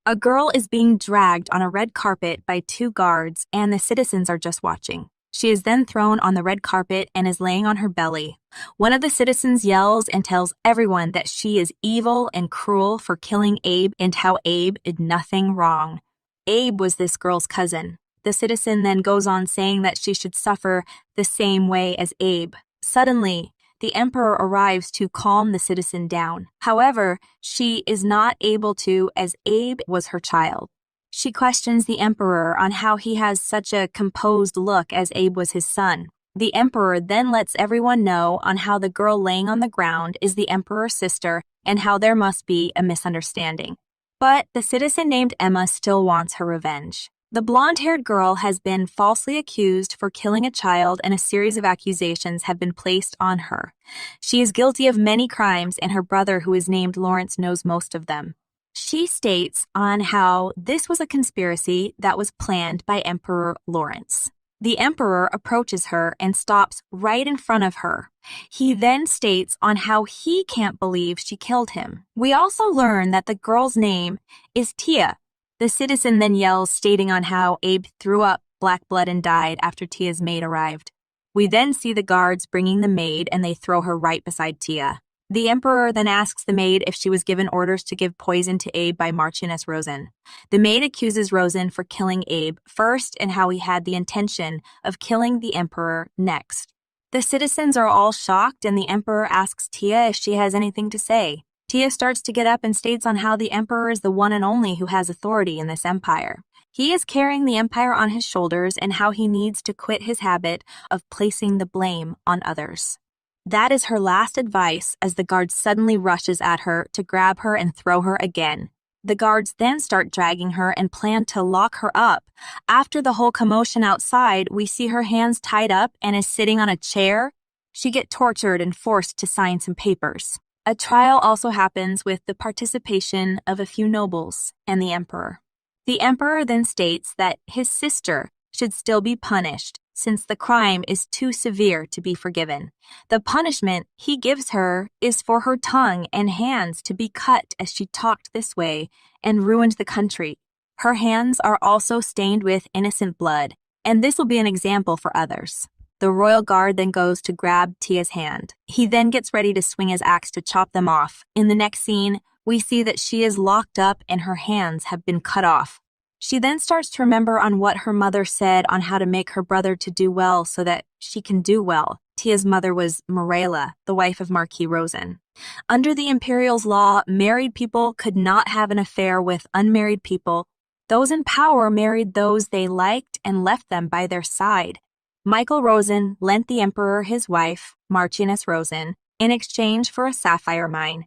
A girl is being dragged on a red carpet by two guards, and the citizens are just watching. She is then thrown on the red carpet and is laying on her belly. One of the citizens yells and tells everyone that she is evil and cruel for killing Abe and how Abe did nothing wrong. Abe was this girl's cousin. The citizen then goes on saying that she should suffer the same way as Abe. Suddenly, the emperor arrives to calm the citizen down. However, she is not able to, as Abe was her child. She questions the emperor on how he has such a composed look as Abe was his son. The emperor then lets everyone know on how the girl laying on the ground is the emperor's sister and how there must be a misunderstanding. But the citizen named Emma still wants her revenge. The blonde-haired girl has been falsely accused for killing a child, and a series of accusations have been placed on her. She is guilty of many crimes, and her brother, who is named Lawrence, knows most of them. She states on how this was a conspiracy that was planned by Emperor Lawrence. The emperor approaches her and stops right in front of her. He then states on how he can't believe she killed him. We also learn that the girl's name is Tia. The citizen then yells, stating on how Abe threw up black blood and died after Tia's maid arrived. We then see the guards bringing the maid, and they throw her right beside Tia. The emperor then asks the maid if she was given orders to give poison to Abe by Marchioness Rosen. The maid accuses Rosen for killing Abe first and how he had the intention of killing the emperor next. The citizens are all shocked, and the emperor asks Tia if she has anything to say. Tia starts to get up and states on how the emperor is the one and only who has authority in this empire. He is carrying the empire on his shoulders and how he needs to quit his habit of placing the blame on others. That is her last advice as the guard suddenly rushes at her to grab her and throw her again. The guards then start dragging her and plan to lock her up. After the whole commotion outside, we see her hands tied up and is sitting on a chair. She gets tortured and forced to sign some papers. A trial also happens with the participation of a few nobles and the emperor. The emperor then states that his sister should still be punished since the crime is too severe to be forgiven. The punishment he gives her is for her tongue and hands to be cut as she talked this way and ruined the country. Her hands are also stained with innocent blood, and this will be an example for others. The royal guard then goes to grab Tia's hand. He then gets ready to swing his axe to chop them off. In the next scene, we see that she is locked up and her hands have been cut off. She then starts to remember on what her mother said on how to make her brother to do well so that she can do well. Tia's mother was Morella, the wife of Marquis Rosen. Under the imperial's law, married people could not have an affair with unmarried people. Those in power married those they liked and left them by their side. Michael Rosen lent the emperor his wife, Marchioness Rosen, in exchange for a sapphire mine.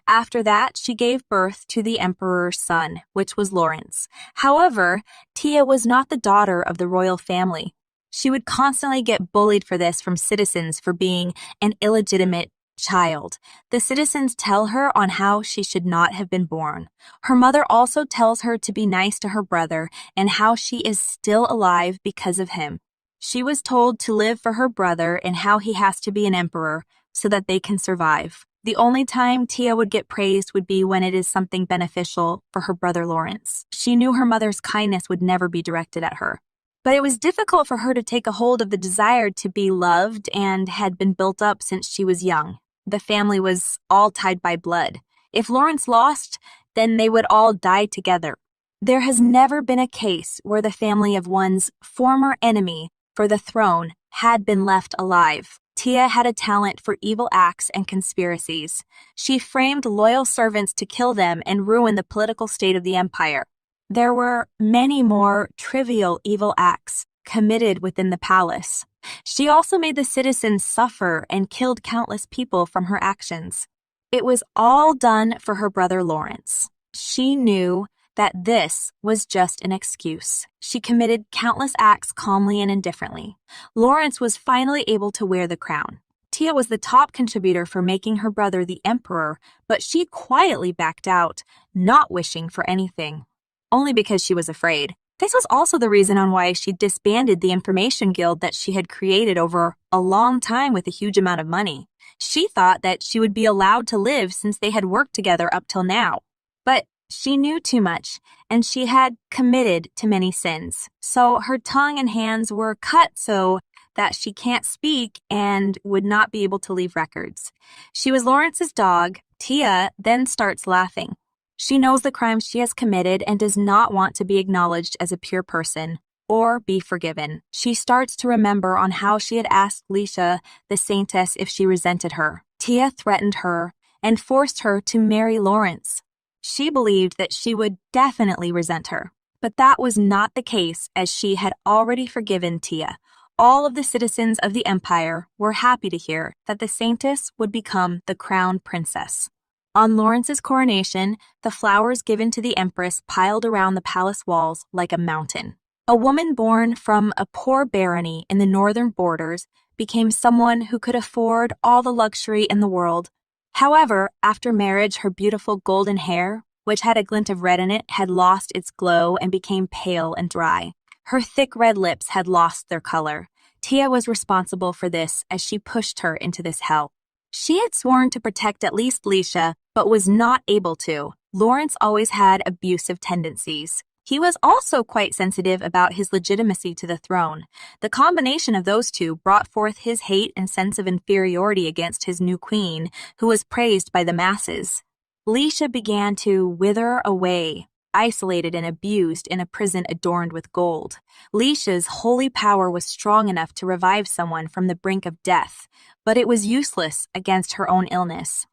After that, she gave birth to the emperor's son, which was Lawrence. However, Tia was not the daughter of the royal family. She would constantly get bullied for this from citizens for being an illegitimate child. The citizens tell her on how she should not have been born. Her mother also tells her to be nice to her brother and how she is still alive because of him. She was told to live for her brother and how he has to be an emperor so that they can survive. The only time Tia would get praised would be when it is something beneficial for her brother Lawrence. She knew her mother's kindness would never be directed at her. But it was difficult for her to take a hold of the desire to be loved and had been built up since she was young. The family was all tied by blood. If Lawrence lost, then they would all die together. There has never been a case where the family of one's former enemy for the throne had been left alive. Tia had a talent for evil acts and conspiracies. She framed loyal servants to kill them and ruin the political state of the empire. There were many more trivial evil acts committed within the palace. She also made the citizens suffer and killed countless people from her actions. It was all done for her brother Lawrence. She knew that this was just an excuse. She committed countless acts calmly and indifferently. Lawrence was finally able to wear the crown. Tia was the top contributor for making her brother the emperor, but she quietly backed out, not wishing for anything, only because she was afraid. This was also the reason on why she disbanded the information guild that she had created over a long time with a huge amount of money. She thought that she would be allowed to live since they had worked together up till now. But She knew too much, and she had committed to many sins. So her tongue and hands were cut so that she can't speak and would not be able to leave records. She was Lawrence's dog. Tia then starts laughing. She knows the crime she has committed and does not want to be acknowledged as a pure person or be forgiven. She starts to remember on how she had asked Leisha, the saintess, if she resented her. Tia threatened her and forced her to marry Lawrence. She believed that she would definitely resent her, but that was not the case as she had already forgiven Tia. All of the citizens of the empire were happy to hear that the saintess would become the crown princess. On Lawrence's coronation, the flowers given to the empress piled around the palace walls like a mountain. A woman born from a poor barony in the northern borders became someone who could afford all the luxury in the world. However, after marriage, her beautiful golden hair, which had a glint of red in it, had lost its glow and became pale and dry. Her thick red lips had lost their color. Tia was responsible for this as she pushed her into this hell. She had sworn to protect at least Leisha, but was not able to. Lawrence always had abusive tendencies. He was also quite sensitive about his legitimacy to the throne. The combination of those two brought forth his hate and sense of inferiority against his new queen, who was praised by the masses. Leisha began to wither away, isolated and abused in a prison adorned with gold. Leisha's holy power was strong enough to revive someone from the brink of death, but it was useless against her own illness.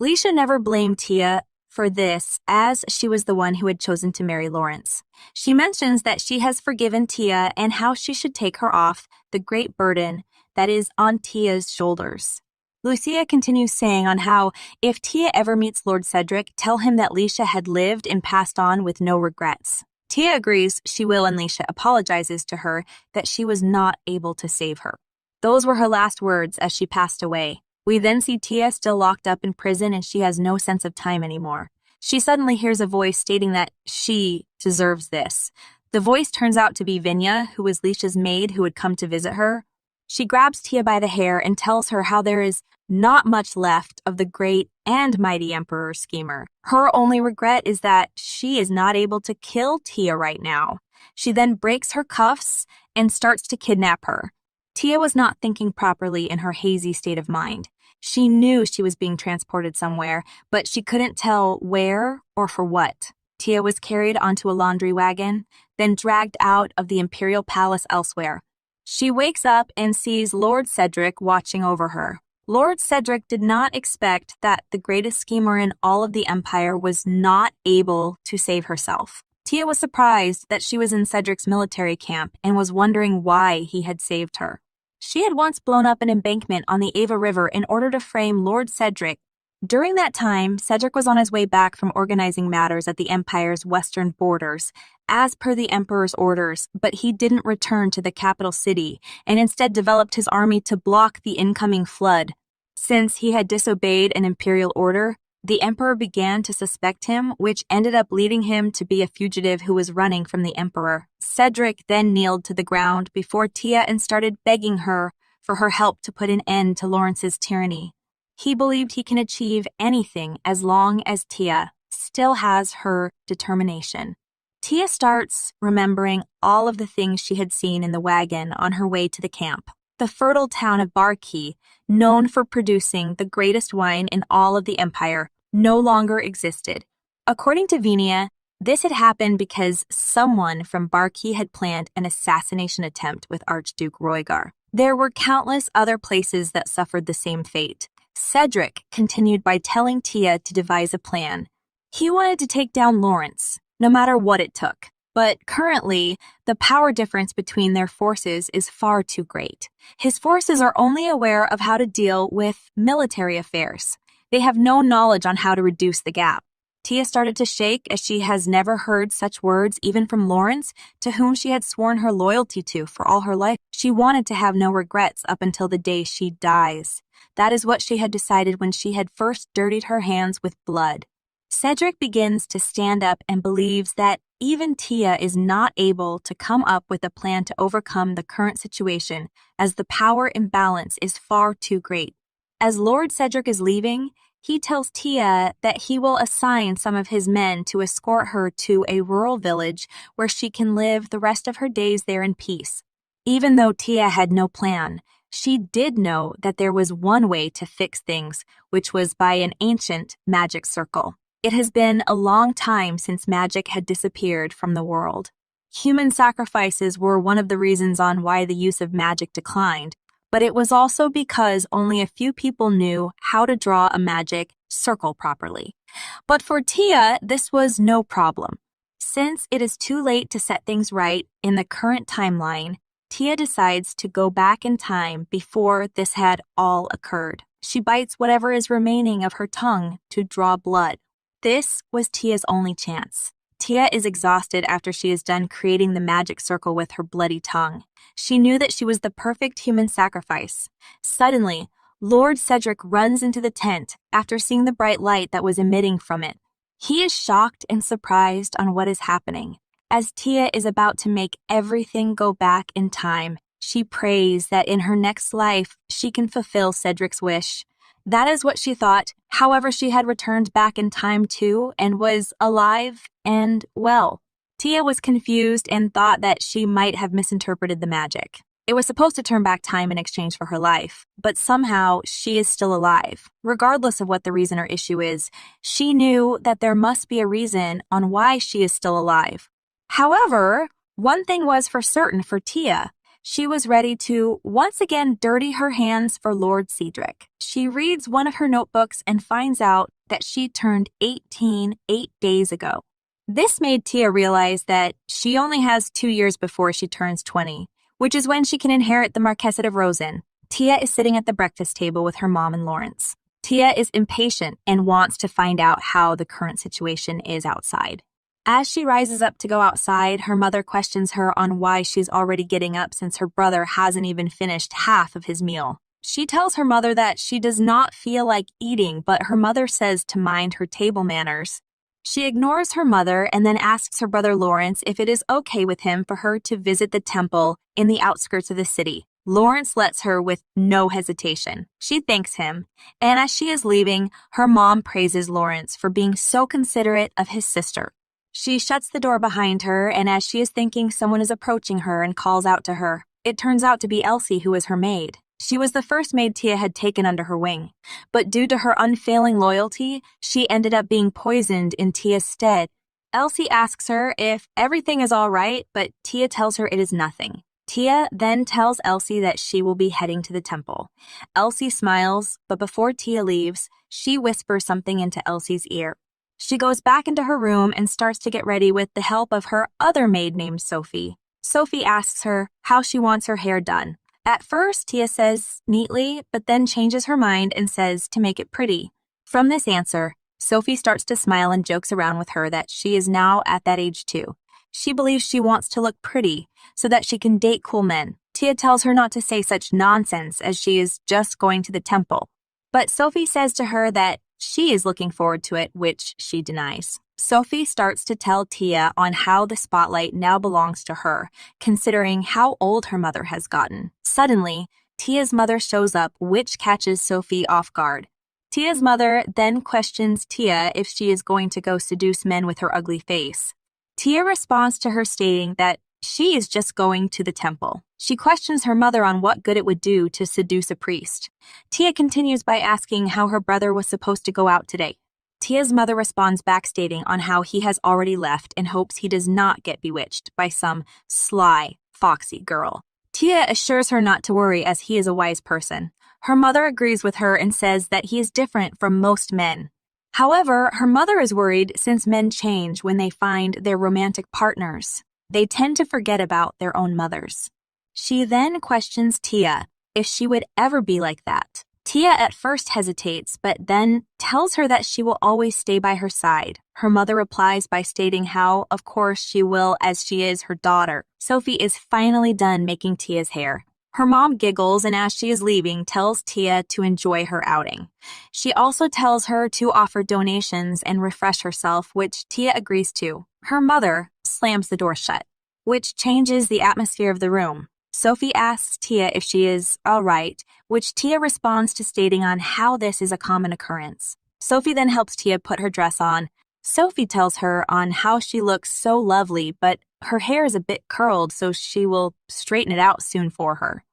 Leisha never blamed Tia for this, as she was the one who had chosen to marry Lawrence. She mentions that she has forgiven Tia and how she should take her off the great burden that is on Tia's shoulders. Lucia continues saying on how, if Tia ever meets Lord Cedric, tell him that Leisha had lived and passed on with no regrets. Tia agrees she will, and Leisha apologizes to her that she was not able to save her. Those were her last words as she passed away. We then see Tia still locked up in prison and she has no sense of time anymore. She suddenly hears a voice stating that she deserves this. The voice turns out to be Vinya, who was Leisha's maid who had come to visit her. She grabs Tia by the hair and tells her how there is not much left of the great and mighty Emperor Schemer. Her only regret is that she is not able to kill Tia right now. She then breaks her cuffs and starts to kidnap her. Tia was not thinking properly in her hazy state of mind. She knew she was being transported somewhere, but she couldn't tell where or for what. Tia was carried onto a laundry wagon, then dragged out of the imperial palace elsewhere. She wakes up and sees Lord Cedric watching over her. Lord Cedric did not expect that the greatest schemer in all of the empire was not able to save herself. Tia was surprised that she was in Cedric's military camp and was wondering why he had saved her. She had once blown up an embankment on the Ava River in order to frame Lord Cedric. During that time, Cedric was on his way back from organizing matters at the Empire's western borders, as per the Emperor's orders, but he didn't return to the capital city and instead developed his army to block the incoming flood. Since he had disobeyed an imperial order, the Emperor began to suspect him, which ended up leading him to be a fugitive who was running from the Emperor. Cedric then kneeled to the ground before Tia and started begging her for her help to put an end to Lawrence's tyranny. He believed he can achieve anything as long as Tia still has her determination. Tia starts remembering all of the things she had seen in the wagon on her way to the camp. The fertile town of Barkey, known for producing the greatest wine in all of the empire, no longer existed. According to Vinia, this had happened because someone from Barkey had planned an assassination attempt with Archduke Roygar. There were countless other places that suffered the same fate. Cedric continued by telling Tia to devise a plan. He wanted to take down Lawrence, no matter what it took. But currently, the power difference between their forces is far too great. His forces are only aware of how to deal with military affairs. They have no knowledge on how to reduce the gap. Tia started to shake as she has never heard such words even from Lawrence, to whom she had sworn her loyalty to for all her life. She wanted to have no regrets up until the day she dies. That is what she had decided when she had first dirtied her hands with blood. Cedric begins to stand up and believes that even Tia is not able to come up with a plan to overcome the current situation, as the power imbalance is far too great. As Lord Cedric is leaving, He tells Tia that he will assign some of his men to escort her to a rural village where she can live the rest of her days there in peace. Even though Tia had no plan, she did know that there was one way to fix things, which was by an ancient magic circle. It has been a long time since magic had disappeared from the world. Human sacrifices were one of the reasons on why the use of magic declined, but it was also because only a few people knew how to draw a magic circle properly. But for Tia, this was no problem. Since it is too late to set things right in the current timeline, Tia decides to go back in time before this had all occurred. She bites whatever is remaining of her tongue to draw blood. This was Tia's only chance. Tia is exhausted after she is done creating the magic circle with her bloody tongue. She knew that she was the perfect human sacrifice. Suddenly, Lord Cedric runs into the tent after seeing the bright light that was emitting from it. He is shocked and surprised on what is happening. As Tia is about to make everything go back in time, she prays that in her next life she can fulfill Cedric's wish. That is what she thought. However, she had returned back in time too and was alive and well. Tia was confused and thought that she might have misinterpreted the magic. It was supposed to turn back time in exchange for her life, but somehow she is still alive. Regardless of what the reason or issue is, she knew that there must be a reason on why she is still alive. However, one thing was for certain for Tia. She was ready to once again dirty her hands for Lord Cedric. She reads one of her notebooks and finds out that she turned 18 8 days ago. This made Tia realize that she only has 2 years before she turns 20, which is when she can inherit the Marquessate of Rosen. Tia is sitting at the breakfast table with her mom and Lawrence. Tia is impatient and wants to find out how the current situation is outside. As she rises up to go outside, her mother questions her on why she's already getting up since her brother hasn't even finished half of his meal. She tells her mother that she does not feel like eating, but her mother says to mind her table manners. She ignores her mother and then asks her brother Lawrence if it is okay with him for her to visit the temple in the outskirts of the city. Lawrence lets her with no hesitation. She thanks him, and as she is leaving, her mom praises Lawrence for being so considerate of his sister. She shuts the door behind her, and as she is thinking, someone is approaching her and calls out to her. It turns out to be Elsie, who is her maid. She was the first maid Tia had taken under her wing, but due to her unfailing loyalty, she ended up being poisoned in Tia's stead. Elsie asks her if everything is all right, but Tia tells her it is nothing. Tia then tells Elsie that she will be heading to the temple. Elsie smiles, but before Tia leaves, she whispers something into Elsie's ear. She goes back into her room and starts to get ready with the help of her other maid named Sophie. Sophie asks her how she wants her hair done. At first, Tia says neatly, but then changes her mind and says to make it pretty. From this answer, Sophie starts to smile and jokes around with her that she is now at that age too. She believes she wants to look pretty so that she can date cool men. Tia tells her not to say such nonsense as she is just going to the temple. But Sophie says to her that she is looking forward to it, which she denies. Sophie starts to tell Tia on how the spotlight now belongs to her, considering how old her mother has gotten. Suddenly, Tia's mother shows up, which catches Sophie off guard. Tia's mother then questions Tia if she is going to go seduce men with her ugly face. Tia responds to her stating that she is just going to the temple. She questions her mother on what good it would do to seduce a priest. Tia continues by asking how her brother was supposed to go out today. Tia's mother responds back stating on how he has already left and hopes he does not get bewitched by some sly, foxy girl. Tia assures her not to worry as he is a wise person. Her mother agrees with her and says that he is different from most men. However, her mother is worried since men change when they find their romantic partners. They tend to forget about their own mothers. She then questions Tia if she would ever be like that. Tia at first hesitates, but then tells her that she will always stay by her side. Her mother replies by stating how, of course, she will as she is her daughter. Sophie is finally done making Tia's hair. Her mom giggles and as she is leaving, tells Tia to enjoy her outing. She also tells her to offer donations and refresh herself, which Tia agrees to. Her mother slams the door shut, which changes the atmosphere of the room. Sophie asks Tia if she is all right, which Tia responds to stating on how this is a common occurrence. Sophie then helps Tia put her dress on. Sophie tells her on how she looks so lovely, but her hair is a bit curled, so she will straighten it out soon for her.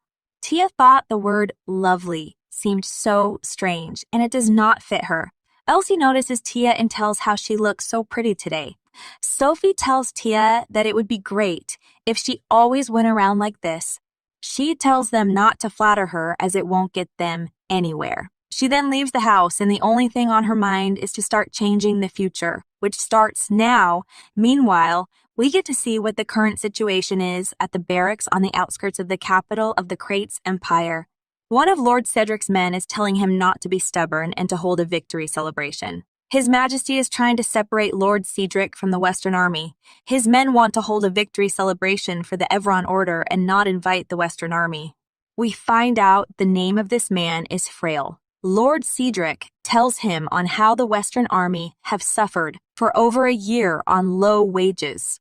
Tia thought the word lovely seemed so strange, and it does not fit her. Elsie notices Tia and tells how she looks so pretty today. Sophie tells Tia that it would be great if she always went around like this. She tells them not to flatter her as it won't get them anywhere. She then leaves the house, and the only thing on her mind is to start changing the future, which starts now. Meanwhile, we get to see what the current situation is at the barracks on the outskirts of the capital of the Krates Empire. One of Lord Cedric's men is telling him not to be stubborn and to hold a victory celebration. His Majesty is trying to separate Lord Cedric from the Western Army. His men want to hold a victory celebration for the Evron Order and not invite the Western Army. We find out the name of this man is Frail. Lord Cedric tells him on how the Western Army have suffered for over a year on low wages.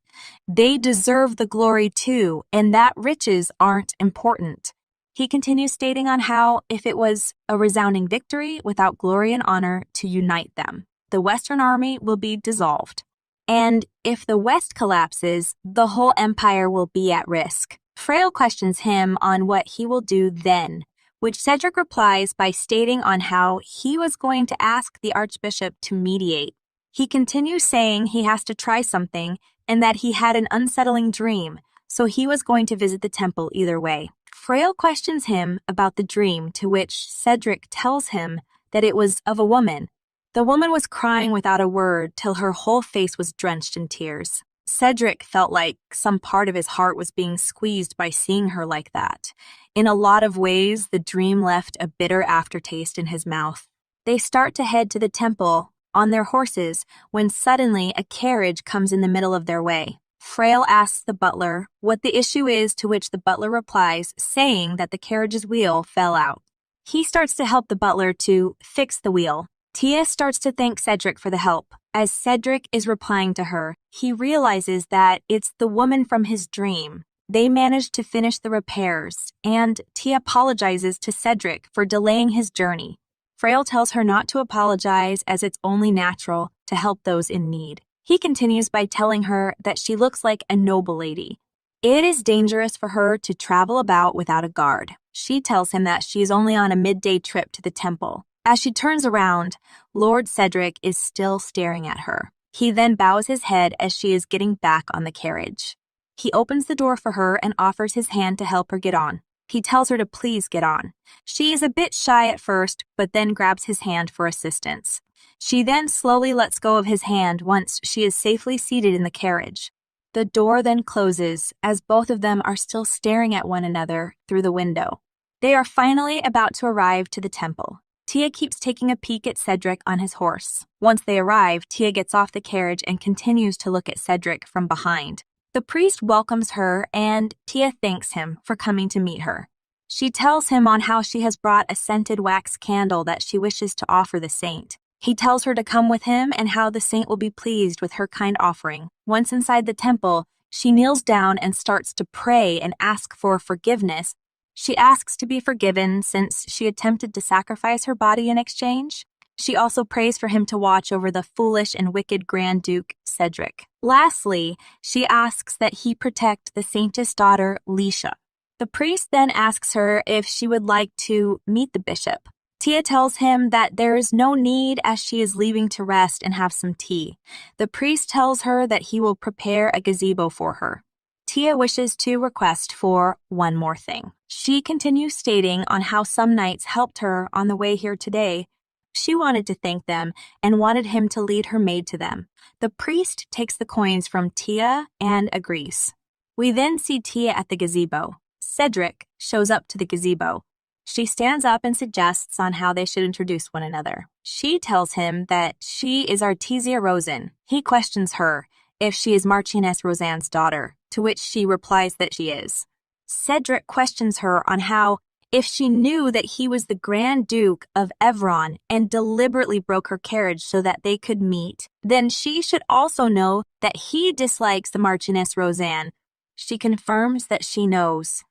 They deserve the glory too, and that riches aren't important. He continues stating on how if it was a resounding victory without glory and honor to unite them, the Western Army will be dissolved. And if the West collapses, the whole empire will be at risk. Frail questions him on what he will do then, which Cedric replies by stating on how he was going to ask the Archbishop to mediate. He continues saying he has to try something and that he had an unsettling dream, so he was going to visit the temple either way. Frail questions him about the dream, to which Cedric tells him that it was of a woman. The woman was crying without a word till her whole face was drenched in tears. Cedric felt like some part of his heart was being squeezed by seeing her like that. In a lot of ways, the dream left a bitter aftertaste in his mouth. They start to head to the temple on their horses when suddenly a carriage comes in the middle of their way. Frail asks the butler what the issue is, to which the butler replies, saying that the carriage's wheel fell out. He starts to help the butler to fix the wheel. Tia starts to thank Cedric for the help. As Cedric is replying to her, he realizes that it's the woman from his dream. They manage to finish the repairs, and Tia apologizes to Cedric for delaying his journey. Frail tells her not to apologize as it's only natural to help those in need. He continues by telling her that she looks like a noble lady. It is dangerous for her to travel about without a guard. She tells him that she is only on a midday trip to the temple. As she turns around, Lord Cedric is still staring at her. He then bows his head as she is getting back on the carriage. He opens the door for her and offers his hand to help her get on. He tells her to please get on. She is a bit shy at first, but then grabs his hand for assistance. She then slowly lets go of his hand once she is safely seated in the carriage. The door then closes as both of them are still staring at one another through the window. They are finally about to arrive to the temple. Tia keeps taking a peek at Cedric on his horse. Once they arrive, Tia gets off the carriage and continues to look at Cedric from behind. The priest welcomes her, and Tia thanks him for coming to meet her. She tells him on how she has brought a scented wax candle that she wishes to offer the saint. He tells her to come with him and how the saint will be pleased with her kind offering. Once inside the temple, she kneels down and starts to pray and ask for forgiveness. She asks to be forgiven since she attempted to sacrifice her body in exchange. She also prays for him to watch over the foolish and wicked Grand Duke Cedric. Lastly, she asks that he protect the saintess daughter, Lisha. The priest then asks her if she would like to meet the bishop. Tia tells him that there is no need as she is leaving to rest and have some tea. The priest tells her that he will prepare a gazebo for her. Tia wishes to request for one more thing. She continues stating on how some knights helped her on the way here today. She wanted to thank them and wanted him to lead her maid to them. The priest takes the coins from Tia and agrees. We then see Tia at the gazebo. Cedric shows up to the gazebo. She stands up and suggests on how they should introduce one another. She tells him that she is Artesia Rosen. He questions her if she is Marchioness Roseanne's daughter, to which she replies that she is. Cedric questions her on how if she knew that he was the Grand Duke of Evron and deliberately broke her carriage so that they could meet, then she should also know that he dislikes the Marchioness Roseanne. She confirms that she knows.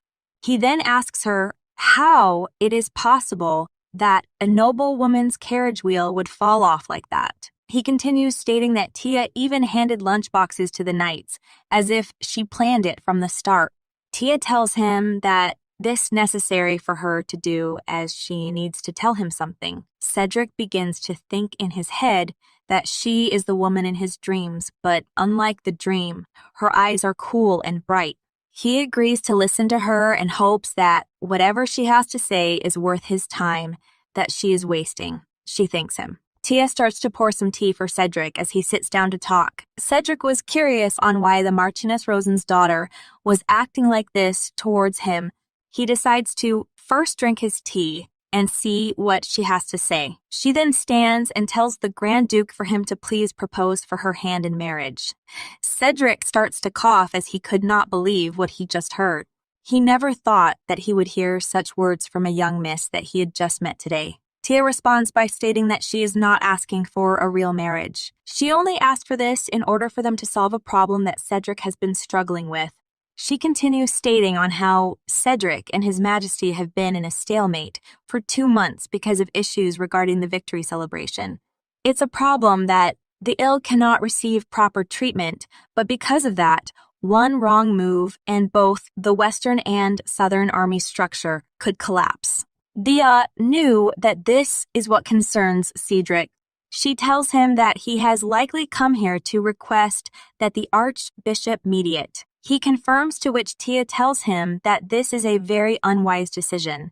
He then asks her how it is possible that a noble woman's carriage wheel would fall off like that. He continues stating that Tia even handed lunchboxes to the knights, as if she planned it from the start. Tia tells him that this necessary for her to do as she needs to tell him something. Cedric begins to think in his head that she is the woman in his dreams, but unlike the dream, her eyes are cool and bright. He agrees to listen to her and hopes that whatever she has to say is worth his time that she is wasting. She thanks him. Tia starts to pour some tea for Cedric as he sits down to talk. Cedric was curious on why the Marchioness Rosen's daughter was acting like this towards him. He decides to first drink his tea and see what she has to say. She then stands and tells the Grand Duke for him to please propose for her hand in marriage. Cedric starts to cough as he could not believe what he just heard. He never thought that he would hear such words from a young miss that he had just met today. Tia responds by stating that she is not asking for a real marriage. She only asked for this in order for them to solve a problem that Cedric has been struggling with. She continues stating on how Cedric and His Majesty have been in a stalemate for 2 months because of issues regarding the victory celebration. It's a problem that the ill cannot receive proper treatment, but because of that, one wrong move and both the Western and Southern Army structure could collapse. Dia knew that this is what concerns Cedric. She tells him that he has likely come here to request that the Archbishop mediate. He confirms, to which Tia tells him that this is a very unwise decision.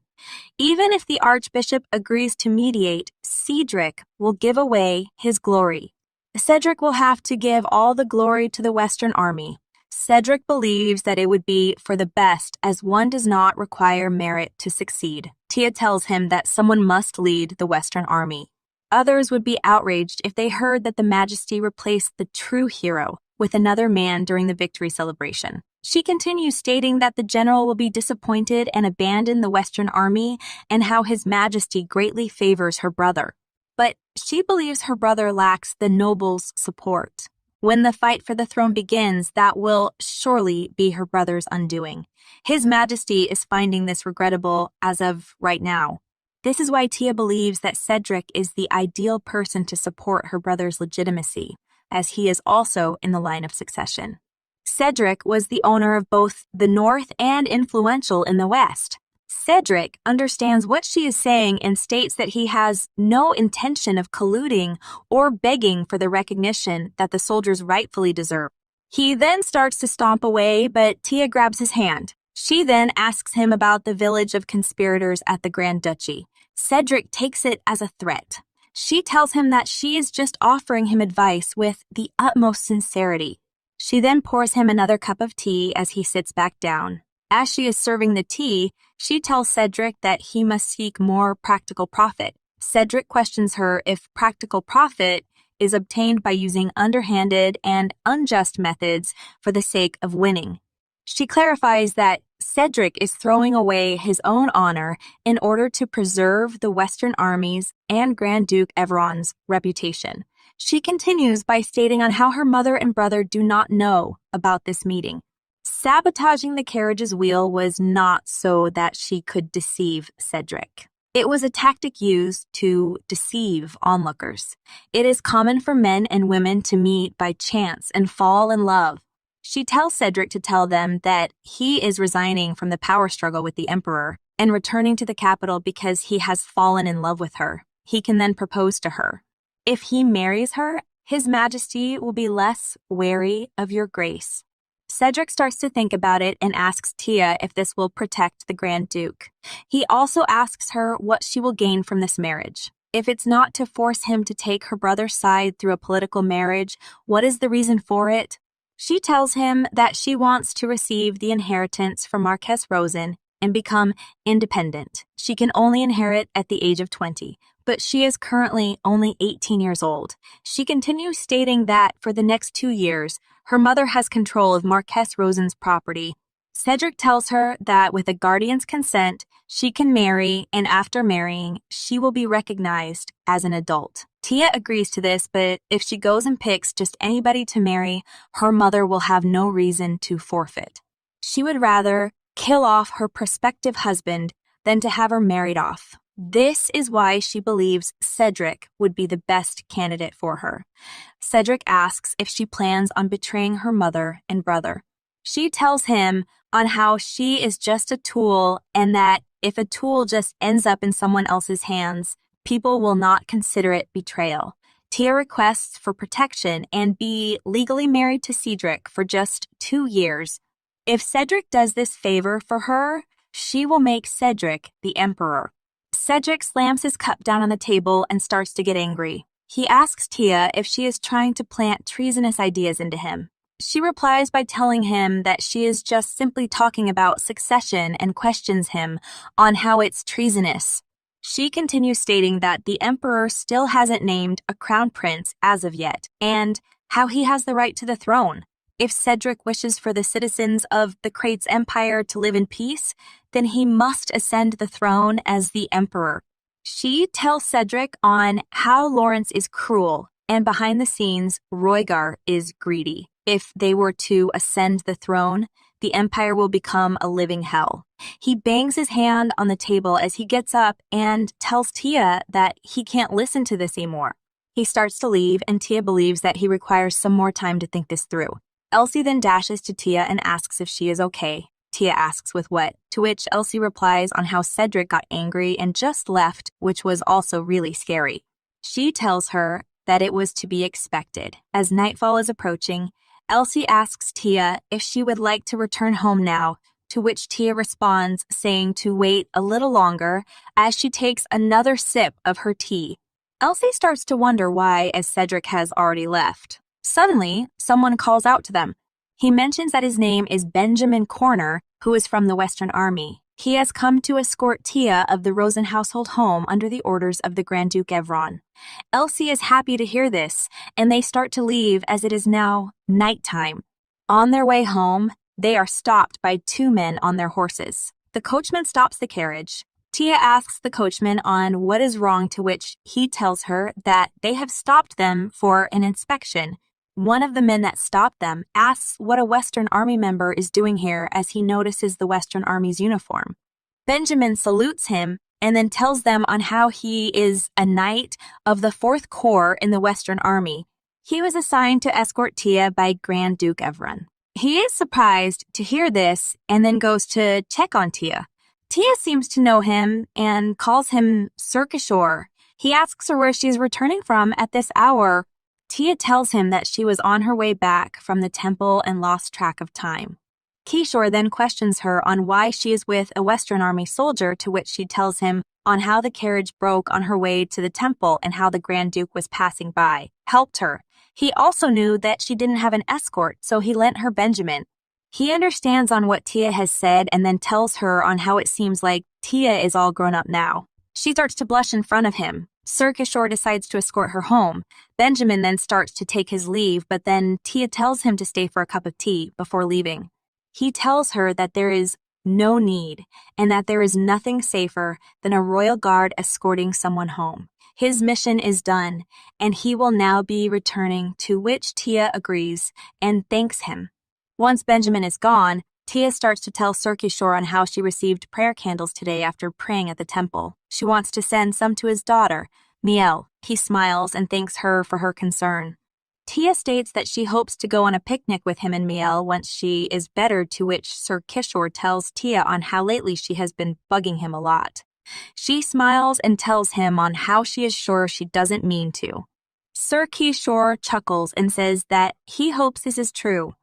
Even if the Archbishop agrees to mediate, Cedric will give away his glory. Cedric will have to give all the glory to the Western Army. Cedric believes that it would be for the best, as one does not require merit to succeed. Tia tells him that someone must lead the Western Army. Others would be outraged if they heard that the Majesty replaced the true hero with another man during the victory celebration. She continues stating that the general will be disappointed and abandon the Western Army and how His Majesty greatly favors her brother. But she believes her brother lacks the noble's support. When the fight for the throne begins, that will surely be her brother's undoing. His Majesty is finding this regrettable as of right now. This is why Tia believes that Cedric is the ideal person to support her brother's legitimacy, as he is also in the line of succession. Cedric was the owner of both the North and influential in the West. Cedric understands what she is saying and states that he has no intention of colluding or begging for the recognition that the soldiers rightfully deserve. He then starts to stomp away, but Tia grabs his hand. She then asks him about the village of conspirators at the Grand Duchy. Cedric takes it as a threat. She tells him that she is just offering him advice with the utmost sincerity. She then pours him another cup of tea as he sits back down. As she is serving the tea, she tells Cedric that he must seek more practical profit. Cedric questions her if practical profit is obtained by using underhanded and unjust methods for the sake of winning. She clarifies that Cedric is throwing away his own honor in order to preserve the Western Army's and Grand Duke Everon's reputation. She continues by stating on how her mother and brother do not know about this meeting. Sabotaging the carriage's wheel was not so that she could deceive Cedric. It was a tactic used to deceive onlookers. It is common for men and women to meet by chance and fall in love. She tells Cedric to tell them that he is resigning from the power struggle with the Emperor and returning to the capital because he has fallen in love with her. He can then propose to her. If he marries her, His Majesty will be less wary of your grace. Cedric starts to think about it and asks Tia if this will protect the Grand Duke. He also asks her what she will gain from this marriage. If it's not to force him to take her brother's side through a political marriage, what is the reason for it? She tells him that she wants to receive the inheritance from Marquess Rosen and become independent. She can only inherit at the age of 20, but she is currently only 18 years old. She continues stating that for the next 2 years, her mother has control of Marquess Rosen's property. Cedric tells her that with a guardian's consent, she can marry, and after marrying, she will be recognized as an adult. Tia agrees to this, but if she goes and picks just anybody to marry, her mother will have no reason to forfeit. She would rather kill off her prospective husband than to have her married off. This is why she believes Cedric would be the best candidate for her. Cedric asks if she plans on betraying her mother and brother. She tells him on how she is just a tool and that if a tool just ends up in someone else's hands, people will not consider it betrayal. Tia requests for protection and be legally married to Cedric for just 2 years. If Cedric does this favor for her, she will make Cedric the emperor. Cedric slams his cup down on the table and starts to get angry. He asks Tia if she is trying to plant treasonous ideas into him. She replies by telling him that she is just simply talking about succession and questions him on how it's treasonous. She continues stating that the emperor still hasn't named a crown prince as of yet, and how he has the right to the throne. If Cedric wishes for the citizens of the Krait's empire to live in peace, then he must ascend the throne as the emperor. She tells Cedric on how Lawrence is cruel, and behind the scenes, Roygar is greedy. If they were to ascend the throne, the empire will become a living hell. He bangs his hand on the table as he gets up and tells Tia that he can't listen to this anymore. He starts to leave, and Tia believes that he requires some more time to think this through. Elsie then dashes to Tia and asks if she is okay. Tia asks with what, to which Elsie replies on how Cedric got angry and just left, which was also really scary. She tells her that it was to be expected. As nightfall is approaching, Elsie asks Tia if she would like to return home now, to which Tia responds saying to wait a little longer as she takes another sip of her tea. Elsie starts to wonder why, as Cedric has already left. Suddenly, someone calls out to them. He mentions that his name is Benjamin Corner, who is from the Western Army. He has come to escort Tia of the Rosen household home under the orders of the Grand Duke Evron. Elsie is happy to hear this, and they start to leave as it is now nighttime. On their way home, they are stopped by 2 men on their horses. The coachman stops the carriage. Tia asks the coachman on what is wrong, to which he tells her that they have stopped them for an inspection. One of the men that stopped them asks what a Western Army member is doing here as he notices the Western Army's uniform. Benjamin salutes him and then tells them on how he is a knight of the 4th Corps in the Western Army. He was assigned to escort Tia by Grand Duke Evron. He is surprised to hear this and then goes to check on Tia. Tia seems to know him and calls him Sir Kishore. He asks her where she is returning from at this hour. Tia tells him that she was on her way back from the temple and lost track of time. Kishore then questions her on why she is with a Western Army soldier, to which she tells him on how the carriage broke on her way to the temple and how the Grand Duke was passing by, helped her. He also knew that she didn't have an escort, so he lent her Benjamin. He understands on what Tia has said and then tells her on how it seems like Tia is all grown up now. She starts to blush in front of him. Sir Kishore decides to escort her home. Benjamin then starts to take his leave, but then Tia tells him to stay for a cup of tea before leaving. He tells her that there is no need and that there is nothing safer than a royal guard escorting someone home. His mission is done, and he will now be returning, to which Tia agrees and thanks him. Once Benjamin is gone, Tia starts to tell Sir Kishore on how she received prayer candles today after praying at the temple. She wants to send some to his daughter, Miel. He smiles and thanks her for her concern. Tia states that she hopes to go on a picnic with him and Miel once she is better, to which Sir Kishore tells Tia on how lately she has been bugging him a lot. She smiles and tells him on how she is sure she doesn't mean to. Sir Kishore chuckles and says that he hopes this is true.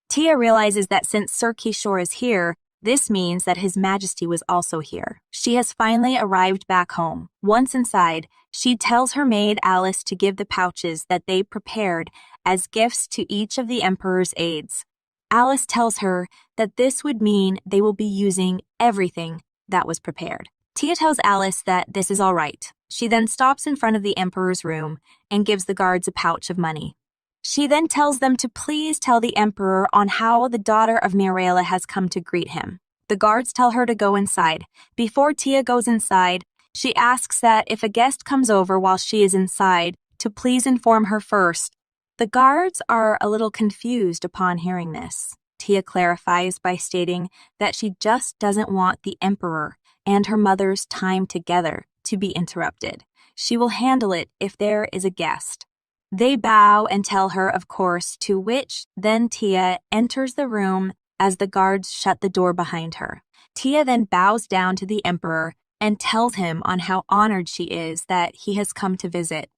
Tia realizes that since Sir Kishore is here, this means that His Majesty was also here. She has finally arrived back home. Once inside, she tells her maid Alice to give the pouches that they prepared as gifts to each of the Emperor's aides. Alice tells her that this would mean they will be using everything that was prepared. Tia tells Alice that this is all right. She then stops in front of the Emperor's room and gives the guards a pouch of money. She then tells them to please tell the Emperor on how the daughter of Mirella has come to greet him. The guards tell her to go inside. Before Tia goes inside, she asks that if a guest comes over while she is inside, to please inform her first. The guards are a little confused upon hearing this. Tia clarifies by stating that she just doesn't want the Emperor and her mother's time together. to be interrupted. She will handle it if there is a guest. They bow and tell her, of course, to which then Tia enters the room as the guards shut the door behind her. Tia then bows down to the emperor and tells him on how honored she is that he has come to visit.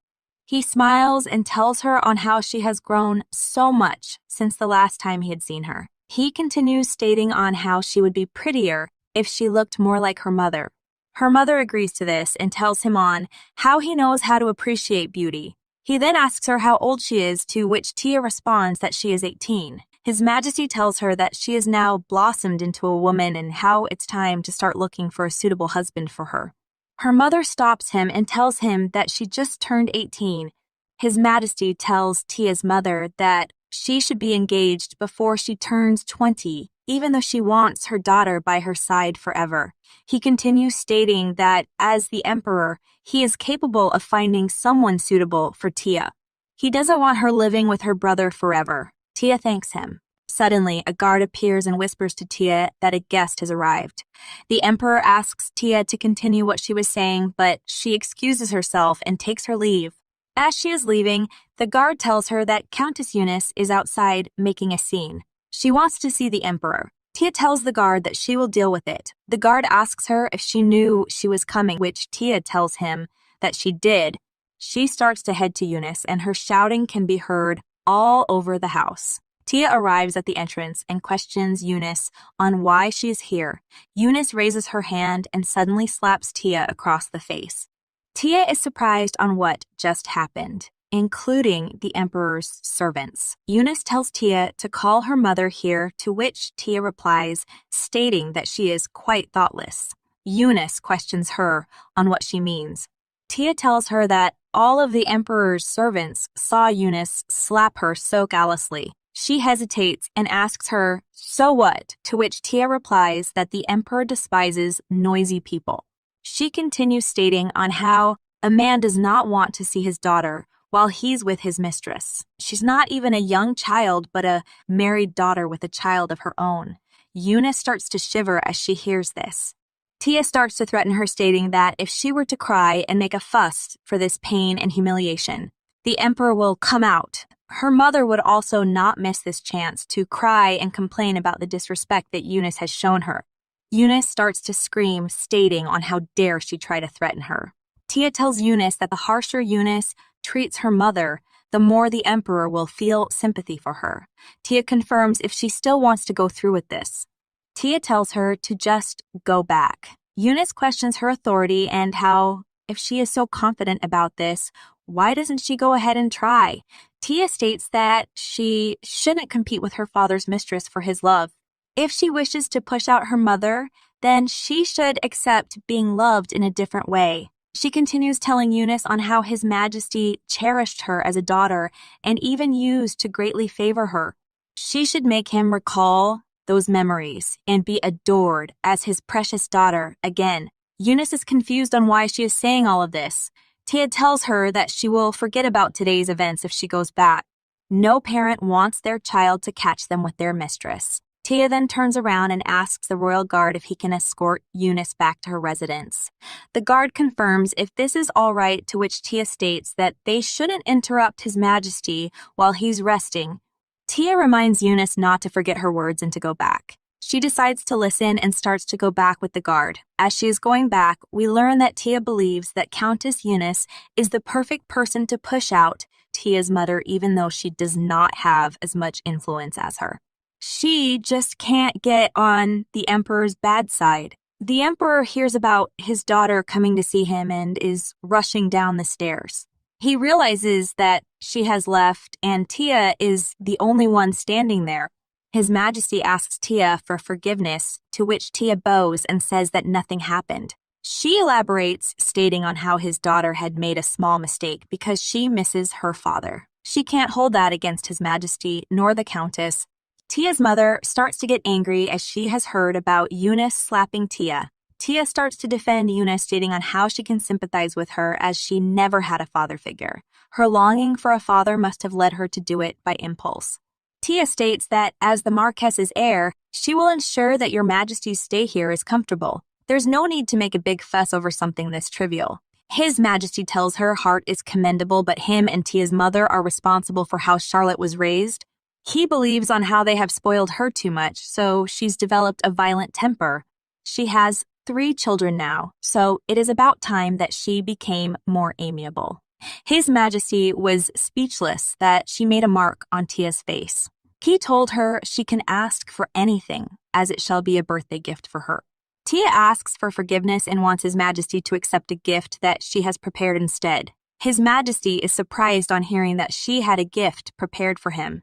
He smiles and tells her on how she has grown so much since the last time he had seen her. He continues stating on how she would be prettier if she looked more like her mother. Her mother agrees to this and tells him on how he knows how to appreciate beauty. He then asks her how old she is, to which Tia responds that she is 18. His Majesty tells her that she has now blossomed into a woman and how it's time to start looking for a suitable husband for her. Her mother stops him and tells him that she just turned 18. His Majesty tells Tia's mother that she should be engaged before she turns 20, even though she wants her daughter by her side forever. He continues stating that as the emperor, he is capable of finding someone suitable for Tia. He doesn't want her living with her brother forever. Tia thanks him. Suddenly, a guard appears and whispers to Tia that a guest has arrived. The emperor asks Tia to continue what she was saying, but she excuses herself and takes her leave. As she is leaving, the guard tells her that Countess Eunice is outside making a scene. She wants to see the emperor. Tia tells the guard that she will deal with it. The guard asks her if she knew she was coming, which Tia tells him that she did. She starts to head to Eunice, and her shouting can be heard all over the house. Tia arrives at the entrance and questions Eunice on why she is here. Eunice raises her hand and suddenly slaps Tia across the face. Tia is surprised on what just happened, including the emperor's servants. Eunice tells Tia to call her mother here, to which Tia replies, stating that she is quite thoughtless. Eunice questions her on what she means. Tia tells her that all of the emperor's servants saw Eunice slap her so callously. She hesitates and asks her, "So what?" To which Tia replies that the emperor despises noisy people. She continues stating on how a man does not want to see his daughter while he's with his mistress. She's not even a young child, but a married daughter with a child of her own. Eunice starts to shiver as she hears this. Tia starts to threaten her, stating that if she were to cry and make a fuss for this pain and humiliation, the emperor will come out. Her mother would also not miss this chance to cry and complain about the disrespect that Eunice has shown her. Eunice starts to scream, stating on how dare she try to threaten her. Tia tells Eunice that the harsher Eunice treats her mother, the more the emperor will feel sympathy for her. Tia confirms if she still wants to go through with this. Tia tells her to just go back. Eunice questions her authority and how, if she is so confident about this, why doesn't she go ahead and try? Tia states that she shouldn't compete with her father's mistress for his love. If she wishes to push out her mother, then she should accept being loved in a different way. She continues telling Eunice on how His Majesty cherished her as a daughter and even used to greatly favor her. She should make him recall those memories and be adored as his precious daughter again. Eunice is confused on why she is saying all of this. Tia tells her that she will forget about today's events if she goes back. No parent wants their child to catch them with their mistress. Tia then turns around and asks the royal guard if he can escort Eunice back to her residence. The guard confirms if this is all right, to which Tia states that they shouldn't interrupt His Majesty while he's resting. Tia reminds Eunice not to forget her words and to go back. She decides to listen and starts to go back with the guard. As she is going back, we learn that Tia believes that Countess Eunice is the perfect person to push out Tia's mother, even though she does not have as much influence as her. She just can't get on the emperor's bad side. The emperor hears about his daughter coming to see him and is rushing down the stairs. He realizes that she has left and Tia is the only one standing there. His Majesty asks Tia for forgiveness, to which Tia bows and says that nothing happened. She elaborates, stating on how his daughter had made a small mistake because she misses her father. She can't hold that against His Majesty nor the Countess. Tia's mother starts to get angry as she has heard about Eunice slapping Tia. Tia starts to defend Eunice, stating on how she can sympathize with her as she never had a father figure. Her longing for a father must have led her to do it by impulse. Tia states that as the Marquess's heir, she will ensure that your Majesty's stay here is comfortable. There's no need to make a big fuss over something this trivial. His Majesty tells her Heart is commendable, but him and Tia's mother are responsible for how Charlotte was raised. He believes on how they have spoiled her too much, so she's developed a violent temper. She has 3 children now, so it is about time that she became more amiable. His Majesty was speechless that she made a mark on Tia's face. He told her she can ask for anything, as it shall be a birthday gift for her. Tia asks for forgiveness and wants His Majesty to accept a gift that she has prepared instead. His Majesty is surprised on hearing that she had a gift prepared for him.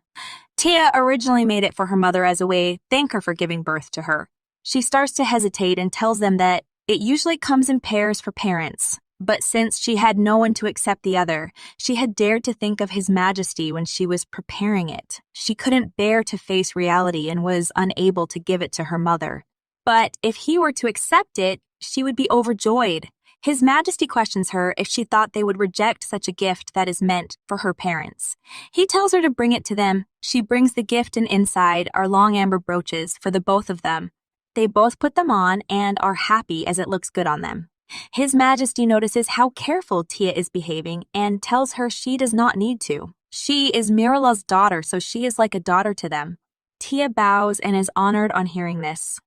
Tia originally made it for her mother as a way to thank her for giving birth to her. She starts to hesitate and tells them that it usually comes in pairs for parents, but since she had no one to accept the other, she had dared to think of His Majesty when she was preparing it. She couldn't bear to face reality and was unable to give it to her mother. But if he were to accept it, she would be overjoyed. His Majesty questions her if she thought they would reject such a gift that is meant for her parents. He tells her to bring it to them. She brings the gift, and inside are long amber brooches for the both of them. They both put them on and are happy as it looks good on them. His Majesty notices how careful Tia is behaving and tells her she does not need to. She is Mirala's daughter, so she is like a daughter to them. Tia bows and is honored on hearing this.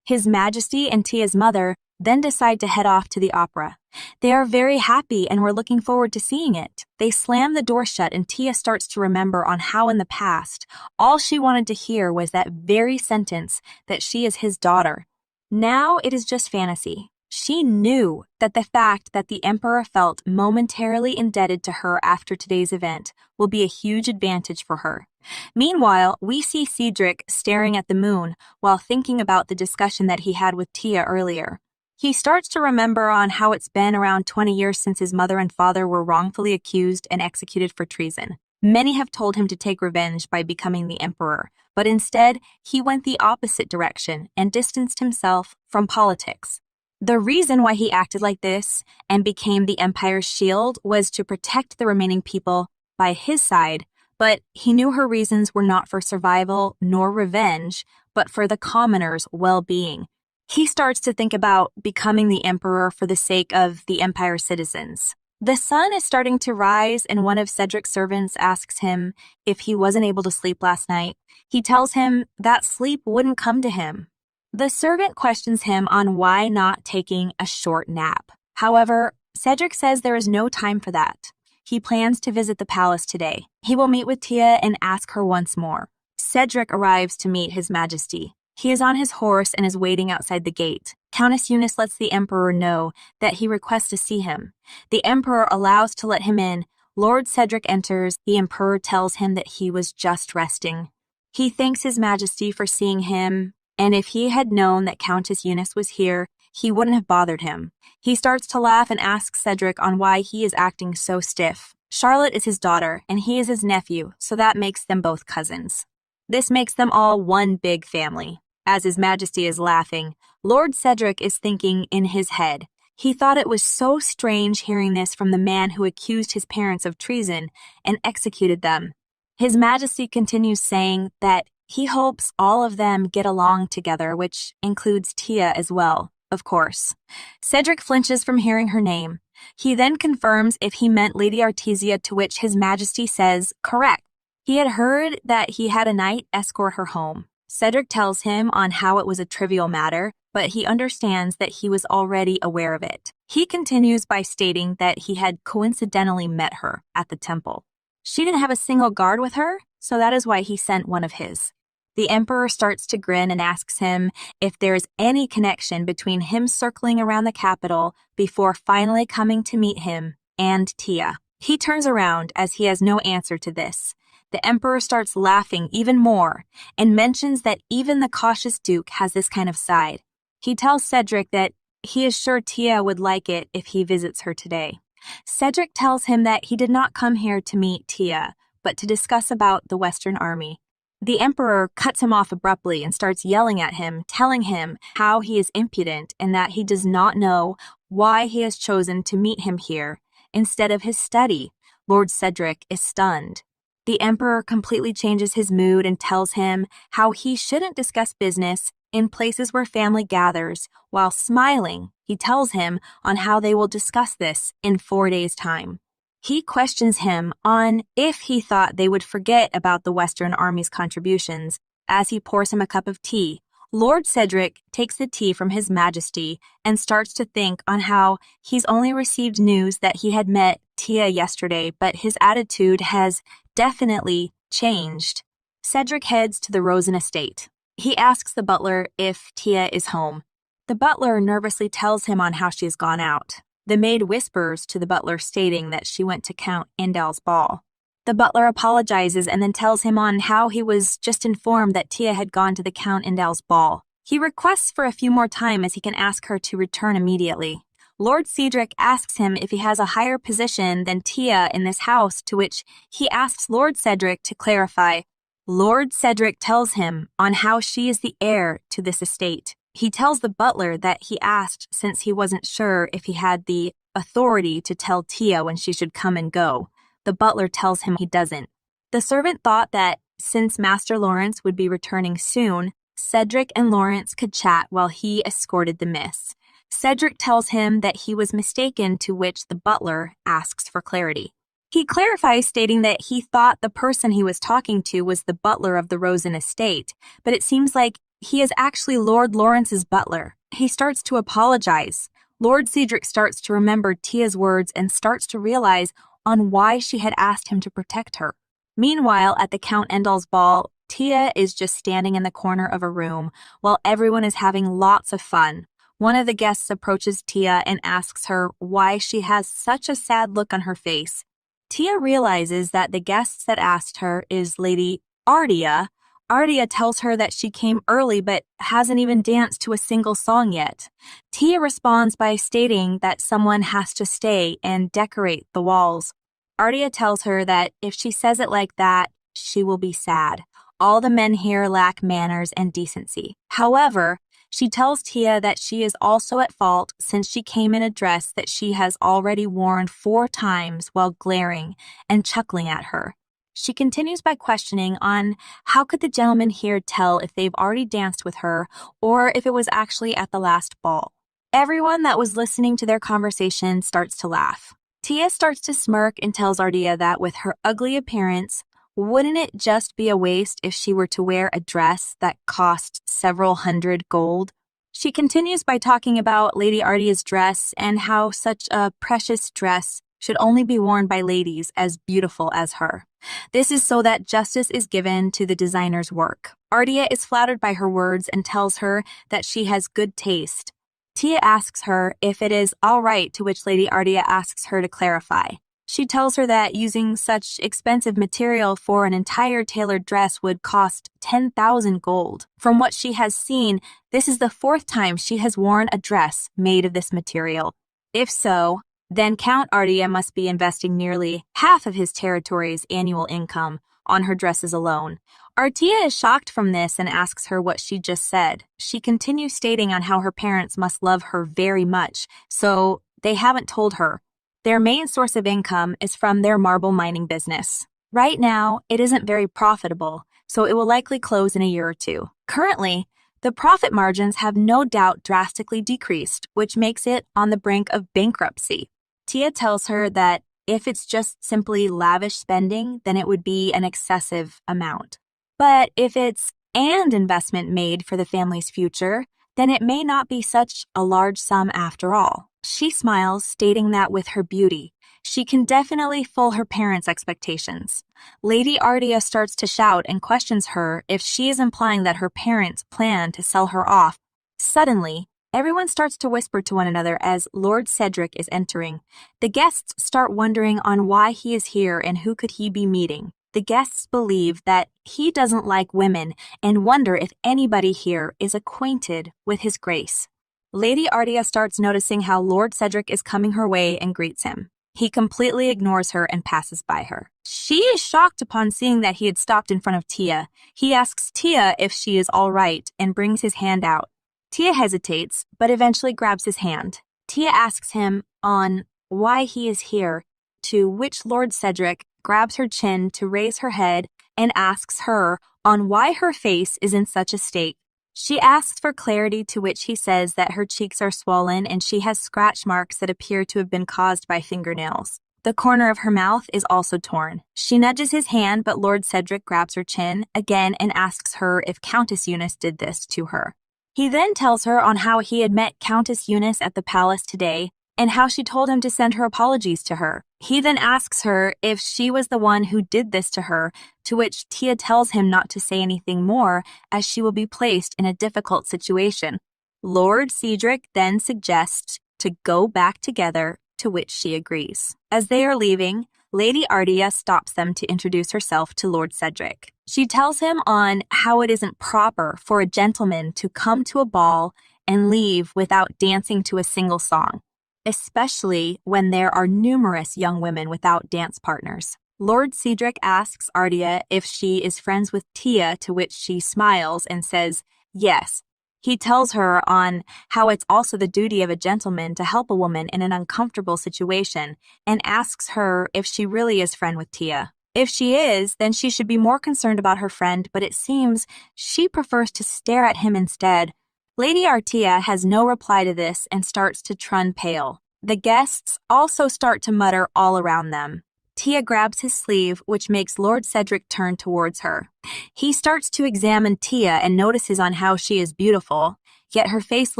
His Majesty and Tia's mother then decide to head off to the opera. They are very happy and were looking forward to seeing it. They slam the door shut and Tia starts to remember on how in the past, all she wanted to hear was that very sentence that she is his daughter. Now it is just fantasy. She knew that the fact that the Emperor felt momentarily indebted to her after today's event will be a huge advantage for her. Meanwhile, we see Cedric staring at the moon while thinking about the discussion that he had with Tia earlier. He starts to remember on how it's been around 20 years since his mother and father were wrongfully accused and executed for treason. Many have told him to take revenge by becoming the Emperor, but instead, he went the opposite direction and distanced himself from politics. The reason why he acted like this and became the Empire's shield was to protect the remaining people by his side, but he knew her reasons were not for survival nor revenge, but for the commoners' well-being. He starts to think about becoming the Emperor for the sake of the Empire's citizens. The sun is starting to rise, and one of Cedric's servants asks him if he wasn't able to sleep last night. He tells him that sleep wouldn't come to him. The servant questions him on why not taking a short nap. However, Cedric says there is no time for that. He plans to visit the palace today. He will meet with Tia and ask her once more. Cedric arrives to meet His Majesty. He is on his horse and is waiting outside the gate. Countess Eunice lets the Emperor know that he requests to see him. The Emperor allows to let him in. Lord Cedric enters. The Emperor tells him that he was just resting. He thanks His Majesty for seeing him, and if he had known that Countess Eunice was here, he wouldn't have bothered him. He starts to laugh and asks Cedric on why he is acting so stiff. Charlotte is his daughter, and he is his nephew, so that makes them both cousins. This makes them all one big family. As His Majesty is laughing, Lord Cedric is thinking in his head. He thought it was so strange hearing this from the man who accused his parents of treason and executed them. His Majesty continues saying that he hopes all of them get along together, which includes Tia as well, of course. Cedric flinches from hearing her name. He then confirms if he meant Lady Artesia, to which His Majesty says, correct. He had heard that he had a knight escort her home. Cedric tells him on how it was a trivial matter, but he understands that he was already aware of it. He continues by stating that he had coincidentally met her at the temple. She didn't have a single guard with her, so that is why he sent one of his. The Emperor starts to grin and asks him if there is any connection between him circling around the capital before finally coming to meet him and Tia. He turns around as he has no answer to this. The Emperor starts laughing even more and mentions that even the cautious Duke has this kind of side. He tells Cedric that he is sure Tia would like it if he visits her today. Cedric tells him that he did not come here to meet Tia, but to discuss about the Western Army. The Emperor cuts him off abruptly and starts yelling at him, telling him how he is impudent and that he does not know why he has chosen to meet him here instead of his study. Lord Cedric is stunned. The Emperor completely changes his mood and tells him how he shouldn't discuss business in places where family gathers. While smiling, he tells him on how they will discuss this in 4 days' time. He questions him on if he thought they would forget about the Western Army's contributions. As he pours him a cup of tea, Lord Cedric takes the tea from His Majesty and starts to think on how he's only received news that he had met Tia yesterday, but his attitude has definitely changed. Cedric heads to the Rosen estate. He asks the butler if Tia is home. The butler nervously tells him on how she has gone out. The maid whispers to the butler stating that she went to Count Indal's ball. The butler apologizes and then tells him on how he was just informed that Tia had gone to the Count Indal's ball. He requests for a few more time as he can ask her to return immediately. Lord Cedric asks him if he has a higher position than Tia in this house, to which he asks Lord Cedric to clarify. Lord Cedric tells him on how she is the heir to this estate. He tells the butler that he asked since he wasn't sure if he had the authority to tell Tia when she should come and go. The butler tells him he doesn't. The servant thought that since Master Lawrence would be returning soon, Cedric and Lawrence could chat while he escorted the miss. Cedric tells him that he was mistaken, to which the butler asks for clarity. He clarifies, stating that he thought the person he was talking to was the butler of the Rosen estate, but it seems like he is actually Lord Lawrence's butler. He starts to apologize. Lord Cedric starts to remember Tia's words and starts to realize on why she had asked him to protect her. Meanwhile, at the Count Endal's ball, Tia is just standing in the corner of a room while everyone is having lots of fun. One of the guests approaches Tia and asks her why she has such a sad look on her face. Tia realizes that the guest that asked her is Lady Ardea. Ardea tells her that she came early but hasn't even danced to a single song yet. Tia responds by stating that someone has to stay and decorate the walls. Ardea tells her that if she says it like that, she will be sad. All the men here lack manners and decency. However, she tells Tia that she is also at fault since she came in a dress that she has already worn 4 times while glaring and chuckling at her. She continues by questioning on how could the gentleman here tell if they've already danced with her or if it was actually at the last ball. Everyone that was listening to their conversation starts to laugh. Tia starts to smirk and tells Ardea that with her ugly appearance, wouldn't it just be a waste if she were to wear a dress that cost several hundred gold? She continues by talking about Lady Ardea's dress and how such a precious dress should only be worn by ladies as beautiful as her. This is so that justice is given to the designer's work. Ardea is flattered by her words and tells her that she has good taste. Tia asks her if it is all right, to which Lady Ardea asks her to clarify. She tells her that using such expensive material for an entire tailored dress would cost 10,000 gold. From what she has seen, this is the 4th time she has worn a dress made of this material. If so, then Count Ardea must be investing nearly half of his territory's annual income on her dresses alone. Ardea is shocked from this and asks her what she just said. She continues stating on how her parents must love her very much, so they haven't told her. Their main source of income is from their marble mining business. Right now, it isn't very profitable, so it will likely close in a year or 2. Currently, the profit margins have no doubt drastically decreased, which makes it on the brink of bankruptcy. Tia tells her that if it's just simply lavish spending, then it would be an excessive amount. But if it's an investment made for the family's future, then it may not be such a large sum after all. She smiles, stating that with her beauty, she can definitely fool her parents' expectations. Lady Ardea starts to shout and questions her if she is implying that her parents plan to sell her off. Suddenly, everyone starts to whisper to one another as Lord Cedric is entering. The guests start wondering on why he is here and who could he be meeting. The guests believe that he doesn't like women and wonder if anybody here is acquainted with his grace. Lady Ardea starts noticing how Lord Cedric is coming her way and greets him. He completely ignores her and passes by her. She is shocked upon seeing that he had stopped in front of Tia. He asks Tia if she is all right and brings his hand out. Tia hesitates, but eventually grabs his hand. Tia asks him on why he is here, to which Lord Cedric grabs her chin to raise her head and asks her on why her face is in such a state. She asks for clarity, to which he says that her cheeks are swollen and she has scratch marks that appear to have been caused by fingernails. The corner of her mouth is also torn. She nudges his hand, but Lord Cedric grabs her chin again and asks her if Countess Eunice did this to her. He then tells her on how he had met Countess Eunice at the palace today and how she told him to send her apologies to her. He then asks her if she was the one who did this to her, to which Tia tells him not to say anything more as she will be placed in a difficult situation. Lord Cedric then suggests to go back together, to which she agrees. As they are leaving, Lady Ardia stops them to introduce herself to Lord Cedric. She tells him on how it isn't proper for a gentleman to come to a ball and leave without dancing to a single song, especially when there are numerous young women without dance partners. Lord Cedric asks Ardia if she is friends with Tia, to which she smiles and says yes. He tells her on how it's also the duty of a gentleman to help a woman in an uncomfortable situation and asks her if she really is friend with Tia. If she is, then she should be more concerned about her friend, but it seems she prefers to stare at him instead. Lady Artia has no reply to this and starts to turn pale. The guests also start to mutter all around them. Tia grabs his sleeve, which makes Lord Cedric turn towards her. He starts to examine Tia and notices on how she is beautiful, yet her face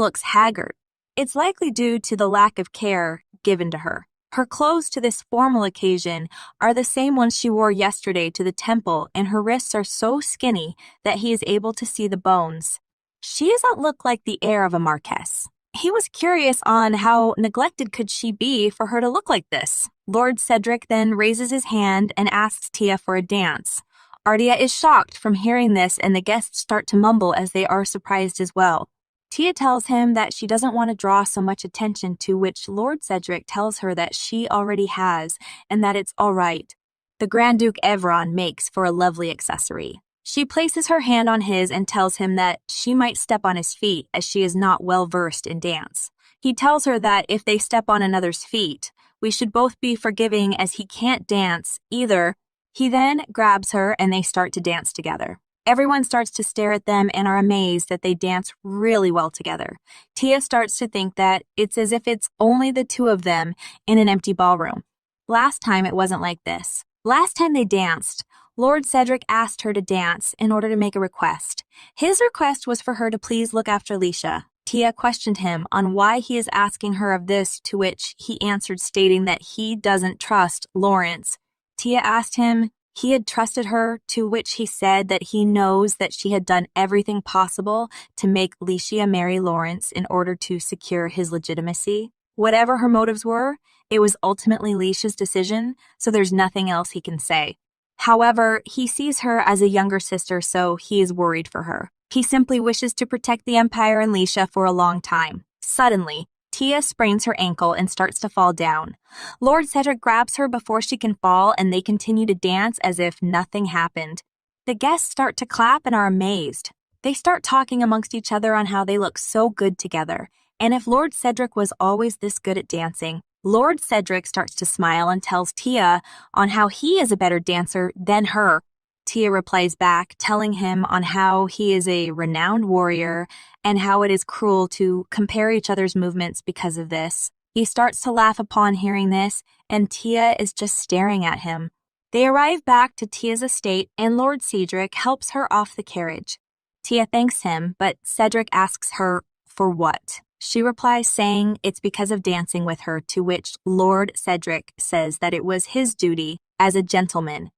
looks haggard. It's likely due to the lack of care given to her. Her clothes to this formal occasion are the same ones she wore yesterday to the temple, and her wrists are so skinny that he is able to see the bones. She doesn't look like the heir of a marquess. He was curious on how neglected could she be for her to look like this. Lord Cedric then raises his hand and asks Tia for a dance. Ardia is shocked from hearing this, and the guests start to mumble as they are surprised as well. Tia tells him that she doesn't want to draw so much attention, to which Lord Cedric tells her that she already has and that it's all right. The Grand Duke Evron makes for a lovely accessory. She places her hand on his and tells him that she might step on his feet as she is not well versed in dance. He tells her that if they step on another's feet, we should both be forgiving as he can't dance either. He then grabs her and they start to dance together. Everyone starts to stare at them and are amazed that they dance really well together. Tia starts to think that it's as if it's only the two of them in an empty ballroom. Last time it wasn't like this. Last time they danced, Lord Cedric asked her to dance in order to make a request. His request was for her to please look after Leisha. Tia questioned him on why he is asking her of this, to which he answered stating that he doesn't trust Lawrence. Tia asked him he had trusted her, to which he said that he knows that she had done everything possible to make Leisha marry Lawrence in order to secure his legitimacy. Whatever her motives were, it was ultimately Leisha's decision, so there's nothing else he can say. However, he sees her as a younger sister, so he is worried for her. He simply wishes to protect the Empire and Leisha for a long time. Suddenly, Tia sprains her ankle and starts to fall down. Lord Cedric grabs her before she can fall, and they continue to dance as if nothing happened. The guests start to clap and are amazed. They start talking amongst each other on how they look so good together, and if Lord Cedric was always this good at dancing. Lord Cedric starts to smile and tells Tia on how he is a better dancer than her. Tia replies back, telling him on how he is a renowned warrior and how it is cruel to compare each other's movements because of this. He starts to laugh upon hearing this, and Tia is just staring at him. They arrive back to Tia's estate, and Lord Cedric helps her off the carriage. Tia thanks him, but Cedric asks her for what? She replies saying it's because of dancing with her, to which Lord Cedric says that it was his duty as a gentleman.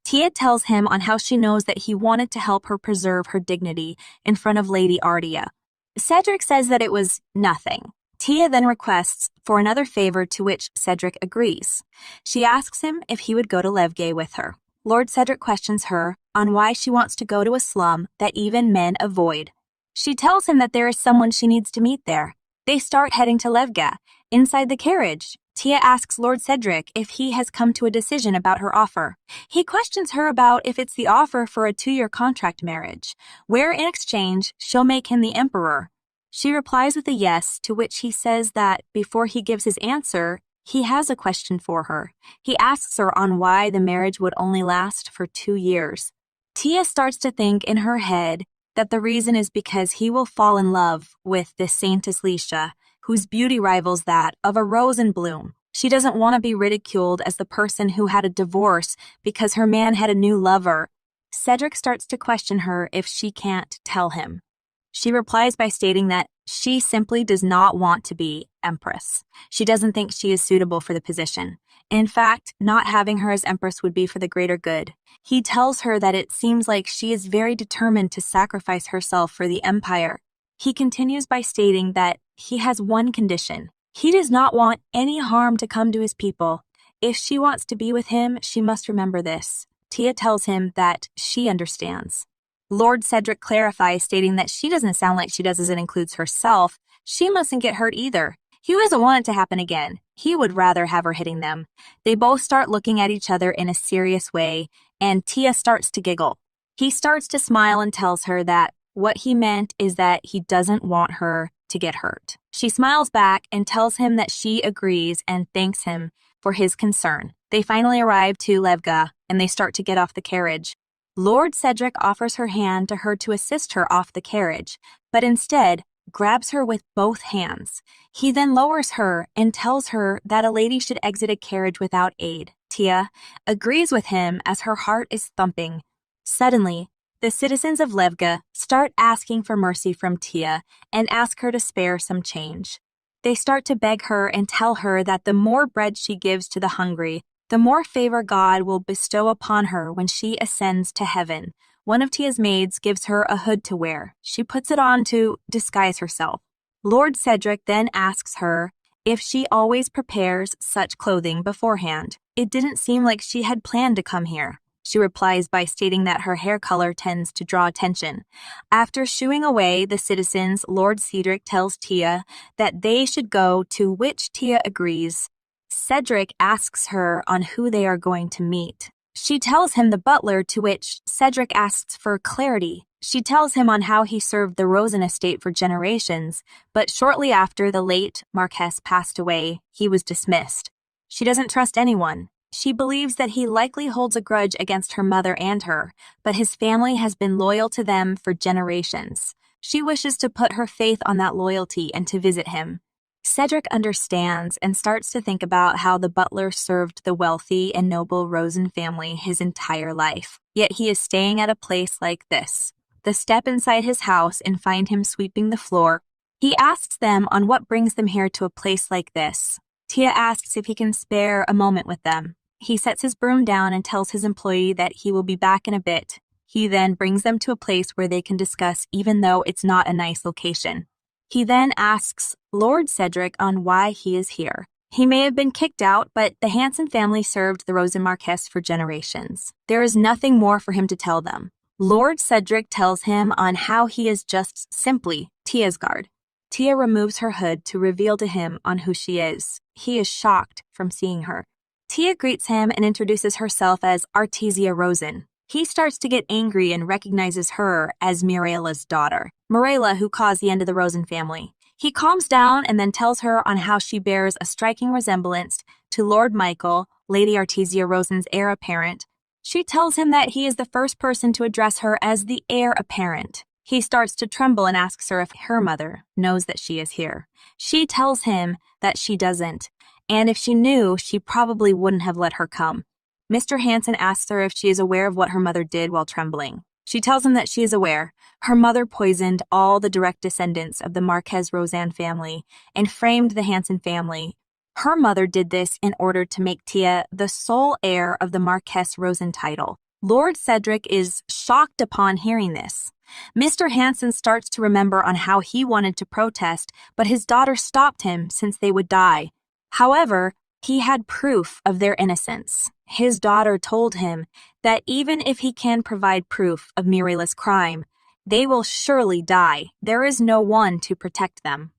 Tia tells him on how she knows that he wanted to help her preserve her dignity in front of Lady Ardia. Cedric says that it was nothing. Tia then requests for another favor, to which Cedric agrees. She asks him if he would go to Levgay with her. Lord Cedric questions her on why she wants to go to a slum that even men avoid. She tells him that there is someone she needs to meet there. They start heading to Levga. Inside the carriage, Tia asks Lord Cedric if he has come to a decision about her offer. He questions her about if it's the offer for a 2-year contract marriage, where in exchange she'll make him the emperor. She replies with a yes, to which he says that before he gives his answer, he has a question for her. He asks her on why the marriage would only last for 2 years. Tia starts to think in her head that the reason is because he will fall in love with this Saintess Lisha, whose beauty rivals that of a rose in bloom. She doesn't want to be ridiculed as the person who had a divorce because her man had a new lover. Cedric starts to question her if she can't tell him. She replies by stating that she simply does not want to be Empress. She doesn't think she is suitable for the position. In fact, not having her as Empress would be for the greater good. He tells her that it seems like she is very determined to sacrifice herself for the Empire. He continues by stating that he has one condition. He does not want any harm to come to his people. If she wants to be with him, she must remember this. Tia tells him that she understands. Lord Cedric clarifies, stating that she doesn't sound like she does as it includes herself. She mustn't get hurt either. He doesn't want it to happen again. He would rather have her hitting them. They both start looking at each other in a serious way, and Tia starts to giggle. He starts to smile and tells her that what he meant is that he doesn't want her to get hurt. She smiles back and tells him that she agrees and thanks him for his concern. They finally arrive to Levga, and they start to get off the carriage. Lord Cedric offers her hand to her to assist her off the carriage, but instead grabs her with both hands. He then lowers her and tells her that a lady should exit a carriage without aid. Tia agrees with him as her heart is thumping. Suddenly, the citizens of Levga start asking for mercy from Tia and ask her to spare some change. They start to beg her and tell her that the more bread she gives to the hungry, the more favor God will bestow upon her when she ascends to heaven. One of Tia's maids gives her a hood to wear. She puts it on to disguise herself. Lord Cedric then asks her if she always prepares such clothing beforehand. It didn't seem like she had planned to come here. She replies by stating that her hair color tends to draw attention. After shooing away the citizens, Lord Cedric tells Tia that they should go, to which Tia agrees. Cedric asks her on who they are going to meet. She tells him the butler, to which Cedric asks for clarity. She tells him on how he served the Rosen estate for generations, but shortly after the late Marquess passed away, he was dismissed. She doesn't trust anyone. She believes that he likely holds a grudge against her mother and her, but his family has been loyal to them for generations. She wishes to put her faith on that loyalty and to visit him. Cedric understands and starts to think about how the butler served the wealthy and noble Rosen family his entire life. Yet he is staying at a place like this. They step inside his house and find him sweeping the floor. He asks them on what brings them here to a place like this. Tia asks if he can spare a moment with them. He sets his broom down and tells his employee that he will be back in a bit. He then brings them to a place where they can discuss, even though it's not a nice location. He then asks Lord Cedric on why he is here. He may have been kicked out, but the Hansen family served the Rosen Marquess for generations. There is nothing more for him to tell them. Lord Cedric tells him on how he is just simply Tia's guard. Tia removes her hood to reveal to him on who she is. He is shocked from seeing her. Tia greets him and introduces herself as Artesia Rosen. He starts to get angry and recognizes her as Mireille's daughter, Mireille, who caused the end of the Rosen family. He calms down and then tells her on how she bears a striking resemblance to Lord Michael, Lady Artesia Rosen's heir apparent. She tells him that he is the first person to address her as the heir apparent. He starts to tremble and asks her if her mother knows that she is here. She tells him that she doesn't, and if she knew, she probably wouldn't have let her come. Mr. Hansen asks her if she is aware of what her mother did while trembling. She tells him that she is aware. Her mother poisoned all the direct descendants of the Marquez Rosan family and framed the Hansen family. Her mother did this in order to make Tia the sole heir of the Marquess Rosen title. Lord Cedric is shocked upon hearing this. Mr. Hansen starts to remember on how he wanted to protest, but his daughter stopped him since they would die. However, he had proof of their innocence. His daughter told him that even if he can provide proof of Mireille's crime, they will surely die. There is no one to protect them.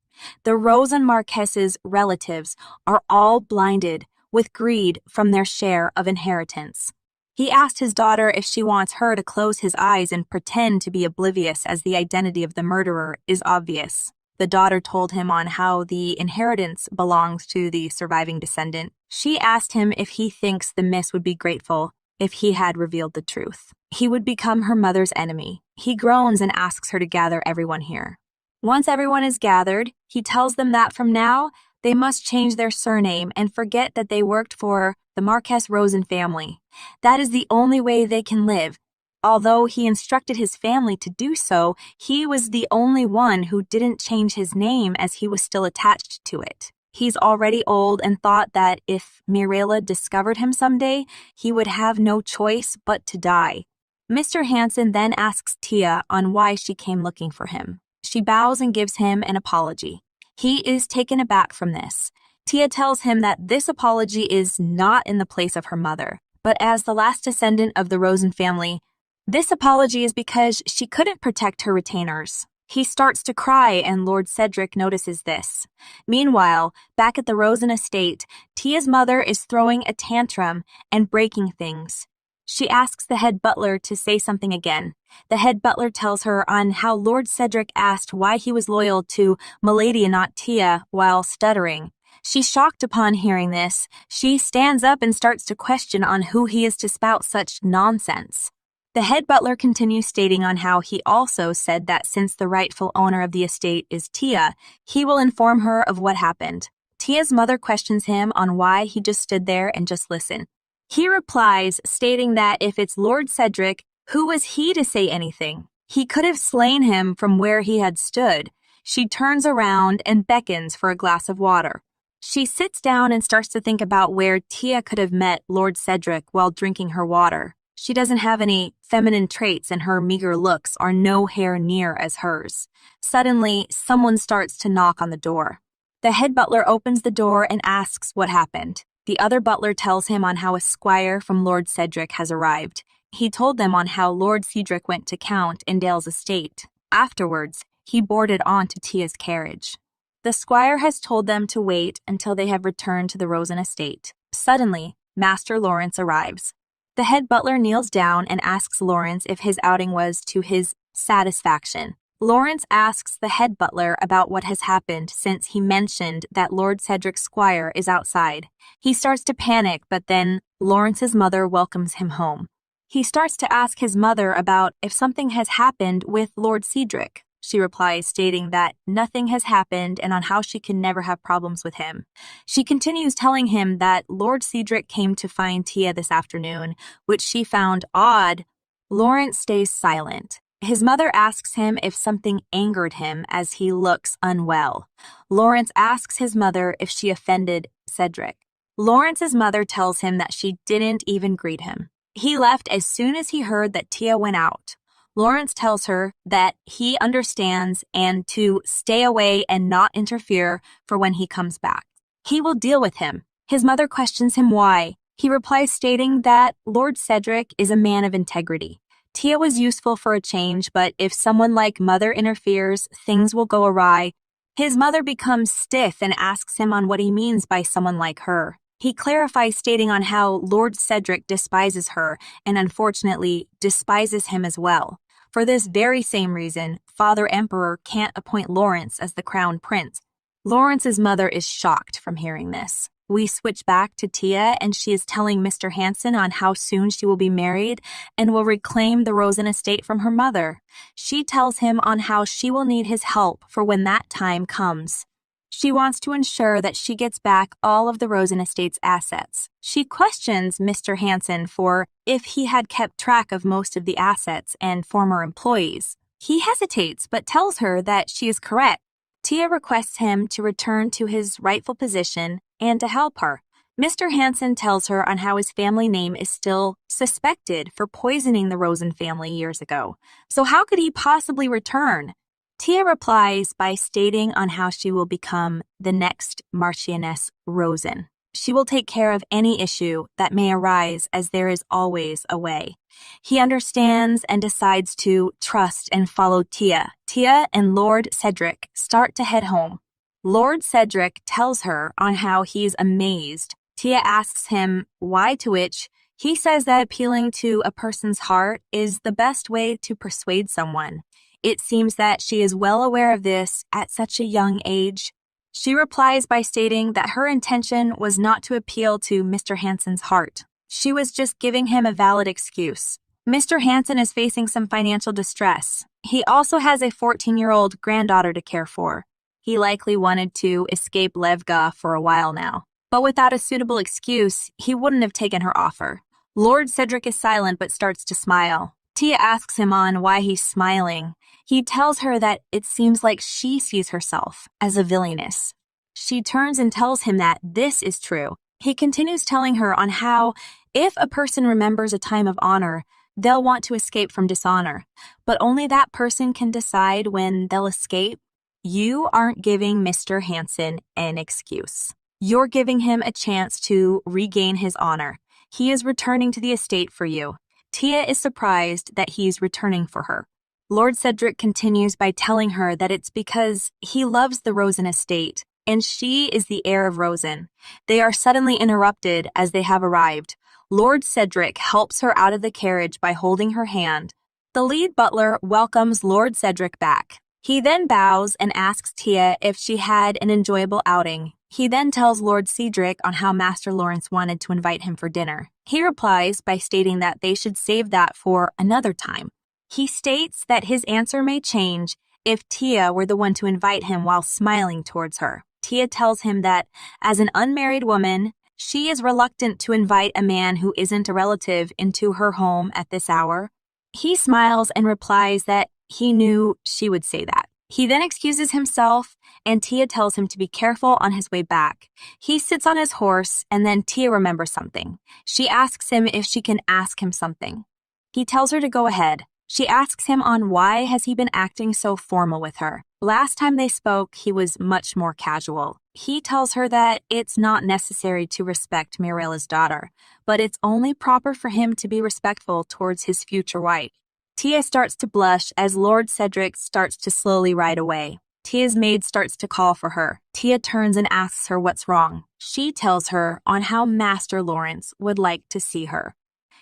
The Rosen Marques's relatives are all blinded with greed from their share of inheritance. He asked his daughter if she wants her to close his eyes and pretend to be oblivious as the identity of the murderer is obvious. The daughter told him on how the inheritance belongs to the surviving descendant. She asked him if he thinks the miss would be grateful if he had revealed the truth. He would become her mother's enemy. He groans and asks her to gather everyone here. Once everyone is gathered, he tells them that from now, they must change their surname and forget that they worked for the Marquess Rosen family. That is the only way they can live. Although he instructed his family to do so, he was the only one who didn't change his name as he was still attached to it. He's already old and thought that if Mirella discovered him someday, he would have no choice but to die. Mr. Hansen then asks Tia on why she came looking for him. She bows and gives him an apology. He is taken aback from this. Tia tells him that this apology is not in the place of her mother, but as the last descendant of the Rosen family, this apology is because she couldn't protect her retainers. He starts to cry and Lord Cedric notices this. Meanwhile, back at the Rosen estate, Tia's mother is throwing a tantrum and breaking things. She asks the head butler to say something again. The head butler tells her on how Lord Cedric asked why he was loyal to Milady and not Tia while stuttering. She's shocked upon hearing this. She stands up and starts to question on who he is to spout such nonsense. The head butler continues stating on how he also said that since the rightful owner of the estate is Tia, he will inform her of what happened. Tia's mother questions him on why he just stood there and just listened. He replies, stating that if it's Lord Cedric, who was he to say anything? He could have slain him from where he had stood. She turns around and beckons for a glass of water. She sits down and starts to think about where Tia could have met Lord Cedric while drinking her water. She doesn't have any feminine traits and her meager looks are nowhere near as hers. Suddenly, someone starts to knock on the door. The head butler opens the door and asks what happened. The other butler tells him on how a squire from Lord Cedric has arrived. He told them on how Lord Cedric went to Count in Dale's estate. Afterwards, he boarded onto Tia's carriage. The squire has told them to wait until they have returned to the Rosen estate. Suddenly, Master Lawrence arrives. The head butler kneels down and asks Lawrence if his outing was to his satisfaction. Lawrence asks the head butler about what has happened since he mentioned that Lord Cedric's squire is outside. He starts to panic, but then Lawrence's mother welcomes him home. He starts to ask his mother about if something has happened with Lord Cedric. She replies, stating that nothing has happened and on how she can never have problems with him. She continues telling him that Lord Cedric came to find Tia this afternoon, which she found odd. Lawrence stays silent. His mother asks him if something angered him as he looks unwell. Lawrence asks his mother if she offended Cedric. Lawrence's mother tells him that she didn't even greet him. He left as soon as he heard that Tia went out. Lawrence tells her that he understands and to stay away and not interfere for when he comes back. He will deal with him. His mother questions him why. He replies stating that Lord Cedric is a man of integrity. Tia was useful for a change, but if someone like Mother interferes, things will go awry. His mother becomes stiff and asks him on what he means by someone like her. He clarifies stating on how Lord Cedric despises her and unfortunately despises him as well. For this very same reason, Father Emperor can't appoint Lawrence as the crown prince. Lawrence's mother is shocked from hearing this. We switch back to Tia and she is telling Mr. Hansen on how soon she will be married and will reclaim the Rosen estate from her mother. She tells him on how she will need his help for when that time comes. She wants to ensure that she gets back all of the Rosen estate's assets. She questions Mr. Hansen for if he had kept track of most of the assets and former employees. He hesitates but tells her that she is correct. Tia requests him to return to his rightful position and to help her. Mr. Hansen tells her on how his family name is still suspected for poisoning the Rosen family years ago. So how could he possibly return? Tia replies by stating on how she will become the next Marchioness Rosen. She will take care of any issue that may arise as there is always a way. He understands and decides to trust and follow Tia. Tia and Lord Cedric start to head home. Lord Cedric tells her on how he's amazed. Tia asks him why, to which he says that appealing to a person's heart is the best way to persuade someone. It seems that she is well aware of this at such a young age. She replies by stating that her intention was not to appeal to Mr. Hansen's heart. She was just giving him a valid excuse. Mr. Hansen is facing some financial distress. He also has a 14-year-old granddaughter to care for. He likely wanted to escape Levga for a while now. But without a suitable excuse, he wouldn't have taken her offer. Lord Cedric is silent but starts to smile. Tia asks him on why he's smiling. He tells her that it seems like she sees herself as a villainess. She turns and tells him that this is true. He continues telling her on how, if a person remembers a time of honor, they'll want to escape from dishonor, but only that person can decide when they'll escape. You aren't giving Mr. Hansen an excuse. You're giving him a chance to regain his honor. He is returning to the estate for you. Tia is surprised that he's returning for her. Lord Cedric continues by telling her that it's because he loves the Rosen estate, and she is the heir of Rosen. They are suddenly interrupted as they have arrived. Lord Cedric helps her out of the carriage by holding her hand. The lead butler welcomes Lord Cedric back. He then bows and asks Tia if she had an enjoyable outing. He then tells Lord Cedric on how Master Lawrence wanted to invite him for dinner. He replies by stating that they should save that for another time. He states that his answer may change if Tia were the one to invite him while smiling towards her. Tia tells him that, as an unmarried woman, she is reluctant to invite a man who isn't a relative into her home at this hour. He smiles and replies that he knew she would say that. He then excuses himself, and Tia tells him to be careful on his way back. He sits on his horse, and then Tia remembers something. She asks him if she can ask him something. He tells her to go ahead. She asks him on why has he been acting so formal with her. Last time they spoke, he was much more casual. He tells her that it's not necessary to respect Mirella's daughter, but it's only proper for him to be respectful towards his future wife. Tia starts to blush as Lord Cedric starts to slowly ride away. Tia's maid starts to call for her. Tia turns and asks her what's wrong. She tells her on how Master Lawrence would like to see her.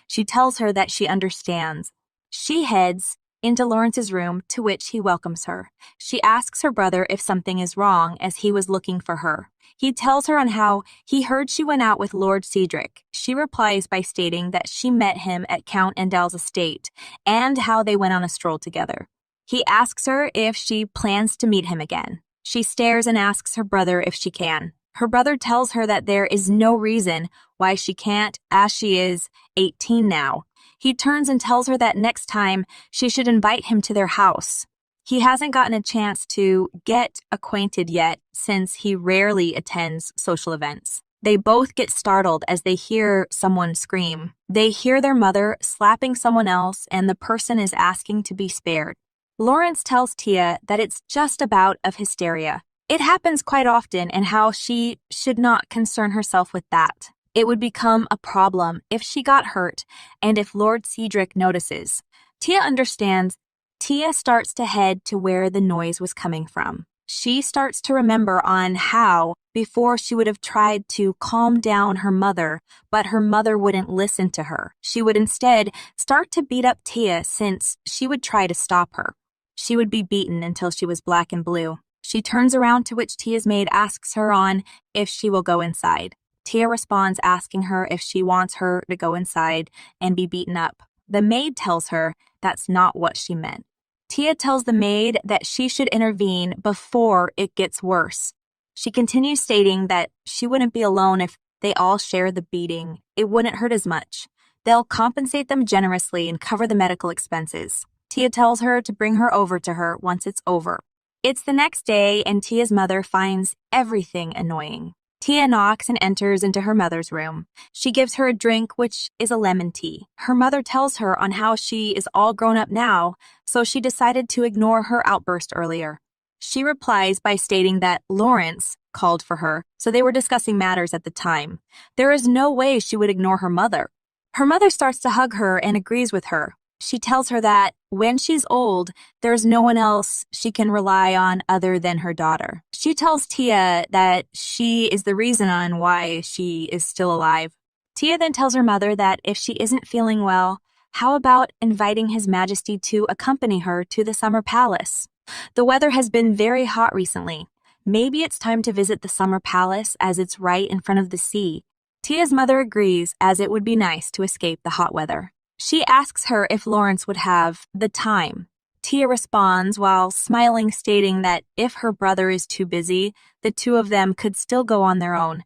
She tells her that she understands. She heads into Lawrence's room, to which he welcomes her. She asks her brother if something is wrong, as he was looking for her. He tells her on how he heard she went out with Lord Cedric. She replies by stating that she met him at Count Endel's estate, and how they went on a stroll together. He asks her if she plans to meet him again. She stares and asks her brother if she can. Her brother tells her that there is no reason why she can't, as she is 18 now. He turns and tells her that next time she should invite him to their house. He hasn't gotten a chance to get acquainted yet since he rarely attends social events. They both get startled as they hear someone scream. They hear their mother slapping someone else, and the person is asking to be spared. Lawrence tells Tia that it's just a bout of hysteria. It happens quite often, and how she should not concern herself with that. It would become a problem if she got hurt and if Lord Cedric notices. Tia understands. Tia starts to head to where the noise was coming from. She starts to remember on how, before, she would have tried to calm down her mother, but her mother wouldn't listen to her. She would instead start to beat up Tia since she would try to stop her. She would be beaten until she was black and blue. She turns around, to which Tia's maid asks her on if she will go inside. Tia responds asking her if she wants her to go inside and be beaten up. The maid tells her that's not what she meant. Tia tells the maid that she should intervene before it gets worse. She continues stating that she wouldn't be alone if they all share the beating. It wouldn't hurt as much. They'll compensate them generously and cover the medical expenses. Tia tells her to bring her over to her once it's over. It's the next day, and Tia's mother finds everything annoying. Tia knocks and enters into her mother's room. She gives her a drink, which is a lemon tea. Her mother tells her on how she is all grown up now, so she decided to ignore her outburst earlier. She replies by stating that Lawrence called for her, so they were discussing matters at the time. There is no way she would ignore her mother. Her mother starts to hug her and agrees with her. She tells her that when she's old, there's no one else she can rely on other than her daughter. She tells Tia that she is the reason on why she is still alive. Tia then tells her mother that if she isn't feeling well, how about inviting His Majesty to accompany her to the summer palace? The weather has been very hot recently. Maybe it's time to visit the summer palace as it's right in front of the sea. Tia's mother agrees, as it would be nice to escape the hot weather. She asks her if Lawrence would have the time. Tia responds while smiling, stating that if her brother is too busy, the two of them could still go on their own.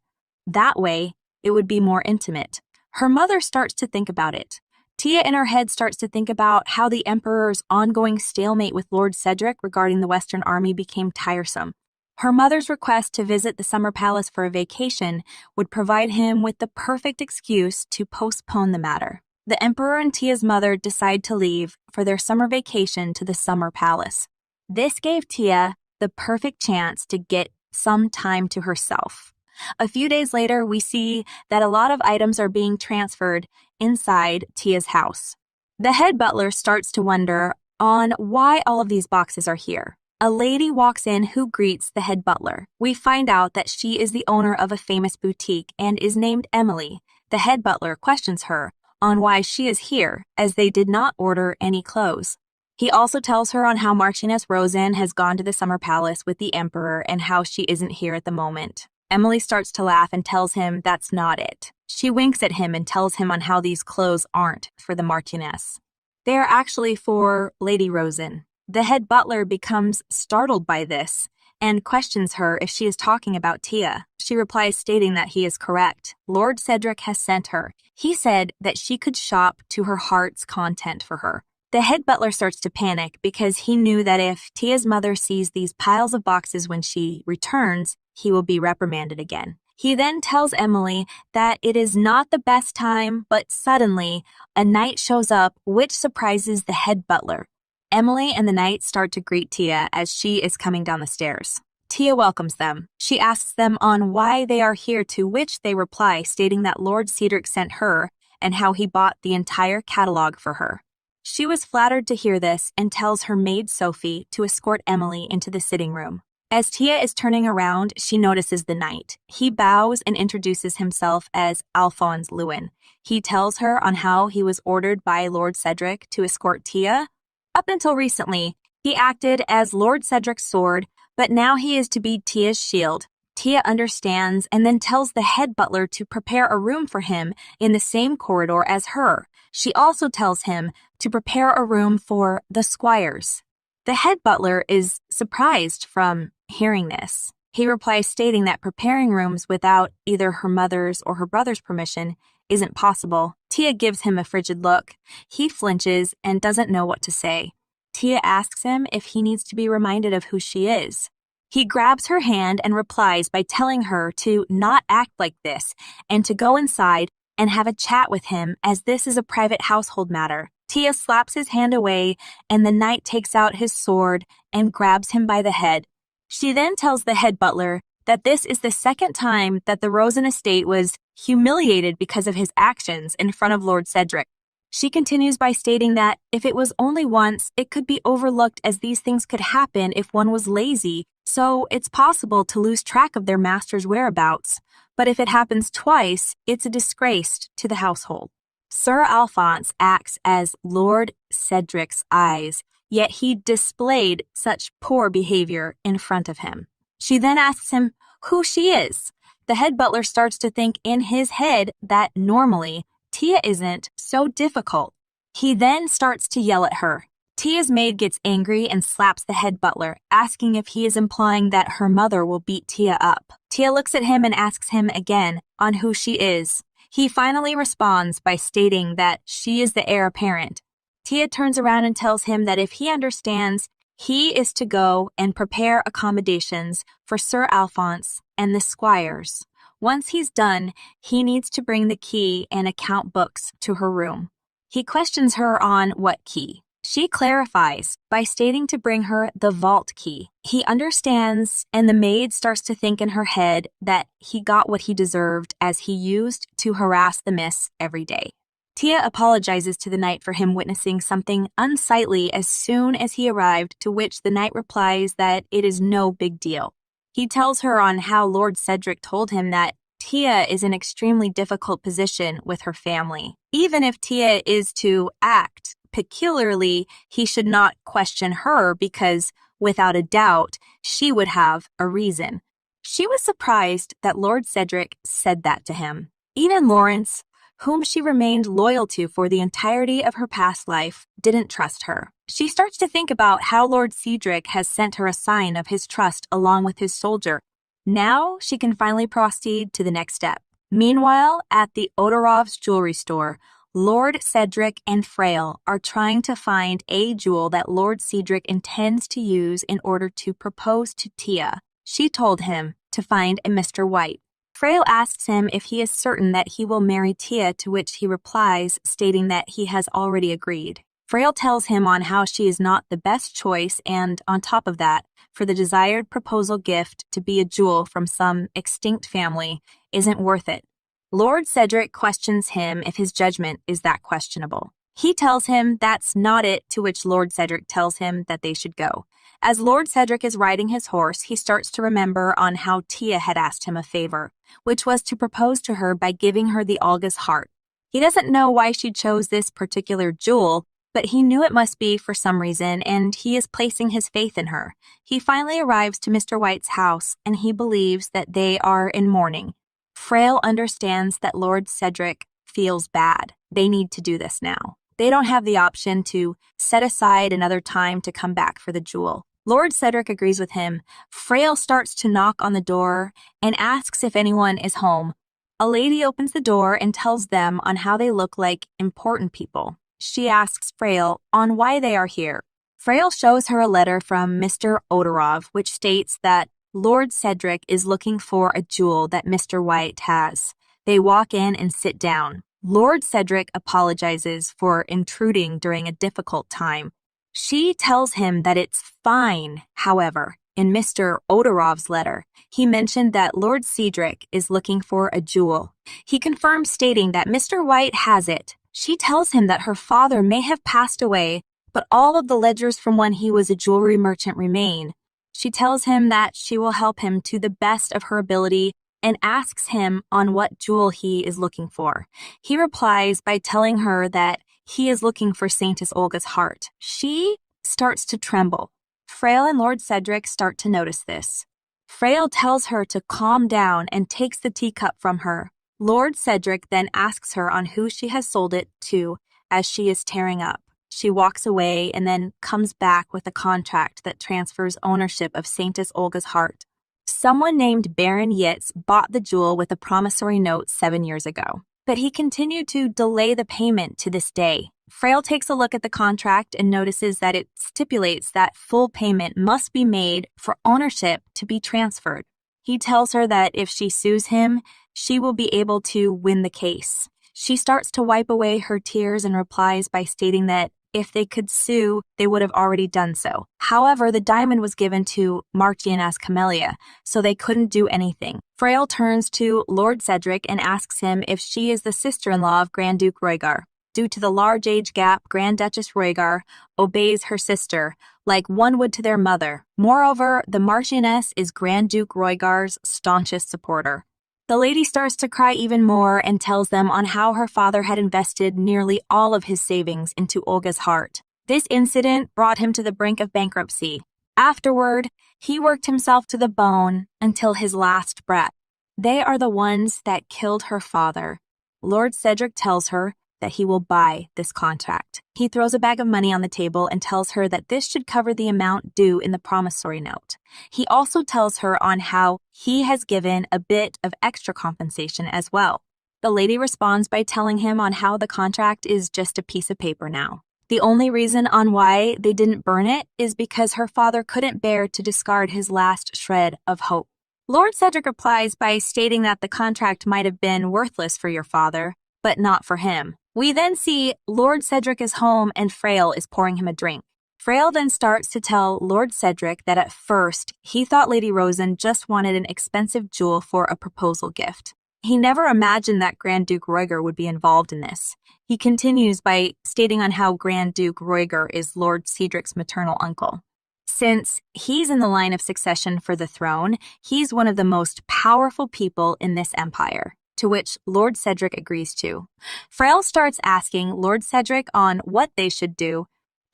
That way, it would be more intimate. Her mother starts to think about it. Tia in her head starts to think about how the Emperor's ongoing stalemate with Lord Cedric regarding the Western Army became tiresome. Her mother's request to visit the Summer Palace for a vacation would provide him with the perfect excuse to postpone the matter. The Emperor and Tia's mother decide to leave for their summer vacation to the Summer Palace. This gave Tia the perfect chance to get some time to herself. A few days later, we see that a lot of items are being transferred inside Tia's house. The head butler starts to wonder on why all of these boxes are here. A lady walks in who greets the head butler. We find out that she is the owner of a famous boutique and is named Emily. The head butler questions her on why she is here, as they did not order any clothes. He also tells her on how Marchioness Rosen has gone to the Summer Palace with the Emperor and how she isn't here at the moment. Emily starts to laugh and tells him that's not it. She winks at him and tells him on how these clothes aren't for the Marchioness. They are actually for Lady Rosen. The head butler becomes startled by this and questions her if she is talking about Tia. She replies stating that he is correct. Lord Cedric has sent her. He said that she could shop to her heart's content for her. The head butler starts to panic because he knew that if Tia's mother sees these piles of boxes when she returns, he will be reprimanded again. He then tells Emily that it is not the best time, but suddenly a knight shows up, which surprises the head butler. Emily and the knight start to greet Tia as she is coming down the stairs. Tia welcomes them. She asks them on why they are here, to which they reply stating that Lord Cedric sent her and how he bought the entire catalog for her. She was flattered to hear this and tells her maid Sophie to escort Emily into the sitting room. As Tia is turning around, she notices the knight. He bows and introduces himself as Alphonse Lewin. He tells her on how he was ordered by Lord Cedric to escort Tia. Up until recently, he acted as Lord Cedric's sword, but now he is to be Tia's shield. Tia understands and then tells the head butler to prepare a room for him in the same corridor as her. She also tells him to prepare a room for the squires. The head butler is surprised from hearing this. He replies stating that preparing rooms without either her mother's or her brother's permission isn't possible. Tia gives him a frigid look. He flinches and doesn't know what to say. Tia asks him if he needs to be reminded of who she is. He grabs her hand and replies by telling her to not act like this and to go inside and have a chat with him, as this is a private household matter. Tia slaps his hand away and the knight takes out his sword and grabs him by the head. She then tells the head butler that this is the second time that the Rosen estate was humiliated because of his actions in front of Lord Cedric. She continues by stating that if it was only once, it could be overlooked, as these things could happen if one was lazy, so it's possible to lose track of their master's whereabouts. But if it happens twice, it's a disgrace to the household. Sir Alphonse acts as Lord Cedric's eyes, yet he displayed such poor behavior in front of him. She then asks him who she is. The head butler starts to think in his head that normally Tia isn't so difficult. He then starts to yell at her. Tia's maid gets angry and slaps the head butler, asking if he is implying that her mother will beat Tia up. Tia looks at him and asks him again on who she is. He finally responds by stating that she is the heir apparent. Tia turns around and tells him that if he understands, he is to go and prepare accommodations for Sir Alphonse and the squires. Once he's done, he needs to bring the key and account books to her room. He questions her on what key. She clarifies by stating to bring her the vault key. He understands, and the maid starts to think in her head that he got what he deserved, as he used to harass the miss every day. Tia apologizes to the knight for him witnessing something unsightly as soon as he arrived, to which the knight replies that it is no big deal. He tells her on how Lord Cedric told him that Tia is in an extremely difficult position with her family. Even if Tia is to act peculiarly, he should not question her, because, without a doubt, she would have a reason. She was surprised that Lord Cedric said that to him. Even Lawrence, whom she remained loyal to for the entirety of her past life, didn't trust her. She starts to think about how Lord Cedric has sent her a sign of his trust along with his soldier. Now she can finally proceed to the next step. Meanwhile, at the Odorov's jewelry store, Lord Cedric and Frail are trying to find a jewel that Lord Cedric intends to use in order to propose to Tia. She told him to find a Mr. White. Frail asks him if he is certain that he will marry Tia, to which he replies, stating that he has already agreed. Frail tells him on how she is not the best choice and, on top of that, for the desired proposal gift to be a jewel from some extinct family isn't worth it. Lord Cedric questions him if his judgment is that questionable. He tells him that's not it, to which Lord Cedric tells him that they should go. As Lord Cedric is riding his horse, he starts to remember on how Tia had asked him a favor, which was to propose to her by giving her the Olga's heart. He doesn't know why she chose this particular jewel, but he knew it must be for some reason, and he is placing his faith in her. He finally arrives to Mr. White's house, and he believes that they are in mourning. Frail understands that Lord Cedric feels bad. They need to do this now. They don't have the option to set aside another time to come back for the jewel. Lord Cedric agrees with him. Frail starts to knock on the door and asks if anyone is home. A lady opens the door and tells them on how they look like important people. She asks Frail on why they are here. Frail shows her a letter from Mr. Odorov, which states that Lord Cedric is looking for a jewel that Mr. White has. They walk in and sit down. Lord Cedric apologizes for intruding during a difficult time. She tells him that it's fine. However, in Mr. Odorov's letter, he mentioned that Lord Cedric is looking for a jewel. He confirms, stating that Mr. White has it. She tells him that her father may have passed away, but all of the ledgers from when he was a jewelry merchant remain. She tells him that she will help him to the best of her ability and asks him on what jewel he is looking for. He replies by telling her that he is looking for Saintess Olga's heart. She starts to tremble. Frail and Lord Cedric start to notice this. Frail tells her to calm down and takes the teacup from her. Lord Cedric then asks her on who she has sold it to as she is tearing up. She walks away and then comes back with a contract that transfers ownership of Saintess Olga's heart. Someone named Baron Yitz bought the jewel with a promissory note 7 years ago, but he continued to delay the payment to this day. Frail takes a look at the contract and notices that it stipulates that full payment must be made for ownership to be transferred. He tells her that if she sues him, she will be able to win the case. She starts to wipe away her tears and replies by stating that if they could sue, they would have already done so. However, the diamond was given to Marchioness Camellia, so they couldn't do anything. Frail turns to Lord Cedric and asks him if she is the sister-in-law of Grand Duke Roygar. Due to the large age gap, Grand Duchess Roygar obeys her sister, like one would to their mother. Moreover, the Marchioness is Grand Duke Roygar's staunchest supporter. The lady starts to cry even more and tells them on how her father had invested nearly all of his savings into Olga's heart. This incident brought him to the brink of bankruptcy. Afterward, he worked himself to the bone until his last breath. They are the ones that killed her father. Lord Cedric tells her that he will buy this contract. He throws a bag of money on the table and tells her that this should cover the amount due in the promissory note. He also tells her on how he has given a bit of extra compensation as well. The lady responds by telling him on how the contract is just a piece of paper now. The only reason on why they didn't burn it is because her father couldn't bear to discard his last shred of hope. Lord Cedric replies by stating that the contract might have been worthless for your father, but not for him. We then see Lord Cedric is home and Frail is pouring him a drink. Frail then starts to tell Lord Cedric that at first he thought Lady Rosen just wanted an expensive jewel for a proposal gift. He never imagined that Grand Duke Roygar would be involved in this. He continues by stating on how Grand Duke Roygar is Lord Cedric's maternal uncle. Since he's in the line of succession for the throne, he's one of the most powerful people in this empire, to which Lord Cedric agrees to. Frail starts asking Lord Cedric on what they should do.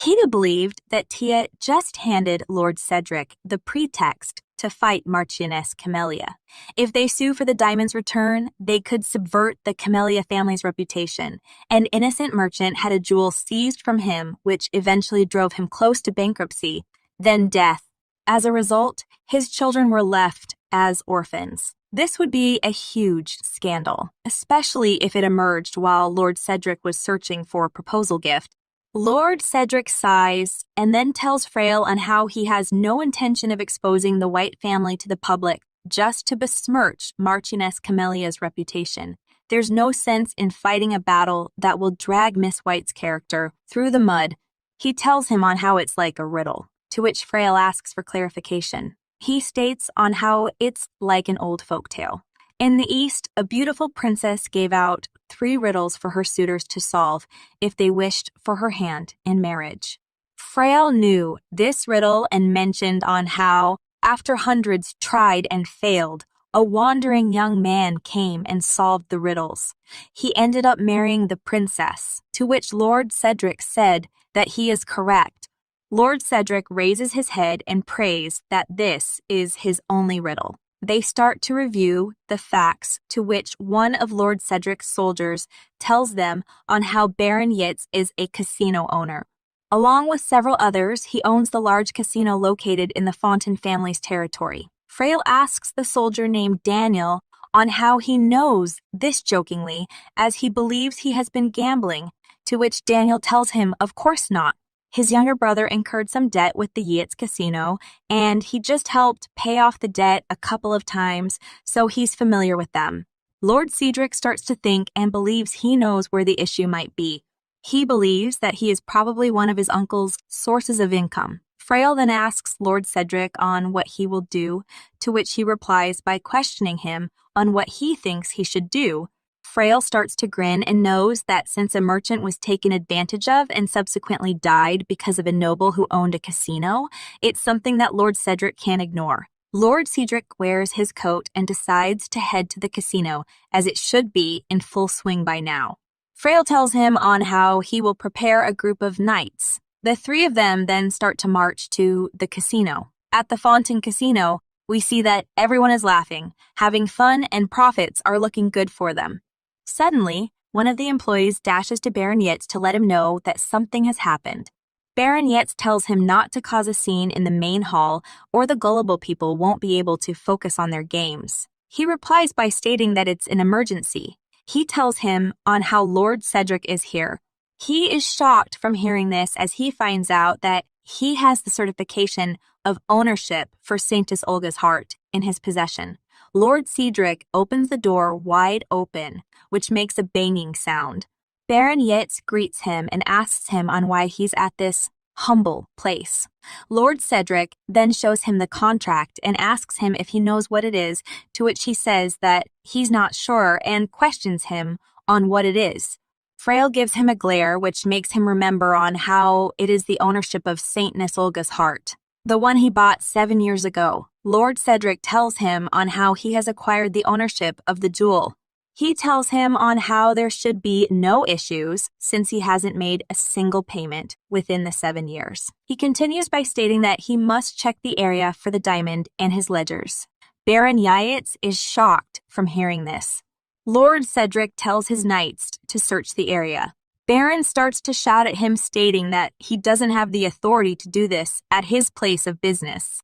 He believed that Tia just handed Lord Cedric the pretext to fight Marchioness Camellia. If they sue for the diamond's return, they could subvert the Camellia family's reputation. An innocent merchant had a jewel seized from him, which eventually drove him close to bankruptcy, then death. As a result, his children were left as orphans. This would be a huge scandal, especially if it emerged while Lord Cedric was searching for a proposal gift. Lord Cedric sighs and then tells Frail on how he has no intention of exposing the White family to the public just to besmirch Marchioness Camellia's reputation. There's no sense in fighting a battle that will drag Miss White's character through the mud. He tells him on how it's like a riddle, to which Frail asks for clarification. He states on how it's like an old folktale. In the East, a beautiful princess gave out 3 riddles for her suitors to solve if they wished for her hand in marriage. Frail knew this riddle and mentioned on how, after hundreds tried and failed, a wandering young man came and solved the riddles. He ended up marrying the princess, to which Lord Cedric said that he is correct. Lord Cedric raises his head and prays that this is his only riddle. They start to review the facts, to which one of Lord Cedric's soldiers tells them on how Baron Yitz is a casino owner. Along with several others, he owns the large casino located in the Fontaine family's territory. Frail asks the soldier named Daniel on how he knows this jokingly, as he believes he has been gambling, to which Daniel tells him of course not. His younger brother incurred some debt with the Yitz casino, and he just helped pay off the debt a couple of times, so he's familiar with them. Lord Cedric starts to think and believes he knows where the issue might be. He believes that he is probably one of his uncle's sources of income. Frail then asks Lord Cedric on what he will do, to which he replies by questioning him on what he thinks he should do. Frail starts to grin and knows that since a merchant was taken advantage of and subsequently died because of a noble who owned a casino, it's something that Lord Cedric can't ignore. Lord Cedric wears his coat and decides to head to the casino, as it should be in full swing by now. Frail tells him on how he will prepare a group of knights. The 3 of them then start to march to the casino. At the Fontaine Casino, we see that everyone is laughing, having fun, and profits are looking good for them. Suddenly, one of the employees dashes to Baron Yitz to let him know that something has happened. Baron Yitz tells him not to cause a scene in the main hall, or the gullible people won't be able to focus on their games. He replies by stating that it's an emergency. He tells him on how Lord Cedric is here. He is shocked from hearing this, as he finds out that he has the certification of ownership for Saintess Olga's heart in his possession. Lord Cedric opens the door wide open, which makes a banging sound. Baron Yitz greets him and asks him on why he's at this humble place. Lord Cedric then shows him the contract and asks him if he knows what it is, to which he says that he's not sure and questions him on what it is. Frail gives him a glare, which makes him remember on how it is the ownership of Saintess Olga's heart, the one he bought 7 years ago. Lord Cedric tells him on how he has acquired the ownership of the jewel. He tells him on how there should be no issues since he hasn't made a single payment within the 7 years. He continues by stating that he must check the area for the diamond and his ledgers. Baron Yitz is shocked from hearing this. Lord Cedric tells his knights to search the area. Baron starts to shout at him, stating that he doesn't have the authority to do this at his place of business.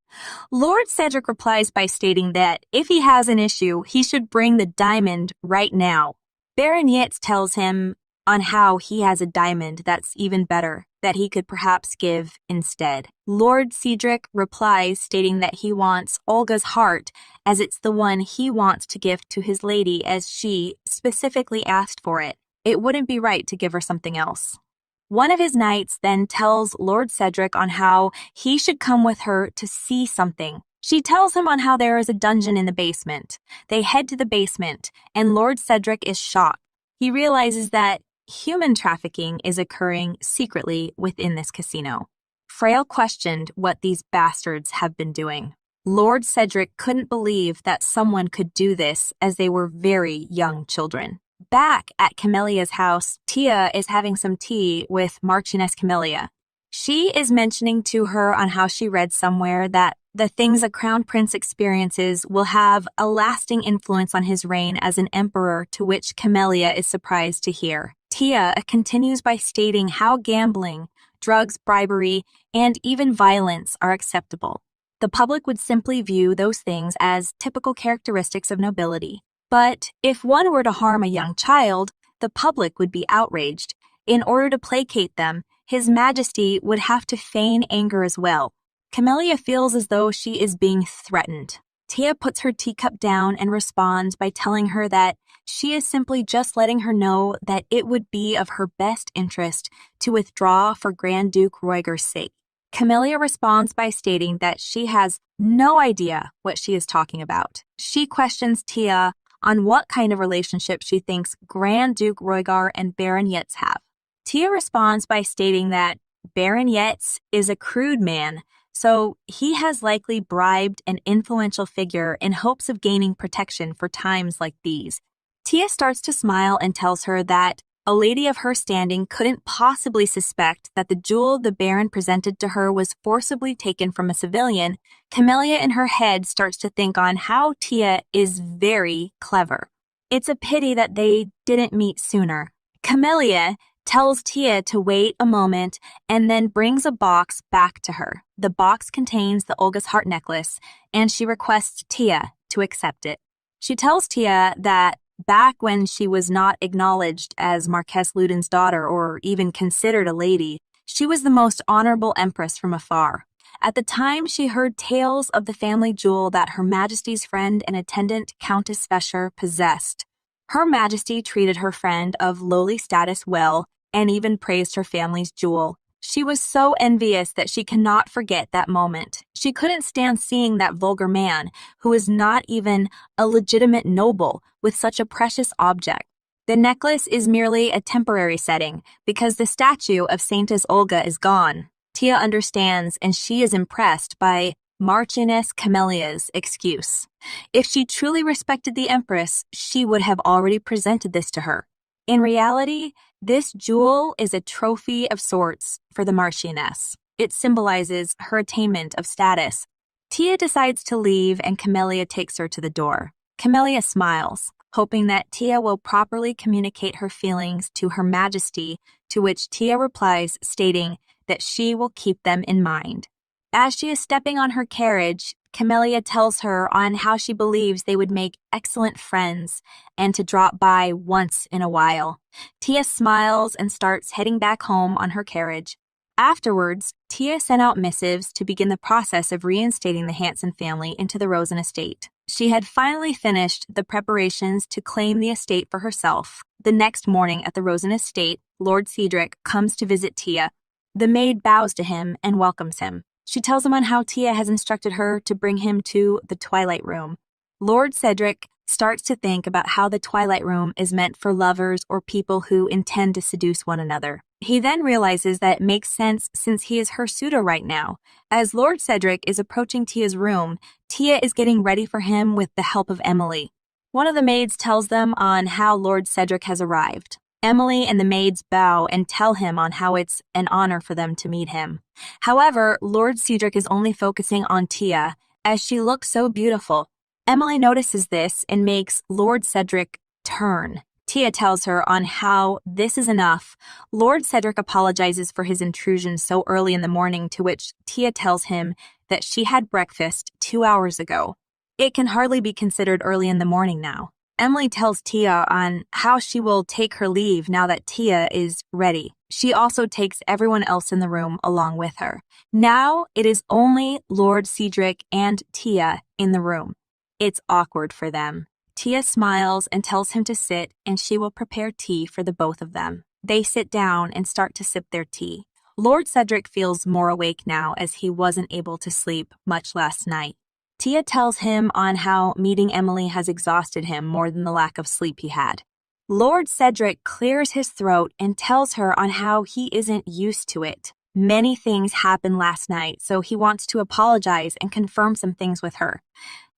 Lord Cedric replies by stating that if he has an issue, he should bring the diamond right now. Baron Yitz tells him on how he has a diamond that's even better, that he could perhaps give instead. Lord Cedric replies stating that he wants Olga's heart, as it's the one he wants to give to his lady, as she specifically asked for it. It wouldn't be right to give her something else. One of his knights then tells Lord Cedric on how he should come with her to see something. She tells him on how there is a dungeon in the basement. They head to the basement, and Lord Cedric is shocked. He realizes that human trafficking is occurring secretly within this casino. Frail questioned what these bastards have been doing. Lord Cedric couldn't believe that someone could do this, as they were very young children. Back at Camellia's house, Tia is having some tea with Marchioness Camellia. She is mentioning to her on how she read somewhere that The things a crown prince experiences will have a lasting influence on his reign as an emperor, to which Camellia is surprised to hear. Tia continues by stating how gambling, drugs, bribery, and even violence are acceptable. The public would simply view those things as typical characteristics of nobility. But if one were to harm a young child, the public would be outraged. In order to placate them, His Majesty would have to feign anger as well. Camellia feels as though she is being threatened. Tia puts her teacup down and responds by telling her that she is simply just letting her know that it would be of her best interest to withdraw for Grand Duke Roiger's sake. Camellia responds by stating that she has no idea what she is talking about. She questions Tia on what kind of relationship she thinks Grand Duke Roiger and Baron Yetz have. Tia responds by stating that Baron Yetz is a crude man, so he has likely bribed an influential figure in hopes of gaining protection for times like these. Tia starts to smile and tells her that a lady of her standing couldn't possibly suspect that the jewel the Baron presented to her was forcibly taken from a civilian. Camellia in her head starts to think on how Tia is very clever. It's a pity that they didn't meet sooner. Camellia tells Tia to wait a moment and then brings a box back to her. The box contains the Olga's heart necklace, and she requests Tia to accept it. She tells Tia that back when she was not acknowledged as Marquess Ludin's daughter or even considered a lady, she was the most honorable empress from afar. At the time, she heard tales of the family jewel that Her Majesty's friend and attendant, Countess Vesher, possessed. Her Majesty treated her friend of lowly status well and even praised her family's jewel. She was so envious that she cannot forget that moment. She couldn't stand seeing that vulgar man, who is not even a legitimate noble, with such a precious object. The necklace is merely a temporary setting, because the statue of Saintess Olga is gone. Tia understands, and she is impressed by Marchioness Camellia's excuse. If she truly respected the Empress, she would have already presented this to her. In reality, this jewel is a trophy of sorts for the Marchioness. It symbolizes her attainment of status. Tia decides to leave, and Camellia takes her to the door. Camellia smiles, hoping that Tia will properly communicate her feelings to Her Majesty, to which Tia replies, stating that she will keep them in mind. As she is stepping on her carriage, Camellia tells her on how she believes they would make excellent friends and to drop by once in a while. Tia smiles and starts heading back home on her carriage. Afterwards, Tia sent out missives to begin the process of reinstating the Hanson family into the Rosen estate. She had finally finished the preparations to claim the estate for herself. The next morning at the Rosen estate, Lord Cedric comes to visit Tia. The maid bows to him and welcomes him. She tells him on how Tia has instructed her to bring him to the Twilight Room. Lord Cedric starts to think about how the Twilight Room is meant for lovers or people who intend to seduce one another. He then realizes that it makes sense since he is her suitor right now. As Lord Cedric is approaching Tia's room, Tia is getting ready for him with the help of Emily. One of the maids tells them on how Lord Cedric has arrived. Emily and the maids bow and tell him on how it's an honor for them to meet him. However, Lord Cedric is only focusing on Tia, as she looks so beautiful. Emily notices this and makes Lord Cedric turn. Tia tells her on how this is enough. Lord Cedric apologizes for his intrusion so early in the morning, to which Tia tells him that she had breakfast 2 hours ago. It can hardly be considered early in the morning now. Emily tells Tia on how she will take her leave now that Tia is ready. She also takes everyone else in the room along with her. Now it is only Lord Cedric and Tia in the room. It's awkward for them. Tia smiles and tells him to sit, and she will prepare tea for the both of them. They sit down and start to sip their tea. Lord Cedric feels more awake now, as he wasn't able to sleep much last night. Tia tells him on how meeting Emily has exhausted him more than the lack of sleep he had. Lord Cedric clears his throat and tells her on how he isn't used to it. Many things happened last night, so he wants to apologize and confirm some things with her.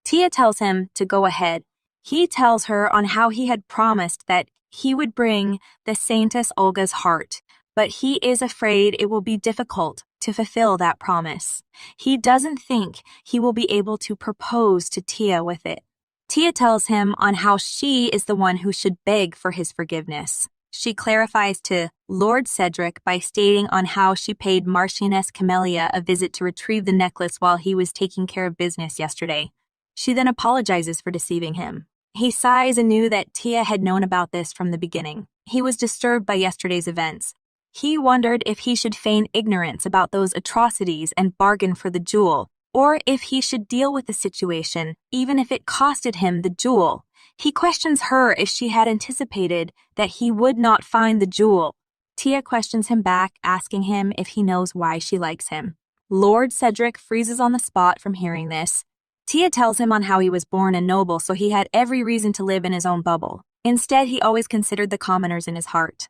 Tia tells him to go ahead. He tells her on how he had promised that he would bring the Saintess Olga's heart, but he is afraid it will be difficult to fulfill that promise. He doesn't think he will be able to propose to Tia with it. Tia tells him on how she is the one who should beg for his forgiveness. She clarifies to Lord Cedric by stating on how she paid Marchioness Camellia a visit to retrieve the necklace while he was taking care of business yesterday. She then apologizes for deceiving him. He sighs and knew that Tia had known about this from the beginning. He was disturbed by yesterday's events. He wondered if he should feign ignorance about those atrocities and bargain for the jewel, or if he should deal with the situation, even if it costed him the jewel. He questions her if she had anticipated that he would not find the jewel. Tia questions him back, asking him if he knows why she likes him. Lord Cedric freezes on the spot from hearing this. Tia tells him on how he was born a noble, so he had every reason to live in his own bubble. Instead, he always considered the commoners in his heart.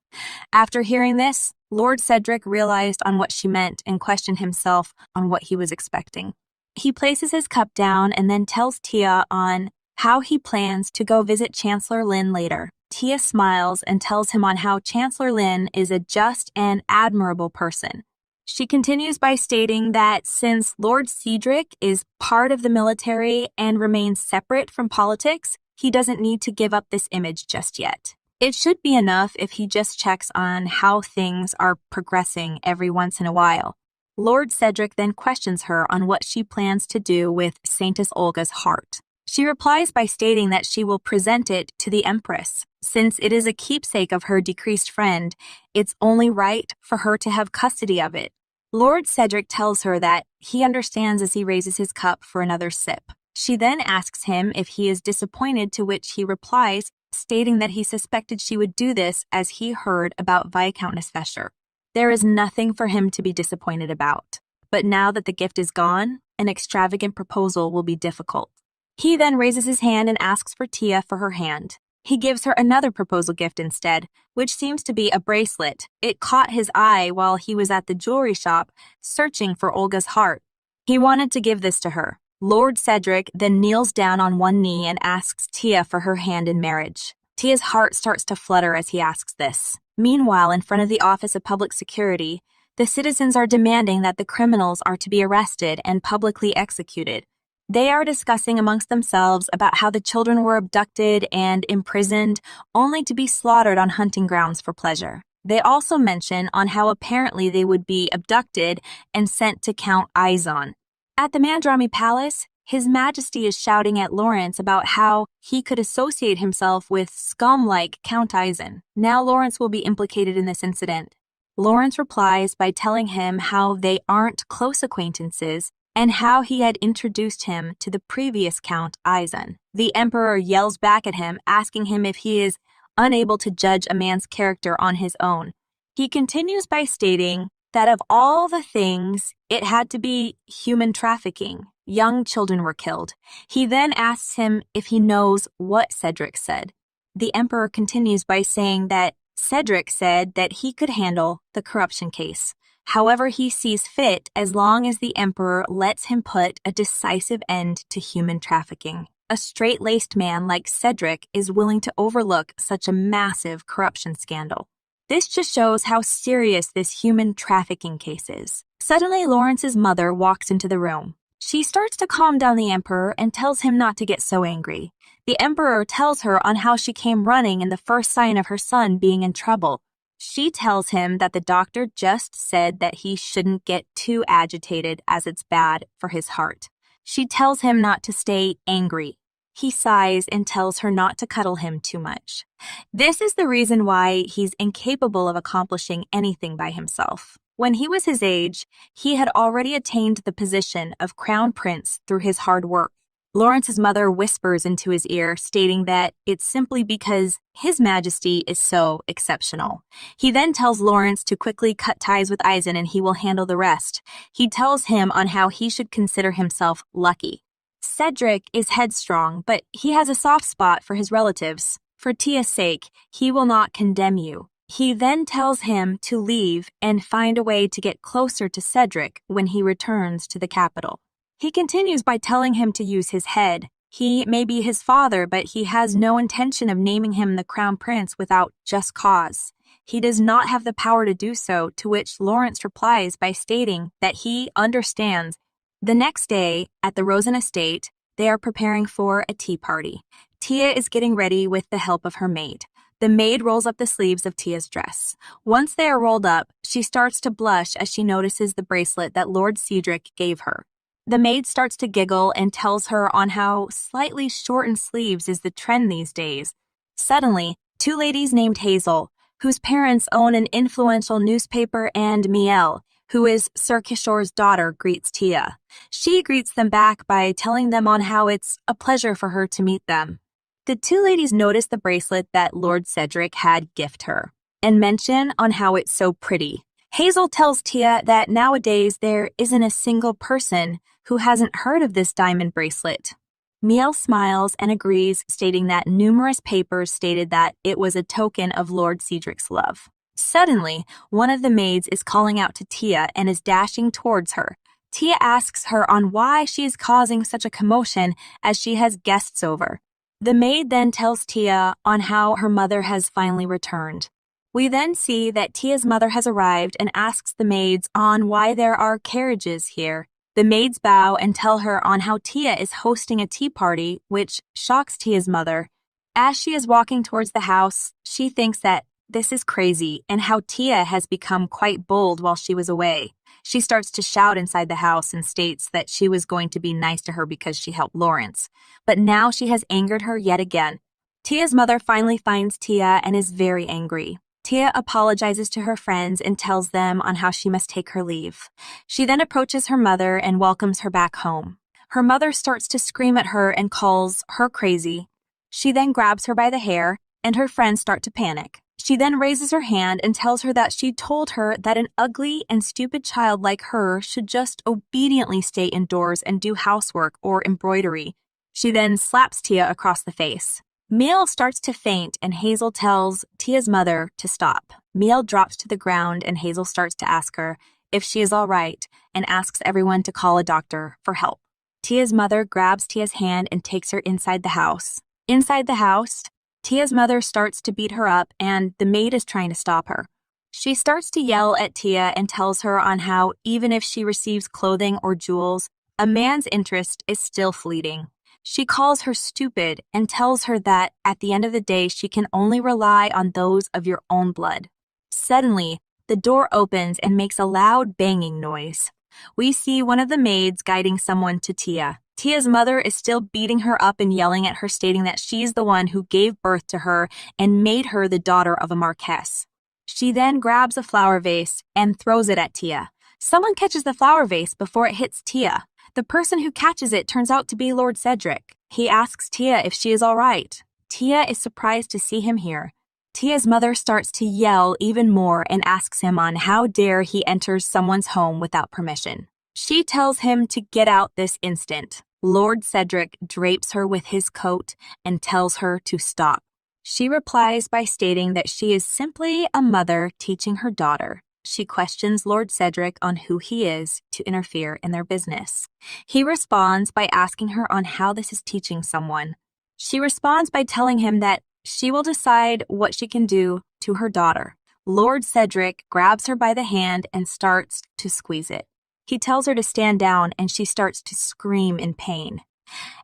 After hearing this, Lord Cedric realized on what she meant and questioned himself on what he was expecting. He places his cup down and then tells Tia on how he plans to go visit Chancellor Lin later. Tia smiles and tells him on how Chancellor Lin is a just and admirable person. She continues by stating that since Lord Cedric is part of the military and remains separate from politics, he doesn't need to give up this image just yet. It should be enough if he just checks on how things are progressing every once in a while. Lord Cedric then questions her on what she plans to do with Saintess Olga's heart. She replies by stating that she will present it to the Empress. Since it is a keepsake of her decreased friend, it's only right for her to have custody of it. Lord Cedric tells her that he understands as he raises his cup for another sip. She then asks him if he is disappointed, to which he replies, stating that he suspected she would do this as he heard about Viscountess Fescher. There is nothing for him to be disappointed about. But now that the gift is gone, an extravagant proposal will be difficult. He then raises his hand and asks for Tia for her hand. He gives her another proposal gift instead, which seems to be a bracelet. It caught his eye while he was at the jewelry shop searching for Olga's heart. He wanted to give this to her. Lord Cedric then kneels down on one knee and asks Tia for her hand in marriage. Tia's heart starts to flutter as he asks this. Meanwhile, in front of the Office of Public Security, the citizens are demanding that the criminals are to be arrested and publicly executed. They are discussing amongst themselves about how the children were abducted and imprisoned only to be slaughtered on hunting grounds for pleasure. They also mention on how apparently they would be abducted and sent to Count Izon. At the Mandrami Palace, His Majesty is shouting at Lawrence about how he could associate himself with scum like Count Izon. Now Lawrence will be implicated in this incident. Lawrence replies by telling him how they aren't close acquaintances and how he had introduced him to the previous Count Izon. The Emperor yells back at him, asking him if he is unable to judge a man's character on his own. He continues by stating that of all the things, it had to be human trafficking. Young children were killed. He then asks him if he knows what Cedric said. The Emperor continues by saying that Cedric said that he could handle the corruption case. However he sees fit, as long as the Emperor lets him put a decisive end to human trafficking. A straight-laced man like Cedric is willing to overlook such a massive corruption scandal. This just shows how serious this human trafficking case is. Suddenly, Lawrence's mother walks into the room. She starts to calm down the Emperor and tells him not to get so angry. The Emperor tells her on how she came running in the first sign of her son being in trouble. She tells him that the doctor just said that he shouldn't get too agitated as it's bad for his heart. She tells him not to stay angry. He sighs and tells her not to cuddle him too much. This is the reason why he's incapable of accomplishing anything by himself. When he was his age, he had already attained the position of Crown Prince through his hard work. Lawrence's mother whispers into his ear, stating that it's simply because His Majesty is so exceptional. He then tells Lawrence to quickly cut ties with Izon and he will handle the rest. He tells him on how he should consider himself lucky. Cedric is headstrong, but he has a soft spot for his relatives. For Tia's sake, he will not condemn you. He then tells him to leave and find a way to get closer to Cedric when he returns to the capital. He continues by telling him to use his head. He may be his father, but he has no intention of naming him the Crown Prince without just cause. he does not have the power to do so, to which Lawrence replies by stating that he understands. The next day, at the Rosen estate, they are preparing for a tea party. Tia is getting ready with the help of her maid. The maid rolls up the sleeves of Tia's dress. Once they are rolled up, she starts to blush as she notices the bracelet that Lord Cedric gave her. The maid starts to giggle and tells her on how slightly shortened sleeves is the trend these days. Suddenly, two ladies named Hazel, whose parents own an influential newspaper, and Miel, who is Sir Kishore's daughter, greets Tia. She greets them back by telling them on how it's a pleasure for her to meet them. The two ladies notice the bracelet that Lord Cedric had gift her and mention on how it's so pretty. Hazel tells Tia that nowadays there isn't a single person who hasn't heard of this diamond bracelet. Miel smiles and agrees, stating that numerous papers stated that it was a token of Lord Cedric's love. Suddenly, one of the maids is calling out to Tia and is dashing towards her. Tia asks her on why she is causing such a commotion as she has guests over. The maid then tells Tia on how her mother has finally returned. We then see that Tia's mother has arrived and asks the maids on why there are carriages here. The maids bow and tell her on how Tia is hosting a tea party, which shocks Tia's mother. As she is walking towards the house, she thinks that this is crazy and how Tia has become quite bold while she was away. She starts to shout inside the house and states that she was going to be nice to her because she helped Lawrence. But now she has angered her yet again. Tia's mother finally finds Tia and is very angry. Tia apologizes to her friends and tells them on how she must take her leave. She then approaches her mother and welcomes her back home. Her mother starts to scream at her and calls her crazy. She then grabs her by the hair, and her friends start to panic. She then raises her hand and tells her that she told her that an ugly and stupid child like her should just obediently stay indoors and do housework or embroidery. She then slaps Tia across the face. Miel starts to faint and Hazel tells Tia's mother to stop. Miel drops to the ground and Hazel starts to ask her if she is all right and asks everyone to call a doctor for help. Tia's mother grabs Tia's hand and takes her inside the house. Inside the house, Tia's mother starts to beat her up and the maid is trying to stop her. She starts to yell at Tia and tells her on how even if she receives clothing or jewels, a man's interest is still fleeting. She calls her stupid and tells her that at the end of the day she can only rely on those of your own blood. Suddenly, the door opens and makes a loud banging noise. We see one of the maids guiding someone to Tia. Tia's mother is still beating her up and yelling at her, stating that she's the one who gave birth to her and made her the daughter of a marquess. She then grabs a flower vase and throws it at Tia. Someone catches the flower vase before it hits Tia. The person who catches it turns out to be Lord Cedric. He asks Tia if she is all right. Tia is surprised to see him here. Tia's mother starts to yell even more and asks him on how dare he enters someone's home without permission. She tells him to get out this instant. Lord Cedric drapes her with his coat and tells her to stop. She replies by stating that she is simply a mother teaching her daughter. She questions Lord Cedric on who he is to interfere in their business. He responds by asking her on how this is teaching someone. She responds by telling him that she will decide what she can do to her daughter. Lord Cedric grabs her by the hand and starts to squeeze it. He tells her to stand down and she starts to scream in pain.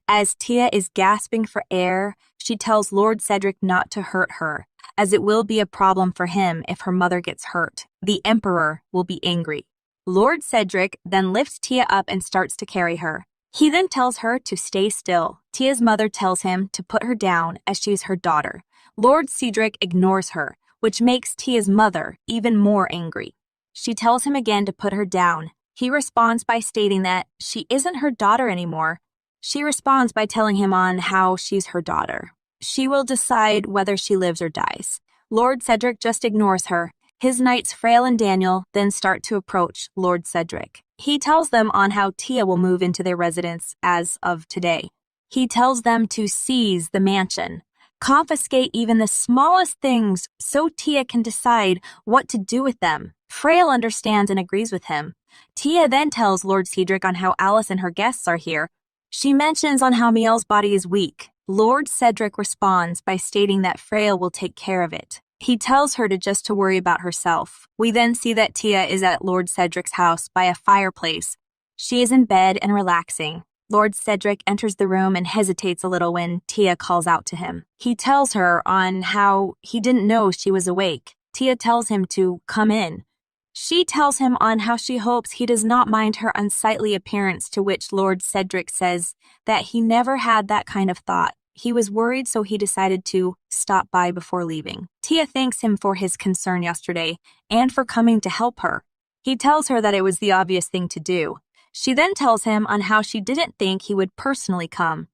As Tia is gasping for air, she tells Lord Cedric not to hurt her, as it will be a problem for him if her mother gets hurt. The Emperor will be angry. Lord Cedric then lifts Tia up and starts to carry her. He then tells her to stay still. Tia's mother tells him to put her down as she's her daughter. Lord Cedric ignores her, which makes Tia's mother even more angry. She tells him again to put her down. He responds by stating that she isn't her daughter anymore. She responds by telling him on how she's her daughter. She will decide whether she lives or dies. Lord Cedric just ignores her. His knights Frail and Daniel then start to approach Lord Cedric. He tells them on how Tia will move into their residence as of today. He tells them to seize the mansion, confiscate even the smallest things so Tia can decide what to do with them. Frail understands and agrees with him. Tia then tells Lord Cedric on how Alice and her guests are here. She mentions on how Miel's body is weak. Lord Cedric responds by stating that Frail will take care of it. He tells her to worry about herself. We then see that Tia is at Lord Cedric's house by a fireplace. She is in bed and relaxing. Lord Cedric enters the room and hesitates a little when Tia calls out to him. He tells her on how he didn't know she was awake. Tia tells him to come in. She tells him on how she hopes he does not mind her unsightly appearance, to which Lord Cedric says that he never had that kind of thought. He was worried, so he decided to stop by before leaving. Tia thanks him for his concern yesterday and for coming to help her. He tells her that it was the obvious thing to do. She then tells him on how she didn't think he would personally come.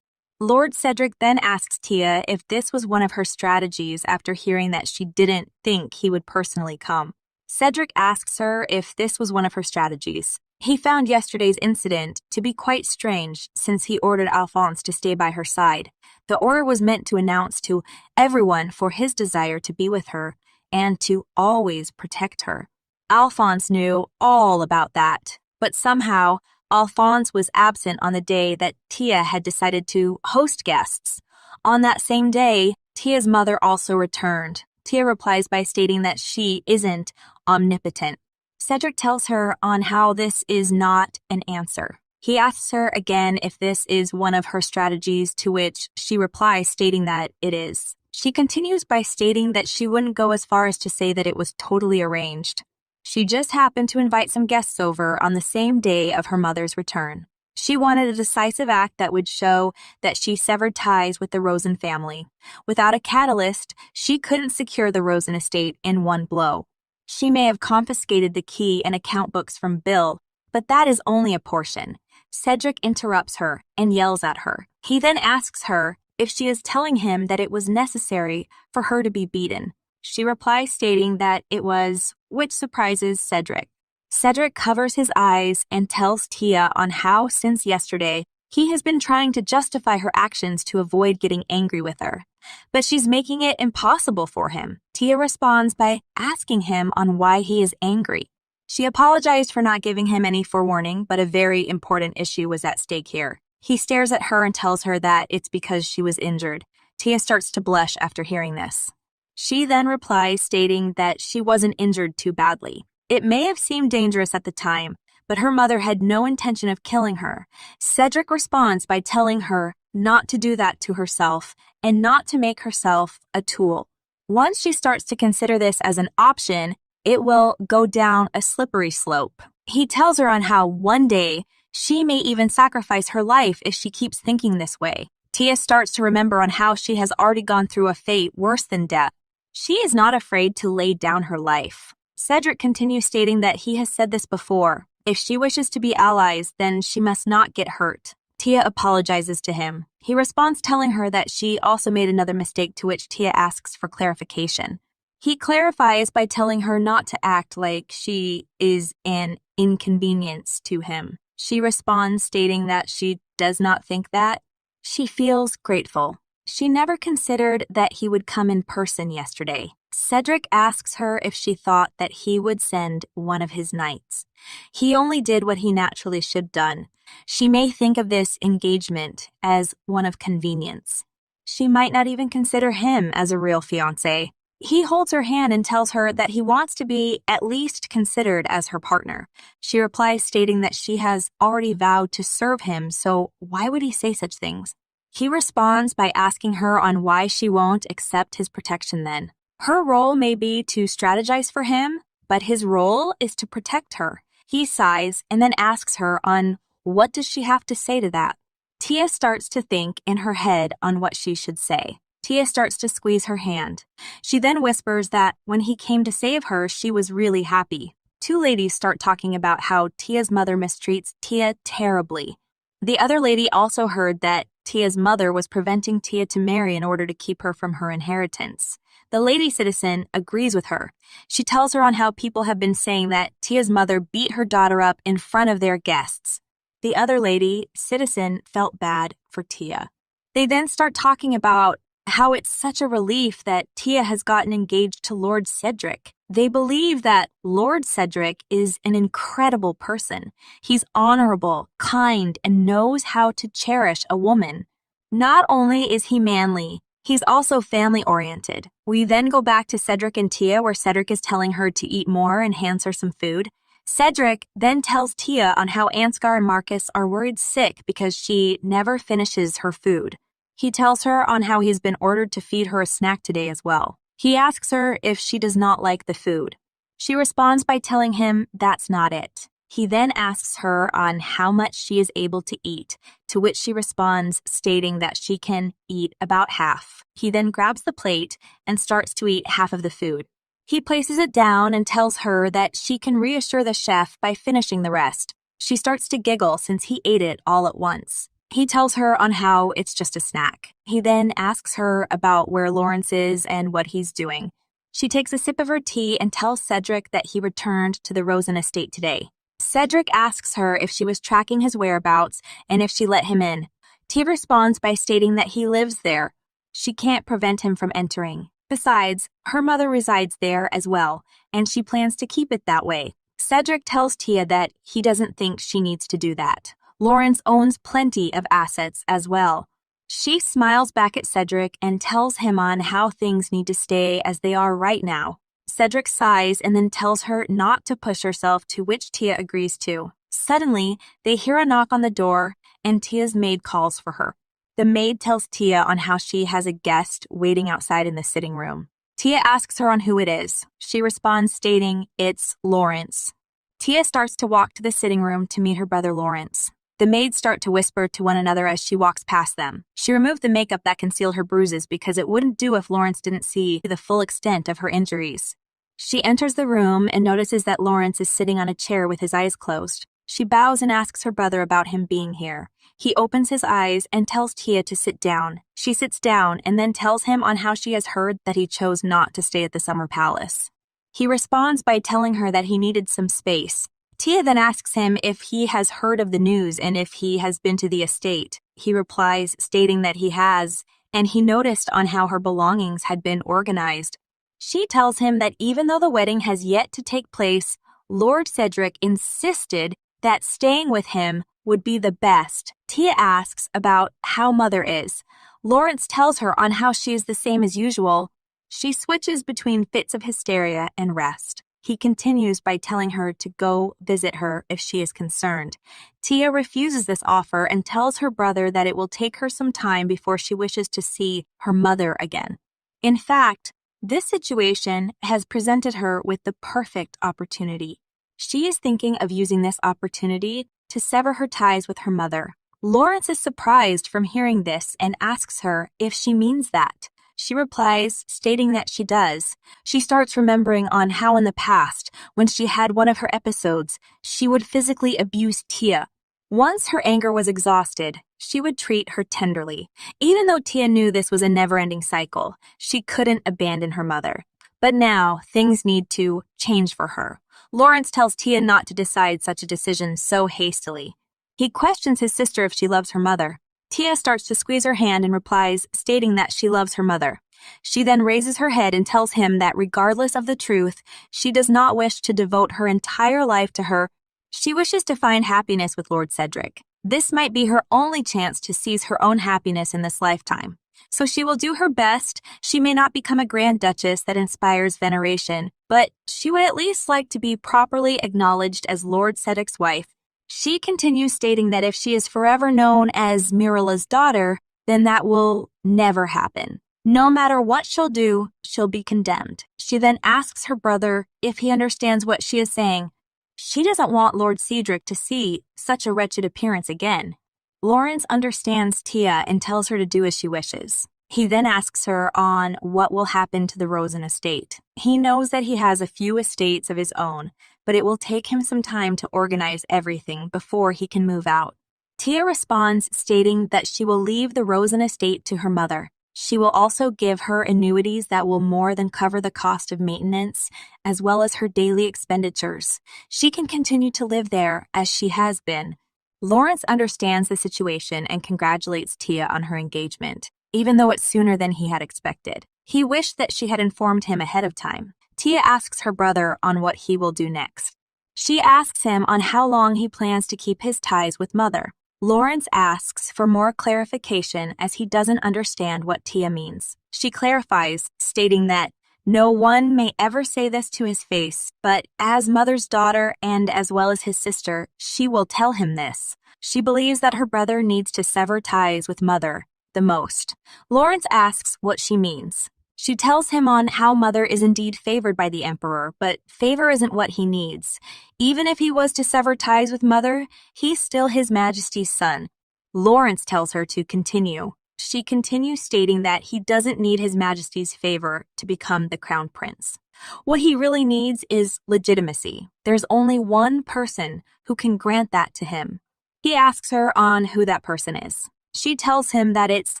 Lord Cedric then asks Tia if this was one of her strategies after hearing that she didn't think he would personally come. Cedric asks her if this was one of her strategies. He found yesterday's incident to be quite strange since he ordered Alphonse to stay by her side. The order was meant to announce to everyone for his desire to be with her and to always protect her. Alphonse knew all about that, but somehow Alphonse was absent on the day that Tia had decided to host guests. On that same day, Tia's mother also returned. Tia replies by stating that she isn't omnipotent. Cedric tells her on how this is not an answer. He asks her again if this is one of her strategies, to which she replies stating that it is. She continues by stating that she wouldn't go as far as to say that it was totally arranged. She just happened to invite some guests over on the same day of her mother's return. She wanted a decisive act that would show that she severed ties with the Rosen family. Without a catalyst, she couldn't secure the Rosen estate in one blow. She may have confiscated the key and account books from Bill, but that is only a portion. Cedric interrupts her and yells at her. He then asks her if she is telling him that it was necessary for her to be beaten. She replies stating that it was, which surprises Cedric. Cedric covers his eyes and tells Tia on how, since yesterday, he has been trying to justify her actions to avoid getting angry with her. But she's making it impossible for him. Tia responds by asking him on why he is angry. She apologized for not giving him any forewarning, but a very important issue was at stake here. He stares at her and tells her that it's because she was injured. Tia starts to blush after hearing this. She then replies stating that she wasn't injured too badly. It may have seemed dangerous at the time, but her mother had no intention of killing her. Cedric responds by telling her not to do that to herself and not to make herself a tool. Once she starts to consider this as an option, it will go down a slippery slope. He tells her on how one day she may even sacrifice her life if she keeps thinking this way. Tia starts to remember on how she has already gone through a fate worse than death. She is not afraid to lay down her life. Cedric continues stating that he has said this before. If she wishes to be allies, then she must not get hurt. Tia apologizes to him. He responds telling her that she also made another mistake, to which Tia asks for clarification. He clarifies by telling her not to act like she is an inconvenience to him. She responds stating that she does not think that. She feels grateful. She never considered that he would come in person yesterday. Cedric asks her if she thought that he would send one of his knights. He only did what he naturally should have done. She may think of this engagement as one of convenience. She might not even consider him as a real fiancé. He holds her hand and tells her that he wants to be at least considered as her partner. She replies stating that she has already vowed to serve him, so why would he say such things? He responds by asking her on why she won't accept his protection then. Her role may be to strategize for him, but his role is to protect her. He sighs and then asks her on what does she have to say to that. Tia starts to think in her head on what she should say. Tia starts to squeeze her hand. She then whispers that when he came to save her, she was really happy. Two ladies start talking about how Tia's mother mistreats Tia terribly. The other lady also heard that Tia's mother was preventing Tia to marry in order to keep her from her inheritance. The lady citizen agrees with her. She tells her on how people have been saying that Tia's mother beat her daughter up in front of their guests. The other lady citizen felt bad for Tia. They then start talking about how it's such a relief that Tia has gotten engaged to Lord Cedric. They believe that Lord Cedric is an incredible person. He's honorable, kind, and knows how to cherish a woman. Not only is he manly, He's also family-oriented. We then go back to Cedric and Tia, where Cedric is telling her to eat more and hands her some food. Cedric then tells Tia on how Ansgar and Marcus are worried sick because she never finishes her food. He tells her on how he's been ordered to feed her a snack today as well. He asks her if she does not like the food. She responds by telling him that's not it. He then asks her on how much she is able to eat, to which she responds stating that she can eat about half. He then grabs the plate and starts to eat half of the food. He places it down and tells her that she can reassure the chef by finishing the rest. She starts to giggle since he ate it all at once. He tells her on how it's just a snack. He then asks her about where Lawrence is and what he's doing. She takes a sip of her tea and tells Cedric that he returned to the Rosen estate today. Cedric asks her if she was tracking his whereabouts and if she let him in. Tia responds by stating that he lives there. She can't prevent him from entering. Besides, her mother resides there as well, and she plans to keep it that way. Cedric tells Tia that he doesn't think she needs to do that. Lawrence owns plenty of assets as well. She smiles back at Cedric and tells him on how things need to stay as they are right now. Cedric sighs and then tells her not to push herself, to which Tia agrees to. Suddenly, they hear a knock on the door, and Tia's maid calls for her. The maid tells Tia on how she has a guest waiting outside in the sitting room. Tia asks her on who it is. She responds stating it's Lawrence. Tia starts to walk to the sitting room to meet her brother Lawrence. The maids start to whisper to one another as she walks past them. She removed the makeup that concealed her bruises because it wouldn't do if Lawrence didn't see the full extent of her injuries. She enters the room and notices that Lawrence is sitting on a chair with his eyes closed. She bows and asks her brother about him being here. He opens his eyes and tells Tia to sit down. She sits down and then tells him on how she has heard that he chose not to stay at the Summer Palace. He responds by telling her that he needed some space. Tia then asks him if he has heard of the news and if he has been to the estate. He replies, stating that he has, and he noticed on how her belongings had been organized. She tells him that even though the wedding has yet to take place, Lord Cedric insisted that staying with him would be the best. Tia asks about how Mother is. Lawrence tells her on how she is the same as usual. She switches between fits of hysteria and rest. He continues by telling her to go visit her if she is concerned. Tia refuses this offer and tells her brother that it will take her some time before she wishes to see her mother again. In fact, this situation has presented her with the perfect opportunity. She is thinking of using this opportunity to sever her ties with her mother. Lawrence is surprised from hearing this and asks her if she means that. She replies, stating that she does. She starts remembering on how in the past, when she had one of her episodes, she would physically abuse Tia. Once her anger was exhausted, she would treat her tenderly. Even though Tia knew this was a never-ending cycle, she couldn't abandon her mother. But now, things need to change for her. Lawrence tells Tia not to decide such a decision so hastily. He questions his sister if she loves her mother. Tia starts to squeeze her hand and replies, stating that she loves her mother. She then raises her head and tells him that regardless of the truth, she does not wish to devote her entire life to her. She wishes to find happiness with Lord Cedric. This might be her only chance to seize her own happiness in this lifetime. So she will do her best. She may not become a Grand Duchess that inspires veneration, but she would at least like to be properly acknowledged as Lord Cedric's wife. She continues stating that if she is forever known as Mirella's daughter, then that will never happen. No matter what she'll do, she'll be condemned. She then asks her brother if he understands what she is saying. She doesn't want Lord Cedric to see such a wretched appearance again. Lawrence understands Tia and tells her to do as she wishes. He then asks her on what will happen to the Rosen estate. He knows that he has a few estates of his own, but it will take him some time to organize everything before he can move out. Tia responds, stating that she will leave the Rosen estate to her mother. She will also give her annuities that will more than cover the cost of maintenance, as well as her daily expenditures. She can continue to live there as she has been. Lawrence understands the situation and congratulates Tia on her engagement, even though it's sooner than he had expected. He wished that she had informed him ahead of time. Tia asks her brother on what he will do next. She asks him on how long he plans to keep his ties with Mother. Lawrence asks for more clarification as he doesn't understand what Tia means. She clarifies, stating that no one may ever say this to his face, but as mother's daughter and as well as his sister, she will tell him this. She believes that her brother needs to sever ties with mother the most. Lawrence asks what she means. She tells him on how mother is indeed favored by the emperor, but favor isn't what he needs. Even if he was to sever ties with mother, he's still his majesty's son. Lawrence tells her to continue. She continues stating that he doesn't need his majesty's favor to become the crown prince. What he really needs is legitimacy. There's only one person who can grant that to him. He asks her on who that person is. She tells him that it's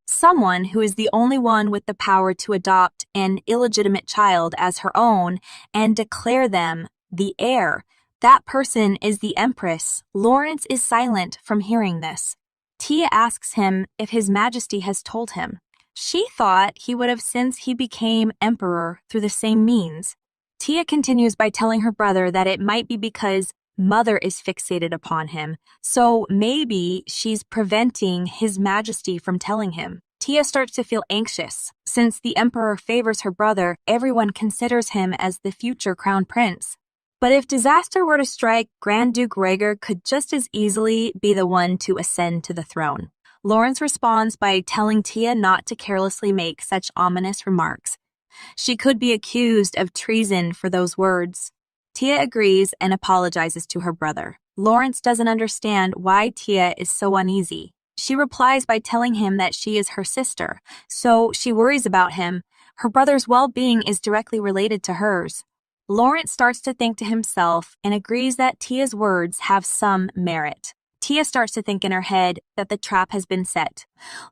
someone who is the only one with the power to adopt an illegitimate child as her own and declare them the heir. That person is the Empress. Lawrence is silent from hearing this. Tia asks him if His Majesty has told him. She thought he would have since he became emperor through the same means. Tia continues by telling her brother that it might be because mother is fixated upon him, so maybe she's preventing His Majesty from telling him. Tia starts to feel anxious. Since the emperor favors her brother, everyone considers him as the future crown prince. But if disaster were to strike, Grand Duke Rhaegar could just as easily be the one to ascend to the throne. Lawrence responds by telling Tia not to carelessly make such ominous remarks. She could be accused of treason for those words. Tia agrees and apologizes to her brother. Lawrence doesn't understand why Tia is so uneasy. She replies by telling him that she is her sister, so she worries about him. Her brother's well-being is directly related to hers. Lawrence starts to think to himself and agrees that Tia's words have some merit. Tia starts to think in her head that the trap has been set.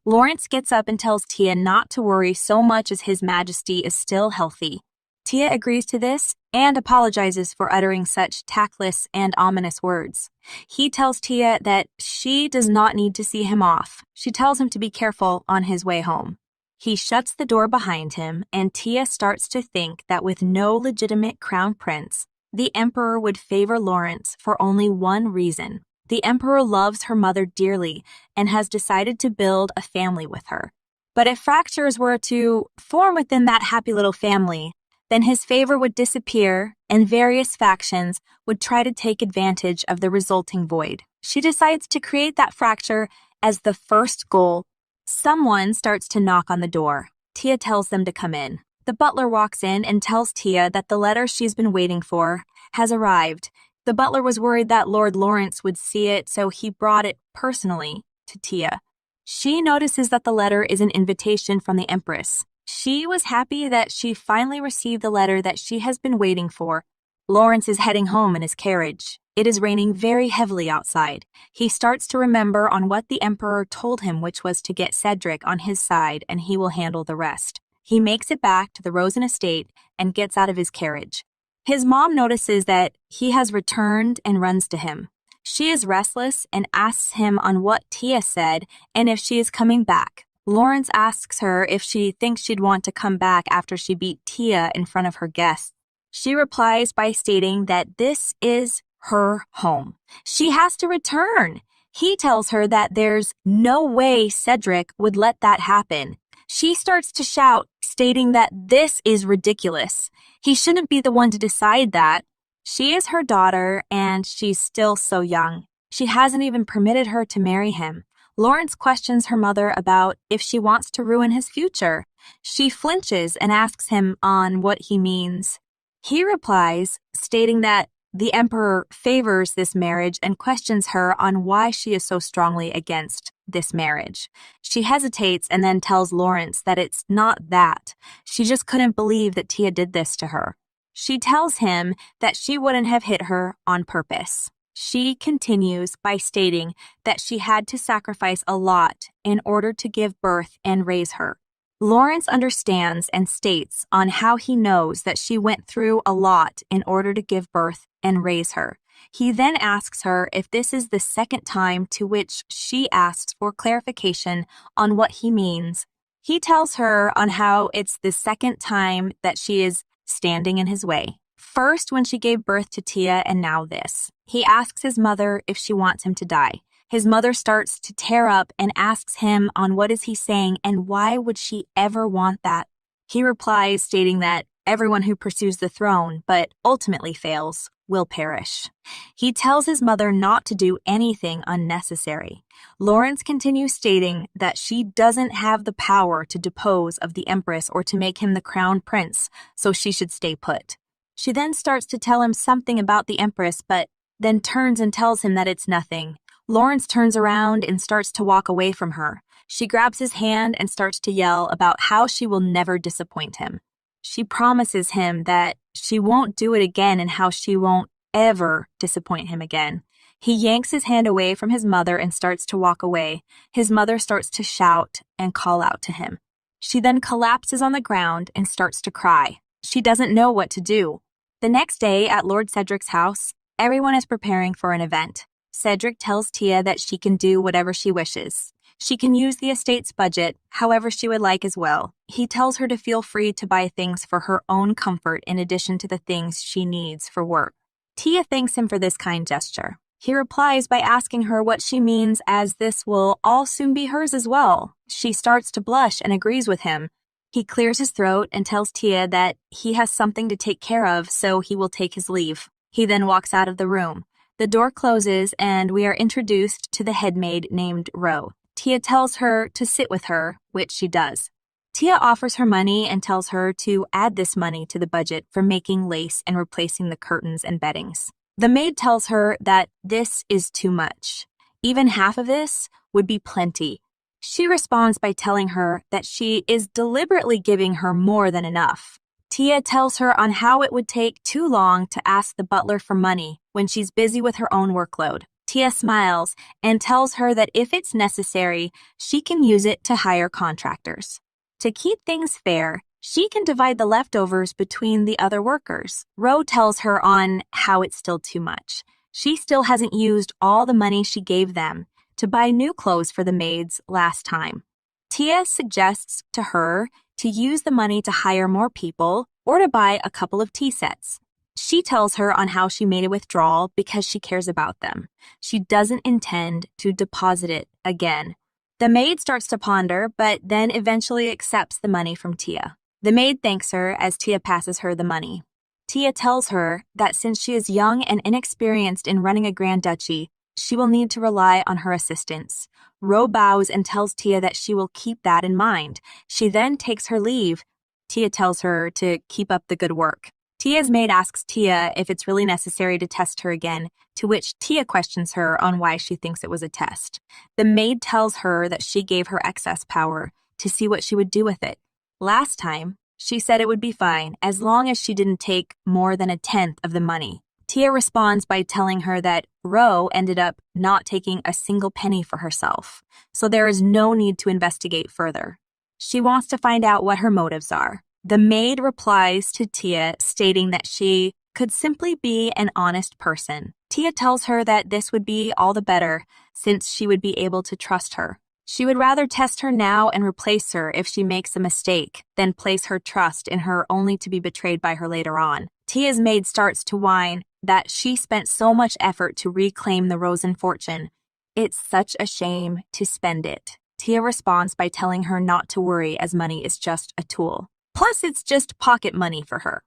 Lawrence gets up and tells Tia not to worry so much as His Majesty is still healthy. Tia agrees to this and apologizes for uttering such tactless and ominous words. He tells Tia that she does not need to see him off. She tells him to be careful on his way home. He shuts the door behind him, and Tia starts to think that with no legitimate crown prince, the emperor would favor Lawrence for only one reason. The emperor loves her mother dearly and has decided to build a family with her. But if fractures were to form within that happy little family, then his favor would disappear and various factions would try to take advantage of the resulting void. She decides to create that fracture as the first goal. Someone starts to knock on the door. Tia tells them to come in. The butler walks in and tells Tia that the letter she's been waiting for has arrived. The butler was worried that Lord Lawrence would see it, so he brought it personally to Tia. She notices that the letter is an invitation from the Empress. She was happy that she finally received the letter that she has been waiting for. Lawrence is heading home in his carriage. It is raining very heavily outside. He starts to remember on what the emperor told him, which was to get Cedric on his side and he will handle the rest. He makes it back to the Rosen estate and gets out of his carriage. His mom notices that he has returned and runs to him. She is restless and asks him on what Tia said and if she is coming back. Lawrence asks her if she thinks she'd want to come back after she beat Tia in front of her guests. She replies by stating that this is her home. She has to return. He tells her that there's no way Cedric would let that happen. She starts to shout, stating that this is ridiculous. He shouldn't be the one to decide that. She is her daughter, and she's still so young. She hasn't even permitted her to marry him. Lawrence questions her mother about if she wants to ruin his future. She flinches and asks him on what he means. He replies, stating that the emperor favors this marriage and questions her on why she is so strongly against this marriage. She hesitates and then tells Lawrence that it's not that. She just couldn't believe that Tia did this to her. She tells him that she wouldn't have hit her on purpose. She continues by stating that she had to sacrifice a lot in order to give birth and raise her. Lawrence understands and states on how he knows that she went through a lot in order to give birth and raise her. He then asks her if this is the second time to which she asks for clarification on what he means. He tells her on how it's the second time that she is standing in his way. First when she gave birth to Tia and now this. He asks his mother if she wants him to die. His mother starts to tear up and asks him on what is he saying and why would she ever want that. He replies stating that everyone who pursues the throne but ultimately fails will perish. He tells his mother not to do anything unnecessary. Lawrence continues stating that she doesn't have the power to depose of the empress or to make him the crown prince, so she should stay put. She then starts to tell him something about the empress, but then turns and tells him that it's nothing. Lawrence turns around and starts to walk away from her. She grabs his hand and starts to yell about how she will never disappoint him. She promises him that she won't do it again and how she won't ever disappoint him again. He yanks his hand away from his mother and starts to walk away. His mother starts to shout and call out to him. She then collapses on the ground and starts to cry. She doesn't know what to do. The next day at Lord Cedric's house, everyone is preparing for an event. Cedric tells Tia that she can do whatever she wishes. She can use the estate's budget however she would like as well. He tells her to feel free to buy things for her own comfort in addition to the things she needs for work. Tia thanks him for this kind gesture. He replies by asking her what she means as this will all soon be hers as well. She starts to blush and agrees with him. He clears his throat and tells Tia that he has something to take care of, so he will take his leave. He then walks out of the room. The door closes and we are introduced to the headmaid named Ro. Tia tells her to sit with her, which she does. Tia offers her money and tells her to add this money to the budget for making lace and replacing the curtains and beddings. The maid tells her that this is too much. Even half of this would be plenty. She responds by telling her that she is deliberately giving her more than enough. Tia tells her on how it would take too long to ask the butler for money when she's busy with her own workload. Tia smiles and tells her that if it's necessary, she can use it to hire contractors. To keep things fair, she can divide the leftovers between the other workers. Ro tells her on how it's still too much. She still hasn't used all the money she gave them to buy new clothes for the maids last time. Tia suggests to her to use the money to hire more people or to buy a couple of tea sets. She tells her on how she made a withdrawal because she cares about them. She doesn't intend to deposit it again. The maid starts to ponder, but then eventually accepts the money from Tia. The maid thanks her as Tia passes her the money. Tia tells her that since she is young and inexperienced in running a grand duchy, she will need to rely on her assistance. Ro bows and tells Tia that she will keep that in mind. She then takes her leave. Tia tells her to keep up the good work. Tia's maid asks Tia if it's really necessary to test her again, to which Tia questions her on why she thinks it was a test. The maid tells her that she gave her excess power to see what she would do with it. Last time, she said it would be fine as long as she didn't take more than 1/10 of the money. Tia responds by telling her that Ro ended up not taking a single penny for herself, so there is no need to investigate further. She wants to find out what her motives are. The maid replies to Tia stating that she could simply be an honest person. Tia tells her that this would be all the better since she would be able to trust her. She would rather test her now and replace her if she makes a mistake than place her trust in her only to be betrayed by her later on. Tia's maid starts to whine that she spent so much effort to reclaim the Rosen fortune. It's such a shame to spend it. Tia responds by telling her not to worry as money is just a tool. Plus, it's just pocket money for her.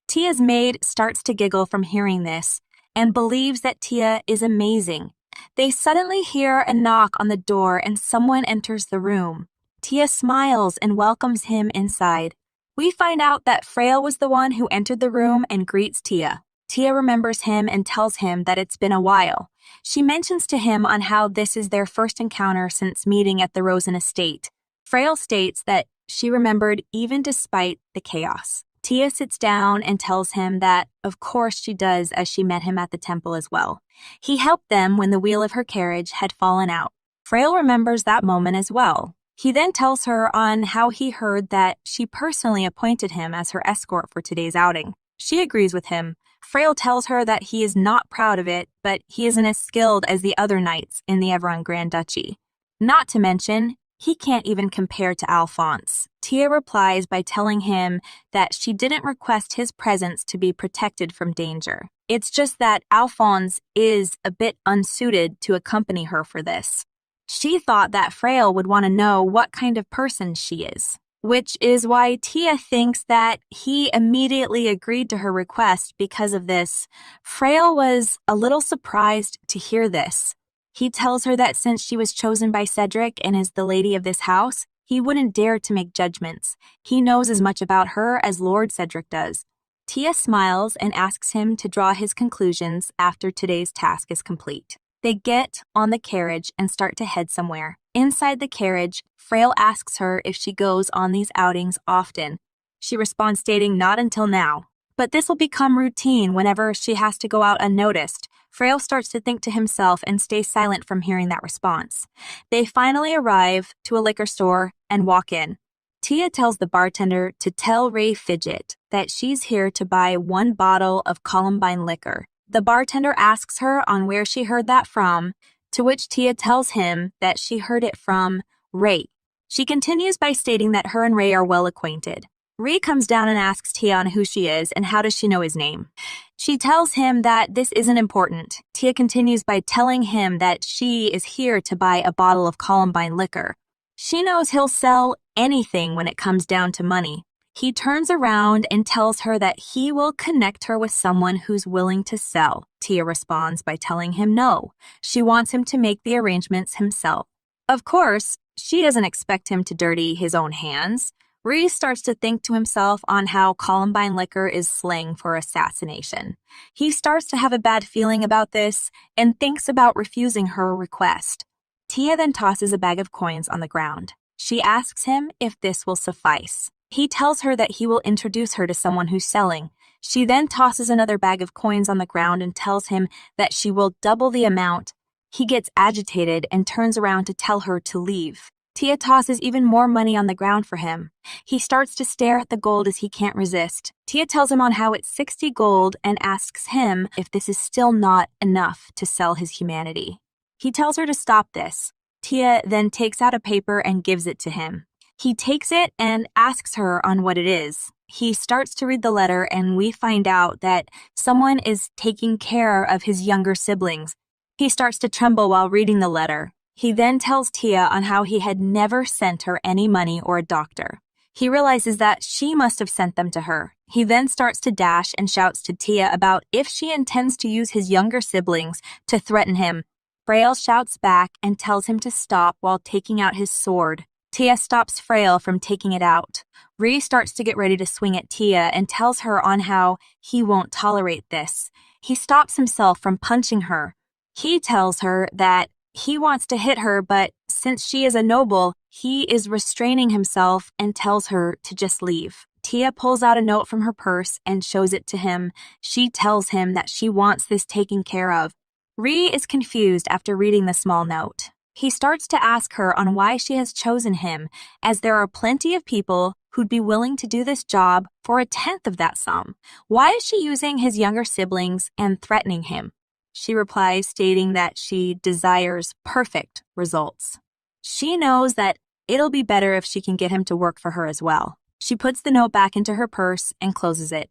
Tia's maid starts to giggle from hearing this and believes that Tia is amazing. They suddenly hear a knock on the door and someone enters the room. Tia smiles and welcomes him inside. We find out that Frail was the one who entered the room and greets Tia. Tia remembers him and tells him that it's been a while. She mentions to him on how this is their first encounter since meeting at the Rosen estate. Frail states that she remembered even despite the chaos. Tia sits down and tells him that, of course she does, as she met him at the temple as well. He helped them when the wheel of her carriage had fallen out. Frail remembers that moment as well. He then tells her on how he heard that she personally appointed him as her escort for today's outing. She agrees with him. Frail tells her that he is not proud of it, but he isn't as skilled as the other knights in the Everon Grand Duchy. Not to mention, he can't even compare to Alphonse. Tia replies by telling him that she didn't request his presence to be protected from danger. It's just that Alphonse is a bit unsuited to accompany her for this. She thought that Frail would want to know what kind of person she is, which is why Tia thinks that he immediately agreed to her request because of this. Frail was a little surprised to hear this. He tells her that since she was chosen by Cedric and is the lady of this house, he wouldn't dare to make judgments. He knows as much about her as Lord Cedric does. Tia smiles and asks him to draw his conclusions after today's task is complete. They get on the carriage and start to head somewhere. Inside the carriage, Frail asks her if she goes on these outings often. She responds stating not until now. But this will become routine whenever she has to go out unnoticed. Frail starts to think to himself and stays silent from hearing that response. They finally arrive to a liquor store and walk in. Tia tells the bartender to tell Ray Fidget that she's here to buy 1 bottle of Columbine liquor. The bartender asks her on where she heard that from, to which Tia tells him that she heard it from Ray. She continues by stating that her and Ray are well acquainted. Ray comes down and asks Tia on who she is and how does she know his name. She tells him that this isn't important. Tia continues by telling him that she is here to buy a bottle of Columbine liquor. She knows he'll sell anything when it comes down to money. He turns around and tells her that he will connect her with someone who's willing to sell. Tia responds by telling him no. She wants him to make the arrangements himself. Of course, she doesn't expect him to dirty his own hands. Ree starts to think to himself on how Columbine liquor is slang for assassination. He starts to have a bad feeling about this and thinks about refusing her request. Tia then tosses a bag of coins on the ground. She asks him if this will suffice. He tells her that he will introduce her to someone who's selling. She then tosses another bag of coins on the ground and tells him that she will double the amount. He gets agitated and turns around to tell her to leave. Tia tosses even more money on the ground for him. He starts to stare at the gold as he can't resist. Tia tells him on how it's 60 gold and asks him if this is still not enough to sell his humanity. He tells her to stop this. Tia then takes out a paper and gives it to him. He takes it and asks her on what it is. He starts to read the letter and we find out that someone is taking care of his younger siblings. He starts to tremble while reading the letter. He then tells Tia on how he had never sent her any money or a doctor. He realizes that she must have sent them to her. He then starts to dash and shouts to Tia about if she intends to use his younger siblings to threaten him. Frail shouts back and tells him to stop while taking out his sword. Tia stops Frail from taking it out. Ree starts to get ready to swing at Tia and tells her on how he won't tolerate this. He stops himself from punching her. He tells her that he wants to hit her, but since she is a noble, he is restraining himself and tells her to just leave. Tia pulls out a note from her purse and shows it to him. She tells him that she wants this taken care of. Ree is confused after reading the small note. He starts to ask her on why she has chosen him, as there are plenty of people who'd be willing to do this job for 1/10 of that sum. Why is she using his younger siblings and threatening him? She replies stating that she desires perfect results. She knows that it'll be better if she can get him to work for her as well. She puts the note back into her purse and closes it.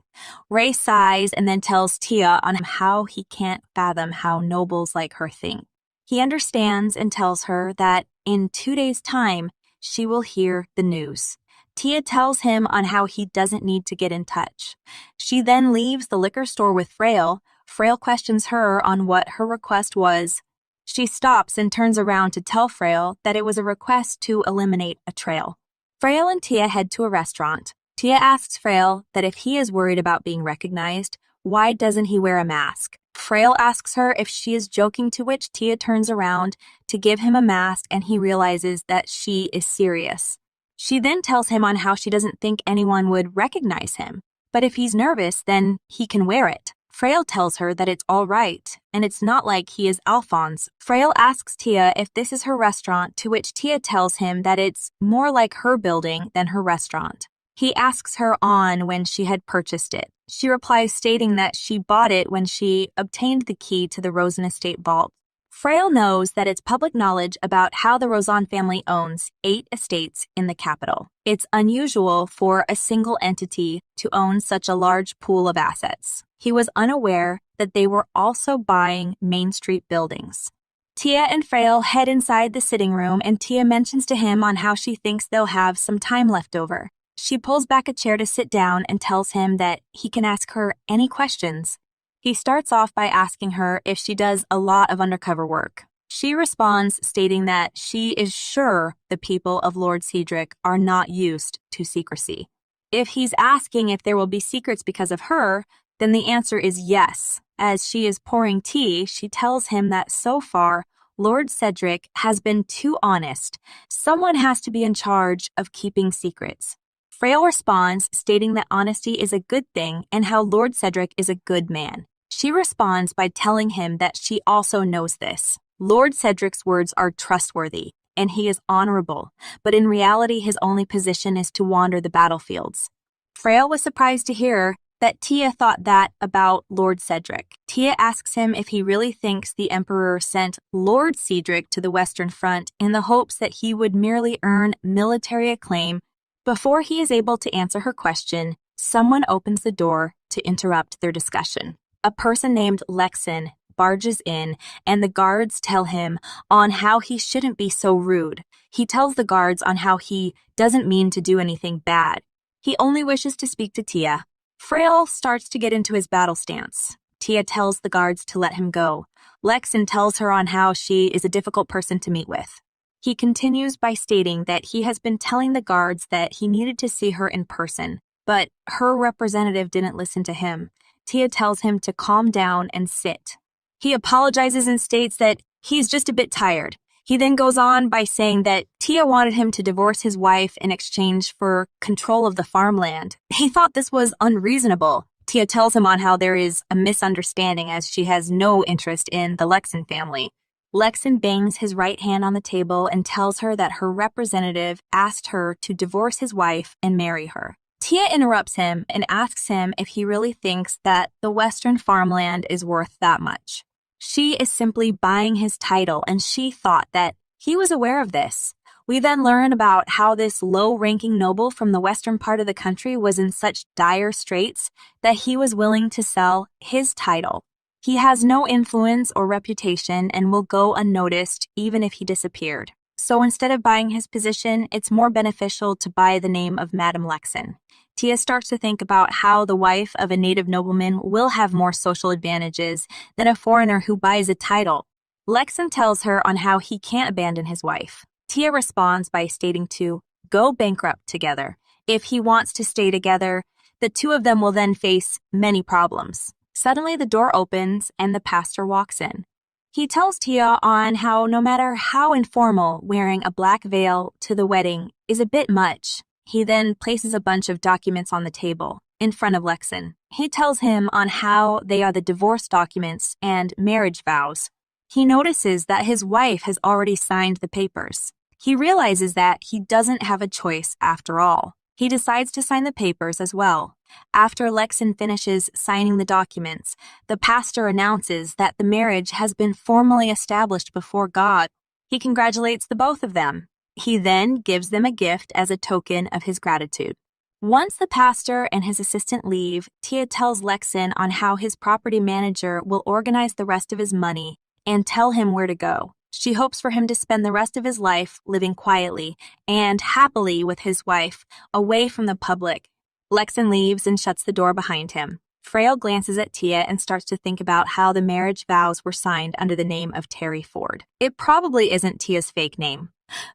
Ray sighs and then tells Tia on how he can't fathom how nobles like her think. He understands and tells her that in 2 days' time, she will hear the news. Tia tells him on how he doesn't need to get in touch. She then leaves the liquor store with Frail. Frail questions her on what her request was. She stops and turns around to tell Frail that it was a request to eliminate a trail. Frail and Tia head to a restaurant. Tia asks Frail that if he is worried about being recognized, why doesn't he wear a mask? Frail asks her if she is joking, to which Tia turns around to give him a mask and he realizes that she is serious. She then tells him on how she doesn't think anyone would recognize him, but if he's nervous, then he can wear it. Frail tells her that it's all right, and it's not like he is Alphonse. Frail asks Tia if this is her restaurant, to which Tia tells him that it's more like her building than her restaurant. He asks her on when she had purchased it. She replies stating that she bought it when she obtained the key to the Rosen estate vault. Frail knows that it's public knowledge about how the Rosen family owns 8 estates in the capital. It's unusual for a single entity to own such a large pool of assets. He was unaware that they were also buying Main Street buildings. Tia and Frail head inside the sitting room, and Tia mentions to him on how she thinks they'll have some time left over. She pulls back a chair to sit down and tells him that he can ask her any questions. He starts off by asking her if she does a lot of undercover work. She responds, stating that she is sure the people of Lord Cedric are not used to secrecy. If he's asking if there will be secrets because of her, then the answer is yes. As she is pouring tea, she tells him that so far, Lord Cedric has been too honest. Someone has to be in charge of keeping secrets. Frail responds, stating that honesty is a good thing and how Lord Cedric is a good man. She responds by telling him that she also knows this. Lord Cedric's words are trustworthy, and he is honorable, but in reality his only position is to wander the battlefields. Frail was surprised to hear that Tia thought that about Lord Cedric. Tia asks him if he really thinks the Emperor sent Lord Cedric to the Western Front in the hopes that he would merely earn military acclaim. Before he is able to answer her question, someone opens the door to interrupt their discussion. A person named Lexin barges in, and the guards tell him on how he shouldn't be so rude. He tells the guards on how he doesn't mean to do anything bad. He only wishes to speak to Tia. Frail starts to get into his battle stance. Tia tells the guards to let him go. Lexin tells her on how she is a difficult person to meet with. He continues by stating that he has been telling the guards that he needed to see her in person, but her representative didn't listen to him. Tia tells him to calm down and sit. He apologizes and states that he's just a bit tired. He then goes on by saying that Tia wanted him to divorce his wife in exchange for control of the farmland. He thought this was unreasonable. Tia tells him on how there is a misunderstanding as she has no interest in the Lexin family. Lexin bangs his right hand on the table and tells her that her representative asked her to divorce his wife and marry her. Tia interrupts him and asks him if he really thinks that the Western farmland is worth that much. She is simply buying his title, and she thought that he was aware of this. We then learn about how this low-ranking noble from the western part of the country was in such dire straits that he was willing to sell his title. He has no influence or reputation and will go unnoticed even if he disappeared. So instead of buying his position, it's more beneficial to buy the name of Madame Lexin. Tia starts to think about how the wife of a native nobleman will have more social advantages than a foreigner who buys a title. Lexin tells her on how he can't abandon his wife. Tia responds by stating to go bankrupt together. If he wants to stay together, the two of them will then face many problems. Suddenly the door opens and the pastor walks in. He tells Tia on how no matter how informal, wearing a black veil to the wedding is a bit much. He then places a bunch of documents on the table in front of Lexin. He tells him on how they are the divorce documents and marriage vows. He notices that his wife has already signed the papers. He realizes that he doesn't have a choice after all. He decides to sign the papers as well. After Lexin finishes signing the documents, the pastor announces that the marriage has been formally established before God. He congratulates the both of them. He then gives them a gift as a token of his gratitude. Once the pastor and his assistant leave, Tia tells Lexin on how his property manager will organize the rest of his money and tell him where to go. She hopes for him to spend the rest of his life living quietly and happily with his wife, away from the public. Lexin leaves and shuts the door behind him. Frail glances at Tia and starts to think about how the marriage vows were signed under the name of Terry Ford. It probably isn't Tia's fake name.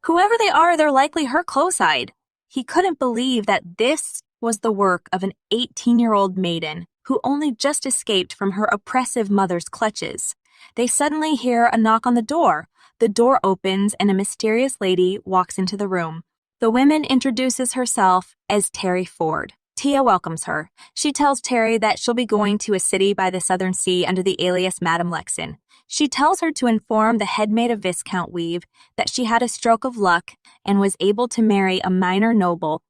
Whoever they are, they're likely her close-eyed. He couldn't believe that this was the work of an 18-year-old maiden who only just escaped from her oppressive mother's clutches. They suddenly hear a knock on the door. The door opens and a mysterious lady walks into the room. The woman introduces herself as Terry Ford. Tia welcomes her. She tells Terry that she'll be going to a city by the Southern Sea under the alias Madame Lexin. She tells her to inform the headmaid of Viscount Weave that she had a stroke of luck and was able to marry a minor noble.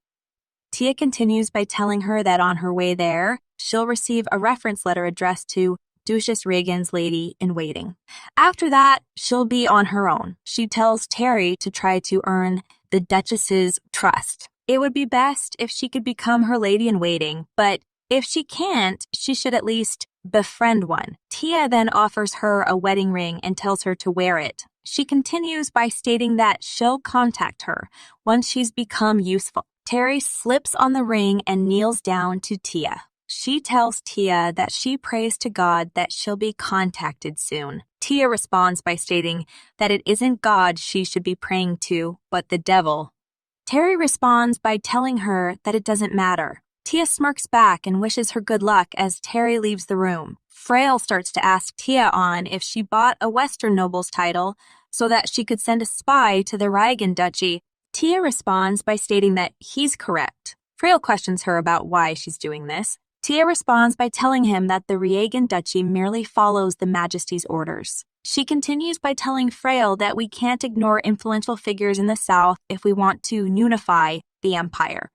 Tia continues by telling her that on her way there, she'll receive a reference letter addressed to Duchess Regan's lady-in-waiting. After that, she'll be on her own. She tells Terry to try to earn the Duchess's trust. It would be best if she could become her lady-in-waiting, but if she can't, she should at least befriend one. Tia then offers her a wedding ring and tells her to wear it. She continues by stating that she'll contact her once she's become useful. Terry slips on the ring and kneels down to Tia. She tells Tia that she prays to God that she'll be contacted soon. Tia responds by stating that it isn't God she should be praying to, but the devil. Terry responds by telling her that it doesn't matter. Tia smirks back and wishes her good luck as Terry leaves the room. Frail starts to ask Tia on if she bought a Western noble's title so that she could send a spy to the Riegan Duchy. Tia responds by stating that he's correct. Frail questions her about why she's doing this. Tia responds by telling him that the Riegan Duchy merely follows the Majesty's orders. She continues by telling Frail that we can't ignore influential figures in the South if we want to unify the Empire.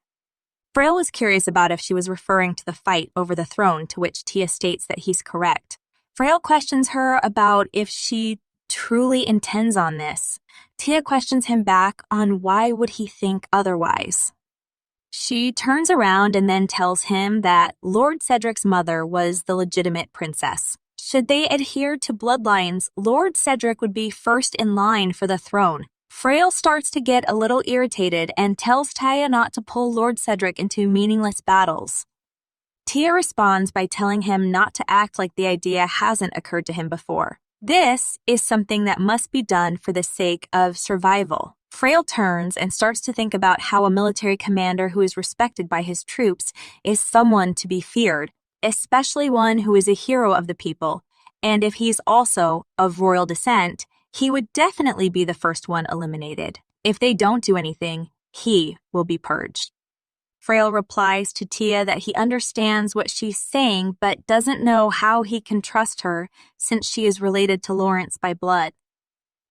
Frail was curious about if she was referring to the fight over the throne, to which Tia states that he's correct. Frail questions her about if she truly intends on this. Tia questions him back on why would he think otherwise. She turns around and then tells him that Lord Cedric's mother was the legitimate princess. Should they adhere to bloodlines, Lord Cedric would be first in line for the throne. Frail starts to get a little irritated and tells Tia not to pull Lord Cedric into meaningless battles. Tia responds by telling him not to act like the idea hasn't occurred to him before. This is something that must be done for the sake of survival. Frail turns and starts to think about how a military commander who is respected by his troops is someone to be feared, especially one who is a hero of the people, and if he's also of royal descent, he would definitely be the first one eliminated. If they don't do anything, he will be purged. Frail replies to Tia that he understands what she's saying but doesn't know how he can trust her since she is related to Lawrence by blood.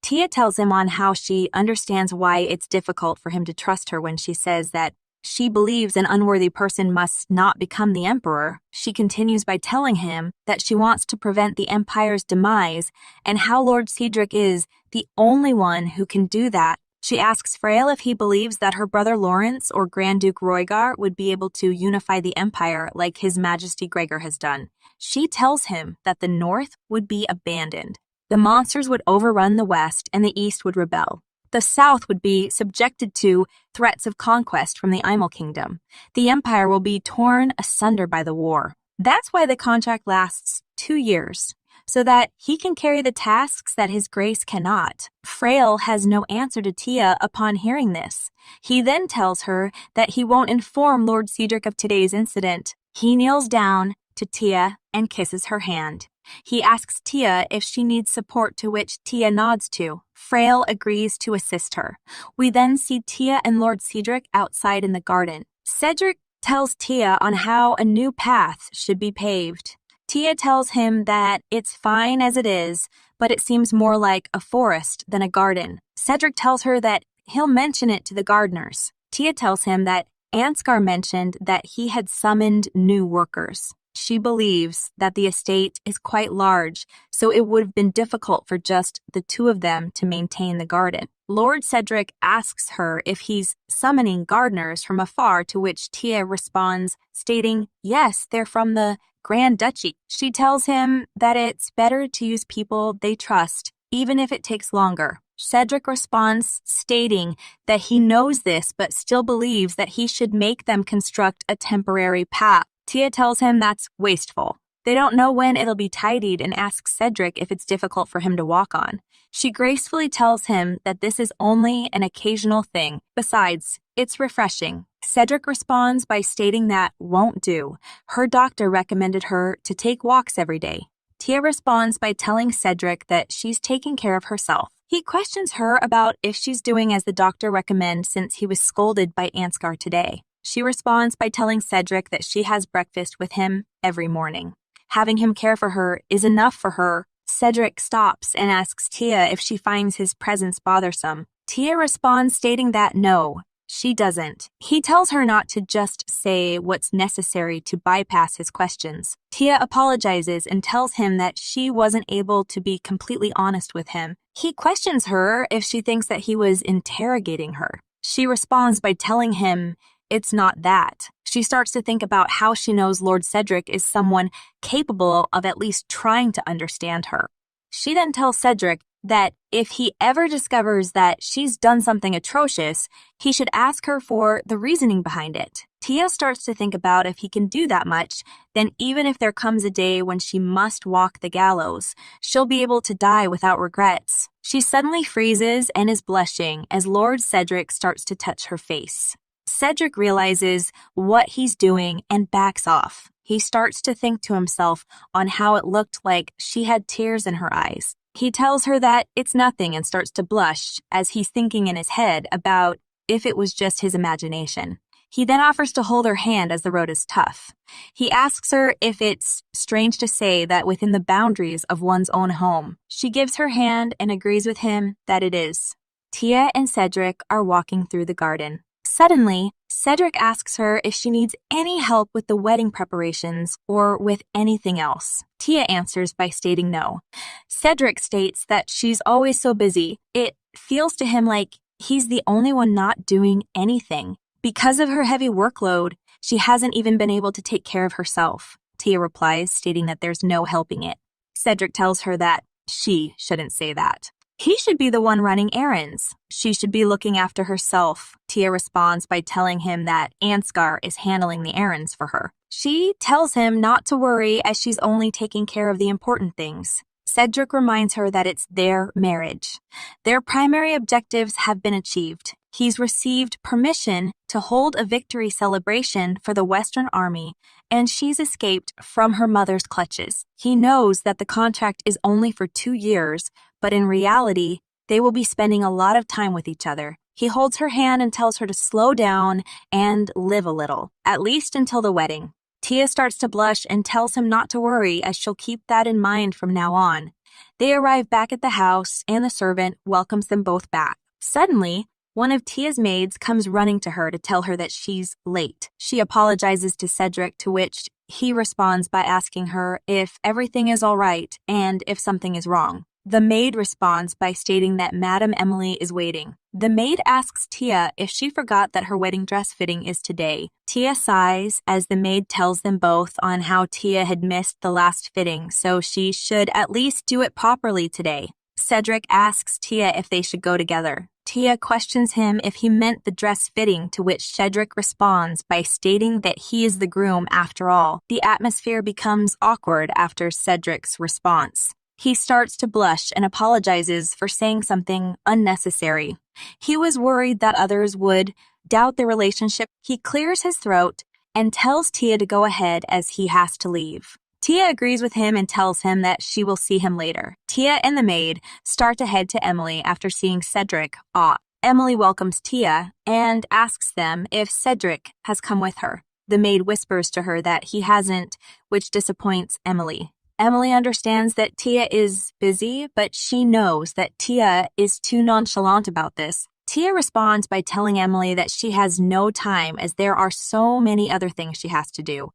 Tia tells him on how she understands why it's difficult for him to trust her when she says that she believes an unworthy person must not become the emperor. She continues by telling him that she wants to prevent the empire's demise and how Lord Cedric is the only one who can do that. She asks Frail if he believes that her brother Lawrence or Grand Duke Roygar would be able to unify the empire like His Majesty Gregor has done. She tells him that the north would be abandoned. The monsters would overrun the west and the east would rebel. The south would be subjected to threats of conquest from the Imel Kingdom. The empire will be torn asunder by the war. That's why the contract lasts 2 years, so that he can carry the tasks that his grace cannot. Frail has no answer to Tia upon hearing this. He then tells her that he won't inform Lord Cedric of today's incident. He kneels down to Tia and kisses her hand. He asks Tia if she needs support, to which Tia nods to. Frail agrees to assist her. We then see Tia and Lord Cedric outside in the garden. Cedric tells Tia on how a new path should be paved. Tia tells him that it's fine as it is, but it seems more like a forest than a garden. Cedric tells her that he'll mention it to the gardeners. Tia tells him that Ansgar mentioned that he had summoned new workers. She believes that the estate is quite large, so it would have been difficult for just the two of them to maintain the garden. Lord Cedric asks her if he's summoning gardeners from afar, to which Tia responds, stating, yes, they're from the Grand Duchy. She tells him that it's better to use people they trust, even if it takes longer. Cedric responds, stating that he knows this but still believes that he should make them construct a temporary path. Tia tells him that's wasteful. They don't know when it'll be tidied and asks Cedric if it's difficult for him to walk on. She gracefully tells him that this is only an occasional thing. Besides, it's refreshing. Cedric responds by stating that won't do. Her doctor recommended her to take walks every day. Tia responds by telling Cedric that she's taking care of herself. He questions her about if she's doing as the doctor recommends since he was scolded by Ansgar today. She responds by telling Cedric that she has breakfast with him every morning. Having him care for her is enough for her. Cedric stops and asks Tia if she finds his presence bothersome. Tia responds stating that no, she doesn't. He tells her not to just say what's necessary to bypass his questions. Tia apologizes and tells him that she wasn't able to be completely honest with him. He questions her if she thinks that he was interrogating her. She responds by telling him it's not that. She starts to think about how she knows Lord Cedric is someone capable of at least trying to understand her. She then tells Cedric that if he ever discovers that she's done something atrocious, he should ask her for the reasoning behind it. Tia starts to think about if he can do that much, then even if there comes a day when she must walk the gallows, she'll be able to die without regrets. She suddenly freezes and is blushing as Lord Cedric starts to touch her face. Cedric realizes what he's doing and backs off. He starts to think to himself on how it looked like she had tears in her eyes. He tells her that it's nothing and starts to blush as he's thinking in his head about if it was just his imagination. He then offers to hold her hand as the road is tough. He asks her if it's strange to say that within the boundaries of one's own home. She gives her hand and agrees with him that it is. Tia and Cedric are walking through the garden. Suddenly, Cedric asks her if she needs any help with the wedding preparations or with anything else. Tia answers by stating no. Cedric states that she's always so busy. It feels to him like he's the only one not doing anything. Because of her heavy workload, she hasn't even been able to take care of herself. Tia replies, stating that there's no helping it. Cedric tells her that she shouldn't say that. He should be the one running errands. She should be looking after herself. Tia responds by telling him that Ansgar is handling the errands for her. She tells him not to worry as she's only taking care of the important things. Cedric reminds her that it's their marriage. Their primary objectives have been achieved. He's received permission to hold a victory celebration for the Western Army, and she's escaped from her mother's clutches. He knows that the contract is only for 2 years, but in reality, they will be spending a lot of time with each other. He holds her hand and tells her to slow down and live a little, at least until the wedding. Tia starts to blush and tells him not to worry as she'll keep that in mind from now on. They arrive back at the house and the servant welcomes them both back. Suddenly, one of Tia's maids comes running to her to tell her that she's late. She apologizes to Cedric, to which he responds by asking her if everything is all right and if something is wrong. The maid responds by stating that Madame Emily is waiting. The maid asks Tia if she forgot that her wedding dress fitting is today. Tia sighs as the maid tells them both on how Tia had missed the last fitting, so she should at least do it properly today. Cedric asks Tia if they should go together. Tia questions him if he meant the dress fitting, to which Cedric responds by stating that he is the groom after all. The atmosphere becomes awkward after Cedric's response. He starts to blush and apologizes for saying something unnecessary. He was worried that others would doubt the relationship. He clears his throat and tells Tia to go ahead as he has to leave. Tia agrees with him and tells him that she will see him later. Tia and the maid start to head to Emily after seeing Cedric off. Emily welcomes Tia and asks them if Cedric has come with her. The maid whispers to her that he hasn't, which disappoints Emily. Emily understands that Tia is busy, but she knows that Tia is too nonchalant about this. Tia responds by telling Emily that she has no time as there are so many other things she has to do.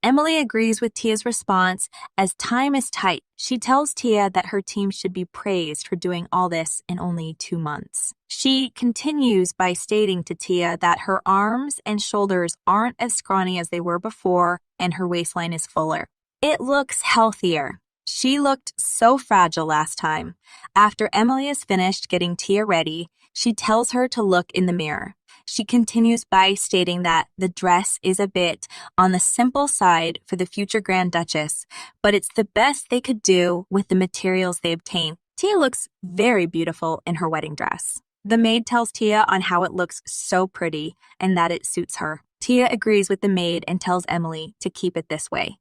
Emily agrees with Tia's response as time is tight. She tells Tia that her team should be praised for doing all this in only 2 months. She continues by stating to Tia that her arms and shoulders aren't as scrawny as they were before and her waistline is fuller. It looks healthier. She looked so fragile last time. After Emily is finished getting Tia ready, she tells her to look in the mirror. She continues by stating that the dress is a bit on the simple side for the future Grand Duchess, but it's the best they could do with the materials they obtained. Tia looks very beautiful in her wedding dress. The maid tells Tia on how it looks so pretty and that it suits her. Tia agrees with the maid and tells Emily to keep it this way.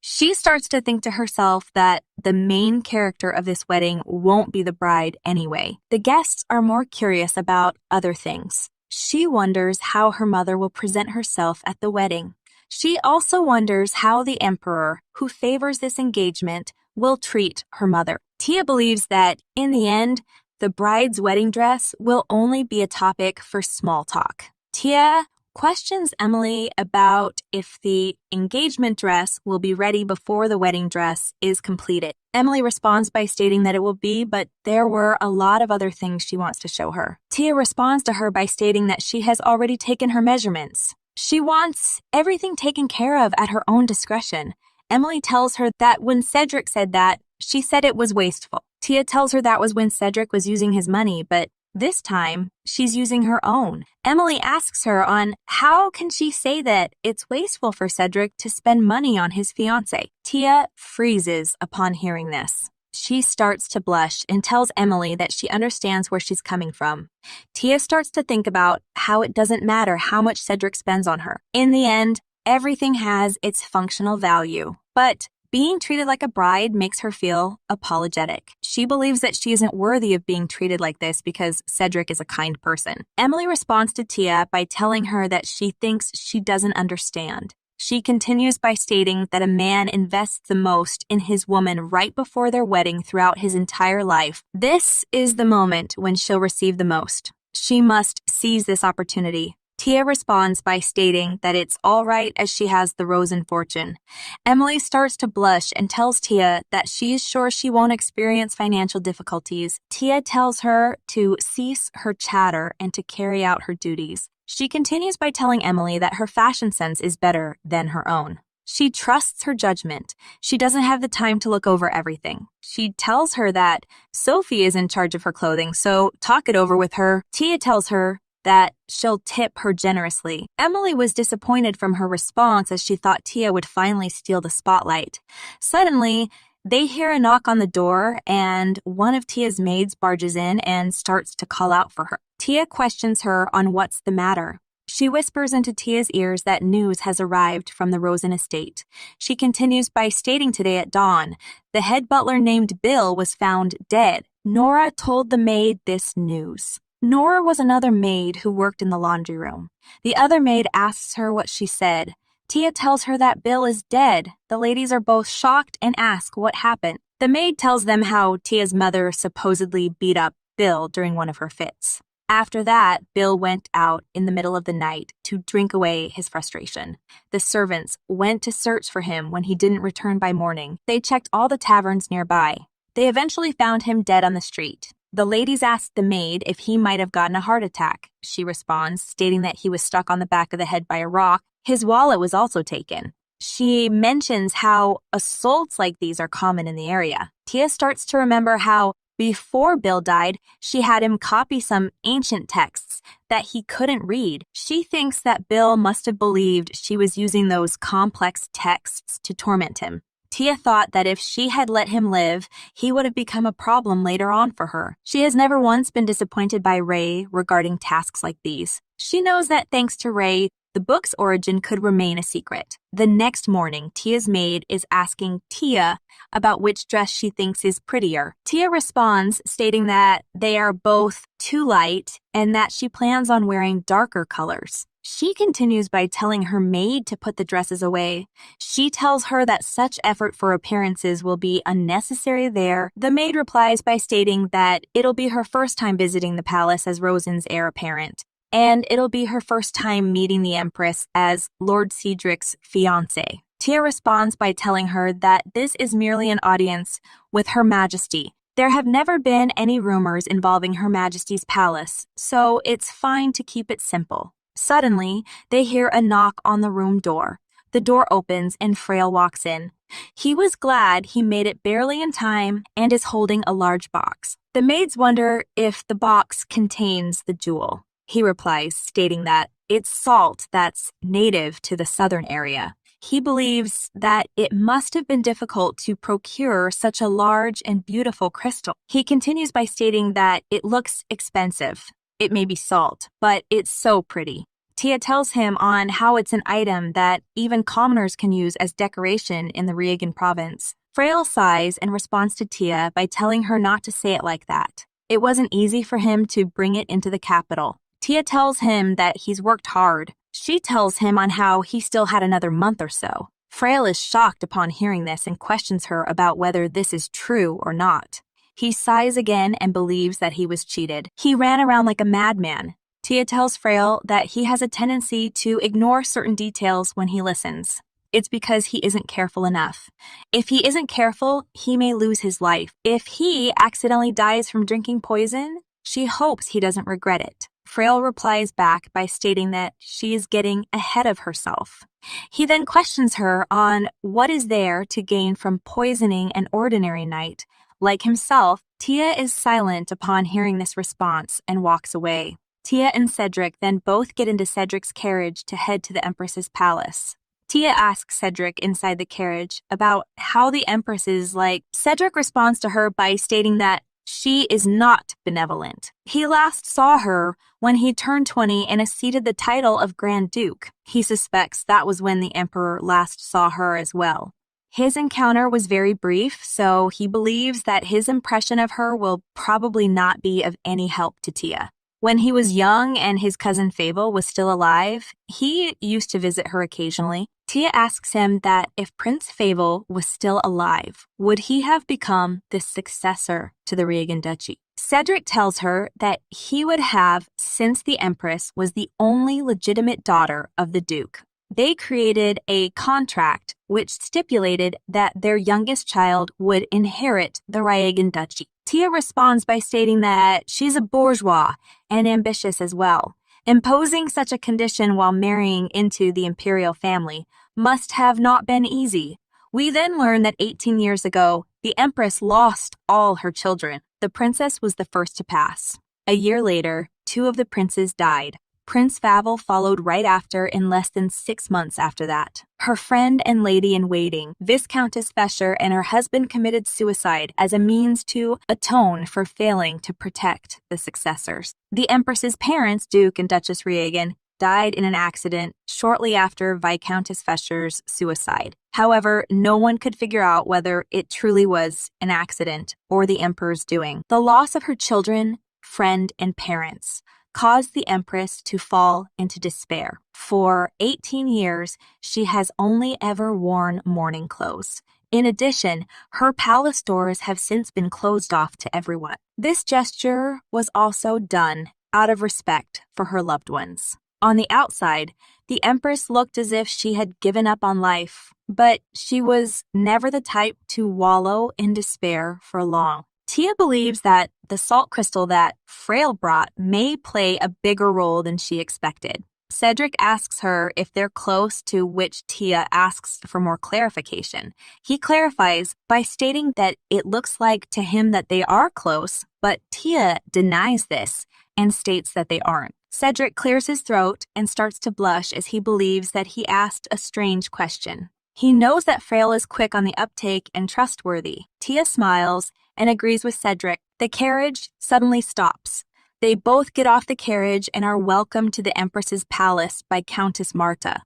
She starts to think to herself that the main character of this wedding won't be the bride anyway. The guests are more curious about other things. She wonders how her mother will present herself at the wedding. She also wonders how the emperor, who favors this engagement, will treat her mother. Tia believes that, in the end, the bride's wedding dress will only be a topic for small talk. Tia questions Emily about if the engagement dress will be ready before the wedding dress is completed. Emily responds by stating that it will be, but there were a lot of other things she wants to show her. Tia responds to her by stating that she has already taken her measurements. She wants everything taken care of at her own discretion. Emily tells her that when Cedric said that, she said it was wasteful. Tia tells her that was when Cedric was using his money, but this time, she's using her own. Emily asks her on how can she say that it's wasteful for Cedric to spend money on his fiancé. Tia freezes upon hearing this. She starts to blush and tells Emily that she understands where she's coming from. Tia starts to think about how it doesn't matter how much Cedric spends on her. In the end, everything has its functional value. But being treated like a bride makes her feel apologetic. She believes that she isn't worthy of being treated like this because Cedric is a kind person. Emily responds to Tia by telling her that she thinks she doesn't understand. She continues by stating that a man invests the most in his woman right before their wedding throughout his entire life. This is the moment when she'll receive the most. She must seize this opportunity. Tia responds by stating that it's all right as she has the Rosen fortune. Emily starts to blush and tells Tia that she is sure she won't experience financial difficulties. Tia tells her to cease her chatter and to carry out her duties. She continues by telling Emily that her fashion sense is better than her own. She trusts her judgment. She doesn't have the time to look over everything. She tells her that Sophie is in charge of her clothing, so talk it over with her. Tia tells her that she'll tip her generously. Emily was disappointed from her response as she thought Tia would finally steal the spotlight. Suddenly, they hear a knock on the door and one of Tia's maids barges in and starts to call out for her. Tia questions her on what's the matter. She whispers into Tia's ears that news has arrived from the Rosen estate. She continues by stating today at dawn, the head butler named Bill was found dead. Nora told the maid this news. Nora was another maid who worked in the laundry room. The other maid asks her what she said. Tia tells her that Bill is dead. The ladies are both shocked and ask what happened. The maid tells them how Tia's mother supposedly beat up Bill during one of her fits. After that, Bill went out in the middle of the night to drink away his frustration. The servants went to search for him when he didn't return by morning. They checked all the taverns nearby. They eventually found him dead on the street. The ladies asked the maid if he might have gotten a heart attack. She responds, stating that he was struck on the back of the head by a rock. His wallet was also taken. She mentions how assaults like these are common in the area. Tia starts to remember how before Bill died, she had him copy some ancient texts that he couldn't read. She thinks that Bill must have believed she was using those complex texts to torment him. Tia thought that if she had let him live, he would have become a problem later on for her. She has never once been disappointed by Ray regarding tasks like these. She knows that thanks to Ray, the book's origin could remain a secret. The next morning, Tia's maid is asking Tia about which dress she thinks is prettier. Tia responds, stating that they are both too light and that she plans on wearing darker colors. She continues by telling her maid to put the dresses away. She tells her that such effort for appearances will be unnecessary there. The maid replies by stating that it'll be her first time visiting the palace as Rosen's heir apparent, and it'll be her first time meeting the Empress as Lord Cedric's fiancé. Tia responds by telling her that this is merely an audience with Her Majesty. There have never been any rumors involving Her Majesty's palace, so it's fine to keep it simple. Suddenly, they hear a knock on the room door. The door opens and Frail walks in. He was glad he made it barely in time and is holding a large box. The maids wonder if the box contains the jewel. He replies, stating that it's salt that's native to the southern area. He believes that it must have been difficult to procure such a large and beautiful crystal. He continues by stating that it looks expensive. It may be salt, but it's so pretty. Tia tells him on how it's an item that even commoners can use as decoration in the Riegan province. Frail sighs and responds to Tia by telling her not to say it like that. It wasn't easy for him to bring it into the capital. Tia tells him that he's worked hard. She tells him on how he still had another month or so. Frail is shocked upon hearing this and questions her about whether this is true or not. He sighs again and believes that he was cheated. He ran around like a madman. Tia tells Frail that he has a tendency to ignore certain details when he listens. It's because he isn't careful enough. If he isn't careful, he may lose his life. If he accidentally dies from drinking poison, she hopes he doesn't regret it. Frail replies back by stating that she is getting ahead of herself. He then questions her on what is there to gain from poisoning an ordinary knight. Like himself, Tia is silent upon hearing this response and walks away. Tia and Cedric then both get into Cedric's carriage to head to the Empress's palace. Tia asks Cedric inside the carriage about how the Empress is like. Cedric responds to her by stating that she is not benevolent. He last saw her when he turned 20 and acceded the title of Grand Duke. He suspects that was when the Emperor last saw her as well. His encounter was very brief, so he believes that his impression of her will probably not be of any help to Tia. When he was young and his cousin Fable was still alive, he used to visit her occasionally. Tia asks him that if Prince Fable was still alive, would he have become the successor to the Riegan Duchy? Cedric tells her that he would have, since the Empress was the only legitimate daughter of the Duke. They created a contract which stipulated that their youngest child would inherit the Riegan Duchy. Tia responds by stating that she's a bourgeois and ambitious as well. Imposing such a condition while marrying into the imperial family must have not been easy. We then learn that 18 years ago, the Empress lost all her children. The princess was the first to pass. A year later, 2 of the princes died. Prince Fable followed right after in less than 6 months after that. Her friend and lady-in-waiting, Viscountess Fescher, and her husband committed suicide as a means to atone for failing to protect the successors. The Empress's parents, Duke and Duchess Riegan, died in an accident shortly after Viscountess Fescher's suicide. However, no one could figure out whether it truly was an accident or the Emperor's doing. The loss of her children, friend, and parents caused the Empress to fall into despair. For 18 years, she has only ever worn mourning clothes. In addition, her palace doors have since been closed off to everyone. This gesture was also done out of respect for her loved ones. On the outside, the Empress looked as if she had given up on life, but she was never the type to wallow in despair for long. Tia believes that the salt crystal that Frail brought may play a bigger role than she expected. Cedric asks her if they're close, to which Tia asks for more clarification. He clarifies by stating that it looks like to him that they are close, but Tia denies this and states that they aren't. Cedric clears his throat and starts to blush as he believes that he asked a strange question. He knows that Frail is quick on the uptake and trustworthy. Tia smiles and agrees with Cedric. The carriage suddenly stops. They both get off the carriage and are welcomed to the Empress's palace by Countess Marta.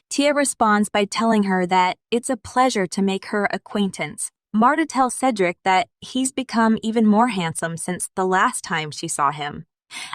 Tia responds by telling her that it's a pleasure to make her acquaintance. Marta tells Cedric that he's become even more handsome since the last time she saw him.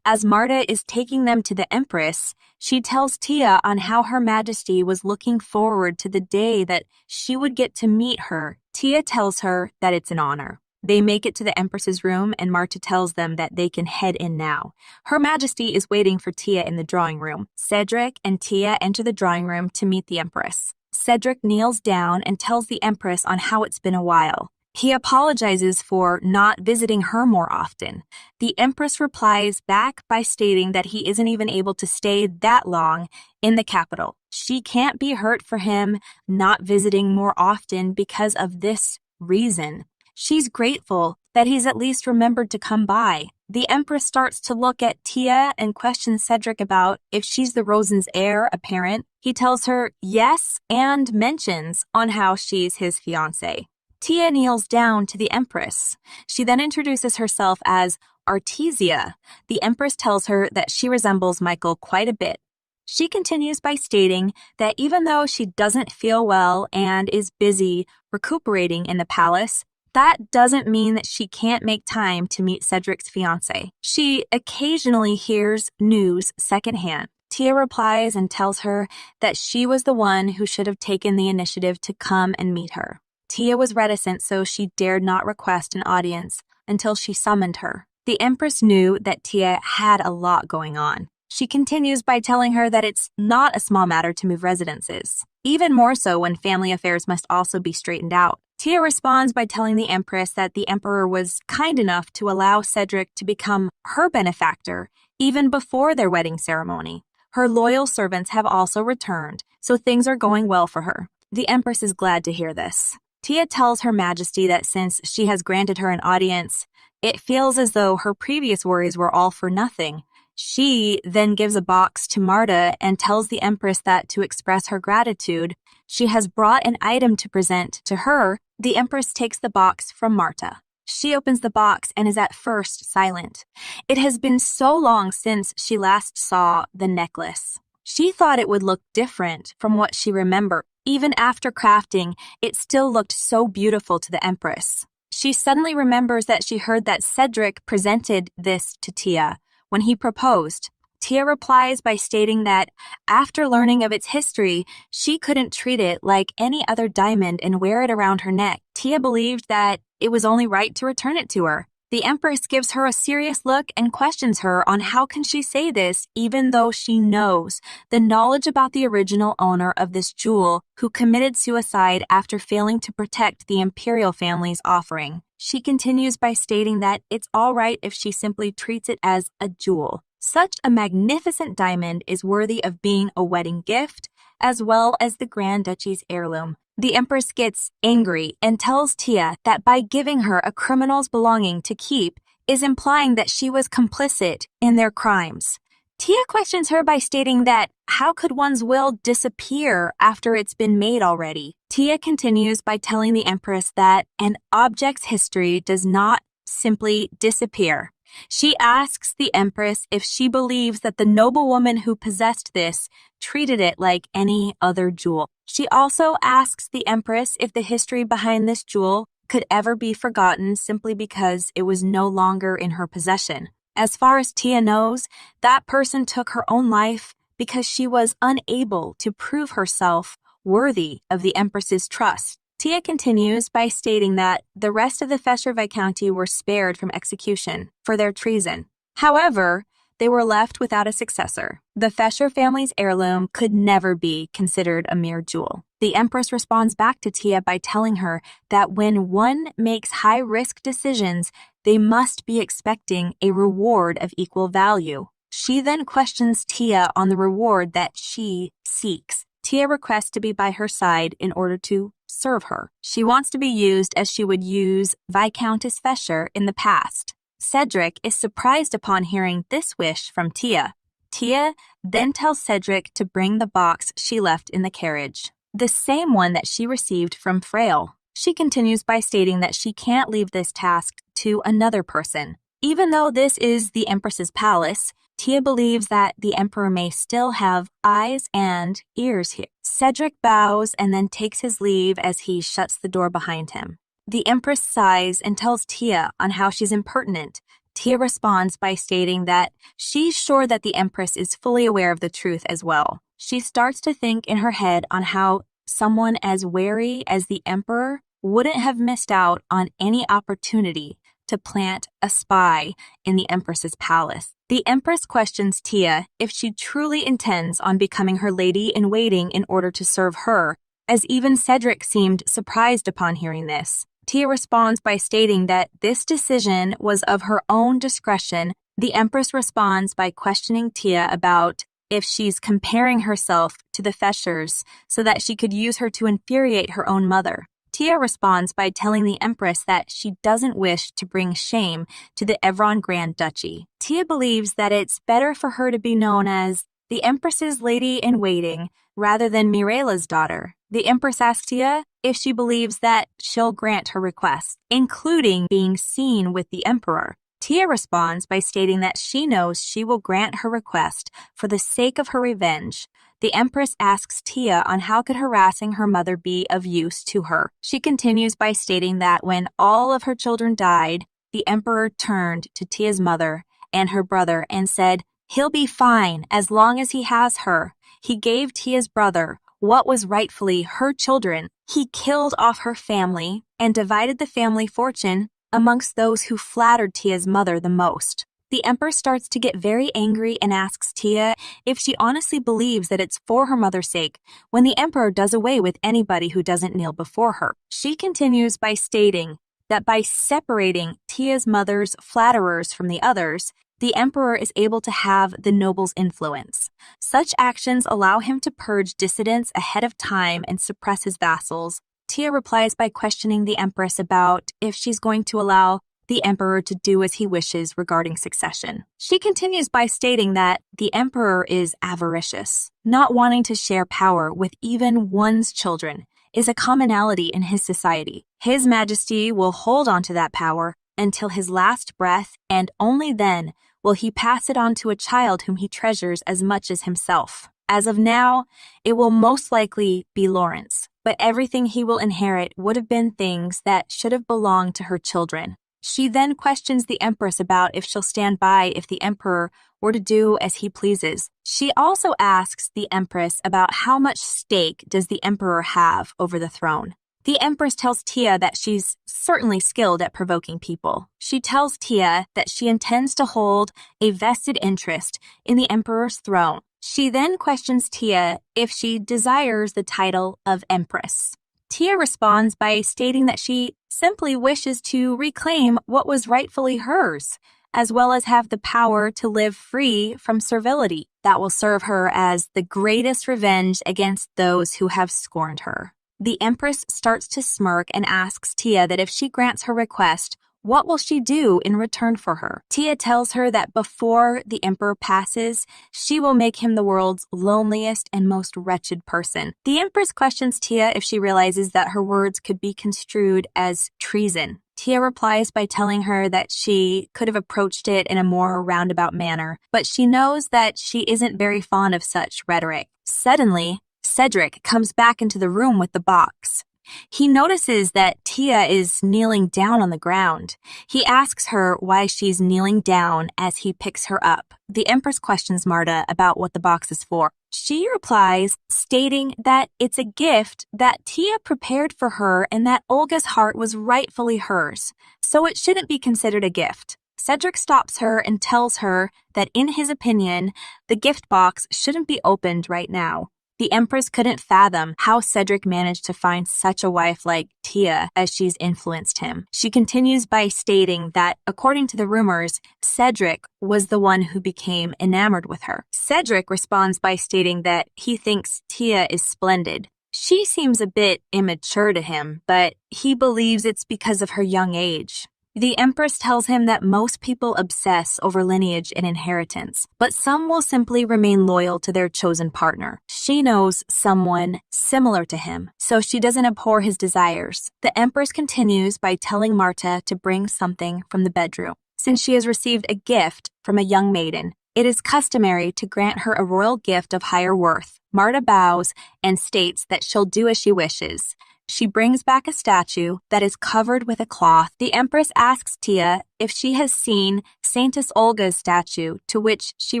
As Marta is taking them to the Empress, she tells Tia on how Her Majesty was looking forward to the day that she would get to meet her. Tia tells her that it's an honor. They make it to the Empress's room and Marta tells them that they can head in now. Her Majesty is waiting for Tia in the drawing room. Cedric and Tia enter the drawing room to meet the Empress. Cedric kneels down and tells the Empress on how it's been a while. He apologizes for not visiting her more often. The Empress replies back by stating that he isn't even able to stay that long in the capital. She can't be hurt for him not visiting more often because of this reason. She's grateful that he's at least remembered to come by. The Empress starts to look at Tia and questions Cedric about if she's the Rosen's heir apparent. He tells her yes and mentions on how she's his fiancée. Tia kneels down to the Empress. She then introduces herself as Artesia. The Empress tells her that she resembles Michael quite a bit. She continues by stating that even though she doesn't feel well and is busy recuperating in the palace, that doesn't mean that she can't make time to meet Cedric's fiancé. She occasionally hears news secondhand. Tia replies and tells her that she was the one who should have taken the initiative to come and meet her. Tia was reticent, so she dared not request an audience until she summoned her. The Empress knew that Tia had a lot going on. She continues by telling her that it's not a small matter to move residences, even more so when family affairs must also be straightened out. Tia responds by telling the Empress that the Emperor was kind enough to allow Cedric to become her benefactor even before their wedding ceremony. Her loyal servants have also returned, so things are going well for her. The Empress is glad to hear this. Tia tells Her Majesty that since she has granted her an audience, it feels as though her previous worries were all for nothing. She then gives a box to Marta and tells the Empress that to express her gratitude, she has brought an item to present to her. The Empress takes the box from Marta. She opens the box and is at first silent. It has been so long since she last saw the necklace. She thought it would look different from what she remembered. Even after crafting, it still looked so beautiful to the Empress. She suddenly remembers that she heard that Cedric presented this to Tia when he proposed. Tia replies by stating that after learning of its history, she couldn't treat it like any other diamond and wear it around her neck. Tia believed that it was only right to return it to her. The Empress gives her a serious look and questions her on how can she say this even though she knows the knowledge about the original owner of this jewel who committed suicide after failing to protect the imperial family's offering. She continues by stating that it's all right if she simply treats it as a jewel. Such a magnificent diamond is worthy of being a wedding gift as well as the Grand Duchy's heirloom. The Empress gets angry and tells Tia that by giving her a criminal's belonging to keep is implying that she was complicit in their crimes. Tia questions her by stating that how could one's will disappear after it's been made already? Tia continues by telling the Empress that an object's history does not simply disappear. She asks the Empress if she believes that the noblewoman who possessed this treated it like any other jewel. She also asks the Empress if the history behind this jewel could ever be forgotten simply because it was no longer in her possession. As far as Tia knows, that person took her own life because she was unable to prove herself worthy of the Empress's trust. Tia continues by stating that the rest of the Fesher Viscounty were spared from execution for their treason. However, they were left without a successor. The Fesher family's heirloom could never be considered a mere jewel. The Empress responds back to Tia by telling her that when one makes high-risk decisions, they must be expecting a reward of equal value. She then questions Tia on the reward that she seeks. Tia requests to be by her side in order to serve her. She wants to be used as she would use Viscountess Fesher in the past. Cedric is surprised upon hearing this wish from Tia. Tia then tells Cedric to bring the box she left in the carriage, the same one that she received from Frail. She continues by stating that she can't leave this task to another person. Even though this is the Empress's palace, Tia believes that the Emperor may still have eyes and ears here. Cedric bows and then takes his leave as he shuts the door behind him. The Empress sighs and tells Tia on how she's impertinent. Tia responds by stating that she's sure that the Empress is fully aware of the truth as well. She starts to think in her head on how someone as wary as the Emperor wouldn't have missed out on any opportunity to plant a spy in the Empress's palace. The Empress questions Tia if she truly intends on becoming her lady-in-waiting in order to serve her, as even Cedric seemed surprised upon hearing this. Tia responds by stating that this decision was of her own discretion. The Empress responds by questioning Tia about if she's comparing herself to the Feshers so that she could use her to infuriate her own mother. Tia responds by telling the Empress that she doesn't wish to bring shame to the Evron Grand Duchy. Tia believes that it's better for her to be known as the Empress's lady-in-waiting rather than Mireille's daughter. The Empress asks Tia if she believes that she'll grant her request, including being seen with the Emperor. Tia responds by stating that she knows she will grant her request for the sake of her revenge. The Empress asks Tia on how could harassing her mother be of use to her. She continues by stating that when all of her children died, the Emperor turned to Tia's mother and her brother and said, "He'll be fine as long as he has her." He gave Tia's brother what was rightfully her children. He killed off her family and divided the family fortune amongst those who flattered Tia's mother the most. The Empress starts to get very angry and asks Tia if she honestly believes that it's for her mother's sake when the Emperor does away with anybody who doesn't kneel before her. She continues by stating that by separating Tia's mother's flatterers from the others, the emperor is able to have the noble's influence. Such actions allow him to purge dissidents ahead of time and suppress his vassals. Tia replies by questioning the empress about if she's going to allow the emperor to do as he wishes regarding succession. She continues by stating that the emperor is avaricious. Not wanting to share power with even one's children is a commonality in his society. His Majesty will hold on to that power until his last breath, and only then will he pass it on to a child whom he treasures as much as himself. As of now, it will most likely be Lawrence, but everything he will inherit would have been things that should have belonged to her children. She then questions the empress about if she'll stand by if the emperor were to do as he pleases. She also asks the empress about how much stake does the emperor have over the throne. The empress tells Tia that she's certainly skilled at provoking people. She tells Tia that she intends to hold a vested interest in the emperor's throne. She then questions Tia if she desires the title of empress. Tia responds by stating that she simply wishes to reclaim what was rightfully hers, as well as have the power to live free from servility. That will serve her as the greatest revenge against those who have scorned her. The empress starts to smirk and asks Tia that if she grants her request, what will she do in return for her? Tia tells her that before the emperor passes, she will make him the world's loneliest and most wretched person. The empress questions Tia if she realizes that her words could be construed as treason. Tia replies by telling her that she could have approached it in a more roundabout manner, but she knows that she isn't very fond of such rhetoric. Suddenly, Cedric comes back into the room with the box. He notices that Tia is kneeling down on the ground. He asks her why she's kneeling down as he picks her up. The empress questions Marta about what the box is for. She replies, stating that it's a gift that Tia prepared for her and that Olga's heart was rightfully hers, so it shouldn't be considered a gift. Cedric stops her and tells her that in his opinion, the gift box shouldn't be opened right now. The empress couldn't fathom how Cedric managed to find such a wife like Tia as she's influenced him. She continues by stating that, according to the rumors, Cedric was the one who became enamored with her. Cedric responds by stating that he thinks Tia is splendid. She seems a bit immature to him, but he believes it's because of her young age. The empress tells him that most people obsess over lineage and inheritance, but some will simply remain loyal to their chosen partner. She knows someone similar to him, so she doesn't abhor his desires. The empress continues by telling Marta to bring something from the bedroom. Since she has received a gift from a young maiden, it is customary to grant her a royal gift of higher worth. Marta bows and states that she'll do as she wishes. She brings back a statue that is covered with a cloth. The empress asks Tia if she has seen Saintess Olga's statue, to which she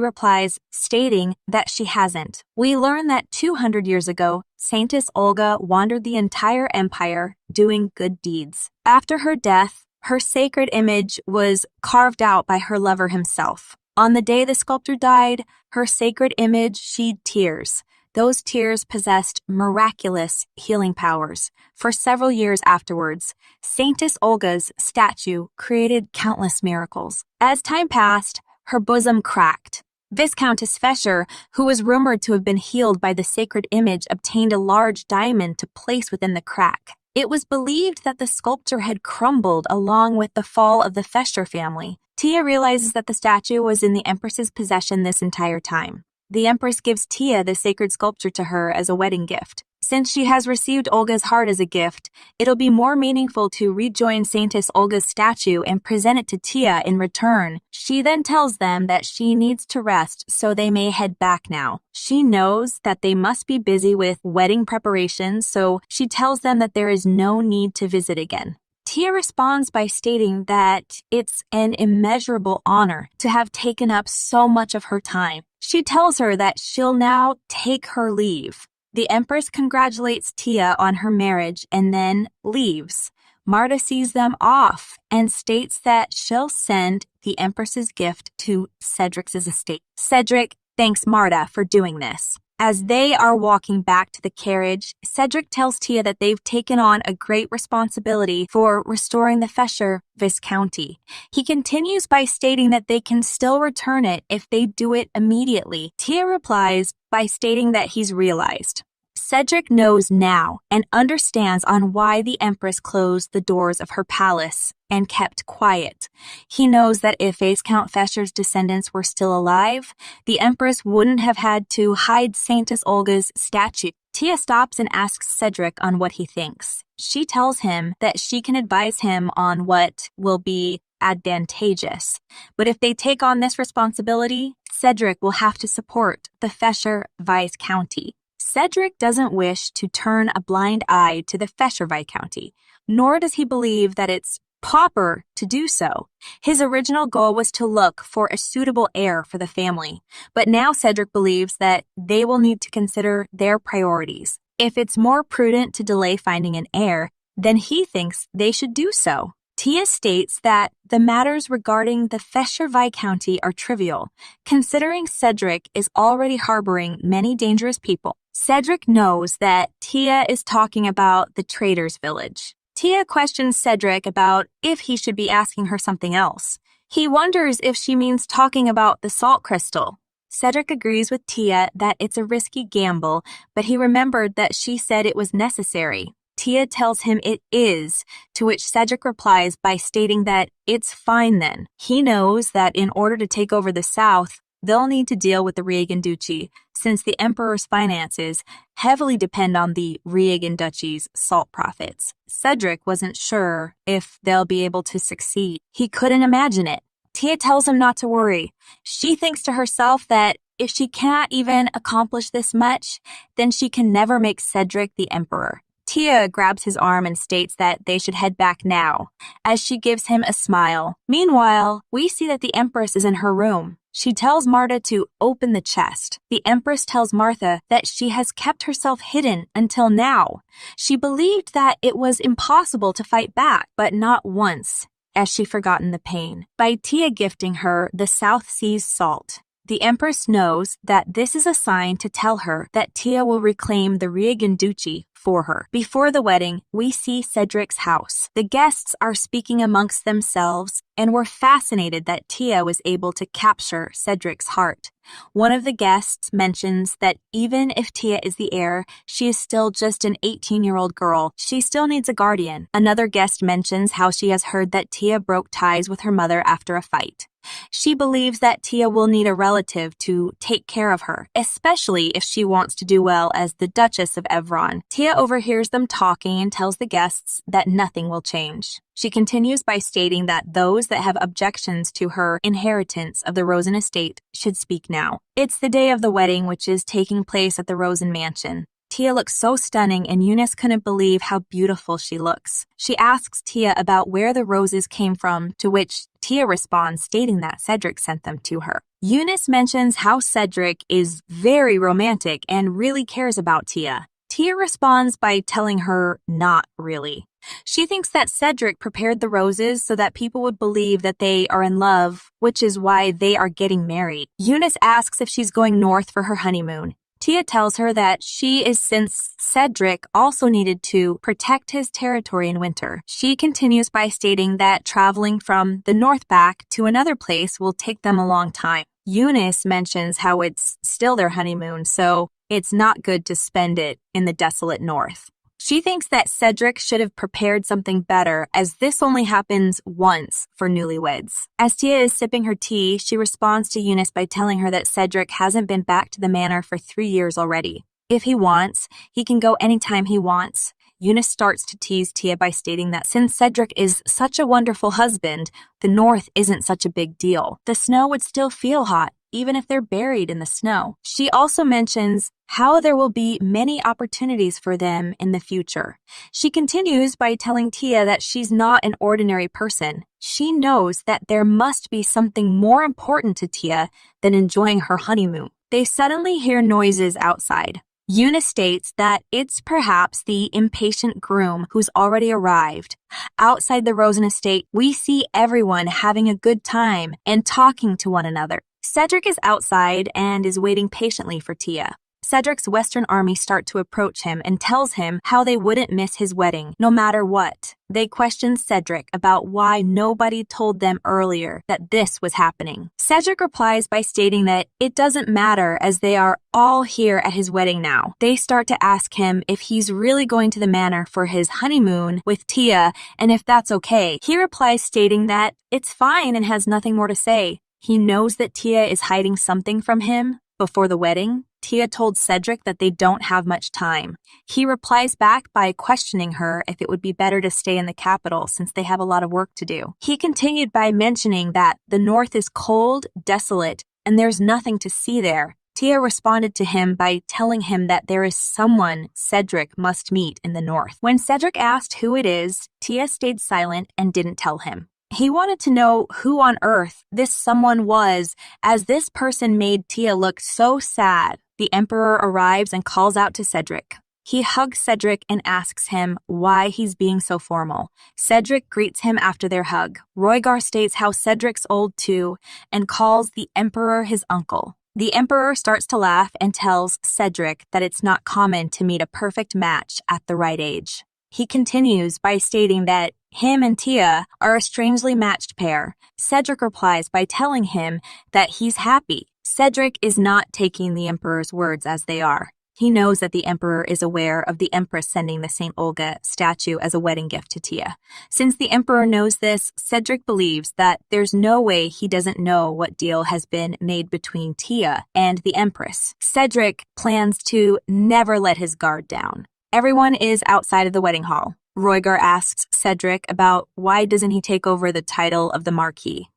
replies, stating that she hasn't. We learn that 200 years ago, Saintess Olga wandered the entire empire doing good deeds. After her death, her sacred image was carved out by her lover himself. On the day the sculptor died, her sacred image shed tears. Those tears possessed miraculous healing powers. For several years afterwards, Saintess Olga's statue created countless miracles. As time passed, her bosom cracked. Viscountess Fescher, who was rumored to have been healed by the sacred image, obtained a large diamond to place within the crack. It was believed that the sculpture had crumbled along with the fall of the Fescher family. Tia realizes that the statue was in the Empress's possession this entire time. The Empress gives Tia the sacred sculpture to her as a wedding gift. Since she has received Olga's heart as a gift, it'll be more meaningful to rejoin Saintess Olga's statue and present it to Tia in return. She then tells them that she needs to rest, so they may head back now. She knows that they must be busy with wedding preparations, so she tells them that there is no need to visit again. Tia responds by stating that it's an immeasurable honor to have taken up so much of her time. She tells her that she'll now take her leave. The Empress congratulates Tia on her marriage and then leaves. Marta sees them off and states that she'll send the Empress's gift to Cedric's estate. Cedric thanks Marta for doing this. As they are walking back to the carriage, Cedric tells Tia that they've taken on a great responsibility for restoring the Fesher Viscounty. He continues by stating that they can still return it if they do it immediately. Tia replies by stating that he's realized. Cedric knows now and understands on why the Empress closed the doors of her palace and kept quiet. He knows that if Viscount Fesher's descendants were still alive, the Empress wouldn't have had to hide Saintess Olga's statue. Tia stops and asks Cedric on what he thinks. She tells him that she can advise him on what will be advantageous. But if they take on this responsibility, Cedric will have to support the Fesher Viscounty. Cedric doesn't wish to turn a blind eye to the Fesher Viscounty, nor does he believe that it's proper to do so. His original goal was to look for a suitable heir for the family, but now Cedric believes that they will need to consider their priorities. If it's more prudent to delay finding an heir, then he thinks they should do so. Tia states that the matters regarding the Fesher Viscounty are trivial, considering Cedric is already harboring many dangerous people. Cedric knows that Tia is talking about the Traders' Village. Tia questions Cedric about if he should be asking her something else. He wonders if she means talking about the salt crystal. Cedric agrees with Tia that it's a risky gamble, but he remembered that she said it was necessary. Tia tells him it is, to which Cedric replies by stating that it's fine then. He knows that in order to take over the South, they'll need to deal with the Riegan Duchy, since the Emperor's finances heavily depend on the Riegan Duchy's salt profits. Cedric wasn't sure if they'll be able to succeed. He couldn't imagine it. Tia tells him not to worry. She thinks to herself that if she can't even accomplish this much, then she can never make Cedric the Emperor. Tia grabs his arm and states that they should head back now, as she gives him a smile. Meanwhile, we see that the Empress is in her room. She tells Marta to open the chest. The Empress tells Martha that she has kept herself hidden until now. She believed that it was impossible to fight back, but not once has she forgotten the pain. By Tia gifting her the South Seas salt, the Empress knows that this is a sign to tell her that Tia will reclaim the Riegan Duchy for her. Before the wedding, we see Cedric's house. The guests are speaking amongst themselves and were fascinated that Tia was able to capture Cedric's heart. One of the guests mentions that even if Tia is the heir, she is still just an 18-year-old girl. She still needs a guardian. Another guest mentions how she has heard that Tia broke ties with her mother after a fight. She believes that Tia will need a relative to take care of her, especially if she wants to do well as the Duchess of Evron. Tia overhears them talking and tells the guests that nothing will change. She continues by stating that those that have objections to her inheritance of the Rosen estate should speak now. It's the day of the wedding, which is taking place at the Rosen mansion. Tia looks so stunning, and Eunice couldn't believe how beautiful she looks. She asks Tia about where the roses came from, to which Tia responds, stating that Cedric sent them to her. Eunice mentions how Cedric is very romantic and really cares about Tia. Tia responds by telling her not really. She thinks that Cedric prepared the roses so that people would believe that they are in love, which is why they are getting married. Eunice asks if she's going north for her honeymoon. Tia tells her that she is, since Cedric also needed to protect his territory in winter. She continues by stating that traveling from the north back to another place will take them a long time. Eunice mentions how it's still their honeymoon, so it's not good to spend it in the desolate north. She thinks that Cedric should have prepared something better, as this only happens once for newlyweds. As Tia is sipping her tea, she responds to Eunice by telling her that Cedric hasn't been back to the manor for 3 years already. If he wants, he can go anytime he wants. Eunice starts to tease Tia by stating that since Cedric is such a wonderful husband, the north isn't such a big deal. The snow would still feel hot, even if they're buried in the snow. She also mentions how there will be many opportunities for them in the future. She continues by telling Tia that she's not an ordinary person. She knows that there must be something more important to Tia than enjoying her honeymoon. They suddenly hear noises outside. Eunice states that it's perhaps the impatient groom who's already arrived. Outside the Rosen estate, we see everyone having a good time and talking to one another. Cedric is outside and is waiting patiently for Tia. Cedric's Western army start to approach him and tells him how they wouldn't miss his wedding, no matter what. They question Cedric about why nobody told them earlier that this was happening. Cedric replies by stating that it doesn't matter as they are all here at his wedding now. They start to ask him if he's really going to the manor for his honeymoon with Tia and if that's okay. He replies stating that it's fine and has nothing more to say. He knows that Tia is hiding something from him. Before the wedding, Tia told Cedric that they don't have much time. He replies back by questioning her if it would be better to stay in the capital since they have a lot of work to do. He continued by mentioning that the north is cold, desolate, and there's nothing to see there. Tia responded to him by telling him that there is someone Cedric must meet in the north. When Cedric asked who it is, Tia stayed silent and didn't tell him. He wanted to know who on earth this someone was, as this person made Tia look so sad. The Emperor arrives and calls out to Cedric. He hugs Cedric and asks him why he's being so formal. Cedric greets him after their hug. Roygar states how Cedric's old too and calls the Emperor his uncle. The Emperor starts to laugh and tells Cedric that it's not common to meet a perfect match at the right age. He continues by stating that him and Tia are a strangely matched pair. Cedric replies by telling him that he's happy. Cedric is not taking the Emperor's words as they are. He knows that the Emperor is aware of the Empress sending the St. Olga statue as a wedding gift to Tia. Since the Emperor knows this, Cedric believes that there's no way he doesn't know what deal has been made between Tia and the Empress. Cedric plans to never let his guard down. Everyone is outside of the wedding hall. Roygar asks Cedric about why doesn't he take over the title of the Marquis.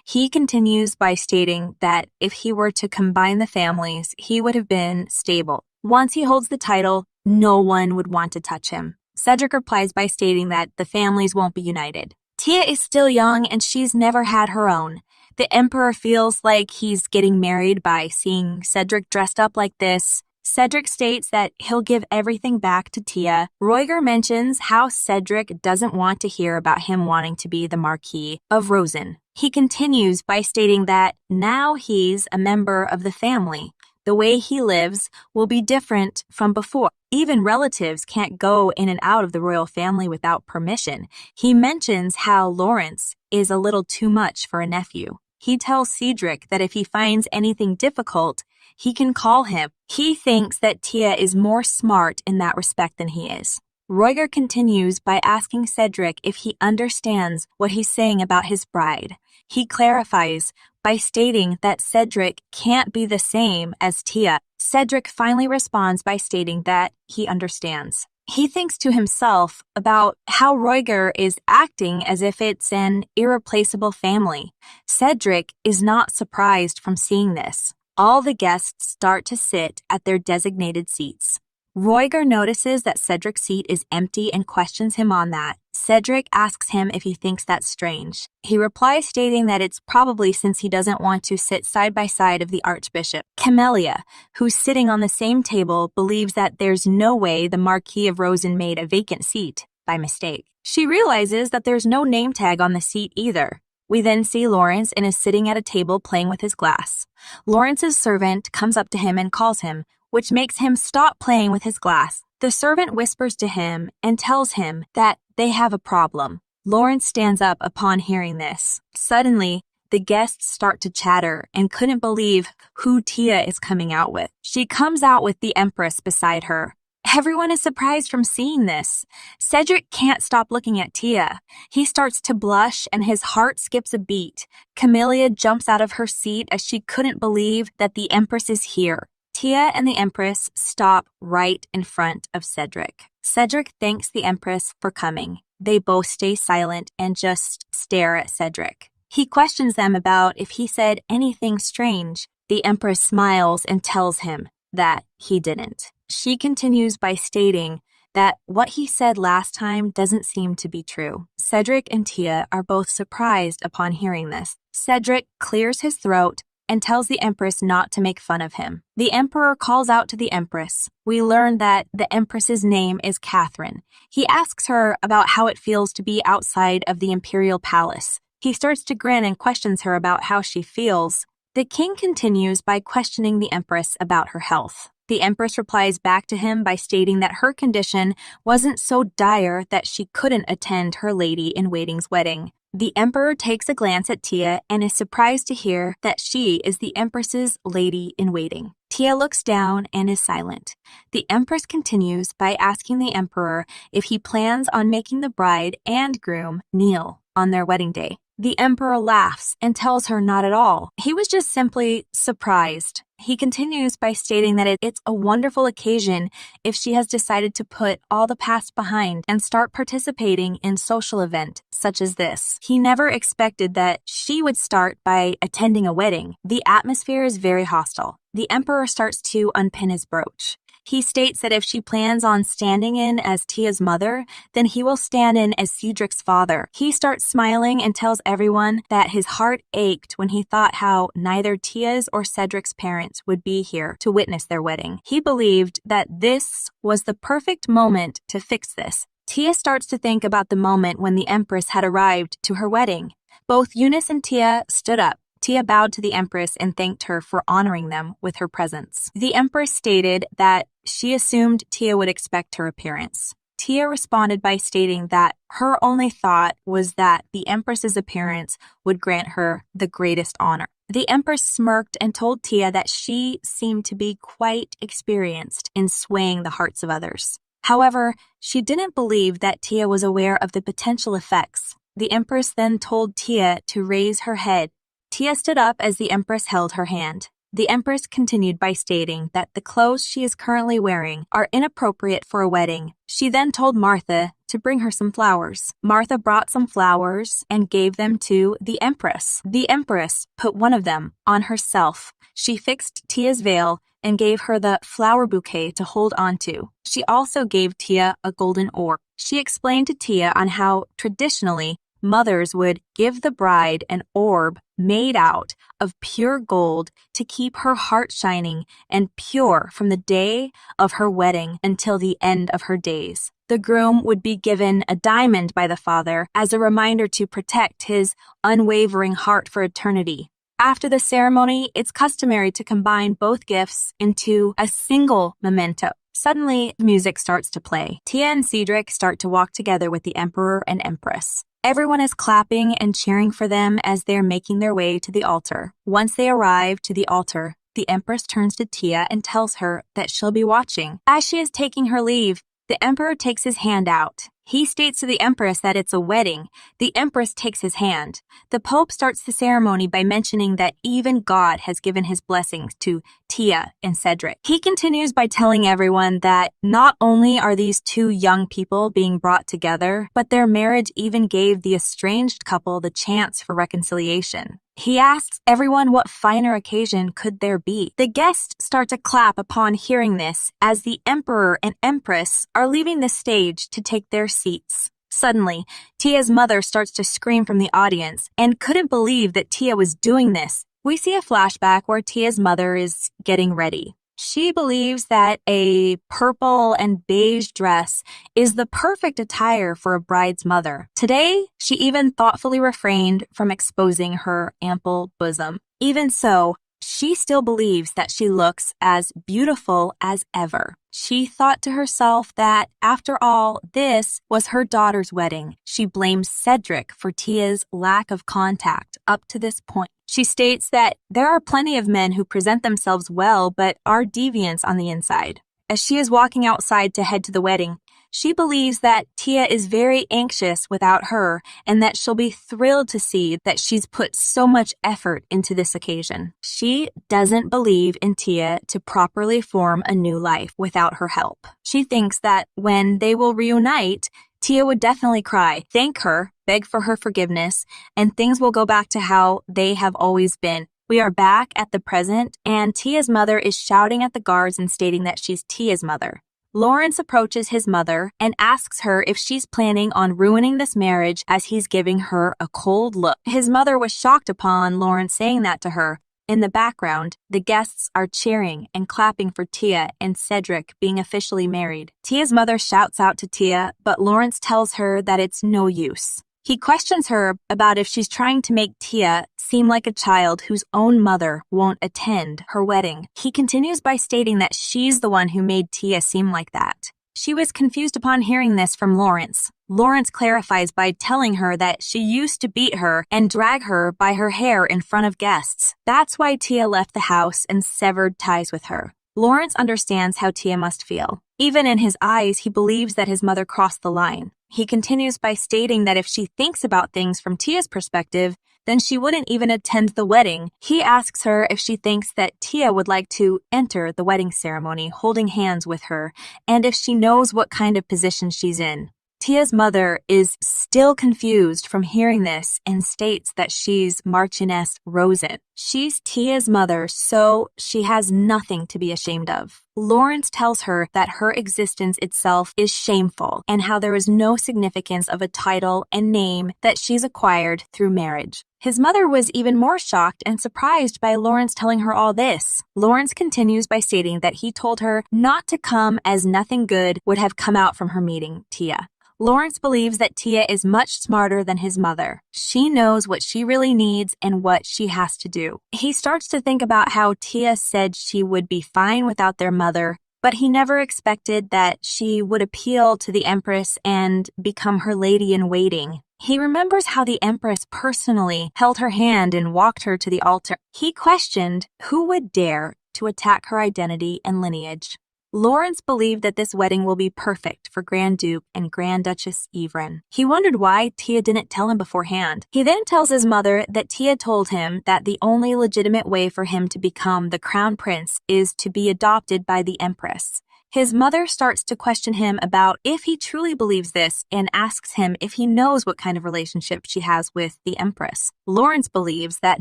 He continues by stating that if he were to combine the families, he would have been stable. Once he holds the title, no one would want to touch him. Cedric replies by stating that the families won't be united. Tia is still young and she's never had her own. The Emperor feels like he's getting married by seeing Cedric dressed up like this. Cedric states that he'll give everything back to Tia. Roygar mentions how Cedric doesn't want to hear about him wanting to be the Marquis of Rosen. He continues by stating that now he's a member of the family. The way he lives will be different from before. Even relatives can't go in and out of the royal family without permission. He mentions how Lawrence is a little too much for a nephew. He tells Cedric that if he finds anything difficult, he can call him. He thinks that Tia is more smart in that respect than he is. Roygar continues by asking Cedric if he understands what he's saying about his bride. He clarifies by stating that Cedric can't be the same as Tia. Cedric finally responds by stating that he understands. He thinks to himself about how Roygar is acting as if it's an irreplaceable family. Cedric is not surprised from seeing this. All the guests start to sit at their designated seats. Roygar notices that Cedric's seat is empty and questions him on that. Cedric asks him if he thinks that's strange. He replies stating that it's probably since he doesn't want to sit side by side of the Archbishop. Camellia, who's sitting on the same table, believes that there's no way the Marquis of Rosen made a vacant seat by mistake. She realizes that there's no name tag on the seat either. We then see Lawrence and is sitting at a table playing with his glass. Lawrence's servant comes up to him and calls him, which makes him stop playing with his glass. The servant whispers to him and tells him that they have a problem. Lawrence stands up upon hearing this. Suddenly, the guests start to chatter and couldn't believe who Tia is coming out with. She comes out with the Empress beside her. Everyone is surprised from seeing this. Cedric can't stop looking at Tia. He starts to blush and his heart skips a beat. Camellia jumps out of her seat as she couldn't believe that the Empress is here. Tia and the Empress stop right in front of Cedric. Cedric thanks the Empress for coming. They both stay silent and just stare at Cedric. He questions them about if he said anything strange. The Empress smiles and tells him that he didn't. She continues by stating that what he said last time doesn't seem to be true. Cedric and Tia are both surprised upon hearing this. Cedric clears his throat and tells the Empress not to make fun of him. The Emperor calls out to the Empress. We learn that the Empress's name is Catherine. He asks her about how it feels to be outside of the imperial palace. He starts to grin and questions her about how she feels. The king continues by questioning the Empress about her health. The Empress replies back to him by stating that her condition wasn't so dire that she couldn't attend her lady-in-waiting's wedding. The Emperor takes a glance at Tia and is surprised to hear that she is the Empress's lady-in-waiting. Tia looks down and is silent. The Empress continues by asking the Emperor if he plans on making the bride and groom kneel on their wedding day. The Emperor laughs and tells her not at all. He was just simply surprised. He continues by stating that it's a wonderful occasion if she has decided to put all the past behind and start participating in social event such as this. He never expected that she would start by attending a wedding. The atmosphere is very hostile. The Emperor starts to unpin his brooch. He states that if she plans on standing in as Tia's mother, then he will stand in as Cedric's father. He starts smiling and tells everyone that his heart ached when he thought how neither Tia's or Cedric's parents would be here to witness their wedding. He believed that this was the perfect moment to fix this. Tia starts to think about the moment when the Empress had arrived to her wedding. Both Eunice and Tia stood up. Tia bowed to the Empress and thanked her for honoring them with her presence. The Empress stated that she assumed Tia would expect her appearance. Tia responded by stating that her only thought was that the Empress's appearance would grant her the greatest honor. The Empress smirked and told Tia that she seemed to be quite experienced in swaying the hearts of others. However, she didn't believe that Tia was aware of the potential effects. The Empress then told Tia to raise her head. Tia stood up as the Empress held her hand. The Empress continued by stating that the clothes she is currently wearing are inappropriate for a wedding. She then told Martha to bring her some flowers. Martha brought some flowers and gave them to the Empress. The Empress put one of them on herself. She fixed Tia's veil and gave her the flower bouquet to hold onto. She also gave Tia a golden orb. She explained to Tia on how traditionally mothers would give the bride an orb made out of pure gold to keep her heart shining and pure from the day of her wedding until the end of her days. The groom would be given a diamond by the father as a reminder to protect his unwavering heart for eternity. After the ceremony, it's customary to combine both gifts into a single memento. Suddenly, music starts to play. Tia and Cedric start to walk together with the Emperor and Empress. Everyone is clapping and cheering for them as they're making their way to the altar. Once they arrive to the altar, the Empress turns to Tia and tells her that she'll be watching. As she is taking her leave, the Emperor takes his hand out. He states to the Empress that it's a wedding. The Empress takes his hand. The Pope starts the ceremony by mentioning that even God has given his blessings to Tia and Cedric. He continues by telling everyone that not only are these two young people being brought together, but their marriage even gave the estranged couple the chance for reconciliation. He asks everyone what finer occasion could there be. The guests start to clap upon hearing this as the Emperor and Empress are leaving the stage to take their seats. Suddenly, Tia's mother starts to scream from the audience and couldn't believe that Tia was doing this. We see a flashback where Tia's mother is getting ready. She believes that a purple and beige dress is the perfect attire for a bride's mother. Today, she even thoughtfully refrained from exposing her ample bosom. Even so, she still believes that she looks as beautiful as ever. She thought to herself that, after all, this was her daughter's wedding. She blames Cedric for Tia's lack of contact up to this point. She states that there are plenty of men who present themselves well but are deviants on the inside. As she is walking outside to head to the wedding, she believes that Tia is very anxious without her and that she'll be thrilled to see that she's put so much effort into this occasion. She doesn't believe in Tia to properly form a new life without her help. She thinks that when they will reunite, Tia would definitely cry, thank her, beg for her forgiveness, and things will go back to how they have always been. We are back at the present, and Tia's mother is shouting at the guards and stating that she's Tia's mother. Lawrence approaches his mother and asks her if she's planning on ruining this marriage as he's giving her a cold look. His mother was shocked upon Lawrence saying that to her. In the background, the guests are cheering and clapping for Tia and Cedric being officially married. Tia's mother shouts out to Tia, but Lawrence tells her that it's no use. He questions her about if she's trying to make Tia seem like a child whose own mother won't attend her wedding. He continues by stating that she's the one who made Tia seem like that. She was confused upon hearing this from Lawrence. Lawrence clarifies by telling her that she used to beat her and drag her by her hair in front of guests. That's why Tia left the house and severed ties with her. Lawrence understands how Tia must feel. Even in his eyes, he believes that his mother crossed the line. He continues by stating that if she thinks about things from Tia's perspective, then she wouldn't even attend the wedding. He asks her if she thinks that Tia would like to enter the wedding ceremony holding hands with her, and if she knows what kind of position she's in. Tia's mother is still confused from hearing this and states that she's Marchioness Rosen. She's Tia's mother, so she has nothing to be ashamed of. Lawrence tells her that her existence itself is shameful and how there is no significance of a title and name that she's acquired through marriage. His mother was even more shocked and surprised by Lawrence telling her all this. Lawrence continues by stating that he told her not to come as nothing good would have come out from her meeting Tia. Lawrence believes that Tia is much smarter than his mother. She knows what she really needs and what she has to do. He starts to think about how Tia said she would be fine without their mother, but he never expected that she would appeal to the Empress and become her lady-in-waiting. He remembers how the Empress personally held her hand and walked her to the altar. He questioned who would dare to attack her identity and lineage. Lawrence believed that this wedding will be perfect for Grand Duke and Grand Duchess Yvonne. He wondered why Tia didn't tell him beforehand. He then tells his mother that Tia told him that the only legitimate way for him to become the crown prince is to be adopted by the Empress. His mother starts to question him about if he truly believes this and asks him if he knows what kind of relationship she has with the Empress. Lawrence believes that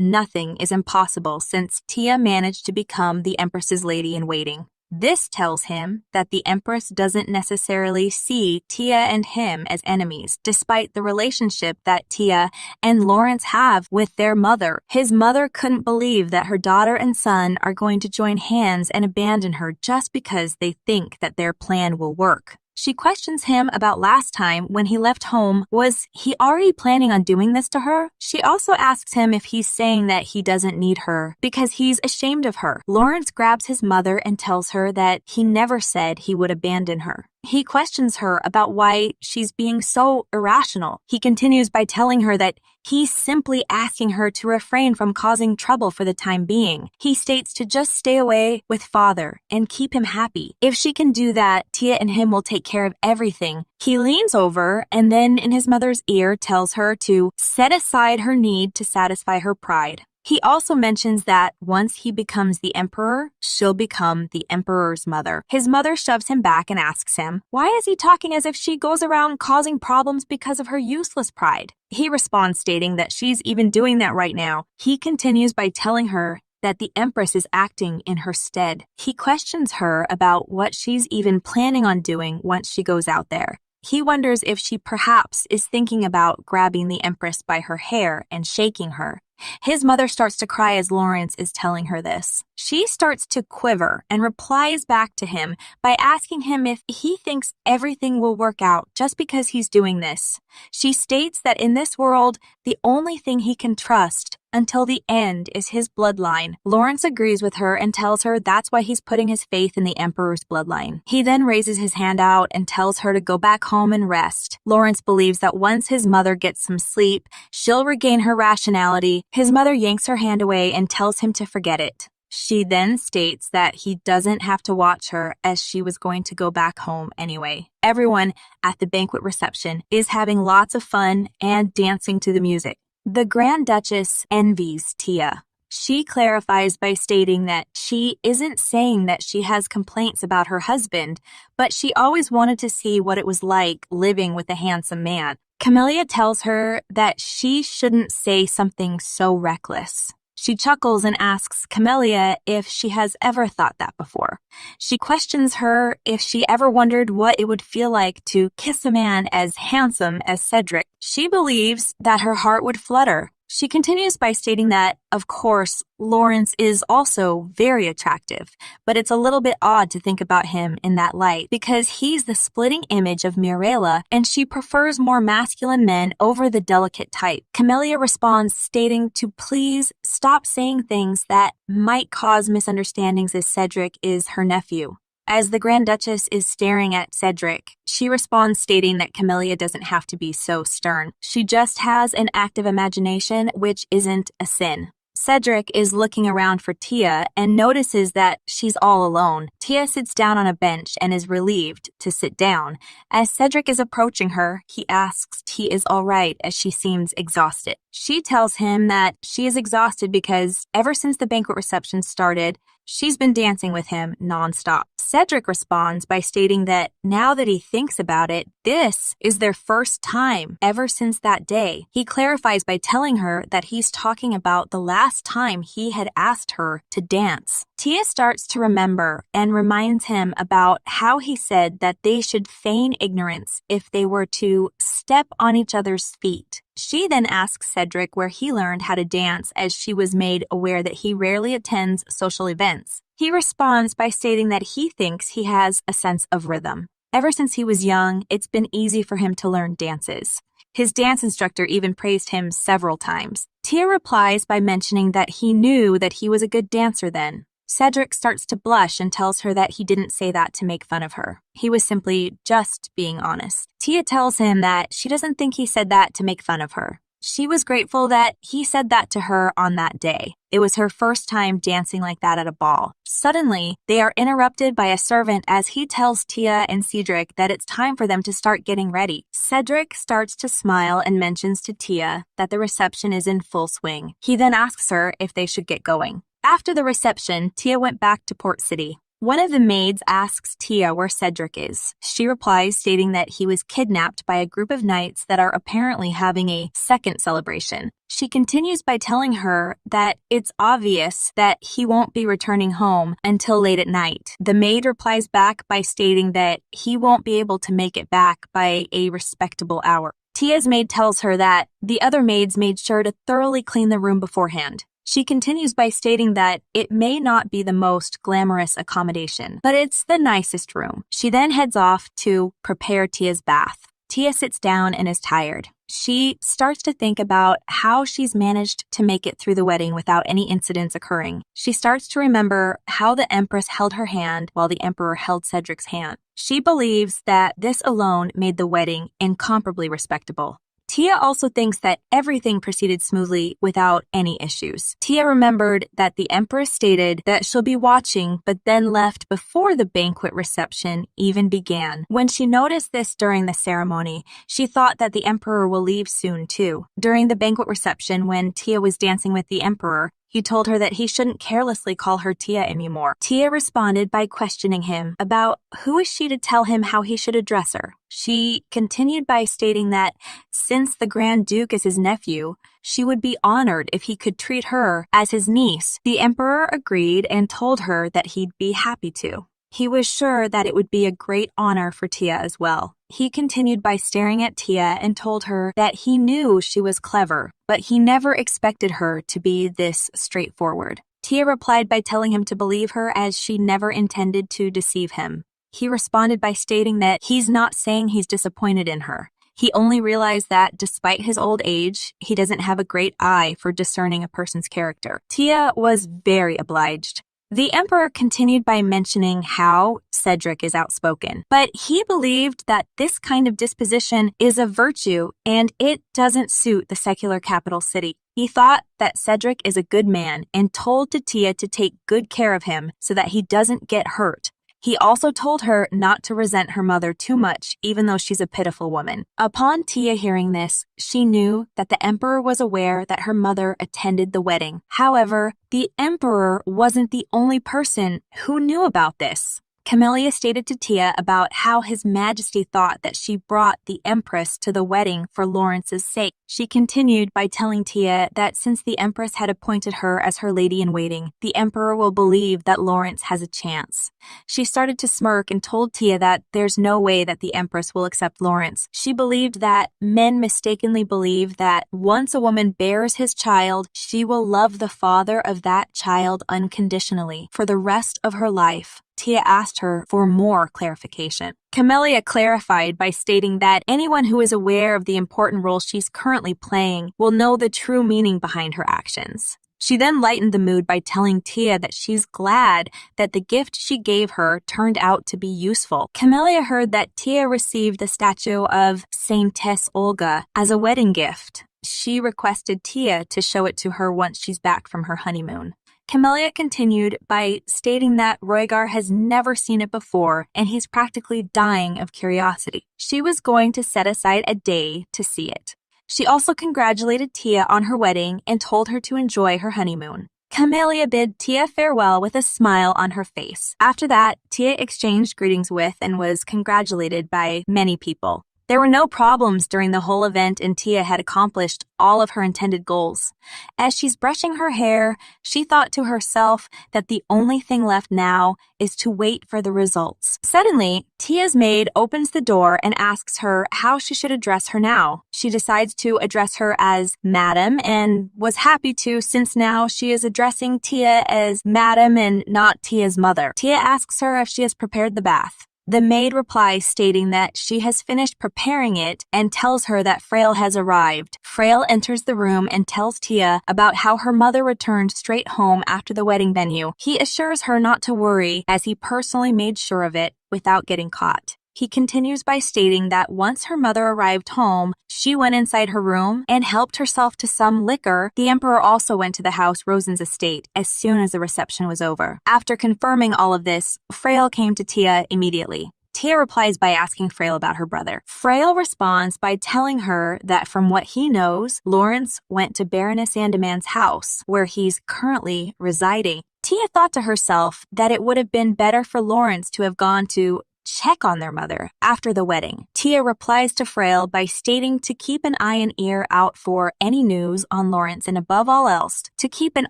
nothing is impossible since Tia managed to become the Empress's lady-in-waiting. This tells him that the Empress doesn't necessarily see Tia and him as enemies, despite the relationship that Tia and Lawrence have with their mother. His mother couldn't believe that her daughter and son are going to join hands and abandon her just because they think that their plan will work. She questions him about last time when he left home. Was he already planning on doing this to her? She also asks him if he's saying that he doesn't need her because he's ashamed of her. Lawrence grabs his mother and tells her that he never said he would abandon her. He questions her about why she's being so irrational. He continues by telling her that he's simply asking her to refrain from causing trouble for the time being. He states to just stay away with father and keep him happy. If she can do that, Tia and him will take care of everything. He leans over and then in his mother's ear tells her to set aside her need to satisfy her pride. He also mentions that once he becomes the emperor, she'll become the emperor's mother. His mother shoves him back and asks him, why is he talking as if she goes around causing problems because of her useless pride? He responds stating that she's even doing that right now. He continues by telling her that the Empress is acting in her stead. He questions her about what she's even planning on doing once she goes out there. He wonders if she perhaps is thinking about grabbing the Empress by her hair and shaking her. His mother starts to cry as Lawrence is telling her this. She starts to quiver and replies back to him by asking him if he thinks everything will work out just because he's doing this. She states that in this world, the only thing he can trust until the end is his bloodline. Lawrence agrees with her and tells her that's why he's putting his faith in the Emperor's bloodline. He then raises his hand out and tells her to go back home and rest. Lawrence believes that once his mother gets some sleep, she'll regain her rationality. His mother yanks her hand away and tells him to forget it. She then states that he doesn't have to watch her as she was going to go back home anyway. Everyone at the banquet reception is having lots of fun and dancing to the music. The Grand Duchess envies Tia. She clarifies by stating that she isn't saying that she has complaints about her husband, but she always wanted to see what it was like living with a handsome man. Camellia tells her that she shouldn't say something so reckless. She chuckles and asks Camellia if she has ever thought that before. She questions her if she ever wondered what it would feel like to kiss a man as handsome as Cedric. She believes that her heart would flutter. She continues by stating that, of course, Lawrence is also very attractive, but it's a little bit odd to think about him in that light because he's the splitting image of Mirella and she prefers more masculine men over the delicate type. Camellia responds stating to please stop saying things that might cause misunderstandings as Cedric is her nephew. As the Grand Duchess is staring at Cedric, she responds stating that Camellia doesn't have to be so stern. She just has an active imagination, which isn't a sin. Cedric is looking around for Tia and notices that she's all alone. Tia sits down on a bench and is relieved to sit down. As Cedric is approaching her, he asks if he is all right as she seems exhausted. She tells him that she is exhausted because ever since the banquet reception started, she's been dancing with him nonstop. Cedric responds by stating that now that he thinks about it, this is their first time ever since that day. He clarifies by telling her that he's talking about the last time he had asked her to dance. Tia starts to remember and reminds him about how he said that they should feign ignorance if they were to step on each other's feet. She then asks Cedric where he learned how to dance as she was made aware that he rarely attends social events. He responds by stating that he thinks he has a sense of rhythm. Ever since he was young, it's been easy for him to learn dances. His dance instructor even praised him several times. Tia replies by mentioning that he knew that he was a good dancer then. Cedric starts to blush and tells her that he didn't say that to make fun of her. He was simply just being honest. Tia tells him that she doesn't think he said that to make fun of her. She was grateful that he said that to her on that day. It was her first time dancing like that at a ball. Suddenly, they are interrupted by a servant as he tells Tia and Cedric that it's time for them to start getting ready. Cedric starts to smile and mentions to Tia that the reception is in full swing. He then asks her if they should get going. After the reception, Tia went back to Port City. One of the maids asks Tia where Cedric is. She replies stating that he was kidnapped by a group of knights that are apparently having a second celebration. She continues by telling her that it's obvious that he won't be returning home until late at night. The maid replies back by stating that he won't be able to make it back by a respectable hour. Tia's maid tells her that the other maids made sure to thoroughly clean the room beforehand. She continues by stating that it may not be the most glamorous accommodation, but it's the nicest room. She then heads off to prepare Tia's bath. Tia sits down and is tired. She starts to think about how she's managed to make it through the wedding without any incidents occurring. She starts to remember how the Empress held her hand while the Emperor held Cedric's hand. She believes that this alone made the wedding incomparably respectable. Tia also thinks that everything proceeded smoothly without any issues. Tia remembered that the Empress stated that she'll be watching, but then left before the banquet reception even began. When she noticed this during the ceremony, she thought that the Emperor will leave soon too. During the banquet reception, when Tia was dancing with the Emperor, he told her that he shouldn't carelessly call her Tia anymore. Tia responded by questioning him about who is she to tell him how he should address her. She continued by stating that since the Grand Duke is his nephew, she would be honored if he could treat her as his niece. The Emperor agreed and told her that he'd be happy to. He was sure that it would be a great honor for Tia as well. He continued by staring at Tia and told her that he knew she was clever, but he never expected her to be this straightforward. Tia replied by telling him to believe her as she never intended to deceive him. He responded by stating that he's not saying he's disappointed in her. He only realized that despite his old age, he doesn't have a great eye for discerning a person's character. Tia was very obliged. The Emperor continued by mentioning how Cedric is outspoken, but he believed that this kind of disposition is a virtue and it doesn't suit the secular capital city. He thought that Cedric is a good man and told Tia to take good care of him so that he doesn't get hurt. He also told her not to resent her mother too much, even though she's a pitiful woman. Upon Tia hearing this, she knew that the Emperor was aware that her mother attended the wedding. However, the Emperor wasn't the only person who knew about this. Camellia stated to Tia about how His Majesty thought that she brought the Empress to the wedding for Lawrence's sake. She continued by telling Tia that since the Empress had appointed her as her lady-in-waiting, the Emperor will believe that Lawrence has a chance. She started to smirk and told Tia that there's no way that the Empress will accept Lawrence. She believed that men mistakenly believe that once a woman bears his child, she will love the father of that child unconditionally for the rest of her life. Tia asked her for more clarification. Camellia clarified by stating that anyone who is aware of the important role she's currently playing will know the true meaning behind her actions. She then lightened the mood by telling Tia that she's glad that the gift she gave her turned out to be useful. Camellia heard that Tia received the statue of Saintess Olga as a wedding gift. She requested Tia to show it to her once she's back from her honeymoon. Camellia continued by stating that Roigar has never seen it before and he's practically dying of curiosity. She was going to set aside a day to see it. She also congratulated Tia on her wedding and told her to enjoy her honeymoon. Camellia bid Tia farewell with a smile on her face. After that, Tia exchanged greetings with and was congratulated by many people. There were no problems during the whole event and Tia had accomplished all of her intended goals. As she's brushing her hair, she thought to herself that the only thing left now is to wait for the results. Suddenly, Tia's maid opens the door and asks her how she should address her now. She decides to address her as Madam and was happy to since now she is addressing Tia as Madam and not Tia's mother. Tia asks her if she has prepared the bath. The maid replies stating that she has finished preparing it and tells her that Frail has arrived. Frail enters the room and tells Tia about how her mother returned straight home after the wedding venue. He assures her not to worry as he personally made sure of it without getting caught. He continues by stating that once her mother arrived home, she went inside her room and helped herself to some liquor. The Emperor also went to the house Rosen's estate as soon as the reception was over. After confirming all of this, Frail came to Tia immediately. Tia replies by asking Frail about her brother. Frail responds by telling her that from what he knows, Lawrence went to Baroness Andamann's house, where he's currently residing. Tia thought to herself that it would have been better for Lawrence to have gone to check on their mother after the wedding. Tia replies to Frail by stating to keep an eye and ear out for any news on Lawrence and above all else, to keep an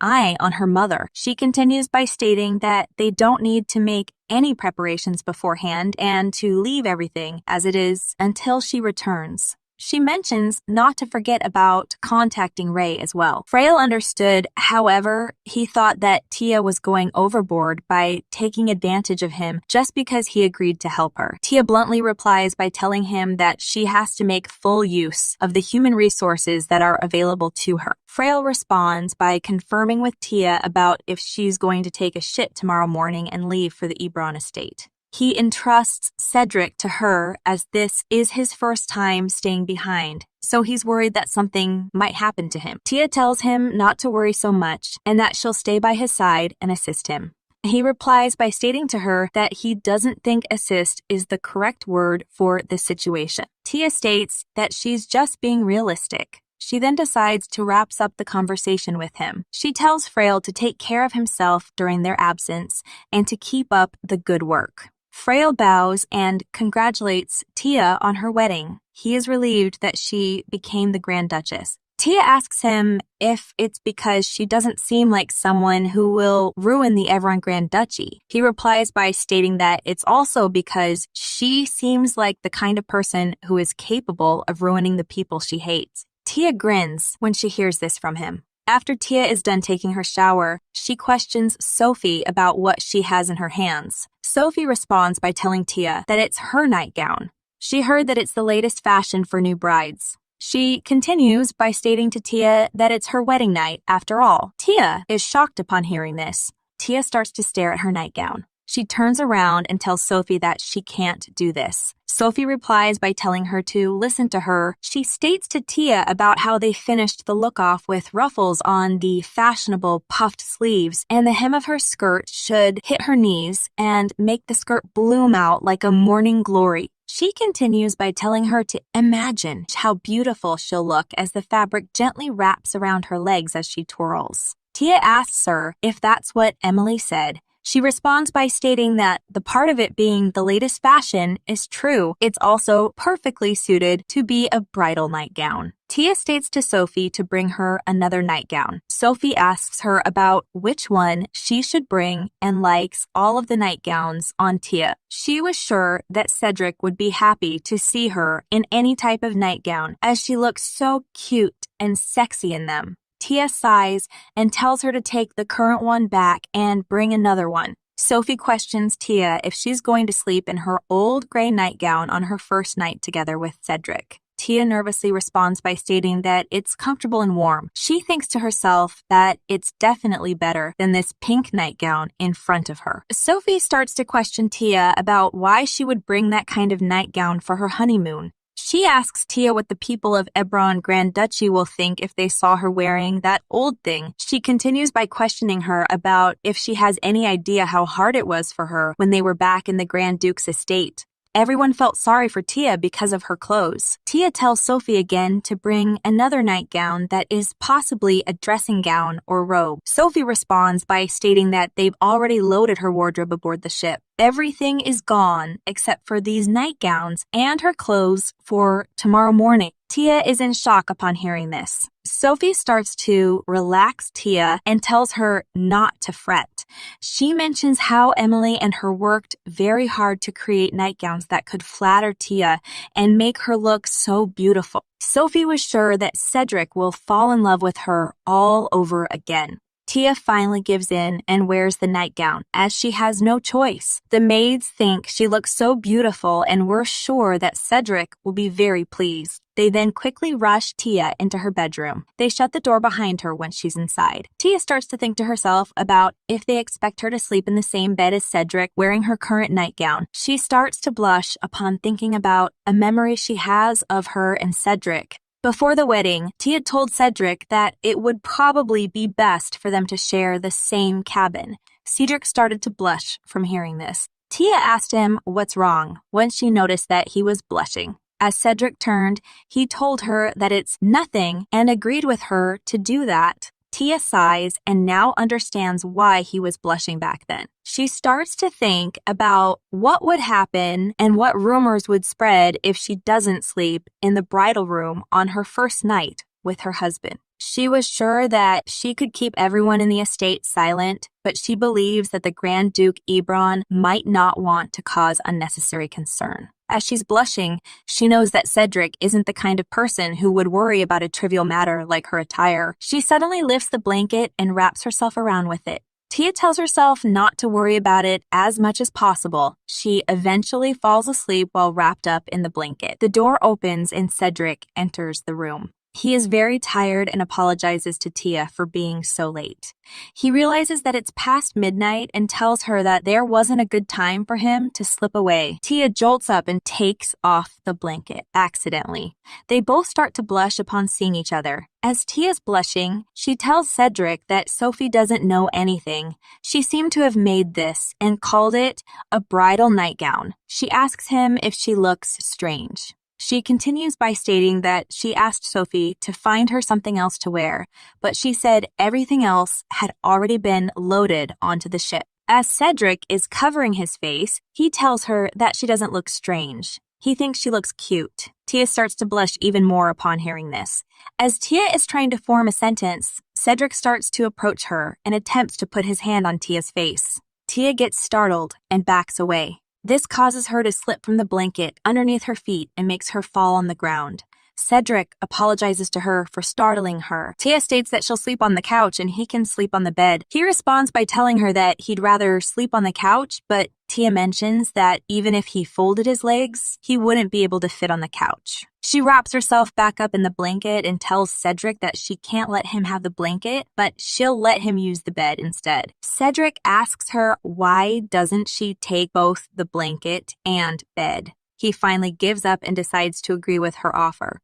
eye on her mother. She continues by stating that they don't need to make any preparations beforehand and to leave everything as it is until she returns. She mentions not to forget about contacting Ray as well. Frail understood, however, he thought that Tia was going overboard by taking advantage of him just because he agreed to help her. Tia bluntly replies by telling him that she has to make full use of the human resources that are available to her. Frail responds by confirming with Tia about if she's going to take a ship tomorrow morning and leave for the Ebron estate. He entrusts Cedric to her as this is his first time staying behind, so he's worried that something might happen to him. Tia tells him not to worry so much and that she'll stay by his side and assist him. He replies by stating to her that he doesn't think assist is the correct word for the situation. Tia states that she's just being realistic. She then decides to wrap up the conversation with him. She tells Frail to take care of himself during their absence and to keep up the good work. Frail bows and congratulates Tia on her wedding. He is relieved that she became the Grand Duchess. Tia asks him if it's because she doesn't seem like someone who will ruin the Everon Grand Duchy. He replies by stating that it's also because she seems like the kind of person who is capable of ruining the people she hates. Tia grins when she hears this from him. After Tia is done taking her shower, she questions Sophie about what she has in her hands. Sophie responds by telling Tia that it's her nightgown. She heard that it's the latest fashion for new brides. She continues by stating to Tia that it's her wedding night after all. Tia is shocked upon hearing this. Tia starts to stare at her nightgown. She turns around and tells Sophie that she can't do this. Sophie replies by telling her to listen to her. She states to Tia about how they finished the look-off with ruffles on the fashionable puffed sleeves, and the hem of her skirt should hit her knees and make the skirt bloom out like a morning glory. She continues by telling her to imagine how beautiful she'll look as the fabric gently wraps around her legs as she twirls. Tia asks her if that's what Emily said. She responds by stating that the part of it being the latest fashion is true. It's also perfectly suited to be a bridal nightgown. Tia states to Sophie to bring her another nightgown. Sophie asks her about which one she should bring and likes all of the nightgowns on Tia. She was sure that Cedric would be happy to see her in any type of nightgown as she looks so cute and sexy in them. Tia sighs and tells her to take the current one back and bring another one. Sophie questions Tia if she's going to sleep in her old gray nightgown on her first night together with Cedric. Tia nervously responds by stating that it's comfortable and warm. She thinks to herself that it's definitely better than this pink nightgown in front of her. Sophie starts to question Tia about why she would bring that kind of nightgown for her honeymoon. She asks Tia what the people of Ebron Grand Duchy will think if they saw her wearing that old thing. She continues by questioning her about if she has any idea how hard it was for her when they were back in the Grand Duke's estate. Everyone felt sorry for Tia because of her clothes. Tia tells Sophie again to bring another nightgown that is possibly a dressing gown or robe. Sophie responds by stating that they've already loaded her wardrobe aboard the ship. Everything is gone except for these nightgowns and her clothes for tomorrow morning. Tia is in shock upon hearing this. Sophie starts to relax Tia and tells her not to fret. She mentions how Emily and her worked very hard to create nightgowns that could flatter Tia and make her look so beautiful. Sophie was sure that Cedric will fall in love with her all over again. Tia finally gives in and wears the nightgown, as she has no choice. The maids think she looks so beautiful and we're sure that Cedric will be very pleased. They then quickly rush Tia into her bedroom. They shut the door behind her when she's inside. Tia starts to think to herself about if they expect her to sleep in the same bed as Cedric, wearing her current nightgown. She starts to blush upon thinking about a memory she has of her and Cedric. Before the wedding, Tia told Cedric that it would probably be best for them to share the same cabin. Cedric started to blush from hearing this. Tia asked him what's wrong when she noticed that he was blushing. As Cedric turned, he told her that it's nothing and agreed with her to do that. Tia sighs and now understands why he was blushing back then. She starts to think about what would happen and what rumors would spread if she doesn't sleep in the bridal room on her first night with her husband. She was sure that she could keep everyone in the estate silent, but she believes that the Grand Duke Ebron might not want to cause unnecessary concern. As she's blushing, she knows that Cedric isn't the kind of person who would worry about a trivial matter like her attire. She suddenly lifts the blanket and wraps herself around with it. Tia tells herself not to worry about it as much as possible. She eventually falls asleep while wrapped up in the blanket. The door opens and Cedric enters the room. He is very tired and apologizes to Tia for being so late. He realizes that it's past midnight and tells her that there wasn't a good time for him to slip away. Tia jolts up and takes off the blanket accidentally. They both start to blush upon seeing each other. As Tia's blushing, she tells Cedric that Sophie doesn't know anything. She seemed to have made this and called it a bridal nightgown. She asks him if she looks strange. She continues by stating that she asked Sophie to find her something else to wear, but she said everything else had already been loaded onto the ship. As Cedric is covering his face, he tells her that she doesn't look strange. He thinks she looks cute. Tia starts to blush even more upon hearing this. As Tia is trying to form a sentence, Cedric starts to approach her and attempts to put his hand on Tia's face. Tia gets startled and backs away. This causes her to slip from the blanket underneath her feet and makes her fall on the ground. Cedric apologizes to her for startling her. Tia states that she'll sleep on the couch and he can sleep on the bed. He responds by telling her that he'd rather sleep on the couch, but Tia mentions that even if he folded his legs, he wouldn't be able to fit on the couch. She wraps herself back up in the blanket and tells Cedric that she can't let him have the blanket, but she'll let him use the bed instead. Cedric asks her why doesn't she take both the blanket and bed. He finally gives up and decides to agree with her offer.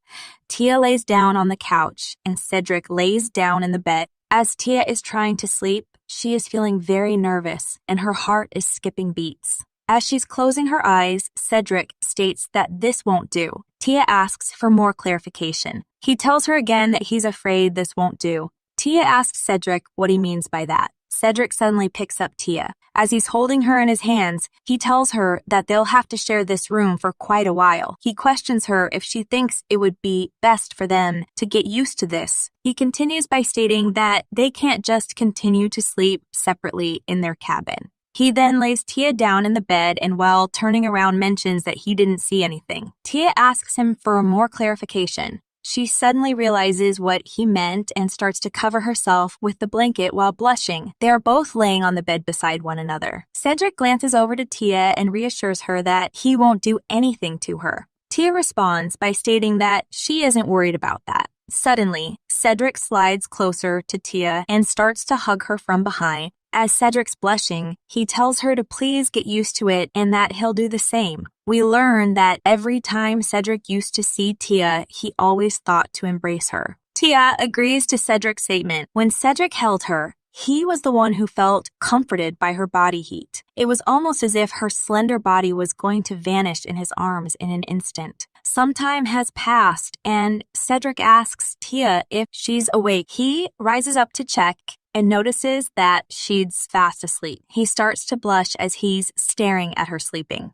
Tia lays down on the couch and Cedric lays down in the bed. As Tia is trying to sleep, she is feeling very nervous and her heart is skipping beats. As she's closing her eyes, Cedric states that this won't do. Tia asks for more clarification. He tells her again that he's afraid this won't do. Tia asks Cedric what he means by that. Cedric suddenly picks up Tia. As he's holding her in his hands, he tells her that they'll have to share this room for quite a while. He questions her if she thinks it would be best for them to get used to this. He continues by stating that they can't just continue to sleep separately in their cabin. He then lays Tia down in the bed and while turning around mentions that he didn't see anything. Tia asks him for more clarification. She suddenly realizes what he meant and starts to cover herself with the blanket while blushing. They are both laying on the bed beside one another. Cedric glances over to Tia and reassures her that he won't do anything to her. Tia responds by stating that she isn't worried about that. Suddenly, Cedric slides closer to Tia and starts to hug her from behind. As Cedric's blushing, he tells her to please get used to it and that he'll do the same. We learn that every time Cedric used to see Tia, he always thought to embrace her. Tia agrees to Cedric's statement. When Cedric held her, he was the one who felt comforted by her body heat. It was almost as if her slender body was going to vanish in his arms in an instant. Some time has passed, and Cedric asks Tia if she's awake. He rises up to check and notices that she's fast asleep. He starts to blush as he's staring at her sleeping.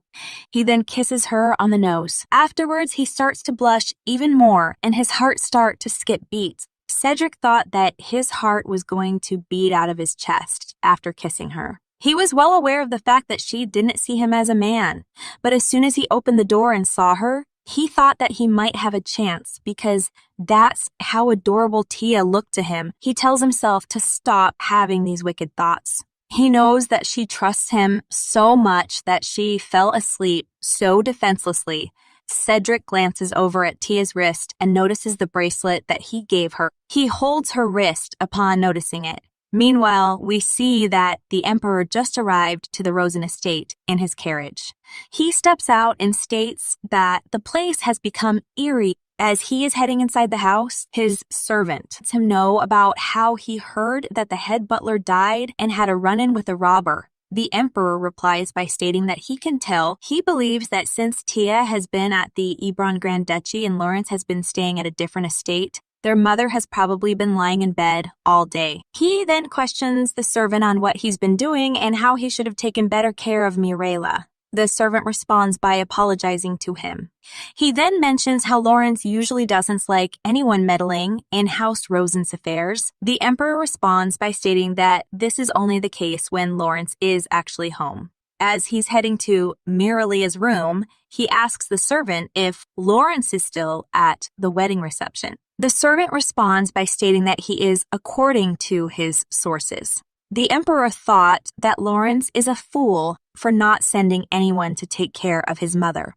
He then kisses her on the nose. Afterwards, he starts to blush even more, and his heart starts to skip beats. Cedric thought that his heart was going to beat out of his chest after kissing her. He was well aware of the fact that she didn't see him as a man, but as soon as he opened the door and saw her, he thought that he might have a chance because that's how adorable Tia looked to him. He tells himself to stop having these wicked thoughts. He knows that she trusts him so much that she fell asleep so defenselessly. Cedric glances over at Tia's wrist and notices the bracelet that he gave her. He holds her wrist upon noticing it. Meanwhile, we see that the Emperor just arrived to the Rosen estate in his carriage. He steps out and states that the place has become eerie. As he is heading inside the house, his servant lets him know about how he heard that the head butler died and had a run-in with a robber. The Emperor replies by stating that he can tell. He believes that since Tia has been at the Ebron Grand Duchy and Lawrence has been staying at a different estate, their mother has probably been lying in bed all day. He then questions the servant on what he's been doing and how he should have taken better care of Mirella. The servant responds by apologizing to him. He then mentions how Lawrence usually doesn't like anyone meddling in House Rosen's affairs. The Emperor responds by stating that this is only the case when Lawrence is actually home. As he's heading to Mirella's room, he asks the servant if Lawrence is still at the wedding reception. The servant responds by stating that he is according to his sources. The Emperor thought that Lawrence is a fool for not sending anyone to take care of his mother.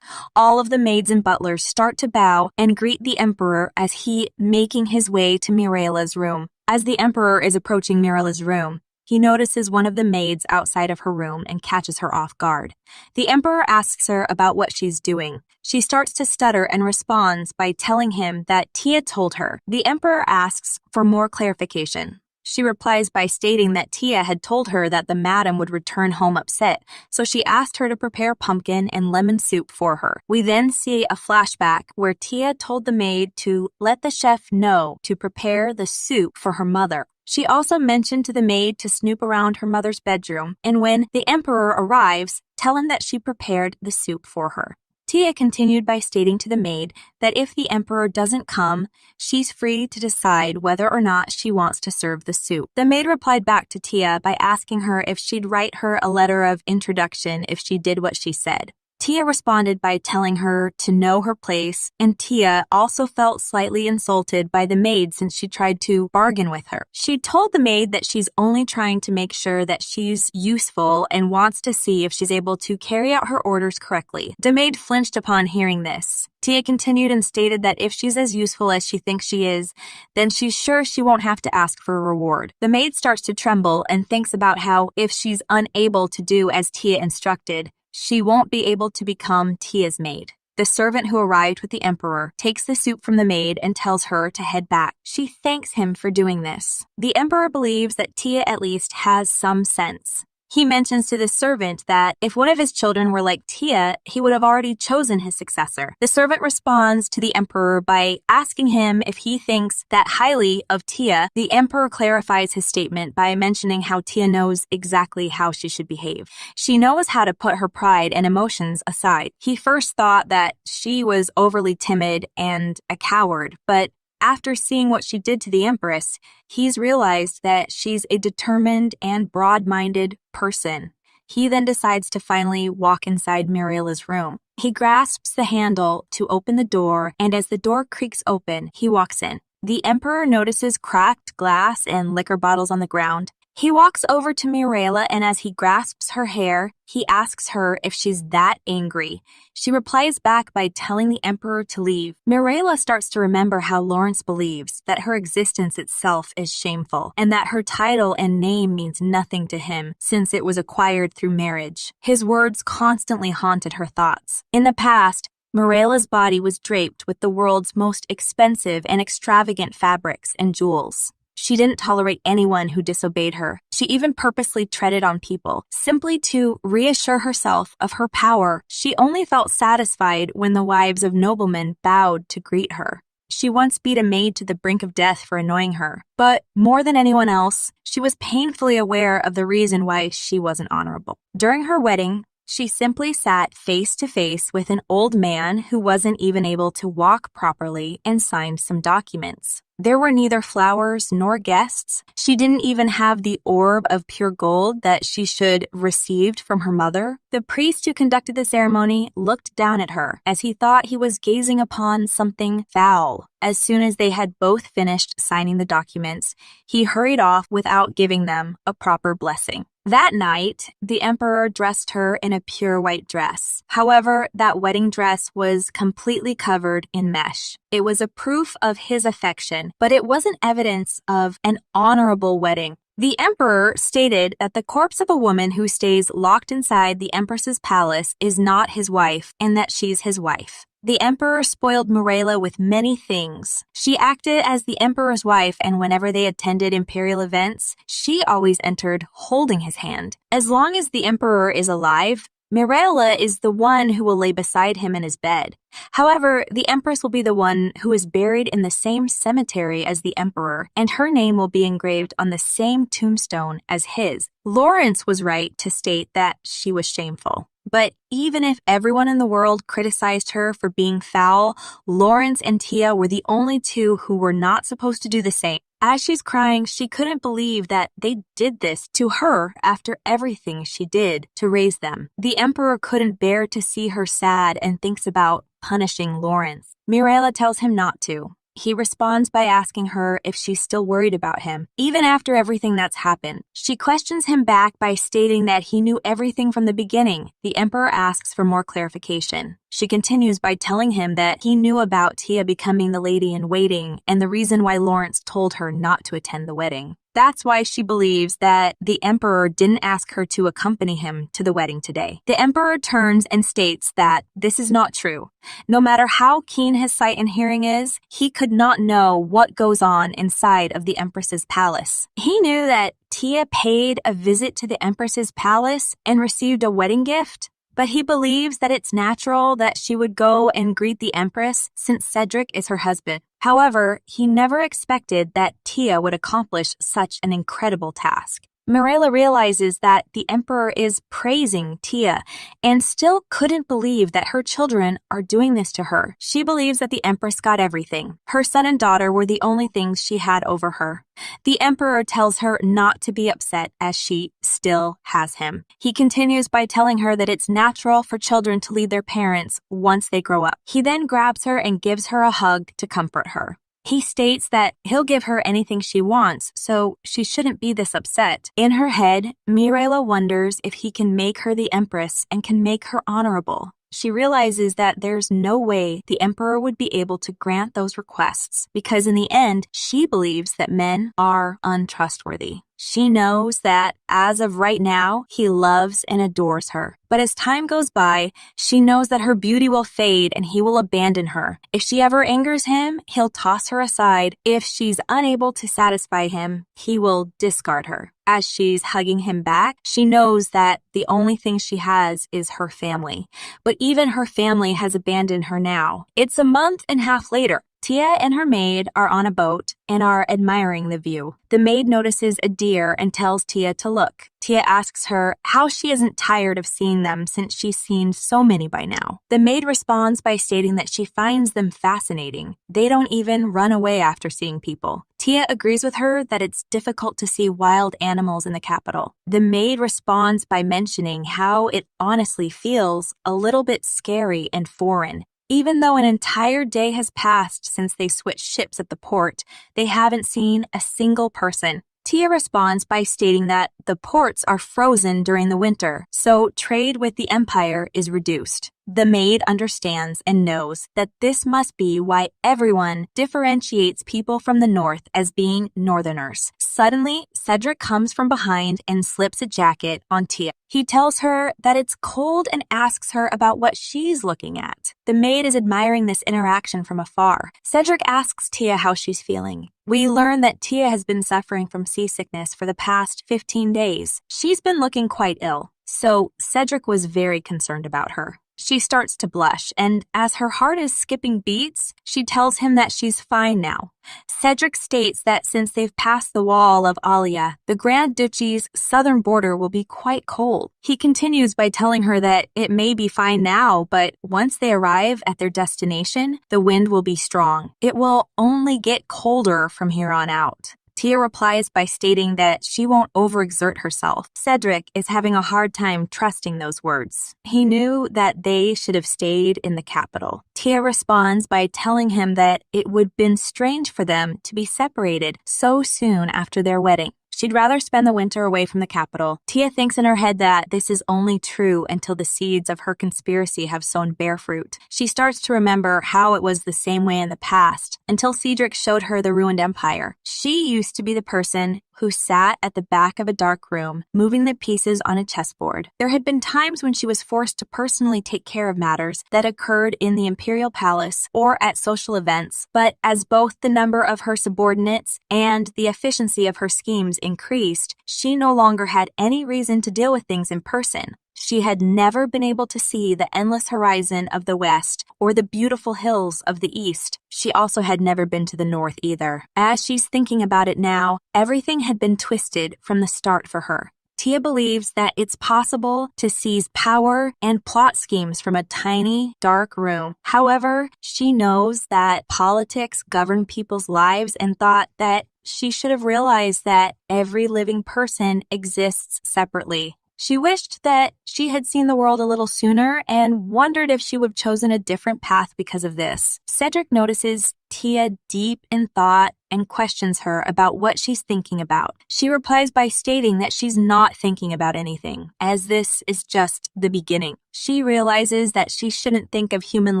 All of the maids and butlers start to bow and greet the Emperor as he making his way to Mirella's room. As the Emperor is approaching Mirella's room, he notices one of the maids outside of her room and catches her off guard. The Emperor asks her about what she's doing. She starts to stutter and responds by telling him that Tia told her. The Emperor asks for more clarification. She replies by stating that Tia had told her that the madam would return home upset, so she asked her to prepare pumpkin and lemon soup for her. We then see a flashback where Tia told the maid to let the chef know to prepare the soup for her mother. She also mentioned to the maid to snoop around her mother's bedroom, and when the Emperor arrives, tell him that she prepared the soup for her. Tia continued by stating to the maid that if the Emperor doesn't come, she's free to decide whether or not she wants to serve the soup. The maid replied back to Tia by asking her if she'd write her a letter of introduction if she did what she said. Tia responded by telling her to know her place, and Tia also felt slightly insulted by the maid since she tried to bargain with her. She told the maid that she's only trying to make sure that she's useful and wants to see if she's able to carry out her orders correctly. The maid flinched upon hearing this. Tia continued and stated that if she's as useful as she thinks she is, then she's sure she won't have to ask for a reward. The maid starts to tremble and thinks about how if she's unable to do as Tia instructed, she won't be able to become Tia's maid. The servant who arrived with the Emperor takes the soup from the maid and tells her to head back. She thanks him for doing this. The Emperor believes that Tia at least has some sense. He mentions to the servant that if one of his children were like Tia, he would have already chosen his successor. The servant responds to the emperor by asking him if he thinks that highly of Tia. The emperor clarifies his statement by mentioning how Tia knows exactly how she should behave. She knows how to put her pride and emotions aside. He first thought that she was overly timid and a coward, but after seeing what she did to the empress, he's realized that she's a determined and broad-minded person. He then decides to finally walk inside Mireille's room. He grasps the handle to open the door, and as the door creaks open, he walks in. The emperor notices cracked glass and liquor bottles on the ground. He walks over to Mireille, and as he grasps her hair, he asks her if she's that angry. She replies back by telling the emperor to leave. Mireille starts to remember how Lawrence believes that her existence itself is shameful, and that her title and name means nothing to him since it was acquired through marriage. His words constantly haunted her thoughts. In the past, Mireille's body was draped with the world's most expensive and extravagant fabrics and jewels. She didn't tolerate anyone who disobeyed her. She even purposely treaded on people, simply to reassure herself of her power. She only felt satisfied when the wives of noblemen bowed to greet her. She once beat a maid to the brink of death for annoying her. But more than anyone else, she was painfully aware of the reason why she wasn't honorable. During her wedding, she simply sat face to face with an old man who wasn't even able to walk properly and signed some documents. There were neither flowers nor guests. She didn't even have the orb of pure gold that she should received from her mother. The priest who conducted the ceremony looked down at her as he thought he was gazing upon something foul. As soon as they had both finished signing the documents, he hurried off without giving them a proper blessing. That night, the emperor dressed her in a pure white dress. However, that wedding dress was completely covered in mesh. It was a proof of his affection, but it wasn't evidence of an honorable wedding. The emperor stated that the corpse of a woman who stays locked inside the empress's palace is not his wife, and that she's his wife. The emperor spoiled Mireille with many things. She acted as the emperor's wife, and whenever they attended imperial events, she always entered holding his hand. As long as the emperor is alive, Mireille is the one who will lay beside him in his bed. However, the empress will be the one who is buried in the same cemetery as the emperor, and her name will be engraved on the same tombstone as his. Lawrence was right to state that she was shameful. But even if everyone in the world criticized her for being foul, Lawrence and Tia were the only two who were not supposed to do the same. As she's crying, she couldn't believe that they did this to her after everything she did to raise them. The emperor couldn't bear to see her sad and thinks about punishing Lawrence. Mireille tells him not to. He responds by asking her if she's still worried about him, even after everything that's happened. She questions him back by stating that he knew everything from the beginning. The emperor asks for more clarification. She continues by telling him that he knew about Tia becoming the lady in waiting and the reason why Lawrence told her not to attend the wedding. That's why she believes that the emperor didn't ask her to accompany him to the wedding today. The emperor turns and states that this is not true. No matter how keen his sight and hearing is, he could not know what goes on inside of the empress's palace. He knew that Tia paid a visit to the empress's palace and received a wedding gift, but he believes that it's natural that she would go and greet the empress since Cedric is her husband. However, he never expected that Tia would accomplish such an incredible task. Mireille realizes that the emperor is praising Tia and still couldn't believe that her children are doing this to her. She believes that the empress got everything. Her son and daughter were the only things she had over her. The emperor tells her not to be upset as she still has him. He continues by telling her that it's natural for children to leave their parents once they grow up. He then grabs her and gives her a hug to comfort her. He states that he'll give her anything she wants, so she shouldn't be this upset. In her head, Mireille wonders if he can make her the empress and can make her honorable. She realizes that there's no way the emperor would be able to grant those requests because in the end, she believes that men are untrustworthy. She knows that, as of right now, he loves and adores her. But as time goes by, she knows that her beauty will fade and he will abandon her. If she ever angers him, he'll toss her aside. If she's unable to satisfy him, he will discard her. As she's hugging him back, she knows that the only thing she has is her family. But even her family has abandoned her now. It's a month and a half later. Tia and her maid are on a boat and are admiring the view. The maid notices a deer and tells Tia to look. Tia asks her how she isn't tired of seeing them since she's seen so many by now. The maid responds by stating that she finds them fascinating. They don't even run away after seeing people. Tia agrees with her that it's difficult to see wild animals in the capital. The maid responds by mentioning how it honestly feels a little bit scary and foreign. Even though an entire day has passed since they switched ships at the port, they haven't seen a single person. Tia responds by stating that the ports are frozen during the winter, so trade with the Empire is reduced. The maid understands and knows that this must be why everyone differentiates people from the north as being northerners. Suddenly, Cedric comes from behind and slips a jacket on Tia. He tells her that it's cold and asks her about what she's looking at. The maid is admiring this interaction from afar. Cedric asks Tia how she's feeling. We learn that Tia has been suffering from seasickness for the past 15 days. She's been looking quite ill, so Cedric was very concerned about her. She starts to blush, and as her heart is skipping beats, she tells him that she's fine now. Cedric states that since they've passed the wall of Alia, the Grand Duchy's southern border will be quite cold. He continues by telling her that it may be fine now, but once they arrive at their destination, the wind will be strong. It will only get colder from here on out. Tia replies by stating that she won't overexert herself. Cedric is having a hard time trusting those words. He knew that they should have stayed in the capital. Tia responds by telling him that it would have been strange for them to be separated so soon after their wedding. She'd rather spend the winter away from the capital. Tia thinks in her head that this is only true until the seeds of her conspiracy have sown bare fruit. She starts to remember how it was the same way in the past, until Cedric showed her the ruined empire. She used to be the person who sat at the back of a dark room, moving the pieces on a chessboard. There had been times when she was forced to personally take care of matters that occurred in the imperial palace or at social events, but as both the number of her subordinates and the efficiency of her schemes increased, she no longer had any reason to deal with things in person. She had never been able to see the endless horizon of the west or the beautiful hills of the east. She also had never been to the north either. As she's thinking about it now, everything had been twisted from the start for her. Tia believes that it's possible to seize power and plot schemes from a tiny, dark room. However, she knows that politics govern people's lives and thought that she should have realized that every living person exists separately. She wished that she had seen the world a little sooner and wondered if she would have chosen a different path because of this. Cedric notices Tia deep in thought and questions her about what she's thinking about. She replies by stating that she's not thinking about anything, as this is just the beginning. She realizes that she shouldn't think of human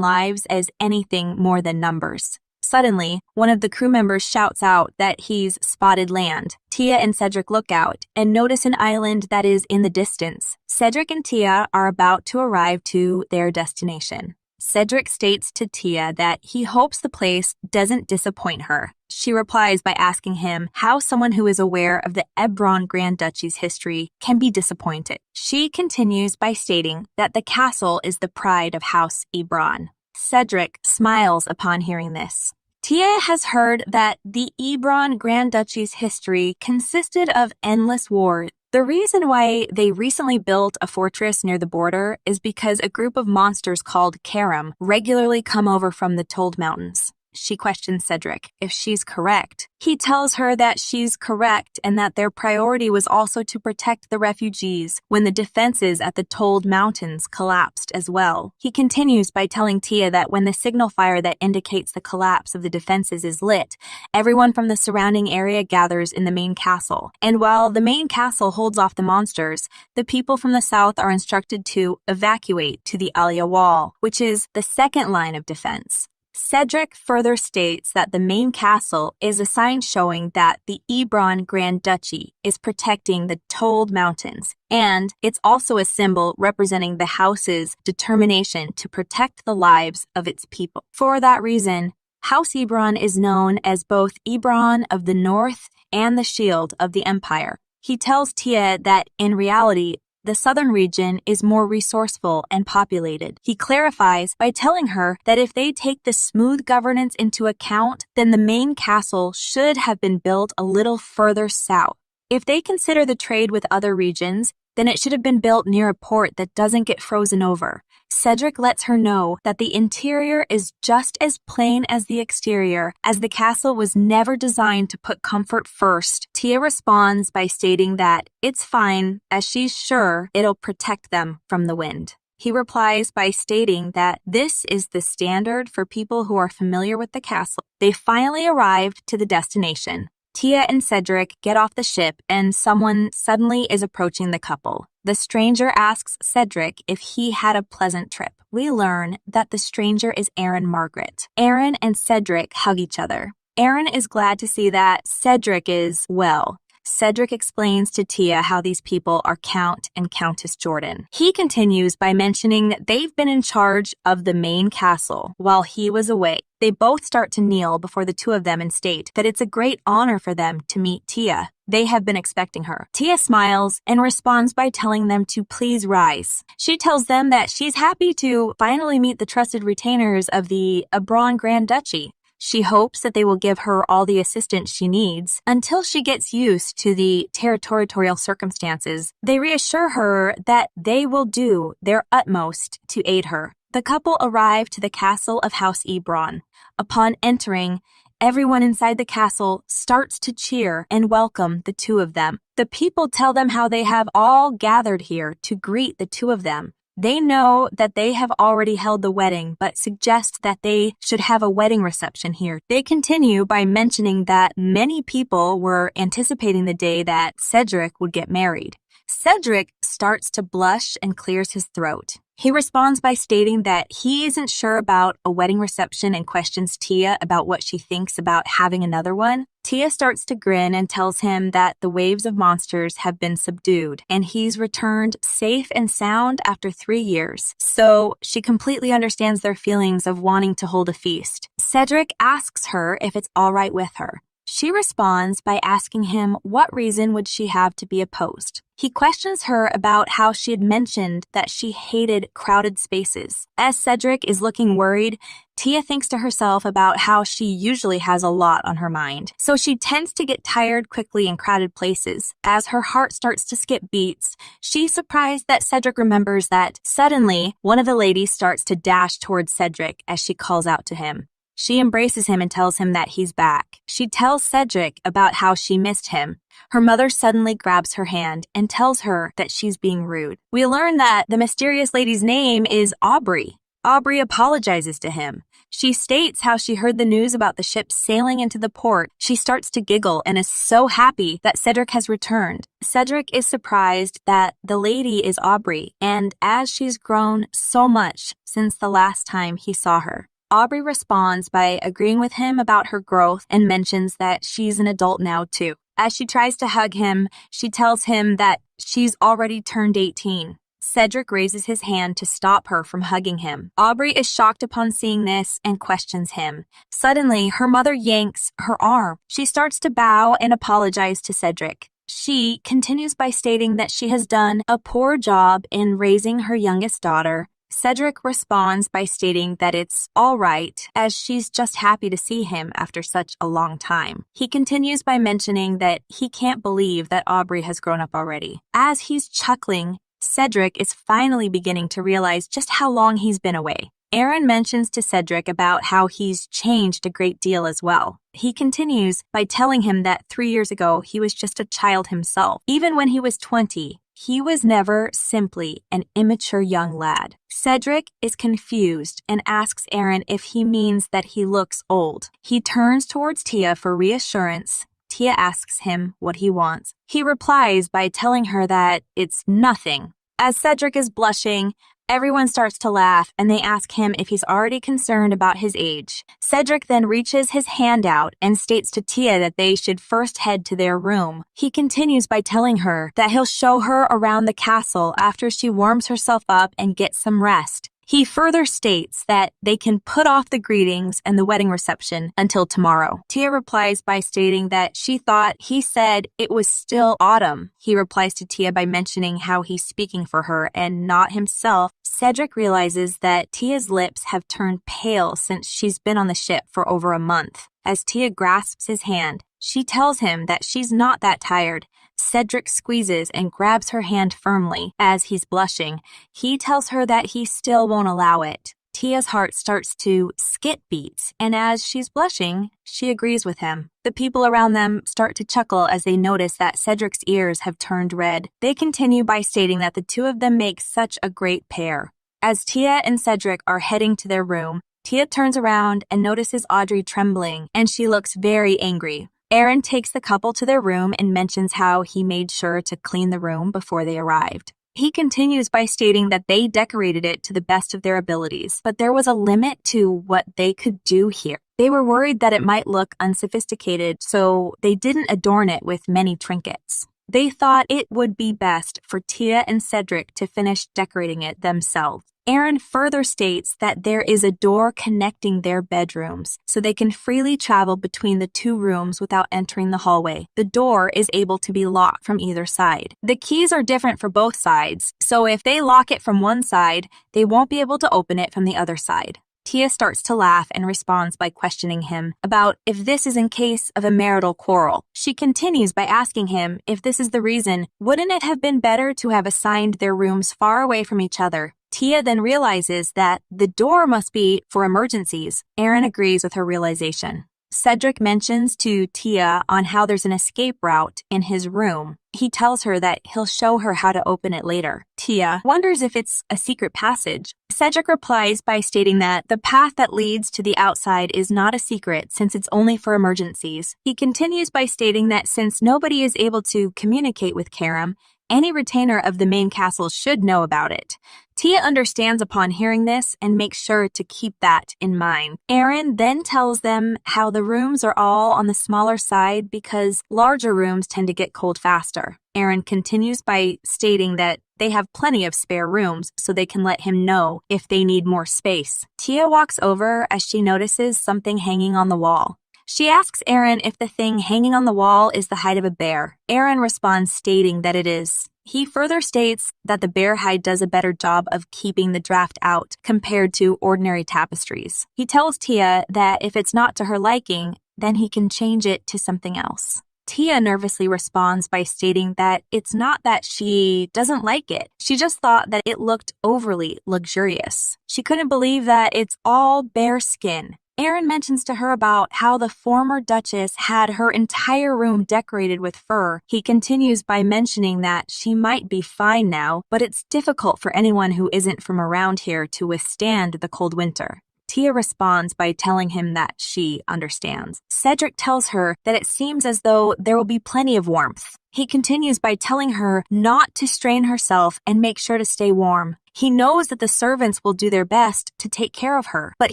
lives as anything more than numbers. Suddenly, one of the crew members shouts out that he's spotted land. Tia and Cedric look out and notice an island that is in the distance. Cedric and Tia are about to arrive to their destination. Cedric states to Tia that he hopes the place doesn't disappoint her. She replies by asking him how someone who is aware of the Ebron Grand Duchy's history can be disappointed. She continues by stating that the castle is the pride of House Ebron. Cedric smiles upon hearing this. Tia has heard that the Ebron Grand Duchy's history consisted of endless wars. The reason why they recently built a fortress near the border is because a group of monsters called Karam regularly come over from the Told Mountains. She questions Cedric if she's correct. He tells her that she's correct and that their priority was also to protect the refugees when the defenses at the Told Mountains collapsed as well. He continues by telling Tia that when the signal fire that indicates the collapse of the defenses is lit, everyone from the surrounding area gathers in the main castle. And while the main castle holds off the monsters, the people from the south are instructed to evacuate to the Alia Wall, which is the second line of defense. Cedric further states that the main castle is a sign showing that the Ebron Grand Duchy is protecting the Told Mountains, and it's also a symbol representing the house's determination to protect the lives of its people. For that reason, House Ebron is known as both Ebron of the North and the Shield of the Empire. He tells Tia that in reality, the southern region is more resourceful and populated. He clarifies by telling her that if they take the smooth governance into account, then the main castle should have been built a little further south. If they consider the trade with other regions, then it should have been built near a port that doesn't get frozen over. Cedric lets her know that the interior is just as plain as the exterior, as the castle was never designed to put comfort first. Tia responds by stating that it's fine, as she's sure it'll protect them from the wind. He replies by stating that this is the standard for people who are familiar with the castle. They finally arrived to the destination. Tia and Cedric get off the ship and someone suddenly is approaching the couple. The stranger asks Cedric if he had a pleasant trip. We learn that the stranger is Aaron Margaret. Aaron and Cedric hug each other. Aaron is glad to see that Cedric is well. Cedric explains to Tia how these people are Count and Countess Jordan. He continues by mentioning that they've been in charge of the main castle while he was away. They both start to kneel before the two of them and state that it's a great honor for them to meet Tia. They have been expecting her. Tia smiles and responds by telling them to please rise. She tells them that she's happy to finally meet the trusted retainers of the Ebron Grand Duchy. She hopes that they will give her all the assistance she needs until she gets used to the territorial circumstances. They reassure her that they will do their utmost to aid her. The couple arrive to the castle of House Ebron. Upon entering, everyone inside the castle starts to cheer and welcome the two of them. The people tell them how they have all gathered here to greet the two of them. They know that they have already held the wedding, but suggest that they should have a wedding reception here. They continue by mentioning that many people were anticipating the day that Cedric would get married. Cedric starts to blush and clears his throat. He responds by stating that he isn't sure about a wedding reception and questions Tia about what she thinks about having another one. Tia starts to grin and tells him that the waves of monsters have been subdued and he's returned safe and sound after 3 years. So she completely understands their feelings of wanting to hold a feast. Cedric asks her if it's all right with her. She responds by asking him what reason would she have to be opposed. He questions her about how she had mentioned that she hated crowded spaces. As Cedric is looking worried, Tia thinks to herself about how she usually has a lot on her mind. So she tends to get tired quickly in crowded places. As her heart starts to skip beats, she's surprised that Cedric remembers that. Suddenly, one of the ladies starts to dash towards Cedric as she calls out to him. She embraces him and tells him that he's back. She tells Cedric about how she missed him. Her mother suddenly grabs her hand and tells her that she's being rude. We learn that the mysterious lady's name is Aubrey. Aubrey apologizes to him. She states how she heard the news about the ship sailing into the port. She starts to giggle and is so happy that Cedric has returned. Cedric is surprised that the lady is Aubrey, and as she's grown so much since the last time he saw her. Aubrey responds by agreeing with him about her growth and mentions that she's an adult now too. As she tries to hug him, she tells him that she's already turned 18. Cedric raises his hand to stop her from hugging him. Aubrey is shocked upon seeing this and questions him. Suddenly, her mother yanks her arm. She starts to bow and apologize to Cedric. She continues by stating that she has done a poor job in raising her youngest daughter. Cedric responds by stating that it's all right, as she's just happy to see him after such a long time. He continues by mentioning that he can't believe that Aubrey has grown up already. As he's chuckling, Cedric is finally beginning to realize just how long he's been away. Aaron mentions to Cedric about how he's changed a great deal as well. He continues by telling him that 3 years ago he was just a child himself. Even when he was 20, he was never simply an immature young lad. Cedric is confused and asks Aaron if he means that he looks old. He turns towards Tia for reassurance. Tia asks him what he wants. He replies by telling her that it's nothing. As Cedric is blushing, Everyone starts to laugh, and they ask him if he's already concerned about his age. Cedric then reaches his hand out and states to Tia that they should first head to their room. He continues by telling her that he'll show her around the castle after she warms herself up and gets some rest. He further states that they can put off the greetings and the wedding reception until tomorrow. Tia replies by stating that she thought he said it was still autumn. He replies to Tia by mentioning how he's speaking for her and not himself. Cedric realizes that Tia's lips have turned pale since she's been on the ship for over a month. As Tia grasps his hand, she tells him that she's not that tired. Cedric squeezes and grabs her hand firmly. As he's blushing, he tells her that he still won't allow it. Tia's heart starts to skip beats, and as she's blushing, she agrees with him. The people around them start to chuckle as they notice that Cedric's ears have turned red. They continue by stating that the two of them make such a great pair. As Tia and Cedric are heading to their room, Tia turns around and notices Audrey trembling, and she looks very angry. Aaron takes the couple to their room and mentions how he made sure to clean the room before they arrived. He continues by stating that they decorated it to the best of their abilities, but there was a limit to what they could do here. They were worried that it might look unsophisticated, so they didn't adorn it with many trinkets. They thought it would be best for Tia and Cedric to finish decorating it themselves. Aaron further states that there is a door connecting their bedrooms, so they can freely travel between the two rooms without entering the hallway. The door is able to be locked from either side. The keys are different for both sides, so if they lock it from one side, they won't be able to open it from the other side. Tia starts to laugh and responds by questioning him about if this is in case of a marital quarrel. She continues by asking him if this is the reason, wouldn't it have been better to have assigned their rooms far away from each other? Tia then realizes that the door must be for emergencies. Aaron agrees with her realization. Cedric mentions to Tia on how there's an escape route in his room. He tells her that he'll show her how to open it later. Tia wonders if it's a secret passage. Cedric replies by stating that the path that leads to the outside is not a secret since it's only for emergencies. He continues by stating that since nobody is able to communicate with Karam, any retainer of the main castle should know about it. Tia understands upon hearing this and makes sure to keep that in mind. Aaron then tells them how the rooms are all on the smaller side because larger rooms tend to get cold faster. Aaron continues by stating that they have plenty of spare rooms so they can let him know if they need more space. Tia walks over as she notices something hanging on the wall. She asks Aaron if the thing hanging on the wall is the hide of a bear. Aaron responds stating that it is. He further states that the bear hide does a better job of keeping the draft out compared to ordinary tapestries. He tells Tia that if it's not to her liking, then he can change it to something else. Tia nervously responds by stating that it's not that she doesn't like it. She just thought that it looked overly luxurious. She couldn't believe that it's all bear skin. Aaron mentions to her about how the former Duchess had her entire room decorated with fur. He continues by mentioning that she might be fine now, but it's difficult for anyone who isn't from around here to withstand the cold winter. Tia responds by telling him that she understands. Cedric tells her that it seems as though there will be plenty of warmth. He continues by telling her not to strain herself and make sure to stay warm. He knows that the servants will do their best to take care of her, but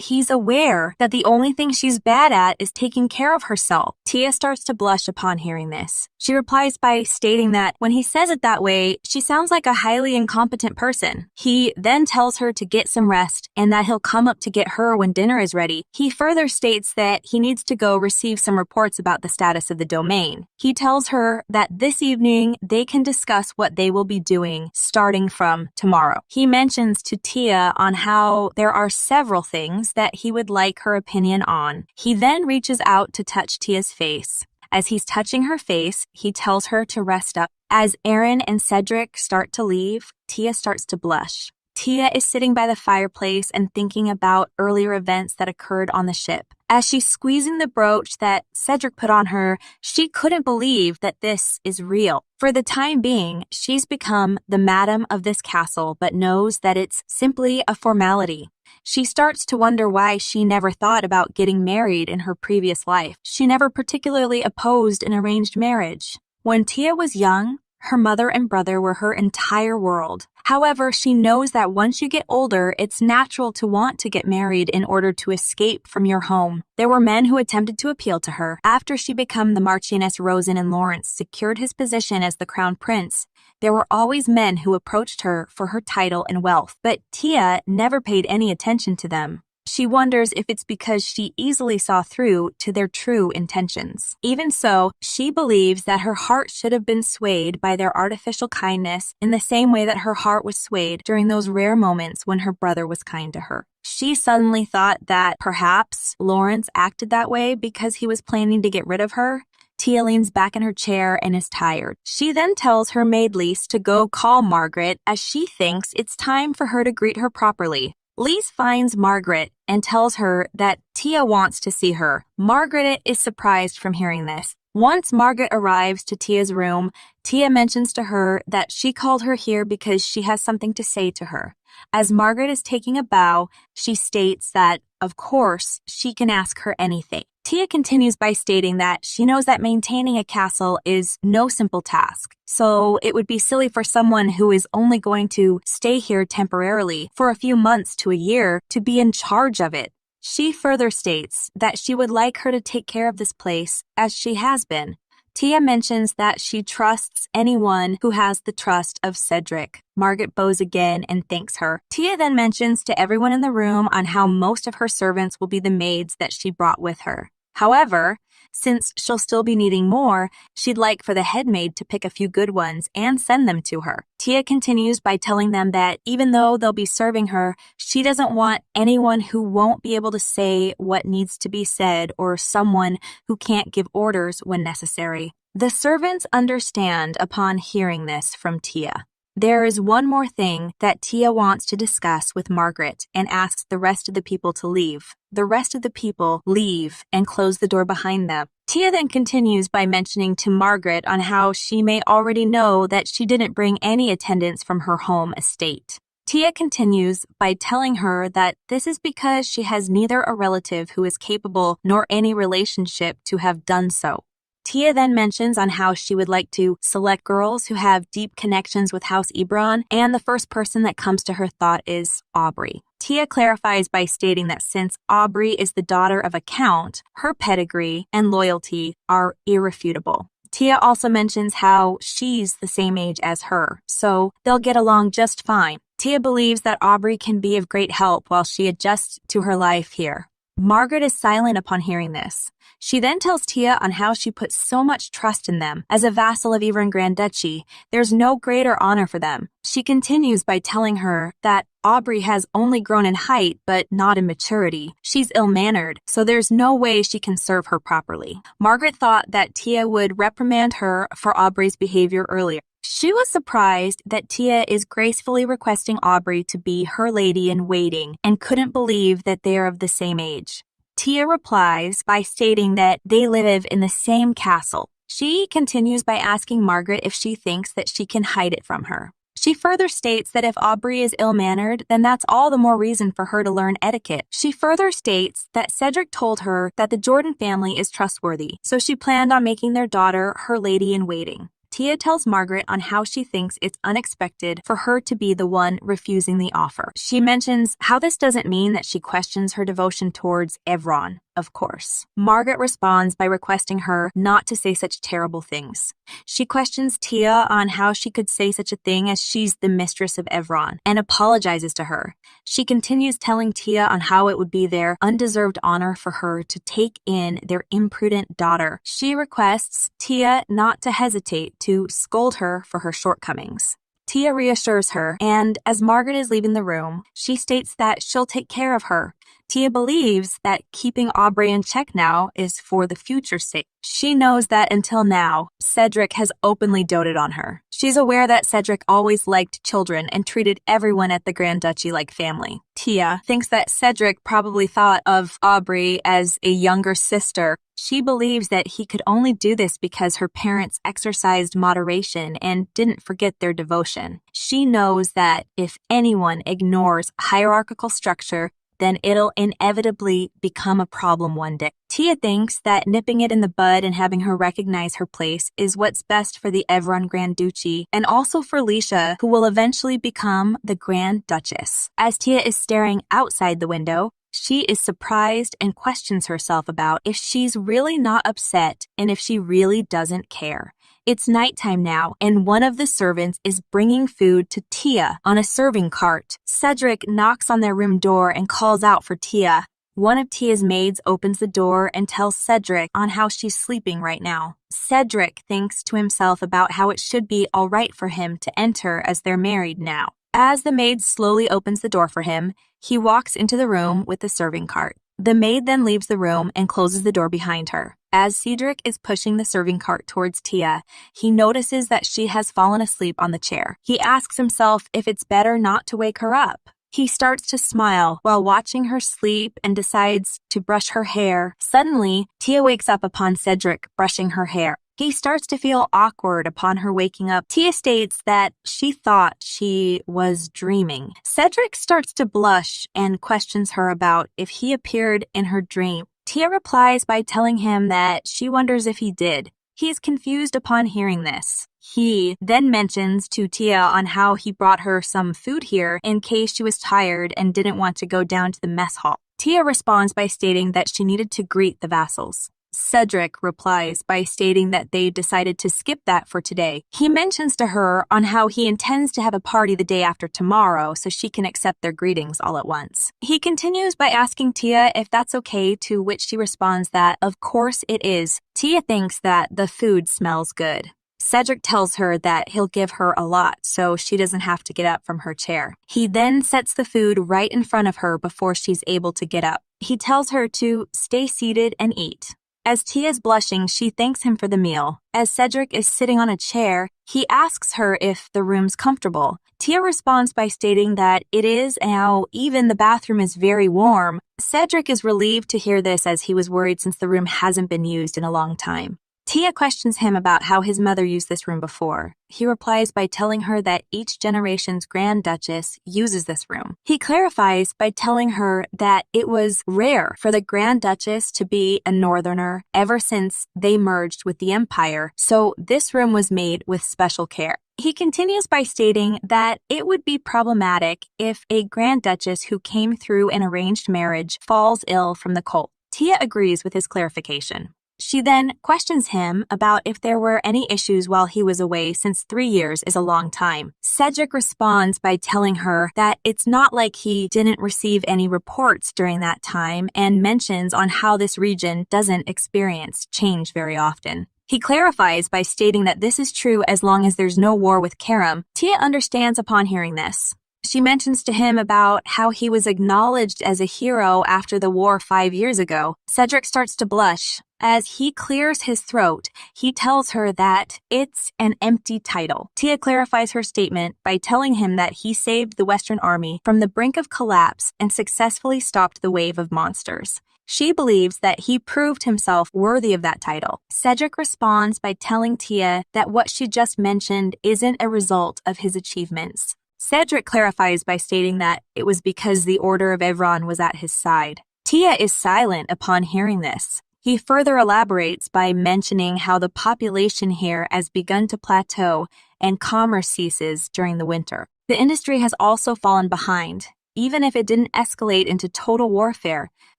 he's aware that the only thing she's bad at is taking care of herself. Tia starts to blush upon hearing this. She replies by stating that when he says it that way, she sounds like a highly incompetent person. He then tells her to get some rest and that he'll come up to get her when dinner is ready. He further states that he needs to go receive some reports about the status of the domain. He tells her that this evening they can discuss what they will be doing starting from tomorrow. He mentions to Tia on how there are several things that he would like her opinion on. He then reaches out to touch Tia's face. As he's touching her face, he tells her to rest up. As Aaron and Cedric start to leave, Tia starts to blush. Tia is sitting by the fireplace and thinking about earlier events that occurred on the ship. As she's squeezing the brooch that Cedric put on her, she couldn't believe that this is real. For the time being, she's become the madam of this castle, but knows that it's simply a formality. She starts to wonder why she never thought about getting married in her previous life. She never particularly opposed an arranged marriage. When Tia was young, Her mother and brother were her entire world. However, she knows that once you get older, it's natural to want to get married in order to escape from your home. There were men who attempted to appeal to her. After she became the Marchioness Rosen and Lawrence secured his position as the crown prince, there were always men who approached her for her title and wealth, but Tia never paid any attention to them. She wonders if it's because she easily saw through to their true intentions. Even so, she believes that her heart should have been swayed by their artificial kindness in the same way that her heart was swayed during those rare moments when her brother was kind to her. She suddenly thought that perhaps Lawrence acted that way because he was planning to get rid of her. Tia leans back in her chair and is tired. She then tells her maid Lise to go call Margaret as she thinks it's time for her to greet her properly. Lise finds Margaret and tells her that Tia wants to see her. Margaret is surprised from hearing this. Once Margaret arrives to Tia's room, Tia mentions to her that she called her here because she has something to say to her. As Margaret is taking a bow, she states that, of course, she can ask her anything. Tia continues by stating that she knows that maintaining a castle is no simple task, so it would be silly for someone who is only going to stay here temporarily for a few months to a year to be in charge of it. She further states that she would like her to take care of this place as she has been. Tia mentions that she trusts anyone who has the trust of Cedric. Margaret bows again and thanks her. Tia then mentions to everyone in the room on how most of her servants will be the maids that she brought with her. However, since she'll still be needing more, she'd like for the head maid to pick a few good ones and send them to her. Tia continues by telling them that even though they'll be serving her, she doesn't want anyone who won't be able to say what needs to be said or someone who can't give orders when necessary. The servants understand upon hearing this from Tia. There is one more thing that Tia wants to discuss with Margaret and asks the rest of the people to leave. The rest of the people leave and close the door behind them. Tia then continues by mentioning to Margaret on how she may already know that she didn't bring any attendants from her home estate. Tia continues by telling her that this is because she has neither a relative who is capable nor any relationship to have done so. Tia then mentions on how she would like to select girls who have deep connections with House Ebron, and the first person that comes to her thought is Aubrey. Tia clarifies by stating that since Aubrey is the daughter of a count, her pedigree and loyalty are irrefutable. Tia also mentions how she's the same age as her, so they'll get along just fine. Tia believes that Aubrey can be of great help while she adjusts to her life here. Margaret is silent upon hearing this. She then tells Tia on how she puts so much trust in them. As a vassal of Ebron Grand Duchy, there's no greater honor for them. She continues by telling her that Aubrey has only grown in height, but not in maturity. She's ill-mannered, so there's no way she can serve her properly. Margaret thought that Tia would reprimand her for Aubrey's behavior earlier. She was surprised that Tia is gracefully requesting Aubrey to be her lady-in-waiting and couldn't believe that they are of the same age. Tia replies by stating that they live in the same castle. She continues by asking Margaret if she thinks that she can hide it from her. She further states that if Aubrey is ill-mannered, then that's all the more reason for her to learn etiquette. She further states that Cedric told her that the Jordan family is trustworthy, so she planned on making their daughter her lady-in-waiting. Tia tells Margaret on how she thinks it's unexpected for her to be the one refusing the offer. She mentions how this doesn't mean that she questions her devotion towards Evron, of course. Margaret responds by requesting her not to say such terrible things. She questions Tia on how she could say such a thing as she's the mistress of Evron and apologizes to her. She continues telling Tia on how it would be their undeserved honor for her to take in their imprudent daughter. She requests Tia not to hesitate to scold her for her shortcomings. Tia reassures her, and as Margaret is leaving the room, she states that she'll take care of her. Tia believes that keeping Aubrey in check now is for the future's sake. She knows that until now, Cedric has openly doted on her. She's aware that Cedric always liked children and treated everyone at the Grand Duchy like family. Tia thinks that Cedric probably thought of Aubrey as a younger sister. She believes that he could only do this because her parents exercised moderation and didn't forget their devotion. She knows that if anyone ignores hierarchical structure, then it'll inevitably become a problem one day. Tia thinks that nipping it in the bud and having her recognize her place is what's best for the Evron Grand Duchy and also for Lisha, who will eventually become the Grand Duchess. As Tia is staring outside the window, she is surprised and questions herself about if she's really not upset and if she really doesn't care. It's nighttime now, and one of the servants is bringing food to Tia on a serving cart. Cedric knocks on their room door and calls out for Tia. One of Tia's maids opens the door and tells Cedric on how she's sleeping right now. Cedric thinks to himself about how it should be all right for him to enter as they're married now. As the maid slowly opens the door for him, he walks into the room with the serving cart. The maid then leaves the room and closes the door behind her. As Cedric is pushing the serving cart towards Tia, he notices that she has fallen asleep on the chair. He asks himself if it's better not to wake her up. He starts to smile while watching her sleep and decides to brush her hair. Suddenly, Tia wakes up upon Cedric brushing her hair. He starts to feel awkward upon her waking up. Tia states that she thought she was dreaming. Cedric starts to blush and questions her about if he appeared in her dream. Tia replies by telling him that she wonders if he did. He is confused upon hearing this. He then mentions to Tia on how he brought her some food here in case she was tired and didn't want to go down to the mess hall. Tia responds by stating that she needed to greet the vassals. Cedric replies by stating that they decided to skip that for today. He mentions to her on how he intends to have a party the day after tomorrow so she can accept their greetings all at once. He continues by asking Tia if that's okay, to which she responds that, of course it is. Tia thinks that the food smells good. Cedric tells her that he'll give her a lot so she doesn't have to get up from her chair. He then sets the food right in front of her before she's able to get up. He tells her to stay seated and eat. As Tia is blushing, she thanks him for the meal. As Cedric is sitting on a chair, he asks her if the room's comfortable. Tia responds by stating that it is, and how even the bathroom is very warm. Cedric is relieved to hear this as he was worried since the room hasn't been used in a long time. Tia questions him about how his mother used this room before. He replies by telling her that each generation's Grand Duchess uses this room. He clarifies by telling her that it was rare for the Grand Duchess to be a northerner ever since they merged with the Empire, so this room was made with special care. He continues by stating that it would be problematic if a Grand Duchess who came through an arranged marriage falls ill from the cold. Tia agrees with his clarification. She then questions him about if there were any issues while he was away, since 3 years is a long time. Cedric responds by telling her that it's not like he didn't receive any reports during that time, and mentions on how this region doesn't experience change very often. He clarifies by stating that this is true as long as there's no war with Karam. Tia understands upon hearing this. She mentions to him about how he was acknowledged as a hero after the war 5 years ago. Cedric starts to blush. As he clears his throat, he tells her that it's an empty title. Tia clarifies her statement by telling him that he saved the Western Army from the brink of collapse and successfully stopped the wave of monsters. She believes that he proved himself worthy of that title. Cedric responds by telling Tia that what she just mentioned isn't a result of his achievements. Cedric clarifies by stating that it was because the Order of Evron was at his side. Tia is silent upon hearing this. He further elaborates by mentioning how the population here has begun to plateau and commerce ceases during the winter. The industry has also fallen behind. Even if it didn't escalate into total warfare,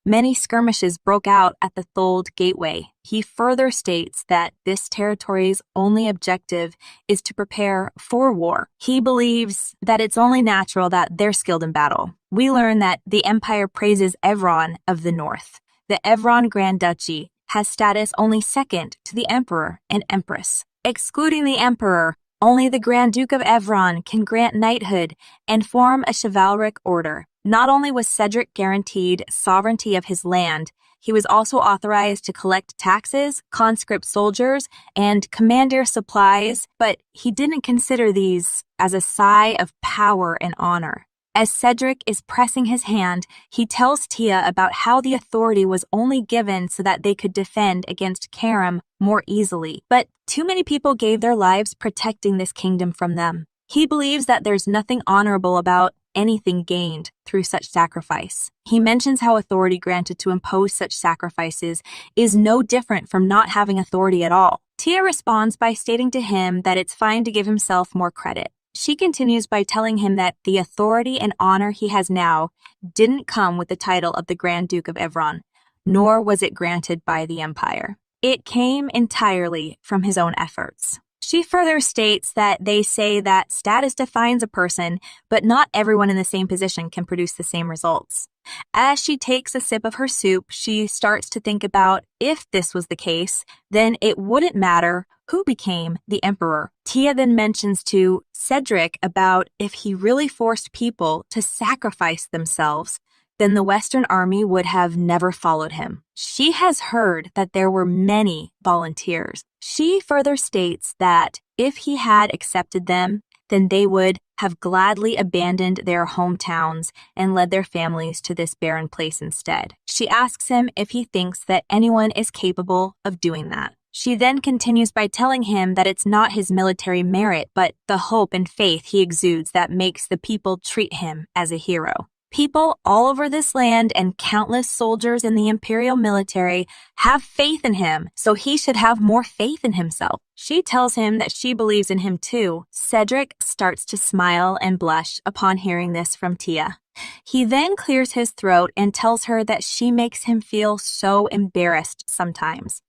many skirmishes broke out at the Thold Gateway. He further states that this territory's only objective is to prepare for war. He believes that it's only natural that they're skilled in battle. We learn that the Empire praises Evron of the North. The Evron Grand Duchy has status only second to the Emperor and Empress. Excluding the Emperor, only the Grand Duke of Evron can grant knighthood and form a chivalric order. Not only was Cedric guaranteed sovereignty of his land, he was also authorized to collect taxes, conscript soldiers, and commandeer supplies, but he didn't consider these as a sigh of power and honor. As Cedric is pressing his hand, he tells Tia about how the authority was only given so that they could defend against Karam more easily, but too many people gave their lives protecting this kingdom from them. He believes that there's nothing honorable about anything gained through such sacrifice. He mentions how authority granted to impose such sacrifices is no different from not having authority at all. Tia responds by stating to him that it's fine to give himself more credit. She continues by telling him that the authority and honor he has now didn't come with the title of the Grand Duke of Evron, nor was it granted by the Empire. It came entirely from his own efforts. She further states that they say that status defines a person, but not everyone in the same position can produce the same results. As she takes a sip of her soup, she starts to think about if this was the case, then it wouldn't matter who became the emperor. Tia then mentions to Cedric about if he really forced people to sacrifice themselves, then the Western army would have never followed him. She has heard that there were many volunteers. She further states that if he had accepted them, then they would have gladly abandoned their hometowns and led their families to this barren place instead. She asks him if he thinks that anyone is capable of doing that. She then continues by telling him that it's not his military merit, but the hope and faith he exudes that makes the people treat him as a hero. People all over this land and countless soldiers in the imperial military have faith in him, so he should have more faith in himself. She tells him that she believes in him too. Cedric starts to smile and blush upon hearing this from Tia. He then clears his throat and tells her that she makes him feel so embarrassed sometimes.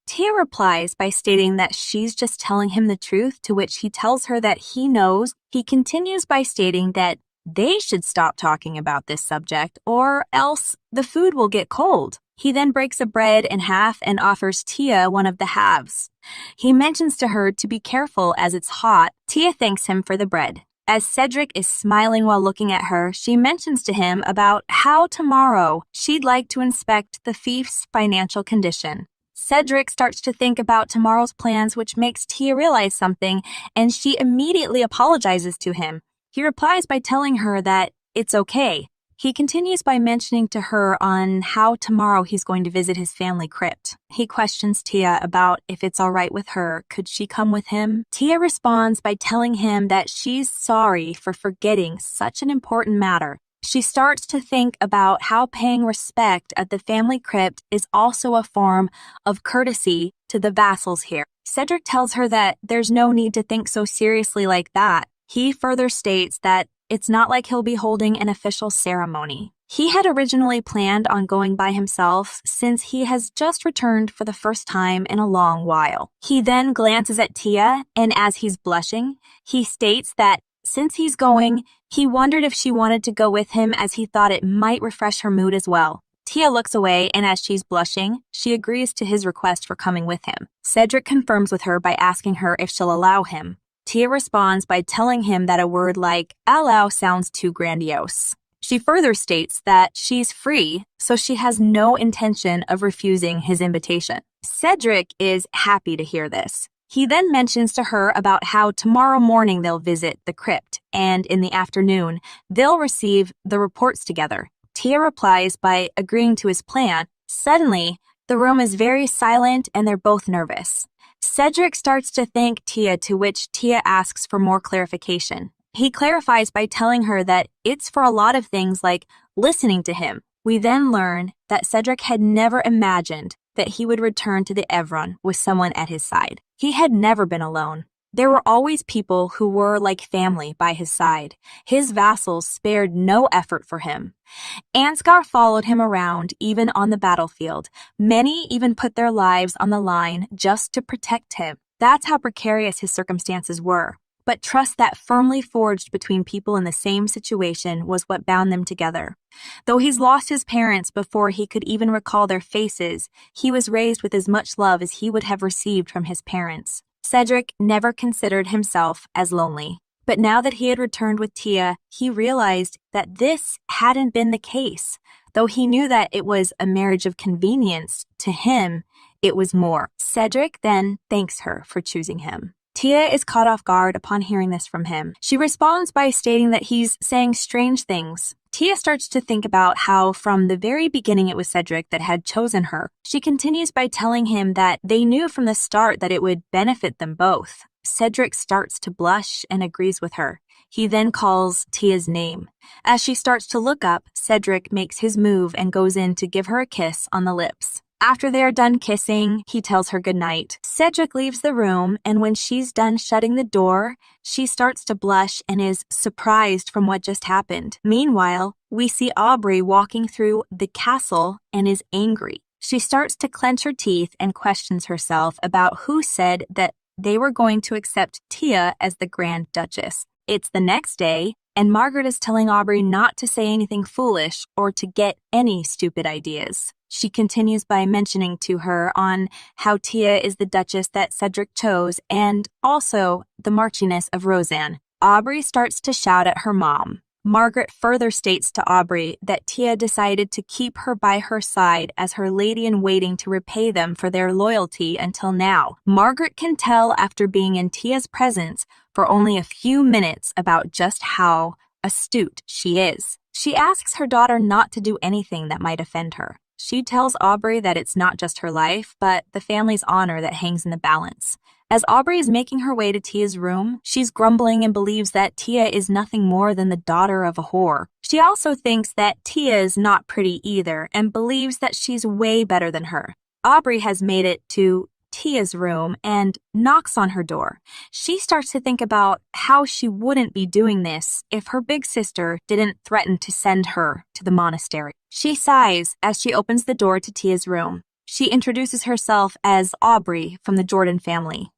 Tia replies by stating that she's just telling him the truth, to which he tells her that he knows. He continues by stating that they should stop talking about this subject, or else the food will get cold. He then breaks a bread in half and offers Tia one of the halves. He mentions to her to be careful as it's hot. Tia thanks him for the bread. As Cedric is smiling while looking at her, she mentions to him about how tomorrow she'd like to inspect the thief's financial condition. Cedric starts to think about tomorrow's plans, which makes Tia realize something, and she immediately apologizes to him. He replies by telling her that it's okay. He continues by mentioning to her on how tomorrow he's going to visit his family crypt. He questions Tia about if it's all right with her. Could she come with him? Tia responds by telling him that she's sorry for forgetting such an important matter. She starts to think about how paying respect at the family crypt is also a form of courtesy to the vassals here. Cedric tells her that there's no need to think so seriously like that. He further states that it's not like he'll be holding an official ceremony. He had originally planned on going by himself since he has just returned for the first time in a long while. He then glances at Tia, and as he's blushing, he states that since he's going, he wondered if she wanted to go with him as he thought it might refresh her mood as well. Tia looks away, and as she's blushing, she agrees to his request for coming with him. Cedric confirms with her by asking her if she'll allow him. Tia responds by telling him that a word like allow sounds too grandiose. She further states that she's free, so she has no intention of refusing his invitation. Cedric is happy to hear this. He then mentions to her about how tomorrow morning they'll visit the crypt, and in the afternoon, they'll receive the reports together. Tia replies by agreeing to his plan. Suddenly, the room is very silent and they're both nervous. Cedric starts to thank Tia, to which Tia asks for more clarification. He clarifies by telling her that it's for a lot of things like listening to him. We then learn that Cedric had never imagined that he would return to the Evron with someone at his side. He had never been alone. There were always people who were like family by his side. His vassals spared no effort for him. Ansgar followed him around, even on the battlefield. Many even put their lives on the line just to protect him. That's how precarious his circumstances were. But trust that firmly forged between people in the same situation was what bound them together. Though he's lost his parents before he could even recall their faces, he was raised with as much love as he would have received from his parents. Cedric never considered himself as lonely. But now that he had returned with Tia, he realized that this hadn't been the case. Though he knew that it was a marriage of convenience, to him, it was more. Cedric then thanks her for choosing him. Tia is caught off guard upon hearing this from him. She responds by stating that he's saying strange things. Tia starts to think about how from the very beginning it was Cedric that had chosen her. She continues by telling him that they knew from the start that it would benefit them both. Cedric starts to blush and agrees with her. He then calls Tia's name. As she starts to look up, Cedric makes his move and goes in to give her a kiss on the lips. After they are done kissing, he tells her goodnight. Cedric leaves the room, and when she's done shutting the door, she starts to blush and is surprised from what just happened. Meanwhile, we see Aubrey walking through the castle and is angry. She starts to clench her teeth and questions herself about who said that they were going to accept Tia as the Grand Duchess. It's the next day, and Margaret is telling Aubrey not to say anything foolish or to get any stupid ideas. She continues by mentioning to her on how Tia is the Duchess that Cedric chose and also the Marchioness of Roseanne. Aubrey starts to shout at her mom. Margaret further states to Aubrey that Tia decided to keep her by her side as her lady-in-waiting to repay them for their loyalty until now. Margaret can tell after being in Tia's presence for only a few minutes about just how astute she is. She asks her daughter not to do anything that might offend her. She tells Aubrey that it's not just her life, but the family's honor that hangs in the balance. As Aubrey is making her way to Tia's room, she's grumbling and believes that Tia is nothing more than the daughter of a whore. She also thinks that Tia is not pretty either and believes that she's way better than her. Aubrey has made it to Tia's room and knocks on her door. She starts to think about how she wouldn't be doing this if her big sister didn't threaten to send her to the monastery. She sighs as she opens the door to Tia's room. She introduces herself as Aubrey from the Jordan family.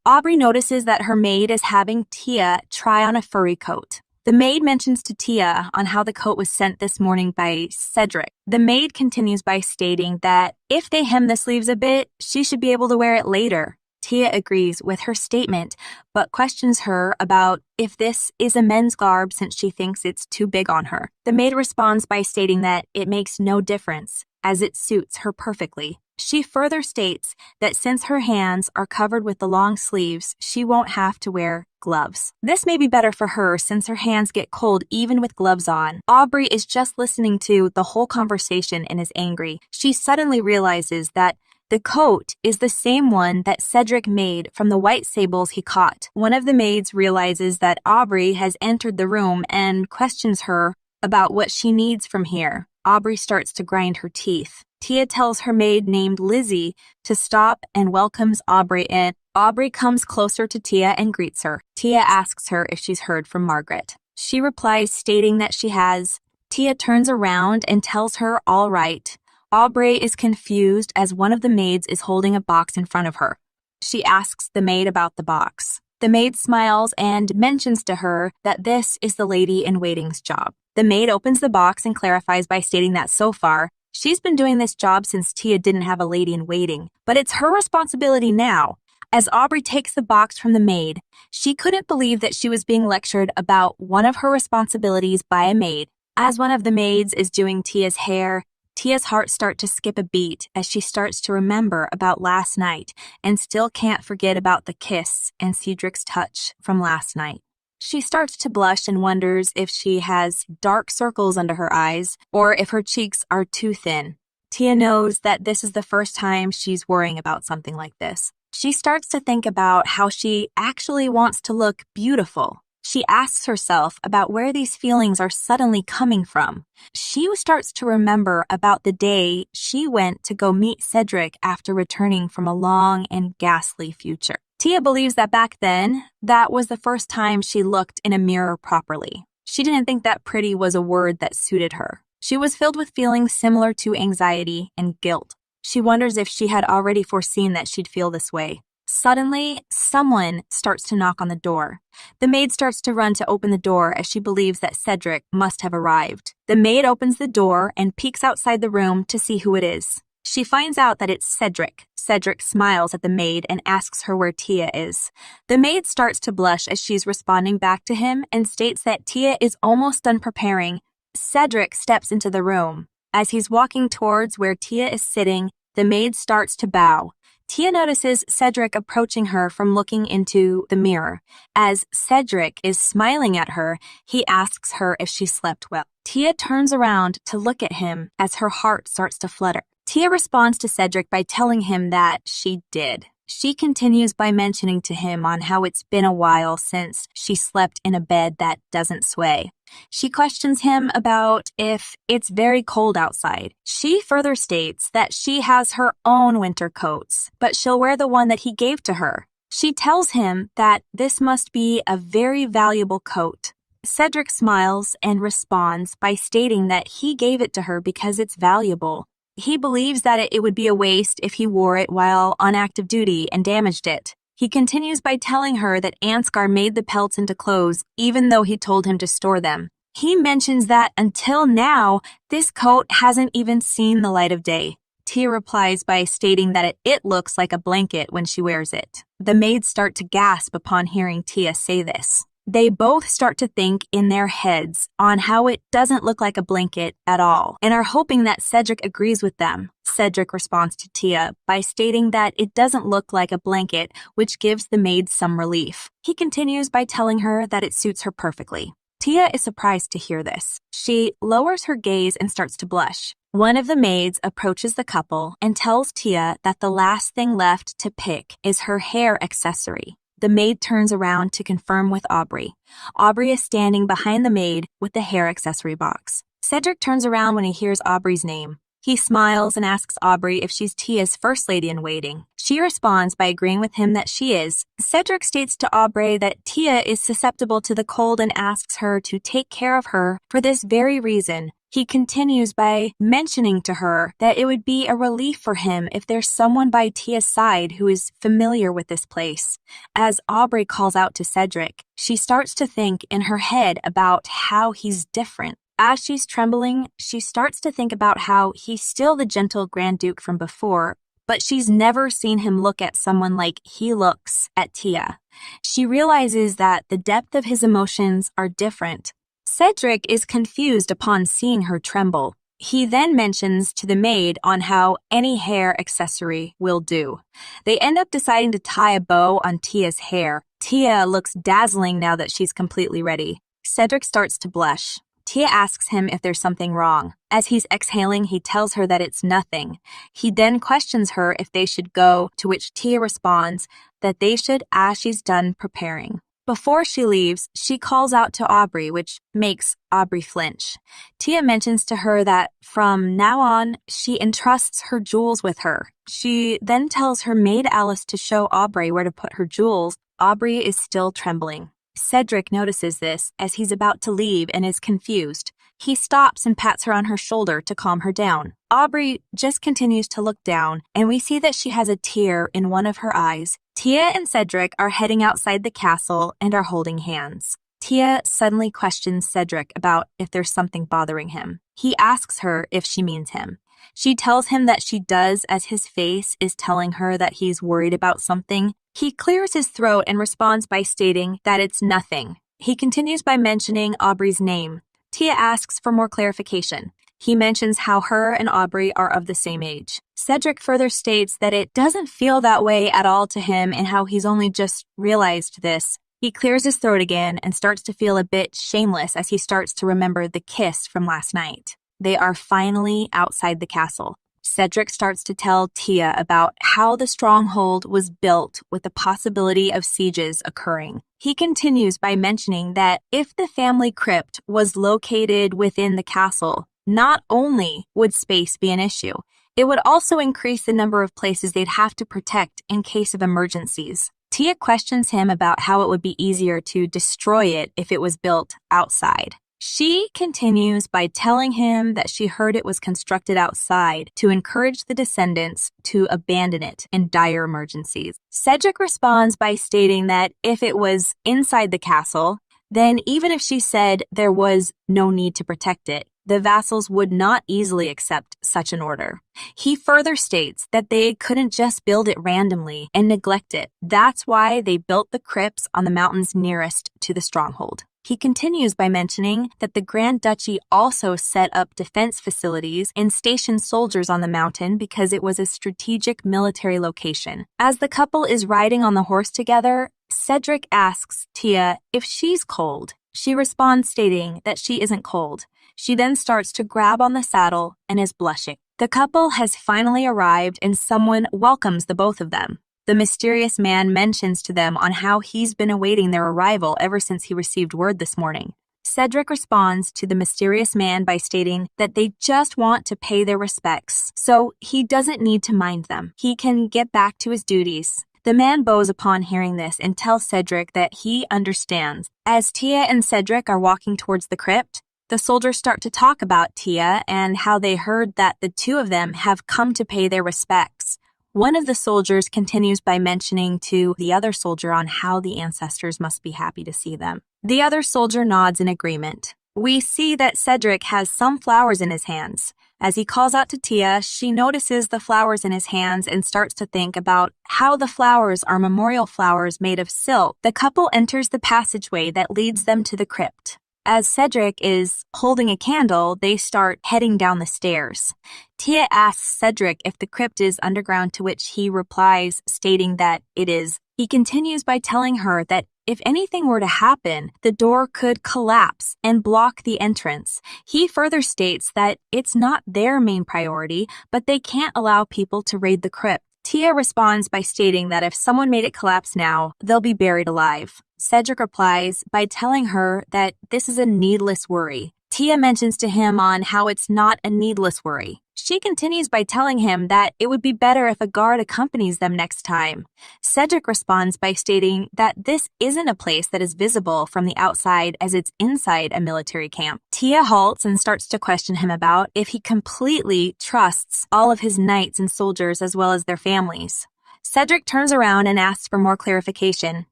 Aubrey notices that her maid is having Tia try on a furry coat. The maid mentions to Tia on how the coat was sent this morning by Cedric. The maid continues by stating that if they hem the sleeves a bit, she should be able to wear it later. Tia agrees with her statement, but questions her about if this is a men's garb since she thinks it's too big on her. The maid responds by stating that it makes no difference, as it suits her perfectly. She further states that since her hands are covered with the long sleeves, she won't have to wear gloves. This may be better for her since her hands get cold even with gloves on. Aubrey is just listening to the whole conversation and is angry. She suddenly realizes that the coat is the same one that Cedric made from the white sables he caught. One of the maids realizes that Aubrey has entered the room and questions her about what she needs from here. Aubrey starts to grind her teeth. Tia tells her maid named Lizzie to stop and welcomes Aubrey in. Aubrey comes closer to Tia and greets her. Tia asks her if she's heard from Margaret. She replies stating that she has. Tia turns around and tells her all right. Aubrey is confused as one of the maids is holding a box in front of her. She asks the maid about the box. The maid smiles and mentions to her that this is the lady-in-waiting's job. The maid opens the box and clarifies by stating that so far, she's been doing this job since Tia didn't have a lady-in-waiting, but it's her responsibility now. As Aubrey takes the box from the maid, she couldn't believe that she was being lectured about one of her responsibilities by a maid. As one of the maids is doing Tia's hair, Tia's heart starts to skip a beat as she starts to remember about last night and still can't forget about the kiss and Cedric's touch from last night. She starts to blush and wonders if she has dark circles under her eyes or if her cheeks are too thin. Tia knows that this is the first time she's worrying about something like this. She starts to think about how she actually wants to look beautiful. She asks herself about where these feelings are suddenly coming from. She starts to remember about the day she went to go meet Cedric after returning from a long and ghastly future. Tia believes that back then, that was the first time she looked in a mirror properly. She didn't think that pretty was a word that suited her. She was filled with feelings similar to anxiety and guilt. She wonders if she had already foreseen that she'd feel this way. Suddenly, someone starts to knock on the door. The maid starts to run to open the door as she believes that Cedric must have arrived. The maid opens the door and peeks outside the room to see who it is. She finds out that it's Cedric. Cedric smiles at the maid and asks her where Tia is. The maid starts to blush as she's responding back to him and states that Tia is almost done preparing. Cedric steps into the room. As he's walking towards where Tia is sitting, the maid starts to bow. Tia notices Cedric approaching her from looking into the mirror. As Cedric is smiling at her, he asks her if she slept well. Tia turns around to look at him as her heart starts to flutter. Tia responds to Cedric by telling him that she did. She continues by mentioning to him on how it's been a while since she slept in a bed that doesn't sway. She questions him about if it's very cold outside. She further states that she has her own winter coats, but she'll wear the one that he gave to her. She tells him that this must be a very valuable coat. Cedric smiles and responds by stating that he gave it to her because it's valuable. He believes that it would be a waste if he wore it while on active duty and damaged it. He continues by telling her that Ansgar made the pelts into clothes even though he told him to store them. He mentions that until now, this coat hasn't even seen the light of day. Tia replies by stating that it looks like a blanket when she wears it. The maids start to gasp upon hearing Tia say this. They both start to think in their heads on how it doesn't look like a blanket at all and are hoping that Cedric agrees with them. Cedric responds to Tia by stating that it doesn't look like a blanket, which gives the maids some relief. He continues by telling her that it suits her perfectly. Tia is surprised to hear this. She lowers her gaze and starts to blush. One of the maids approaches the couple and tells Tia that the last thing left to pick is her hair accessory. The maid turns around to confirm with Aubrey. Aubrey is standing behind the maid with the hair accessory box. Cedric turns around when he hears Aubrey's name. He smiles and asks Aubrey if she's Tia's first lady-in-waiting. She responds by agreeing with him that she is. Cedric states to Aubrey that Tia is susceptible to the cold and asks her to take care of her for this very reason. He continues by mentioning to her that it would be a relief for him if there's someone by Tia's side who is familiar with this place. As Aubrey calls out to Cedric, she starts to think in her head about how he's different. As she's trembling, she starts to think about how he's still the gentle Grand Duke from before, but she's never seen him look at someone like he looks at Tia. She realizes that the depth of his emotions are different. Cedric is confused upon seeing her tremble. He then mentions to the maid on how any hair accessory will do. They end up deciding to tie a bow on Tia's hair. Tia looks dazzling now that she's completely ready. Cedric starts to blush. Tia asks him if there's something wrong. As he's exhaling, he tells her that it's nothing. He then questions her if they should go, to which Tia responds that they should as she's done preparing. Before she leaves, she calls out to Aubrey, which makes Aubrey flinch. Tia mentions to her that from now on, she entrusts her jewels with her. She then tells her maid Alice to show Aubrey where to put her jewels. Aubrey is still trembling. Cedric notices this as he's about to leave and is confused. He stops and pats her on her shoulder to calm her down. Aubrey just continues to look down, and we see that she has a tear in one of her eyes. Tia and Cedric are heading outside the castle and are holding hands. Tia suddenly questions Cedric about if there's something bothering him. He asks her if she means him. She tells him that she does, as his face is telling her that he's worried about something. He clears his throat and responds by stating that it's nothing. He continues by mentioning Aubrey's name. Tia asks for more clarification. He mentions how her and Aubrey are of the same age. Cedric further states that it doesn't feel that way at all to him and how he's only just realized this. He clears his throat again and starts to feel a bit shameless as he starts to remember the kiss from last night. They are finally outside the castle. Cedric starts to tell Tia about how the stronghold was built with the possibility of sieges occurring. He continues by mentioning that if the family crypt was located within the castle, not only would space be an issue, it would also increase the number of places they'd have to protect in case of emergencies. Tia questions him about how it would be easier to destroy it if it was built outside. She continues by telling him that she heard it was constructed outside to encourage the descendants to abandon it in dire emergencies. Cedric responds by stating that if it was inside the castle, then even if she said there was no need to protect it, the vassals would not easily accept such an order. He further states that they couldn't just build it randomly and neglect it. That's why they built the crypts on the mountains nearest to the stronghold. He continues by mentioning that the Grand Duchy also set up defense facilities and stationed soldiers on the mountain because it was a strategic military location. As the couple is riding on the horse together, Cedric asks Tia if she's cold. She responds stating that she isn't cold. She then starts to grab on the saddle and is blushing. The couple has finally arrived and someone welcomes the both of them. The mysterious man mentions to them on how he's been awaiting their arrival ever since he received word this morning. Cedric responds to the mysterious man by stating that they just want to pay their respects, so he doesn't need to mind them. He can get back to his duties. The man bows upon hearing this and tells Cedric that he understands. As Tia and Cedric are walking towards the crypt, the soldiers start to talk about Tia and how they heard that the two of them have come to pay their respects. One of the soldiers continues by mentioning to the other soldier on how the ancestors must be happy to see them. The other soldier nods in agreement. We see that Cedric has some flowers in his hands. As he calls out to Tia, she notices the flowers in his hands and starts to think about how the flowers are memorial flowers made of silk. The couple enters the passageway that leads them to the crypt. As Cedric is holding a candle, they start heading down the stairs. Tia asks Cedric if the crypt is underground, to which he replies, stating that it is. He continues by telling her that if anything were to happen, the door could collapse and block the entrance. He further states that it's not their main priority, but they can't allow people to raid the crypt. Tia responds by stating that if someone made it collapse now, they'll be buried alive. Cedric replies by telling her that this is a needless worry. Tia mentions to him on how it's not a needless worry. She continues by telling him that it would be better if a guard accompanies them next time. Cedric responds by stating that this isn't a place that is visible from the outside, as it's inside a military camp. Tia halts and starts to question him about if he completely trusts all of his knights and soldiers as well as their families. Cedric turns around and asks for more clarification.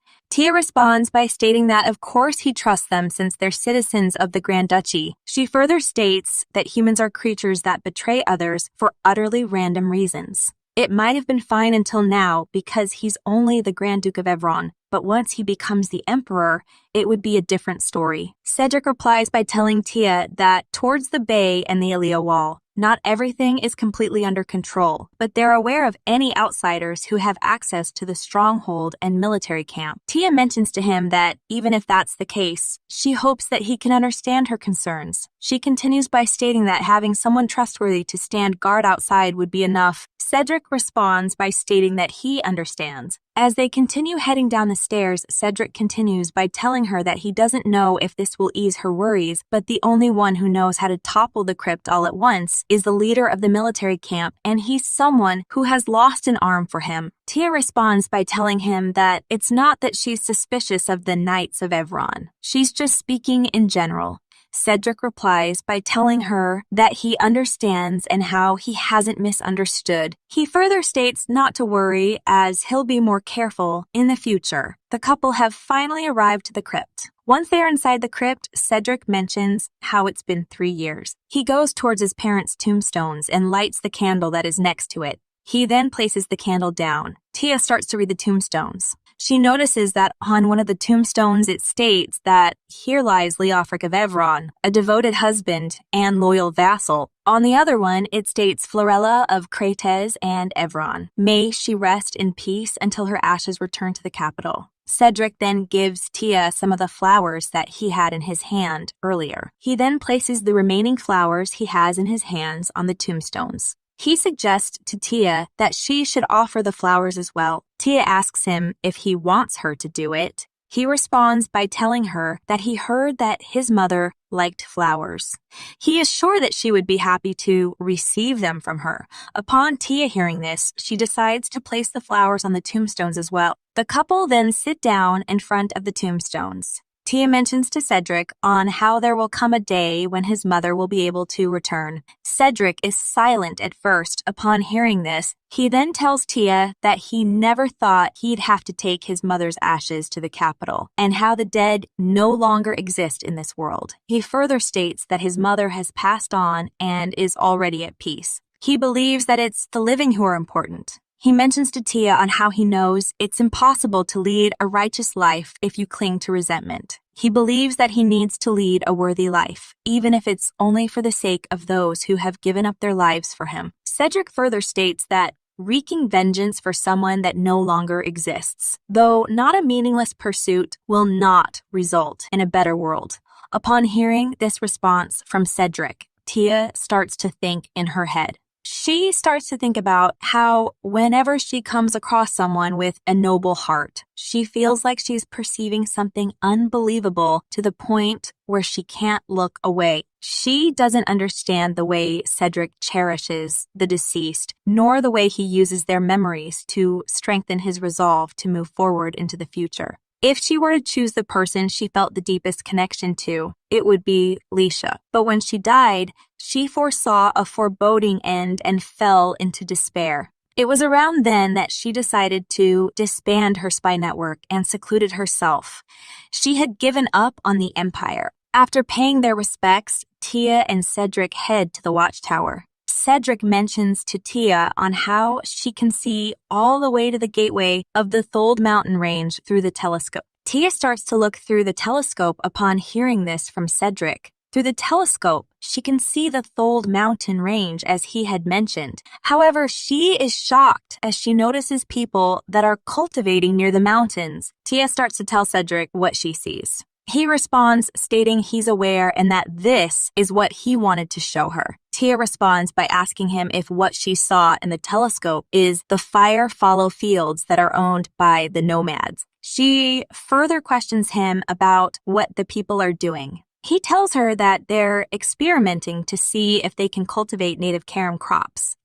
Tia responds by stating that of course he trusts them since they're citizens of the Grand Duchy. She further states that humans are creatures that betray others for utterly random reasons. It might have been fine until now because he's only the Grand Duke of Evron, but once he becomes the Emperor, it would be a different story. Cedric replies by telling Tia that towards the bay and the Alia Wall, not everything is completely under control, but they're aware of any outsiders who have access to the stronghold and military camp. Tia mentions to him that even if that's the case, she hopes that he can understand her concerns. She continues by stating that having someone trustworthy to stand guard outside would be enough. Cedric responds by stating that he understands. As they continue heading down the stairs, Cedric continues by telling her that he doesn't know if this will ease her worries, but the only one who knows how to topple the crypt all at once is the leader of the military camp, and he's someone who has lost an arm for him. Tia responds by telling him that it's not that she's suspicious of the Knights of Evron. She's just speaking in general. Cedric replies by telling her that he understands and how he hasn't misunderstood. He further states not to worry as he'll be more careful in the future. The couple have finally arrived to the crypt. Once they are inside the crypt, Cedric mentions how it's been 3 years. He goes towards his parents' tombstones and lights the candle that is next to it. He then places the candle down. Tia starts to read the tombstones. She notices that on one of the tombstones it states that here lies Leofric of Evron, a devoted husband and loyal vassal. On the other one, it states Florella of Krates and Evron. May she rest in peace until her ashes return to the capital. Cedric then gives Tia some of the flowers that he had in his hand earlier. He then places the remaining flowers he has in his hands on the tombstones. He suggests to Tia that she should offer the flowers as well. Tia asks him if he wants her to do it. He responds by telling her that he heard that his mother liked flowers. He is sure that she would be happy to receive them from her. Upon Tia hearing this, she decides to place the flowers on the tombstones as well. The couple then sit down in front of the tombstones. Tia mentions to Cedric on how there will come a day when his mother will be able to return. Cedric is silent at first upon hearing this. He then tells Tia that he never thought he'd have to take his mother's ashes to the capital, and how the dead no longer exist in this world. He further states that his mother has passed on and is already at peace. He believes that it's the living who are important. He mentions to Tia on how he knows it's impossible to lead a righteous life if you cling to resentment. He believes that he needs to lead a worthy life, even if it's only for the sake of those who have given up their lives for him. Cedric further states that wreaking vengeance for someone that no longer exists, though not a meaningless pursuit, will not result in a better world. Upon hearing this response from Cedric, Tia starts to think in her head. She starts to think about how whenever she comes across someone with a noble heart, she feels like she's perceiving something unbelievable to the point where she can't look away. She doesn't understand the way Cedric cherishes the deceased, nor the way he uses their memories to strengthen his resolve to move forward into the future. If she were to choose the person she felt the deepest connection to, it would be Leisha. But when she died, she foresaw a foreboding end and fell into despair. It was around then that she decided to disband her spy network and secluded herself. She had given up on the Empire. After paying their respects, Tia and Cedric head to the watchtower. Cedric mentions to Tia on how she can see all the way to the gateway of the Thold mountain range through the telescope. Tia starts to look through the telescope upon hearing this from Cedric. Through the telescope, she can see the Thold mountain range as he had mentioned. However, she is shocked as she notices people that are cultivating near the mountains. Tia starts to tell Cedric what she sees. He responds, stating he's aware and that this is what he wanted to show her. Tia responds by asking him if what she saw in the telescope is the fire fallow fields that are owned by the nomads. She further questions him about what the people are doing. He tells her that they're experimenting to see if they can cultivate native carom crops.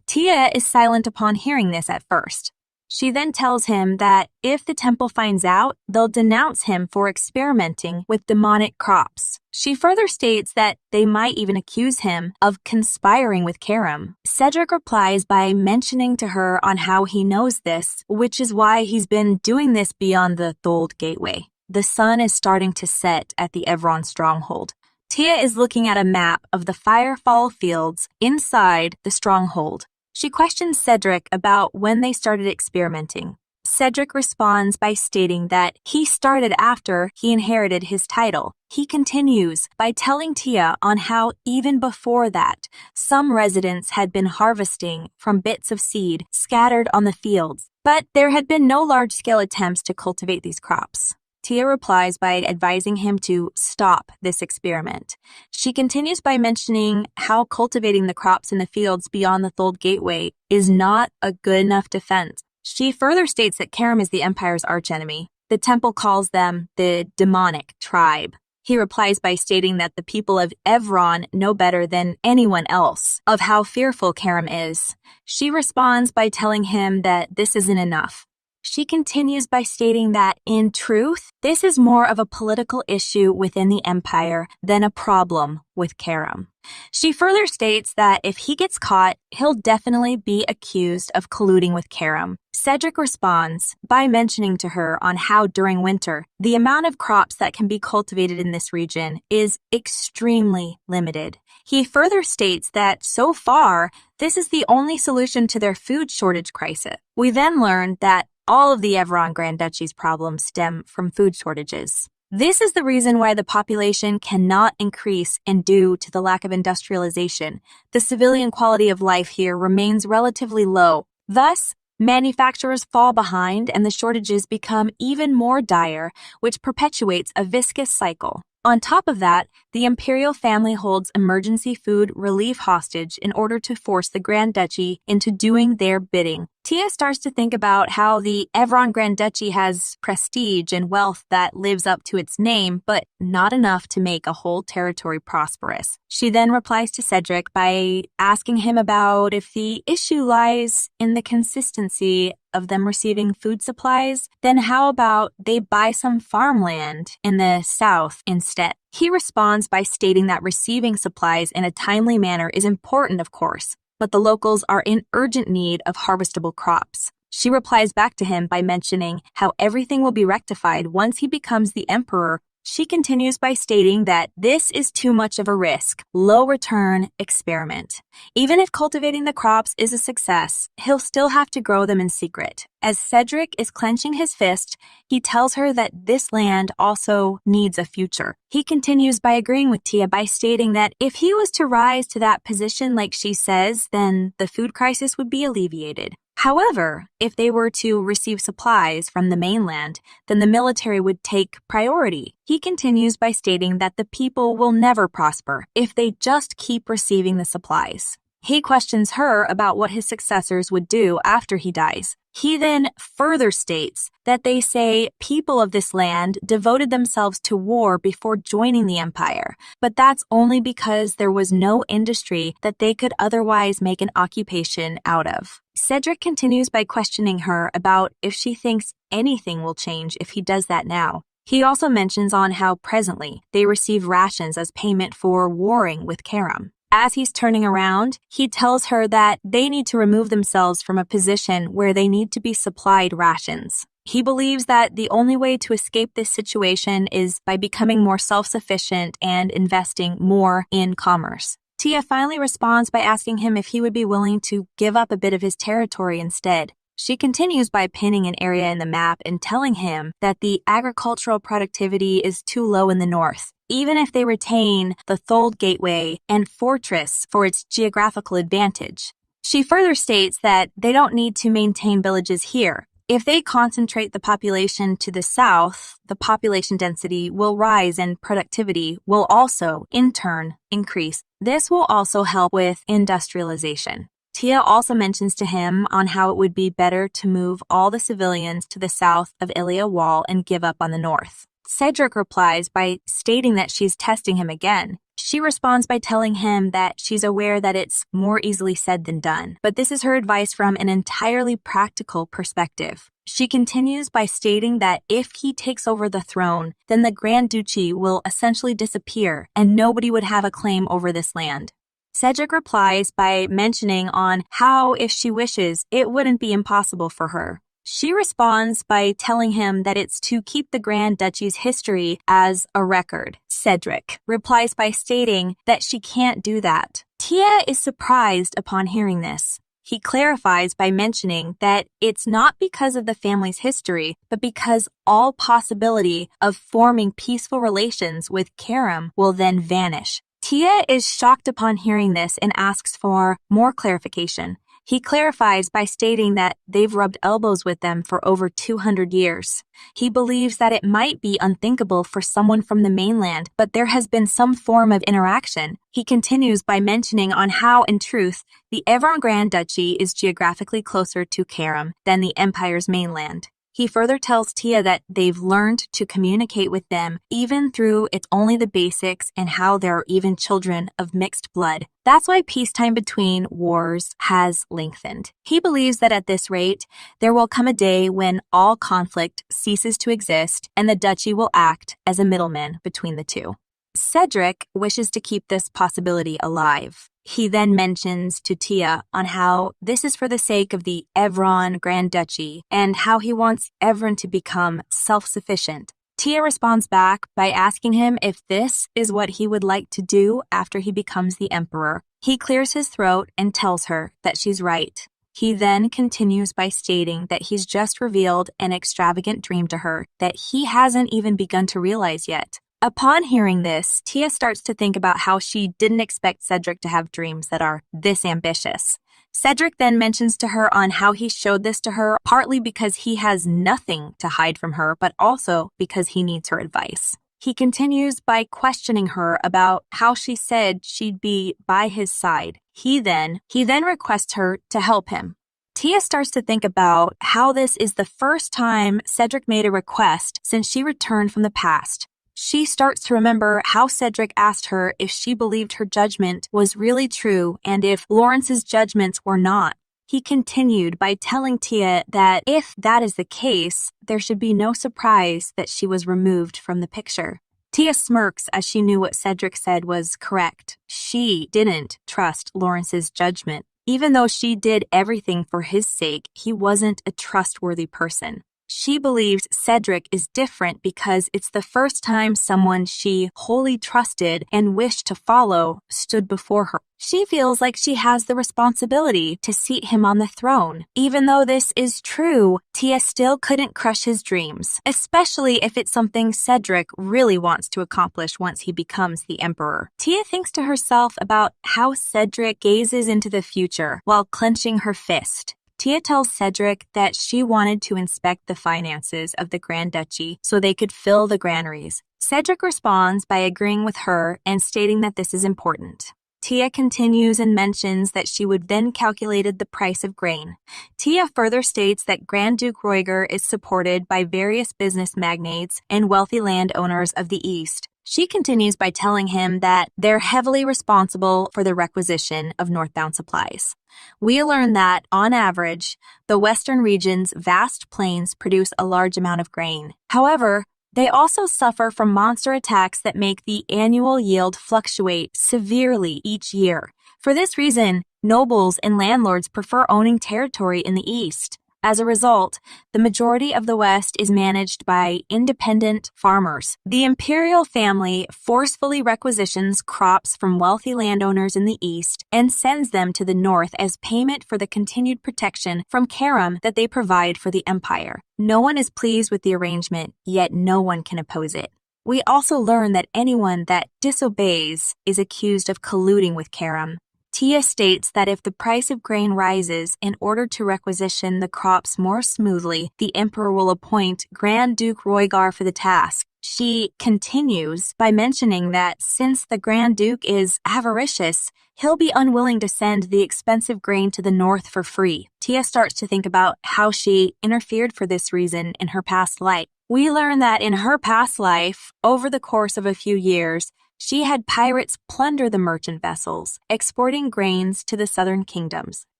Tia is silent upon hearing this at first. She then tells him that if the temple finds out, they'll denounce him for experimenting with demonic crops. She further states that they might even accuse him of conspiring with Karam. Cedric replies by mentioning to her on how he knows this, which is why he's been doing this beyond the Thold Gateway. The sun is starting to set at the Evron stronghold. Tia is looking at a map of the firefall fields inside the stronghold. She questions Cedric about when they started experimenting. Cedric responds by stating that he started after he inherited his title. He continues by telling Tia on how even before that, some residents had been harvesting from bits of seed scattered on the fields, but there had been no large-scale attempts to cultivate these crops. Tia replies by advising him to stop this experiment. She continues by mentioning how cultivating the crops in the fields beyond the Thold Gateway is not a good enough defense. She further states that Karam is the Empire's archenemy. The temple calls them the demonic tribe. He replies by stating that the people of Evron know better than anyone else of how fearful Karam is. She responds by telling him that this isn't enough. She continues by stating that, in truth, this is more of a political issue within the Empire than a problem with Karam. She further states that if he gets caught, he'll definitely be accused of colluding with Karam. Cedric responds by mentioning to her on how during winter, the amount of crops that can be cultivated in this region is extremely limited. He further states that so far, this is the only solution to their food shortage crisis. We then learn that all of the Evron Grand Duchy's problems stem from food shortages. This is the reason why the population cannot increase, and due to the lack of industrialization, the civilian quality of life here remains relatively low. Thus, manufacturers fall behind and the shortages become even more dire, which perpetuates a vicious cycle. On top of that, the imperial family holds emergency food relief hostage in order to force the Grand Duchy into doing their bidding. Tia starts to think about how the Evron Grand Duchy has prestige and wealth that lives up to its name, but not enough to make a whole territory prosperous. She then replies to Cedric by asking him about if the issue lies in the consistency of them receiving food supplies, then how about they buy some farmland in the south instead? He responds by stating that receiving supplies in a timely manner is important, of course, but the locals are in urgent need of harvestable crops. She replies back to him by mentioning how everything will be rectified once he becomes the emperor. She continues by stating that this is too much of a risk, low-return experiment. Even if cultivating the crops is a success, he'll still have to grow them in secret. As Cedric is clenching his fist, he tells her that this land also needs a future. He continues by agreeing with Tia by stating that if he was to rise to that position like she says, then the food crisis would be alleviated. However, if they were to receive supplies from the mainland, then the military would take priority. He continues by stating that the people will never prosper if they just keep receiving the supplies. He questions her about what his successors would do after he dies. He then further states that they say people of this land devoted themselves to war before joining the empire, but that's only because there was no industry that they could otherwise make an occupation out of. Cedric continues by questioning her about if she thinks anything will change if he does that now. He also mentions on how presently they receive rations as payment for warring with Karam. As he's turning around, he tells her that they need to remove themselves from a position where they need to be supplied rations. He believes that the only way to escape this situation is by becoming more self-sufficient and investing more in commerce. Tia finally responds by asking him if he would be willing to give up a bit of his territory instead. She continues by pinning an area in the map and telling him that the agricultural productivity is too low in the north, even if they retain the Thold Gateway and Fortress for its geographical advantage. She further states that they don't need to maintain villages here. If they concentrate the population to the south, the population density will rise and productivity will also, in turn, increase. This will also help with industrialization. Tia also mentions to him on how it would be better to move all the civilians to the south of Ilia Wall and give up on the north. Cedric replies by stating that she's testing him again. She responds by telling him that she's aware that it's more easily said than done, but this is her advice from an entirely practical perspective. She continues by stating that if he takes over the throne, then the Grand Duchy will essentially disappear and nobody would have a claim over this land. Cedric replies by mentioning on how, if she wishes, it wouldn't be impossible for her. She responds by telling him that it's to keep the Grand Duchy's history as a record. Cedric replies by stating that she can't do that. Tia is surprised upon hearing this. He clarifies by mentioning that it's not because of the family's history, but because all possibility of forming peaceful relations with Karam will then vanish. Tia is shocked upon hearing this and asks for more clarification. He clarifies by stating that they've rubbed elbows with them for over 200 years. He believes that it might be unthinkable for someone from the mainland, but there has been some form of interaction. He continues by mentioning on how, in truth, the Evron Grand Duchy is geographically closer to Karam than the Empire's mainland. He further tells Tia that they've learned to communicate with them even through it's only the basics and how there are even children of mixed blood. That's why peacetime between wars has lengthened. He believes that at this rate, there will come a day when all conflict ceases to exist and the duchy will act as a middleman between the two. Cedric wishes to keep this possibility alive. He then mentions to Tia on how this is for the sake of the Evron Grand Duchy and how he wants Evron to become self-sufficient. Tia responds back by asking him if this is what he would like to do after he becomes the emperor. He clears his throat and tells her that she's right. He then continues by stating that he's just revealed an extravagant dream to her that he hasn't even begun to realize yet. Upon hearing this, Tia starts to think about how she didn't expect Cedric to have dreams that are this ambitious. Cedric then mentions to her on how he showed this to her, partly because he has nothing to hide from her, but also because he needs her advice. He continues by questioning her about how she said she'd be by his side. He then requests her to help him. Tia starts to think about how this is the first time Cedric made a request since she returned from the past. She starts to remember how Cedric asked her if she believed her judgment was really true and if Lawrence's judgments were not. He continued by telling Tia that if that is the case, there should be no surprise that she was removed from the picture. Tia smirks as she knew what Cedric said was correct. She didn't trust Lawrence's judgment. Even though she did everything for his sake, he wasn't a trustworthy person. She believes Cedric is different because it's the first time someone she wholly trusted and wished to follow stood before her. She feels like she has the responsibility to seat him on the throne. Even though this is true, Tia still couldn't crush his dreams, especially if it's something Cedric really wants to accomplish once he becomes the emperor. Tia thinks to herself about how Cedric gazes into the future while clenching her fist. Tia tells Cedric that she wanted to inspect the finances of the Grand Duchy so they could fill the granaries. Cedric responds by agreeing with her and stating that this is important. Tia continues and mentions that she would then calculated the price of grain. Tia further states that Grand Duke Roiger is supported by various business magnates and wealthy landowners of the East. She continues by telling him that they're heavily responsible for the requisition of northbound supplies. We learn that, on average, the western region's vast plains produce a large amount of grain. However, they also suffer from monster attacks that make the annual yield fluctuate severely each year. For this reason, nobles and landlords prefer owning territory in the East. As a result, the majority of the West is managed by independent farmers. The imperial family forcefully requisitions crops from wealthy landowners in the East and sends them to the North as payment for the continued protection from Karam that they provide for the empire. No one is pleased with the arrangement, yet no one can oppose it. We also learn that anyone that disobeys is accused of colluding with Karam. Tia states that if the price of grain rises in order to requisition the crops more smoothly, the emperor will appoint Grand Duke Roigar for the task. She continues by mentioning that since the Grand Duke is avaricious, he'll be unwilling to send the expensive grain to the north for free. Tia starts to think about how she interfered for this reason in her past life. We learn that in her past life, over the course of a few years, she had pirates plunder the merchant vessels, exporting grains to the southern kingdoms.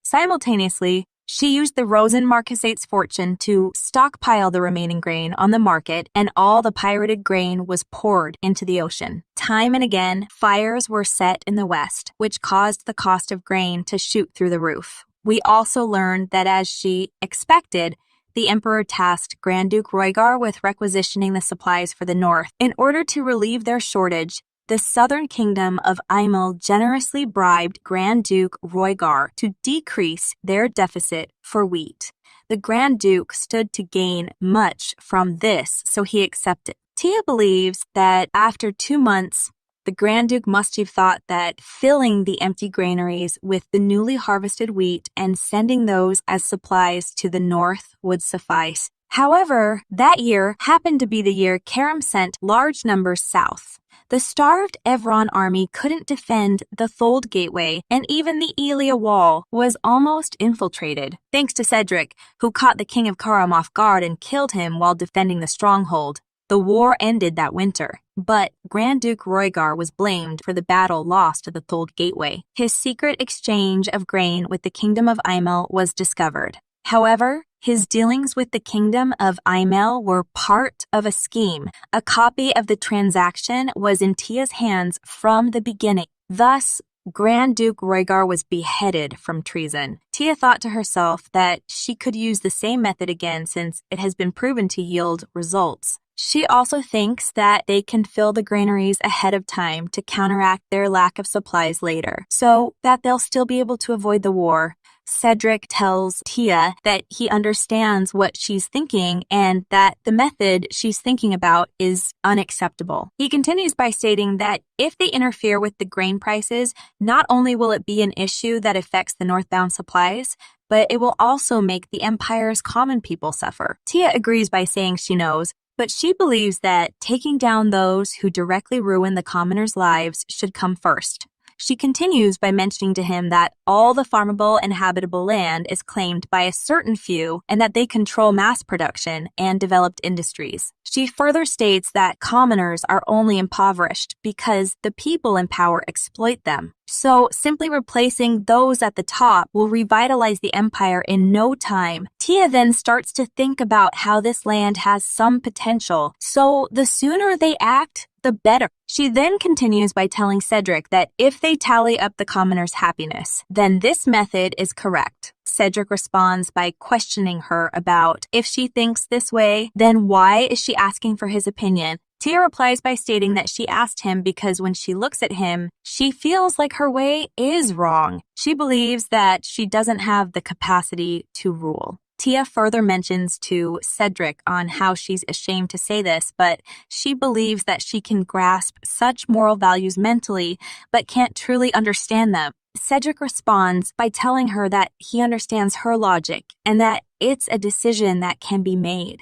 Simultaneously, she used the Rosen Marquisate's fortune to stockpile the remaining grain on the market, and all the pirated grain was poured into the ocean. Time and again, fires were set in the west, which caused the cost of grain to shoot through the roof. We also learned that as she expected, the emperor tasked Grand Duke Roigar with requisitioning the supplies for the north. In order to relieve their shortage, the southern kingdom of Imel generously bribed Grand Duke Roigar to decrease their deficit for wheat. The Grand Duke stood to gain much from this, so he accepted. Tia believes that after 2 months, the Grand Duke must have thought that filling the empty granaries with the newly harvested wheat and sending those as supplies to the north would suffice. However, that year happened to be the year Karam sent large numbers south. The starved Evron army couldn't defend the Thold Gateway, and even the Elia Wall was almost infiltrated, thanks to Cedric, who caught the King of Karam off guard and killed him while defending the stronghold. The war ended that winter, but Grand Duke Roigar was blamed for the battle lost at the Thold Gateway. His secret exchange of grain with the Kingdom of Imel was discovered. However, his dealings with the Kingdom of Imel were part of a scheme. A copy of the transaction was in Tia's hands from the beginning. Thus, Grand Duke Roigar was beheaded from treason. Tia thought to herself that she could use the same method again since it has been proven to yield results. She also thinks that they can fill the granaries ahead of time to counteract their lack of supplies later, so that they'll still be able to avoid the war. Cedric tells Tia that he understands what she's thinking and that the method she's thinking about is unacceptable. He continues by stating that if they interfere with the grain prices, not only will it be an issue that affects the northbound supplies, but it will also make the empire's common people suffer. Tia agrees by saying she knows, but she believes that taking down those who directly ruin the commoners' lives should come first. She continues by mentioning to him that all the farmable and habitable land is claimed by a certain few and that they control mass production and developed industries. She further states that commoners are only impoverished because the people in power exploit them. So simply replacing those at the top will revitalize the empire in no time. Tia then starts to think about how this land has some potential, so the sooner they act, the better. She then continues by telling Cedric that if they tally up the commoners' happiness, then this method is correct. Cedric responds by questioning her about if she thinks this way, then why is she asking for his opinion? Tia replies by stating that she asked him because when she looks at him, she feels like her way is wrong. She believes that she doesn't have the capacity to rule. Tia further mentions to Cedric on how she's ashamed to say this, but she believes that she can grasp such moral values mentally, but can't truly understand them. Cedric responds by telling her that he understands her logic and that it's a decision that can be made.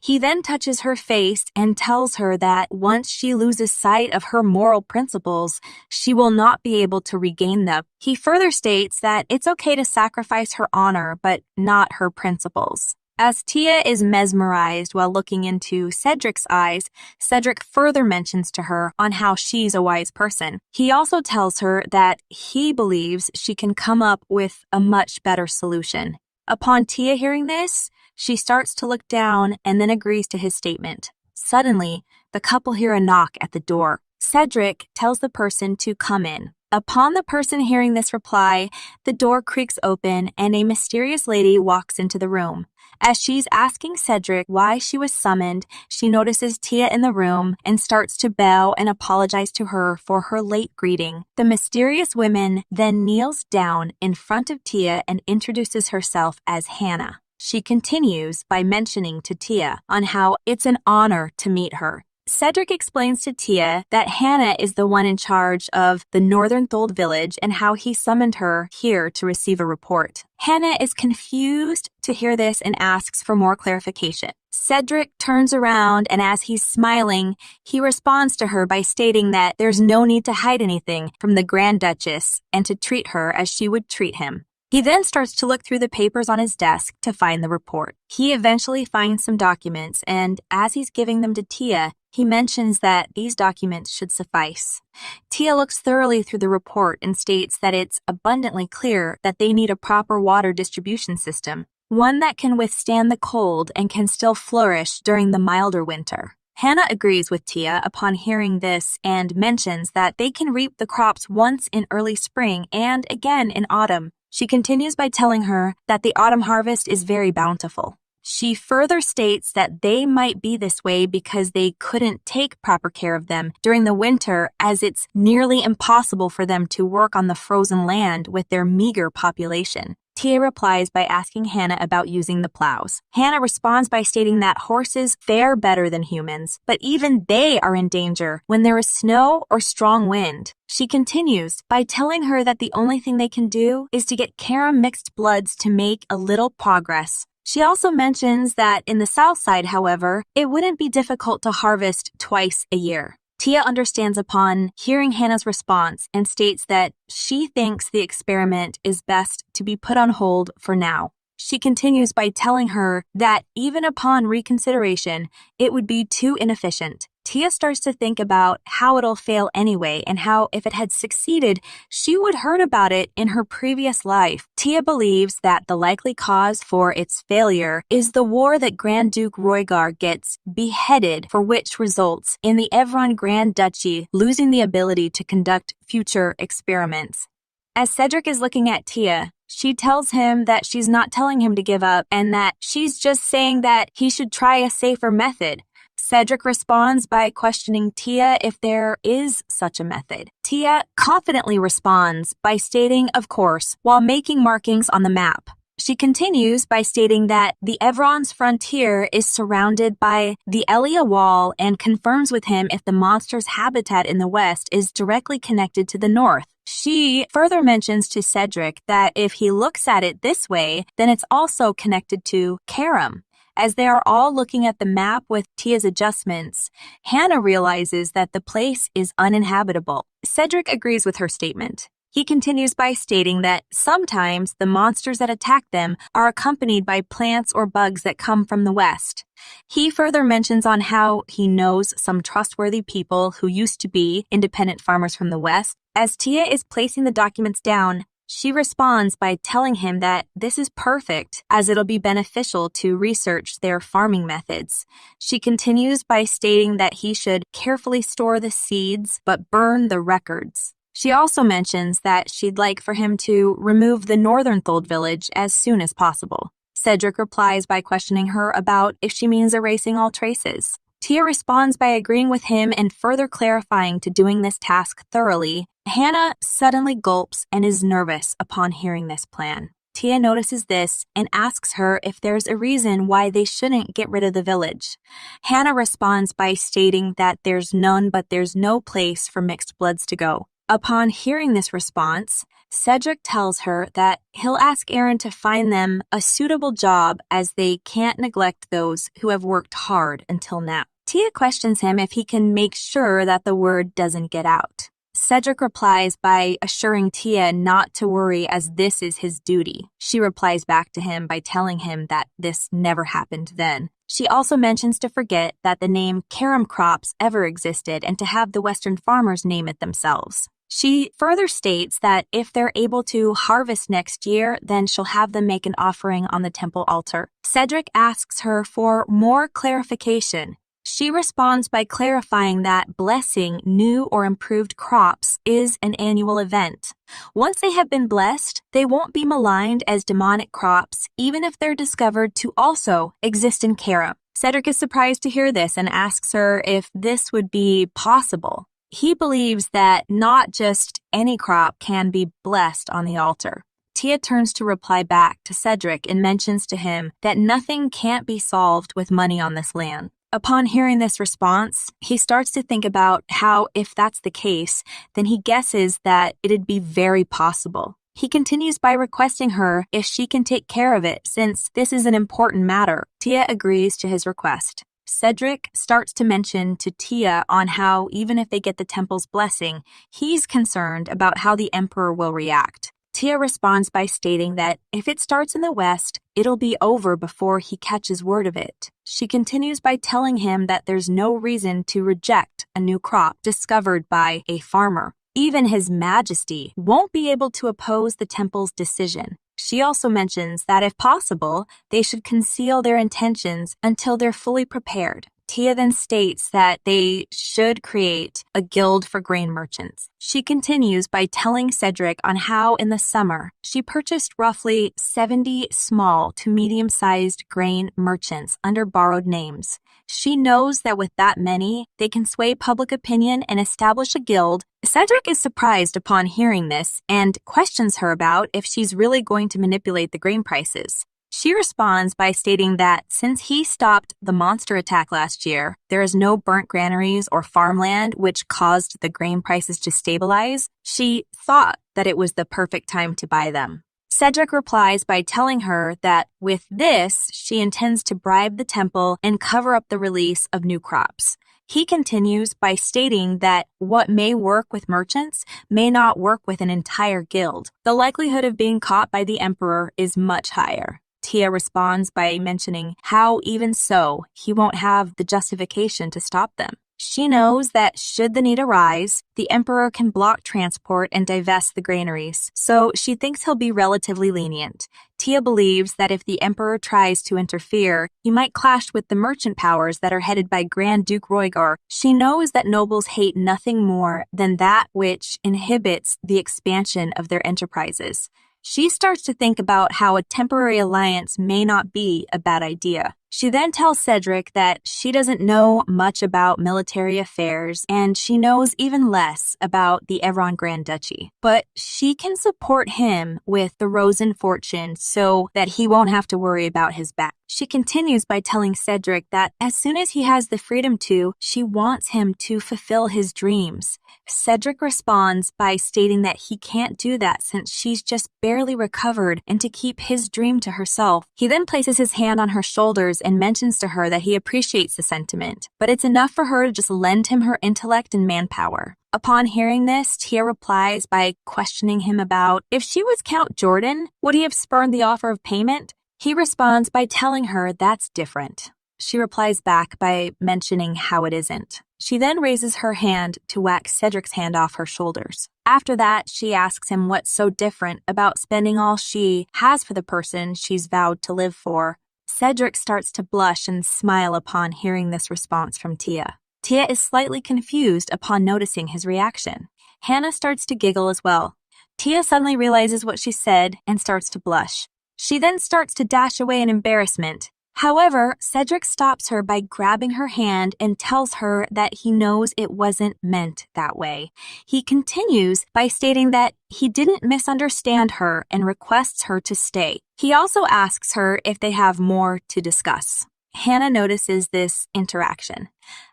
He then touches her face and tells her that once she loses sight of her moral principles, she will not be able to regain them. He further states that it's okay to sacrifice her honor, but not her principles. As Tia is mesmerized while looking into Cedric's eyes, Cedric further mentions to her on how she's a wise person. He also tells her that he believes she can come up with a much better solution. Upon Tia hearing this, she starts to look down and then agrees to his statement. Suddenly, the couple hear a knock at the door. Cedric tells the person to come in. Upon the person hearing this reply, the door creaks open and a mysterious lady walks into the room. As she's asking Cedric why she was summoned, she notices Tia in the room and starts to bow and apologize to her for her late greeting. The mysterious woman then kneels down in front of Tia and introduces herself as Hannah. She continues by mentioning to Tia on how it's an honor to meet her. Cedric explains to Tia that Hannah is the one in charge of the Northern Thold village and how he summoned her here to receive a report. Hannah is confused to hear this and asks for more clarification. Cedric turns around and as he's smiling, he responds to her by stating that there's no need to hide anything from the Grand Duchess and to treat her as she would treat him. He then starts to look through the papers on his desk to find the report. He eventually finds some documents, and as he's giving them to Tia, he mentions that these documents should suffice. Tia looks thoroughly through the report and states that it's abundantly clear that they need a proper water distribution system, one that can withstand the cold and can still flourish during the milder winter. Hannah agrees with Tia upon hearing this and mentions that they can reap the crops once in early spring and again in autumn. She continues by telling her that the autumn harvest is very bountiful. She further states that they might be this way because they couldn't take proper care of them during the winter, as it's nearly impossible for them to work on the frozen land with their meager population. Tia replies by asking Hannah about using the plows. Hannah responds by stating that horses fare better than humans, but even they are in danger when there is snow or strong wind. She continues by telling her that the only thing they can do is to get Karam mixed bloods to make a little progress. She also mentions that in the south side, however, it wouldn't be difficult to harvest twice a year. Tia understands upon hearing Hannah's response and states that she thinks the experiment is best to be put on hold for now. She continues by telling her that even upon reconsideration, it would be too inefficient. Tia starts to think about how it'll fail anyway and how if it had succeeded, she would heard about it in her previous life. Tia believes that the likely cause for its failure is the war that Grand Duke Roygar gets beheaded, for which results in the Evron Grand Duchy losing the ability to conduct future experiments. As Cedric is looking at Tia, she tells him that she's not telling him to give up and that she's just saying that he should try a safer method. Cedric responds by questioning Tia if there is such a method. Tia confidently responds by stating, of course, while making markings on the map. She continues by stating that the Evron's frontier is surrounded by the Elia Wall and confirms with him if the monster's habitat in the west is directly connected to the north. She further mentions to Cedric that if he looks at it this way, then it's also connected to Karam. As they are all looking at the map with Tia's adjustments, Hannah realizes that the place is uninhabitable. Cedric agrees with her statement. He continues by stating that sometimes the monsters that attack them are accompanied by plants or bugs that come from the west. He further mentions on how he knows some trustworthy people who used to be independent farmers from the west. As Tia is placing the documents down, she responds by telling him that this is perfect as it'll be beneficial to research their farming methods. She continues by stating that he should carefully store the seeds but burn the records. She also mentions that she'd like for him to remove the Northern Thold village as soon as possible. Cedric replies by questioning her about if she means erasing all traces. Tia responds by agreeing with him and further clarifying to doing this task thoroughly. Hannah suddenly gulps and is nervous upon hearing this plan. Tia notices this and asks her if there's a reason why they shouldn't get rid of the village. Hannah responds by stating that there's none, but there's no place for mixed bloods to go. Upon hearing this response, Cedric tells her that he'll ask Aaron to find them a suitable job as they can't neglect those who have worked hard until now. Tia questions him if he can make sure that the word doesn't get out. Cedric replies by assuring Tia not to worry as this is his duty. She replies back to him by telling him that this never happened then. She also mentions to forget that the name carom crops ever existed and to have the Western farmers name it themselves. She further states that if they're able to harvest next year, then she'll have them make an offering on the temple altar. Cedric asks her for more clarification. She responds by clarifying that blessing new or improved crops is an annual event. Once they have been blessed, they won't be maligned as demonic crops, even if they're discovered to also exist in carom. Cedric is surprised to hear this and asks her if this would be possible. He believes that not just any crop can be blessed on the altar. Tia turns to reply back to Cedric and mentions to him that nothing can't be solved with money on this land. Upon hearing this response, he starts to think about how, if that's the case, then he guesses that it'd be very possible. He continues by requesting her if she can take care of it, since this is an important matter. Tia agrees to his request. Cedric starts to mention to Tia on how, even if they get the temple's blessing, he's concerned about how the emperor will react. Tia responds by stating that if it starts in the West, it'll be over before he catches word of it. She continues by telling him that there's no reason to reject a new crop discovered by a farmer. Even His Majesty won't be able to oppose the temple's decision. She also mentions that if possible, they should conceal their intentions until they're fully prepared. Tia then states that they should create a guild for grain merchants. She continues by telling Cedric on how in the summer she purchased roughly 70 small to medium-sized grain merchants under borrowed names. She knows that with that many, they can sway public opinion and establish a guild. Cedric is surprised upon hearing this and questions her about if she's really going to manipulate the grain prices. She responds by stating that since he stopped the monster attack last year, there is no burnt granaries or farmland which caused the grain prices to stabilize. She thought that it was the perfect time to buy them. Cedric replies by telling her that with this, she intends to bribe the temple and cover up the release of new crops. He continues by stating that what may work with merchants may not work with an entire guild. The likelihood of being caught by the emperor is much higher. Tia responds by mentioning how even so, he won't have the justification to stop them. She knows that should the need arise, the emperor can block transport and divest the granaries, so she thinks he'll be relatively lenient. Tia believes that if the emperor tries to interfere, he might clash with the merchant powers that are headed by Grand Duke Roigar. She knows that nobles hate nothing more than that which inhibits the expansion of their enterprises. She starts to think about how a temporary alliance may not be a bad idea. She then tells Cedric that she doesn't know much about military affairs and she knows even less about the Evron Grand Duchy. But she can support him with the Rosen fortune so that he won't have to worry about his back. She continues by telling Cedric that as soon as he has the freedom to, she wants him to fulfill his dreams. Cedric responds by stating that he can't do that since she's just barely recovered and to keep his dream to herself. He then places his hand on her shoulders and mentions to her that he appreciates the sentiment, but it's enough for her to just lend him her intellect and manpower. Upon hearing this, Tia replies by questioning him about if she was Count Jordan, would he have spurned the offer of payment? He responds by telling her that's different. She replies back by mentioning how it isn't. She then raises her hand to whack Cedric's hand off her shoulders. After that, she asks him what's so different about spending all she has for the person she's vowed to live for. Cedric starts to blush and smile upon hearing this response from Tia. Tia is slightly confused upon noticing his reaction. Hannah starts to giggle as well. Tia suddenly realizes what she said and starts to blush. She then starts to dash away in embarrassment. However, Cedric stops her by grabbing her hand and tells her that he knows it wasn't meant that way. He continues by stating that he didn't misunderstand her and requests her to stay. He also asks her if they have more to discuss. Hannah notices this interaction.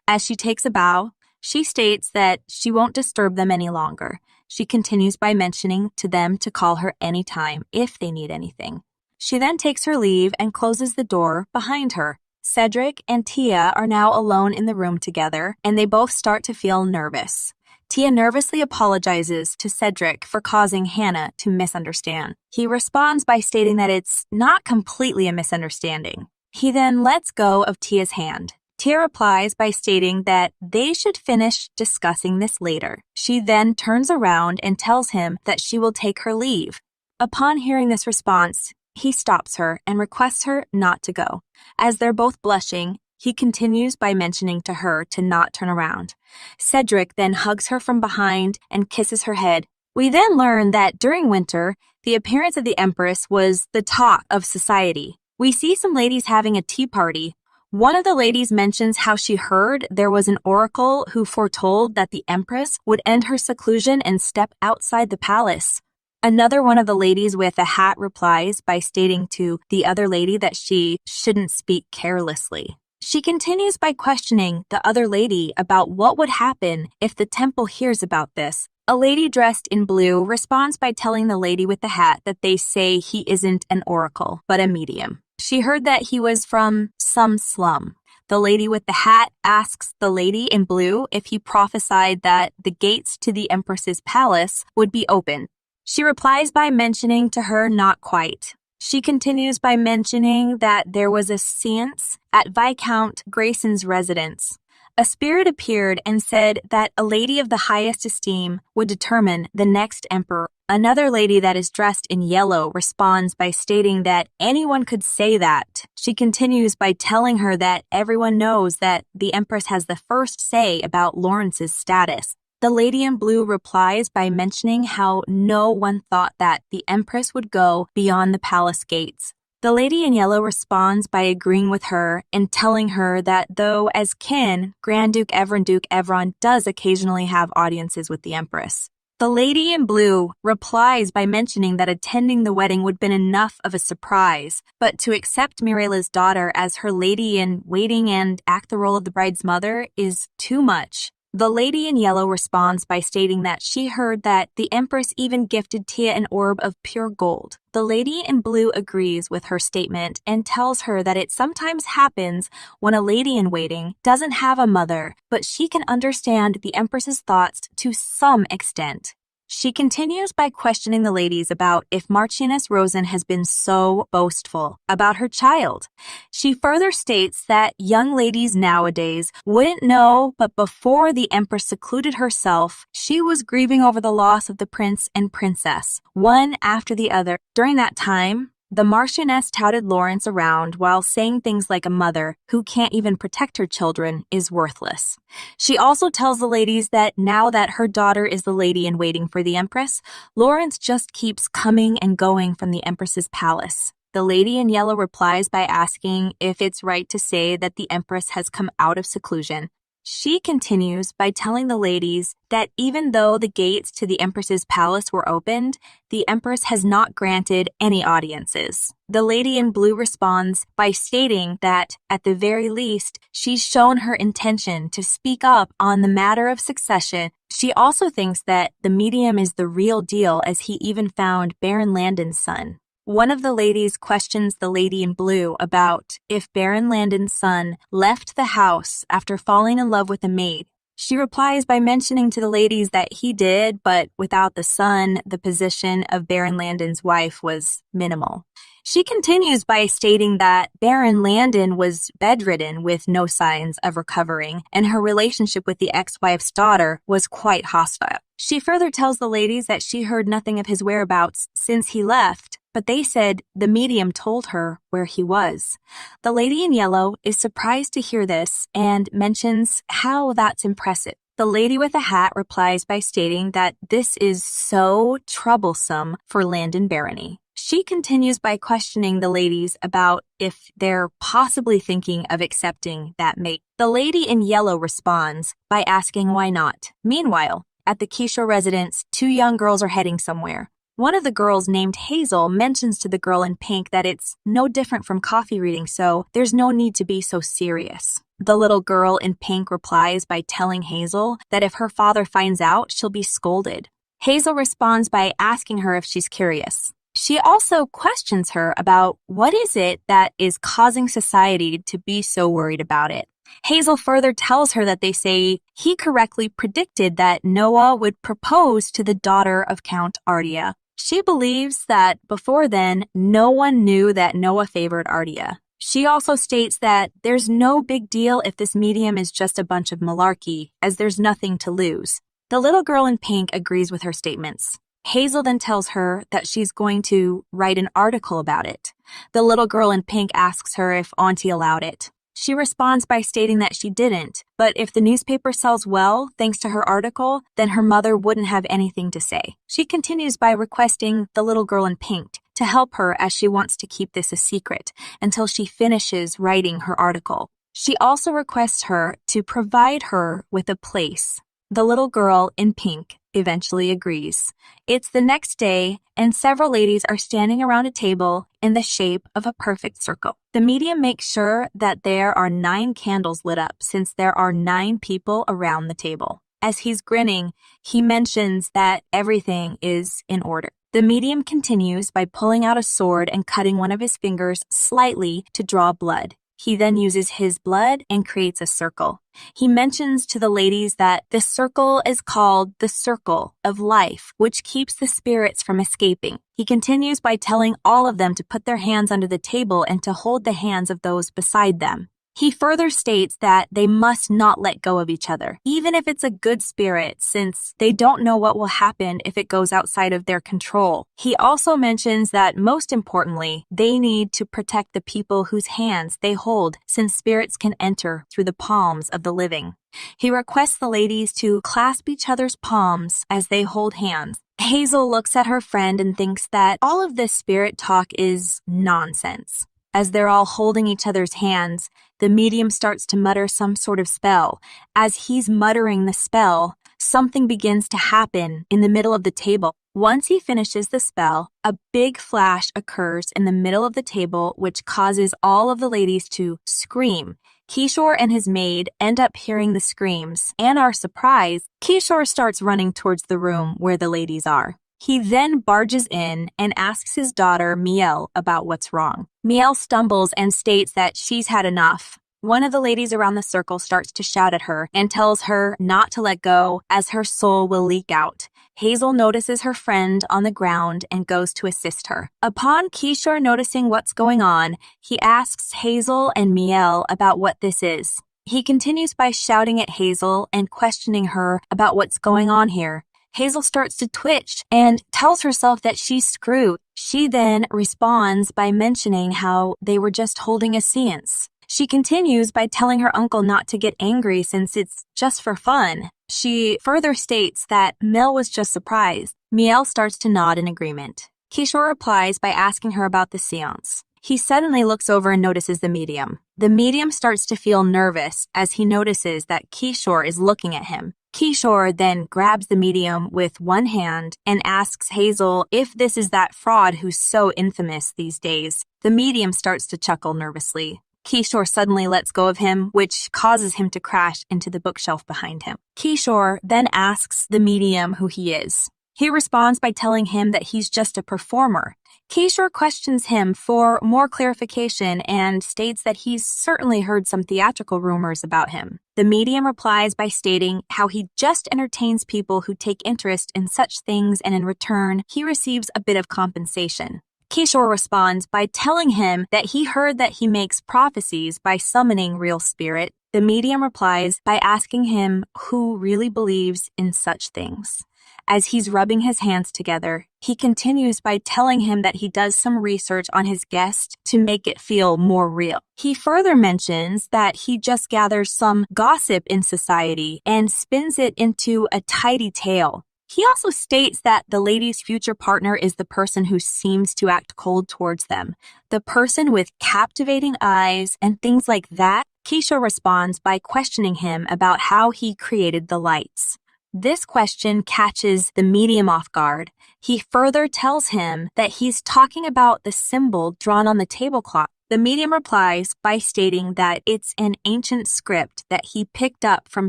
As she takes a bow, she states that she won't disturb them any longer. She continues by mentioning to them to call her anytime if they need anything. She then takes her leave and closes the door behind her. Cedric and Tia are now alone in the room together, and they both start to feel nervous. Tia nervously apologizes to Cedric for causing Hannah to misunderstand. He responds by stating that it's not completely a misunderstanding. He then lets go of Tia's hand. Tia replies by stating that they should finish discussing this later. She then turns around and tells him that she will take her leave. Upon hearing this response, he stops her and requests her not to go. As they're both blushing, he continues by mentioning to her to not turn around. Cedric then hugs her from behind and kisses her head. We then learn that during winter, the appearance of the Empress was the talk of society. We see some ladies having a tea party. One of the ladies mentions how she heard there was an oracle who foretold that the Empress would end her seclusion and step outside the palace. Another one of the ladies with a hat replies by stating to the other lady that she shouldn't speak carelessly. She continues by questioning the other lady about what would happen if the temple hears about this. A lady dressed in blue responds by telling the lady with the hat that they say he isn't an oracle, but a medium. She heard that he was from some slum. The lady with the hat asks the lady in blue if he prophesied that the gates to the Empress's palace would be open. She replies by mentioning to her not quite. She continues by mentioning that there was a seance at Viscount Grayson's residence. A spirit appeared and said that a lady of the highest esteem would determine the next emperor. Another lady that is dressed in yellow responds by stating that anyone could say that. She continues by telling her that everyone knows that the Empress has the first say about Lawrence's status. The lady in blue replies by mentioning how no one thought that the Empress would go beyond the palace gates. The lady in yellow responds by agreeing with her and telling her that though as kin, Grand Duke Evron Duke Evron does occasionally have audiences with the Empress. The lady in blue replies by mentioning that attending the wedding would have been enough of a surprise, but to accept Mireille's daughter as her lady-in-waiting and act the role of the bride's mother is too much. The lady in yellow responds by stating that she heard that the Empress even gifted Tia an orb of pure gold. The lady in blue agrees with her statement and tells her that it sometimes happens when a lady-in-waiting doesn't have a mother, but she can understand the Empress's thoughts to some extent. She continues by questioning the ladies about if Marchioness Rosen has been so boastful about her child. She further states that young ladies nowadays wouldn't know, but before the Empress secluded herself, she was grieving over the loss of the prince and princess, one after the other. During that time, the Marchioness touted Lawrence around while saying things like a mother who can't even protect her children is worthless. She also tells the ladies that now that her daughter is the lady-in-waiting for the Empress, Lawrence just keeps coming and going from the Empress's palace. The lady in yellow replies by asking if it's right to say that the Empress has come out of seclusion. She continues by telling the ladies that even though the gates to the Empress's palace were opened, the Empress has not granted any audiences. The lady in blue responds by stating that, at the very least, she's shown her intention to speak up on the matter of succession. She also thinks that the medium is the real deal, as he even found Baron Landon's son. One of the ladies questions the lady in blue about if Baron Landon's son left the house after falling in love with a maid. She replies by mentioning to the ladies that he did, but without the son, the position of Baron Landon's wife was minimal. She continues by stating that Baron Landon was bedridden with no signs of recovering, and her relationship with the ex-wife's daughter was quite hostile. She further tells the ladies that she heard nothing of his whereabouts since he left, but they said the medium told her where he was. The lady in yellow is surprised to hear this and mentions how that's impressive. The lady with a hat replies by stating that this is so troublesome for Landon Barony. She continues by questioning the ladies about if they're possibly thinking of accepting that mate. The lady in yellow responds by asking why not. Meanwhile, at the Keisha residence, two young girls are heading somewhere. One of the girls, named Hazel, mentions to the girl in pink that it's no different from coffee reading, so there's no need to be so serious. The little girl in pink replies by telling Hazel that if her father finds out, she'll be scolded. Hazel responds by asking her if she's curious. She also questions her about what is it that is causing society to be so worried about it. Hazel further tells her that they say he correctly predicted that Noah would propose to the daughter of Count Ardia. She believes that before then, no one knew that Noah favored Ardia. She also states that there's no big deal if this medium is just a bunch of malarkey, as there's nothing to lose. The little girl in pink agrees with her statements. Hazel then tells her that she's going to write an article about it. The little girl in pink asks her if Auntie allowed it. She responds by stating that she didn't, but if the newspaper sells well, thanks to her article, then her mother wouldn't have anything to say. She continues by requesting the little girl in pink to help her as she wants to keep this a secret until she finishes writing her article. She also requests her to provide her with a place. The little girl in pink eventually agrees. It's the next day, and several ladies are standing around a table in the shape of a perfect circle. The medium makes sure that there are 9 candles lit up since there are 9 people around the table. As he's grinning, he mentions that everything is in order. The medium continues by pulling out a sword and cutting one of his fingers slightly to draw blood. He then uses his blood and creates a circle. He mentions to the ladies that the circle is called the circle of life, which keeps the spirits from escaping. He continues by telling all of them to put their hands under the table and to hold the hands of those beside them. He further states that they must not let go of each other, even if it's a good spirit, since they don't know what will happen if it goes outside of their control. He also mentions that, most importantly, they need to protect the people whose hands they hold, since spirits can enter through the palms of the living. He requests the ladies to clasp each other's palms as they hold hands. Hazel looks at her friend and thinks that all of this spirit talk is nonsense. As they're all holding each other's hands, the medium starts to mutter some sort of spell. As he's muttering the spell, something begins to happen in the middle of the table. Once he finishes the spell, a big flash occurs in the middle of the table, which causes all of the ladies to scream. Kishore and his maid end up hearing the screams and are surprised. Kishore starts running towards the room where the ladies are. He then barges in and asks his daughter, Miel, about what's wrong. Miel stumbles and states that she's had enough. One of the ladies around the circle starts to shout at her and tells her not to let go, as her soul will leak out. Hazel notices her friend on the ground and goes to assist her. Upon Kishore noticing what's going on, he asks Hazel and Miel about what this is. He continues by shouting at Hazel and questioning her about what's going on here. Hazel starts to twitch and tells herself that she's screwed. She then responds by mentioning how they were just holding a seance. She continues by telling her uncle not to get angry since it's just for fun. She further states that Mel was just surprised. Miel starts to nod in agreement. Kishore replies by asking her about the seance. He suddenly looks over and notices the medium. The medium starts to feel nervous as he notices that Kishore is looking at him. Kishore then grabs the medium with one hand and asks Hazel if this is that fraud who's so infamous these days. The medium starts to chuckle nervously. Kishore suddenly lets go of him, which causes him to crash into the bookshelf behind him. Kishore then asks the medium who he is. He responds by telling him that he's just a performer. Kishore questions him for more clarification and states that he's certainly heard some theatrical rumors about him. The medium replies by stating how he just entertains people who take interest in such things, and in return, he receives a bit of compensation. Kishore responds by telling him that he heard that he makes prophecies by summoning real spirit. The medium replies by asking him who really believes in such things. As he's rubbing his hands together, he continues by telling him that he does some research on his guest to make it feel more real. He further mentions that he just gathers some gossip in society and spins it into a tidy tale. He also states that the lady's future partner is the person who seems to act cold towards them, the person with captivating eyes and things like that. Kishore responds by questioning him about how he created the lights. This question catches the medium off guard. He further tells him that he's talking about the symbol drawn on the tablecloth. The medium replies by stating that it's an ancient script that he picked up from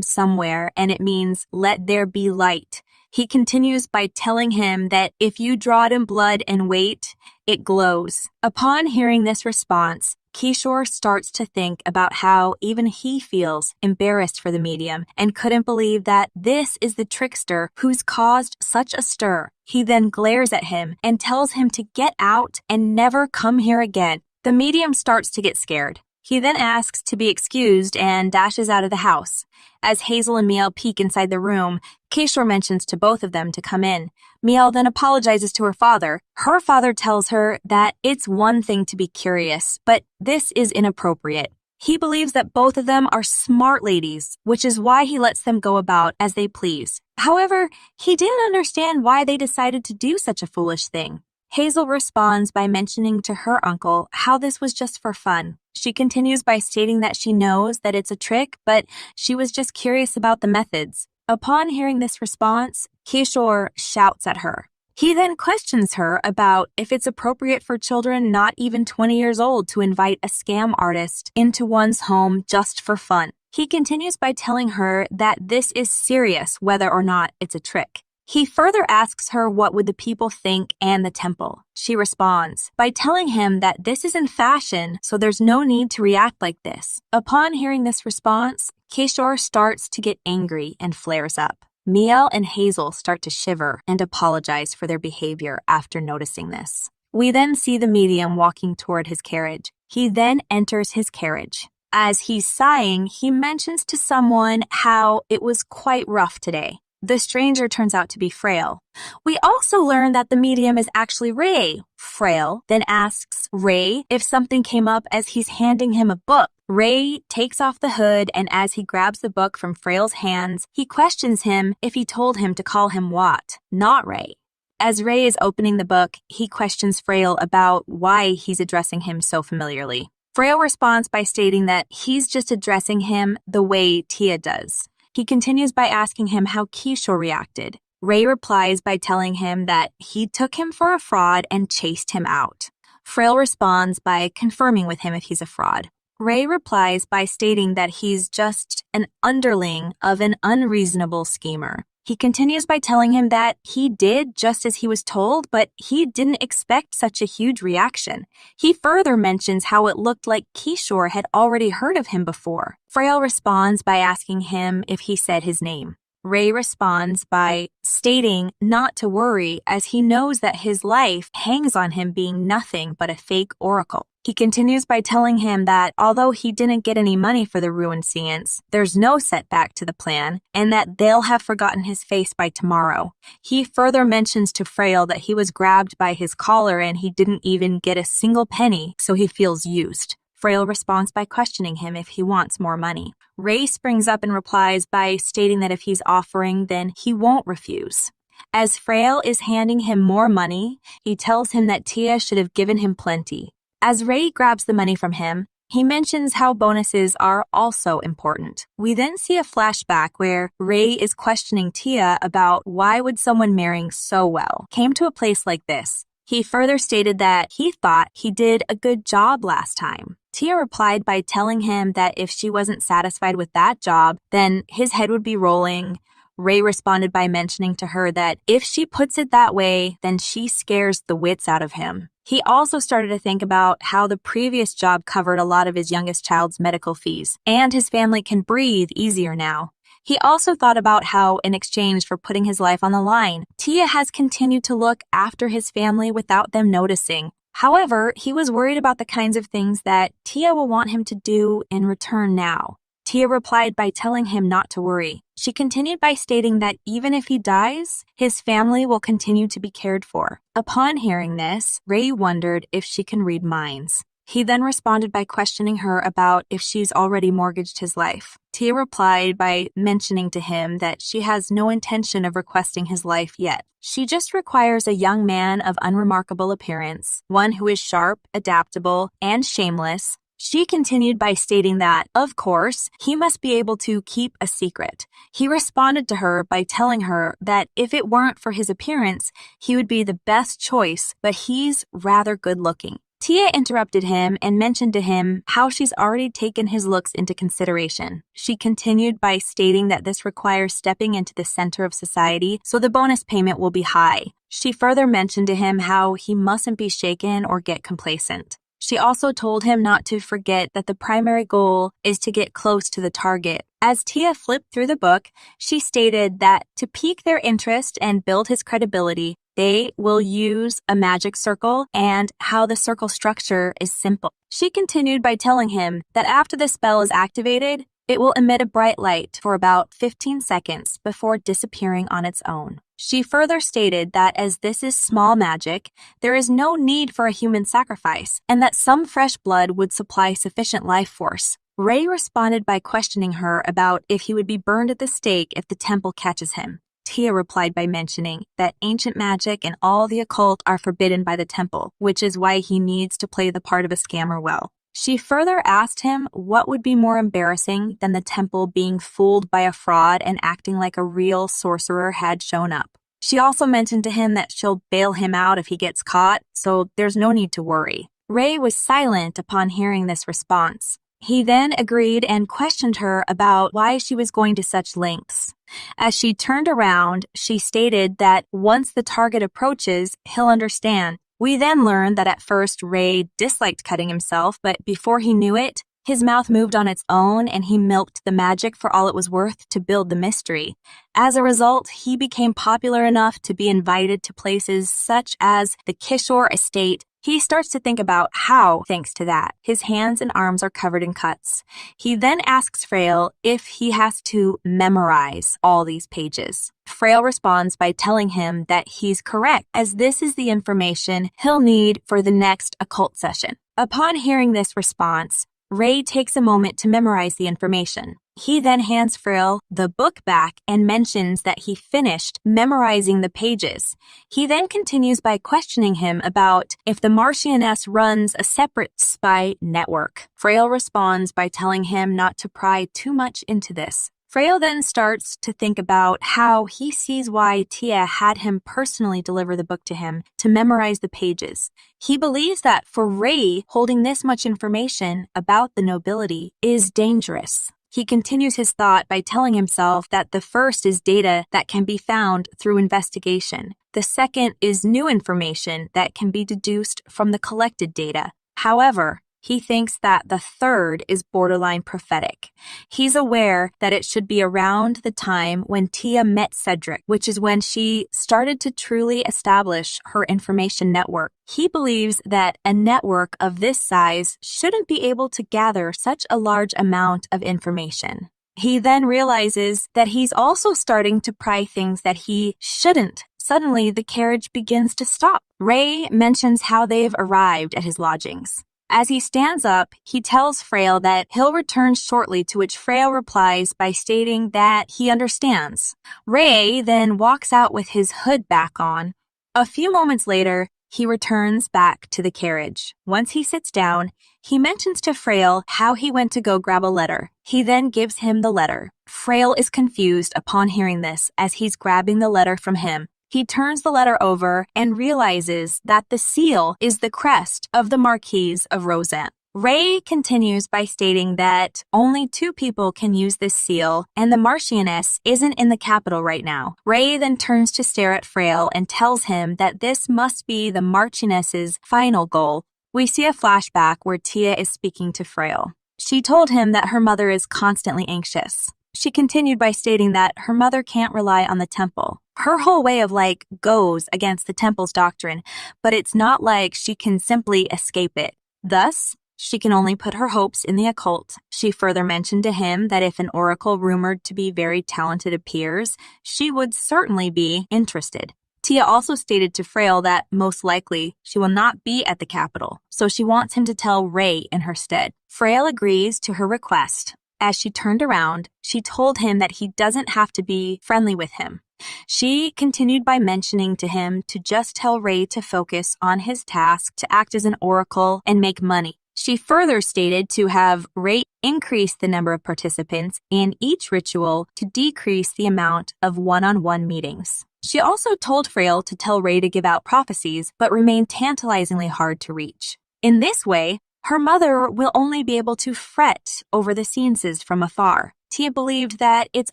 somewhere and it means "let there be light." He continues by telling him that if you draw it in blood and wait, it glows. Upon hearing this response, Kishore starts to think about how even he feels embarrassed for the medium and couldn't believe that this is the trickster who's caused such a stir. He then glares at him and tells him to get out and never come here again. The medium starts to get scared. He then asks to be excused and dashes out of the house. As Hazel and Miel peek inside the room, Kishore mentions to both of them to come in. Miel then apologizes to her father. Her father tells her that it's one thing to be curious, but this is inappropriate. He believes that both of them are smart ladies, which is why he lets them go about as they please. However, he didn't understand why they decided to do such a foolish thing. Hazel responds by mentioning to her uncle how this was just for fun. She continues by stating that she knows that it's a trick, but she was just curious about the methods. Upon hearing this response, Kishore shouts at her. He then questions her about if it's appropriate for children not even 20 years old to invite a scam artist into one's home just for fun. He continues by telling her that this is serious whether or not it's a trick. He further asks her what would the people think and the temple. She responds by telling him that this is in fashion, so there's no need to react like this. Upon hearing this response, Kishore starts to get angry and flares up. Miel and Hazel start to shiver and apologize for their behavior after noticing this. We then see the medium walking toward his carriage. He then enters his carriage. As he's sighing, he mentions to someone how it was quite rough today. The stranger turns out to be Frail. We also learn that the medium is actually Ray. Frail then asks Ray if something came up as he's handing him a book. Ray takes off the hood, and as he grabs the book from Frail's hands, he questions him if he told him to call him Watt, not Ray. As Ray is opening the book, he questions Frail about why he's addressing him so familiarly. Frail responds by stating that he's just addressing him the way Tia does. He continues by asking him how Kishore reacted. Ray replies by telling him that he took him for a fraud and chased him out. Frail responds by confirming with him if he's a fraud. Ray replies by stating that he's just an underling of an unreasonable schemer. He continues by telling him that he did just as he was told, but he didn't expect such a huge reaction. He further mentions how it looked like Kishore had already heard of him before. Frail responds by asking him if he said his name. Ray responds by stating not to worry as he knows that his life hangs on him being nothing but a fake oracle. He continues by telling him that although he didn't get any money for the ruined seance, there's no setback to the plan and that they'll have forgotten his face by tomorrow. He further mentions to Frail that he was grabbed by his collar and he didn't even get a single penny, so he feels used. Frail responds by questioning him if he wants more money. Ray springs up and replies by stating that if he's offering, then he won't refuse. As Frail is handing him more money, he tells him that Tia should have given him plenty. As Ray grabs the money from him, he mentions how bonuses are also important. We then see a flashback where Ray is questioning Tia about why would someone marrying so well came to a place like this. He further stated that he thought he did a good job last time. Tia replied by telling him that if she wasn't satisfied with that job, then his head would be rolling. Ray responded by mentioning to her that if she puts it that way, then she scares the wits out of him. He also started to think about how the previous job covered a lot of his youngest child's medical fees, and his family can breathe easier now. He also thought about how, in exchange for putting his life on the line, Tia has continued to look after his family without them noticing. However, he was worried about the kinds of things that Tia will want him to do in return now. Tia replied by telling him not to worry. She continued by stating that even if he dies, his family will continue to be cared for. Upon hearing this, Ray wondered if she can read minds. He then responded by questioning her about if she's already mortgaged his life. Tia replied by mentioning to him that she has no intention of requesting his life yet. She just requires a young man of unremarkable appearance, one who is sharp, adaptable, and shameless. She continued by stating that, of course, he must be able to keep a secret. He responded to her by telling her that if it weren't for his appearance, he would be the best choice, but he's rather good looking. Tia interrupted him and mentioned to him how she's already taken his looks into consideration. She continued by stating that this requires stepping into the center of society, so the bonus payment will be high. She further mentioned to him how he mustn't be shaken or get complacent. She also told him not to forget that the primary goal is to get close to the target. As Tia flipped through the book, she stated that to pique their interest and build his credibility, they will use a magic circle and how the circle structure is simple. She continued by telling him that after the spell is activated, it will emit a bright light for about 15 seconds before disappearing on its own. She further stated that as this is small magic, there is no need for a human sacrifice, and that some fresh blood would supply sufficient life force. Ray responded by questioning her about if he would be burned at the stake if the temple catches him. Tia replied by mentioning that ancient magic and all the occult are forbidden by the temple, which is why he needs to play the part of a scammer well. She further asked him what would be more embarrassing than the temple being fooled by a fraud and acting like a real sorcerer had shown up. She also mentioned to him that she'll bail him out if he gets caught, so there's no need to worry. Ray was silent upon hearing this response. He then agreed and questioned her about why she was going to such lengths. As she turned around, she stated that once the target approaches, he'll understand. We then learned that at first Ray disliked cutting himself, but before he knew it, his mouth moved on its own and he milked the magic for all it was worth to build the mystery. As a result, he became popular enough to be invited to places such as the Kishore estate. He starts to think about how, thanks to that, his hands and arms are covered in cuts. He then asks Frail if he has to memorize all these pages. Frail responds by telling him that he's correct, as this is the information he'll need for the next occult session. Upon hearing this response, Ray takes a moment to memorize the information. He then hands Frail the book back and mentions that he finished memorizing the pages. He then continues by questioning him about if the Marchioness runs a separate spy network. Frail responds by telling him not to pry too much into this. Frail then starts to think about how he sees why Tia had him personally deliver the book to him to memorize the pages. He believes that for Ray, holding this much information about the nobility is dangerous. He continues his thought by telling himself that the first is data that can be found through investigation. The second is new information that can be deduced from the collected data. However, he thinks that the third is borderline prophetic. He's aware that it should be around the time when Tia met Cedric, which is when she started to truly establish her information network. He believes that a network of this size shouldn't be able to gather such a large amount of information. He then realizes that he's also starting to pry things that he shouldn't. Suddenly, the carriage begins to stop. Ray mentions how they've arrived at his lodgings. As he stands up, he tells Frail that he'll return shortly, to which Frail replies by stating that he understands. Ray then walks out with his hood back on. A few moments later, he returns back to the carriage. Once he sits down, he mentions to Frail how he went to go grab a letter. He then gives him the letter. Frail is confused upon hearing this as he's grabbing the letter from him. He turns the letter over and realizes that the seal is the crest of the Marquise of Roseanne. Ray continues by stating that only 2 people can use this seal, and the Marchioness isn't in the capital right now. Ray then turns to stare at Frail and tells him that this must be the Marchioness's final goal. We see a flashback where Tia is speaking to Frail. She told him that her mother is constantly anxious. She continued by stating that her mother can't rely on the temple. Her whole way of life goes against the temple's doctrine, but it's not like she can simply escape it. Thus, she can only put her hopes in the occult. She further mentioned to him that if an oracle rumored to be very talented appears, she would certainly be interested. Tia also stated to Frail that most likely she will not be at the capital, so she wants him to tell Ray in her stead. Frail agrees to her request. As she turned around, she told him that he doesn't have to be friendly with him. She continued by mentioning to him to just tell Ray to focus on his task to act as an oracle and make money. She further stated to have Ray increase the number of participants in each ritual to decrease the amount of one-on-one meetings. She also told Frail to tell Ray to give out prophecies, but remain tantalizingly hard to reach. In this way, her mother will only be able to fret over the scenes from afar. Tia believed that it's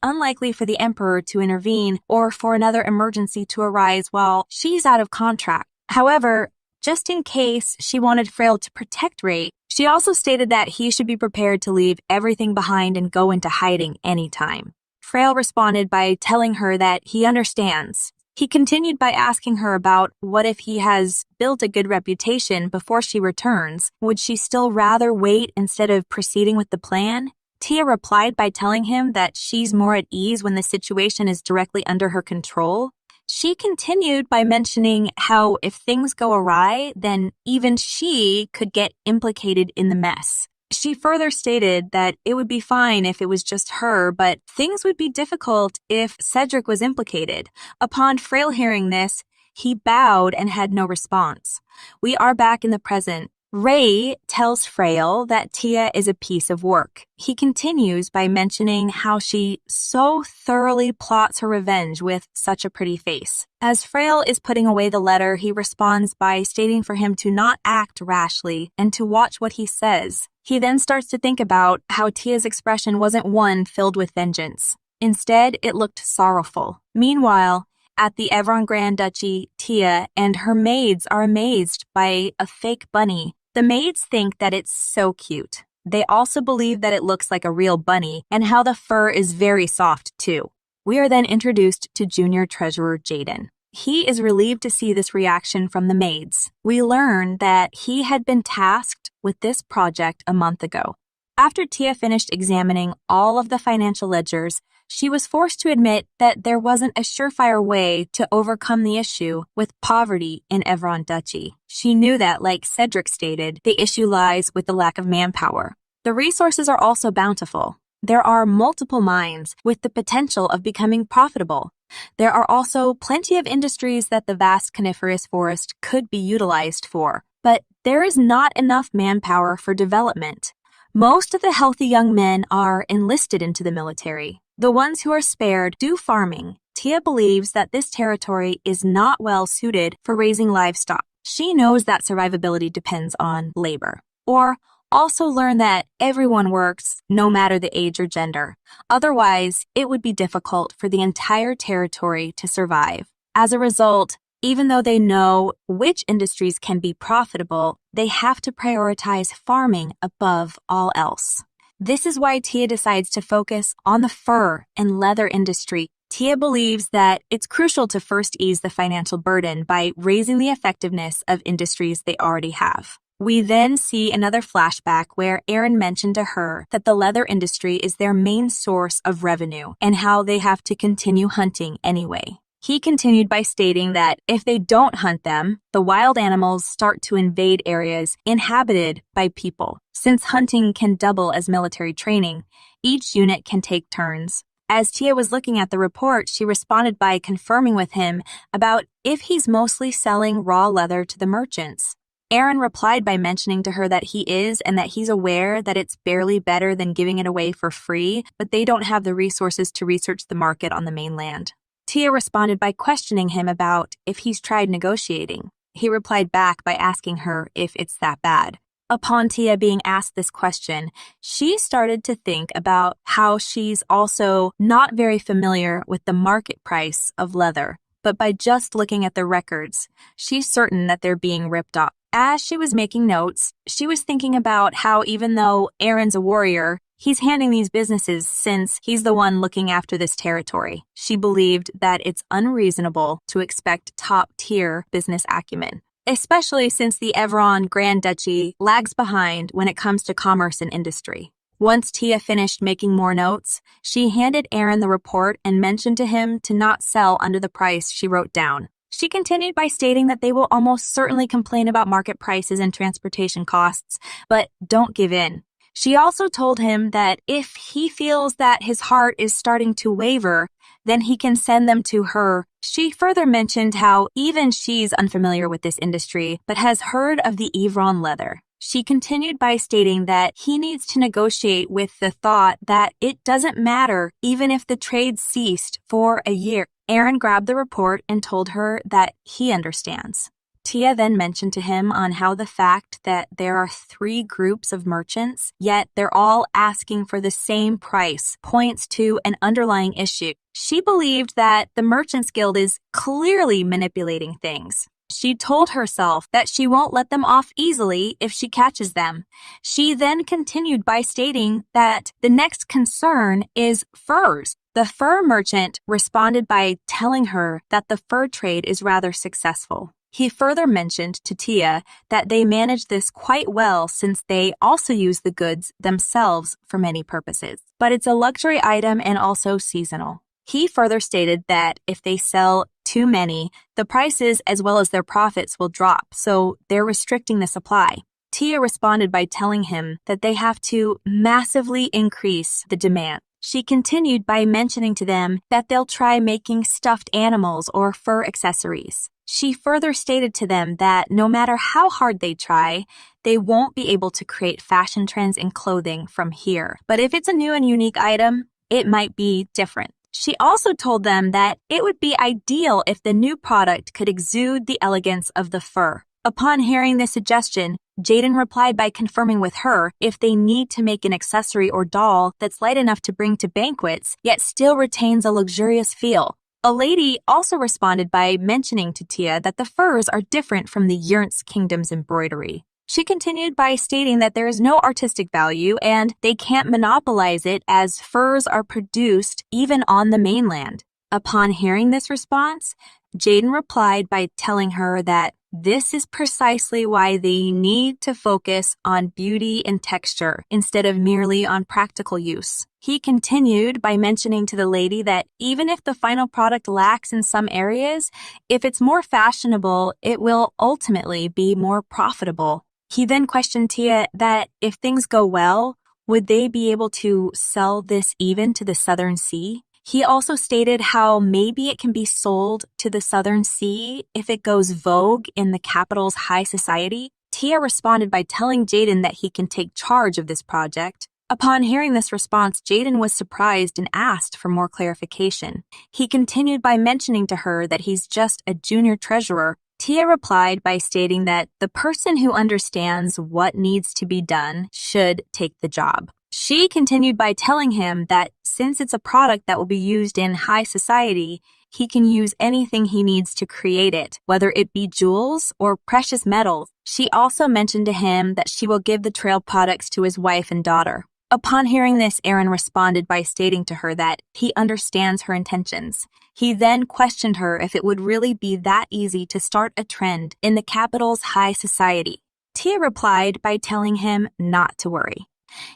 unlikely for the emperor to intervene or for another emergency to arise while she's out of contract. However, just in case she wanted Frail to protect Ray, she also stated that he should be prepared to leave everything behind and go into hiding anytime. Frail responded by telling her that he understands. He continued by asking her about what if he has built a good reputation before she returns. Would she still rather wait instead of proceeding with the plan? Tia replied by telling him that she's more at ease when the situation is directly under her control. She continued by mentioning how if things go awry, then even she could get implicated in the mess. She further stated that it would be fine if it was just her, but things would be difficult if Cedric was implicated. Upon Frail hearing this, he bowed and had no response. We are back in the present. Ray tells Frail that Tia is a piece of work. He continues by mentioning how she so thoroughly plots her revenge with such a pretty face. As Frail is putting away the letter, he responds by stating for him to not act rashly and to watch what he says. He then starts to think about how Tia's expression wasn't one filled with vengeance. Instead, it looked sorrowful. Meanwhile, at the Evron Grand Duchy, Tia and her maids are amazed by a fake bunny. The maids think that it's so cute. They also believe that it looks like a real bunny and how the fur is very soft too. We are then introduced to Junior Treasurer Jaden. He is relieved to see this reaction from the maids. We learn that he had been tasked with this project a month ago. After Tia finished examining all of the financial ledgers, she was forced to admit that there wasn't a surefire way to overcome the issue with poverty in Evron Duchy. She knew that, like Cedric stated, the issue lies with the lack of manpower. The resources are also bountiful. There are multiple mines with the potential of becoming profitable. There are also plenty of industries that the vast coniferous forest could be utilized for, but there is not enough manpower for development. Most of the healthy young men are enlisted into the military. The ones who are spared do farming. Tia believes that this territory is not well suited for raising livestock. She knows that survivability depends on labor. Or also learn that everyone works, no matter the age or gender. Otherwise, it would be difficult for the entire territory to survive. As a result, even though they know which industries can be profitable, they have to prioritize farming above all else. This is why Tia decides to focus on the fur and leather industry. Tia believes that it's crucial to first ease the financial burden by raising the effectiveness of industries they already have. We then see another flashback where Aaron mentioned to her that the leather industry is their main source of revenue and how they have to continue hunting anyway. He continued by stating that if they don't hunt them, the wild animals start to invade areas inhabited by people. Since hunting can double as military training, each unit can take turns. As Tia was looking at the report, she responded by confirming with him about if he's mostly selling raw leather to the merchants. Aaron replied by mentioning to her that he is and that he's aware that it's barely better than giving it away for free, but they don't have the resources to research the market on the mainland. Tia responded by questioning him about if he's tried negotiating. He replied back by asking her if it's that bad. Upon Tia being asked this question, she started to think about how she's also not very familiar with the market price of leather, but by just looking at the records, she's certain that they're being ripped off. As she was making notes, she was thinking about how even though Aaron's a warrior, he's handing these businesses since he's the one looking after this territory. She believed that it's unreasonable to expect top-tier business acumen, especially since the Evron Grand Duchy lags behind when it comes to commerce and industry. Once Tia finished making more notes, she handed Aaron the report and mentioned to him to not sell under the price she wrote down. She continued by stating that they will almost certainly complain about market prices and transportation costs, but don't give in. She also told him that if he feels that his heart is starting to waver, then he can send them to her. She further mentioned how even she's unfamiliar with this industry, but has heard of the Evron leather. She continued by stating that he needs to negotiate with the thought that it doesn't matter even if the trade ceased for a year. Aaron grabbed the report and told her that he understands. Tia then mentioned to him on how the fact that there are 3 groups of merchants, yet they're all asking for the same price, points to an underlying issue. She believed that the Merchants Guild is clearly manipulating things. She told herself that she won't let them off easily if she catches them. She then continued by stating that the next concern is furs. The fur merchant responded by telling her that the fur trade is rather successful. He further mentioned to Tia that they manage this quite well since they also use the goods themselves for many purposes. But it's a luxury item and also seasonal. He further stated that if they sell too many, the prices as well as their profits will drop, so they're restricting the supply. Tia responded by telling him that they have to massively increase the demand. She continued by mentioning to them that they'll try making stuffed animals or fur accessories. She further stated to them that no matter how hard they try, they won't be able to create fashion trends in clothing from here. But if it's a new and unique item, it might be different. She also told them that it would be ideal if the new product could exude the elegance of the fur. Upon hearing this suggestion, Jaden replied by confirming with her if they need to make an accessory or doll that's light enough to bring to banquets, yet still retains a luxurious feel. A lady also responded by mentioning to Tia that the furs are different from the Yern's Kingdom's embroidery. She continued by stating that there is no artistic value and they can't monopolize it as furs are produced even on the mainland. Upon hearing this response, Jaden replied by telling her that this is precisely why they need to focus on beauty and texture instead of merely on practical use. He continued by mentioning to the lady that even if the final product lacks in some areas, if it's more fashionable, it will ultimately be more profitable. He then questioned Tia that if things go well, would they be able to sell this even to the Southern Sea? He also stated how maybe it can be sold to the Southern Sea if it goes vogue in the capital's high society. Tia responded by telling Jaden that he can take charge of this project. Upon hearing this response, Jaden was surprised and asked for more clarification. He continued by mentioning to her that he's just a junior treasurer. Tia replied by stating that the person who understands what needs to be done should take the job. She continued by telling him that since it's a product that will be used in high society, he can use anything he needs to create it, whether it be jewels or precious metals. She also mentioned to him that she will give the trail products to his wife and daughter. Upon hearing this, Aaron responded by stating to her that he understands her intentions. He then questioned her if it would really be that easy to start a trend in the capital's high society. Tia replied by telling him not to worry.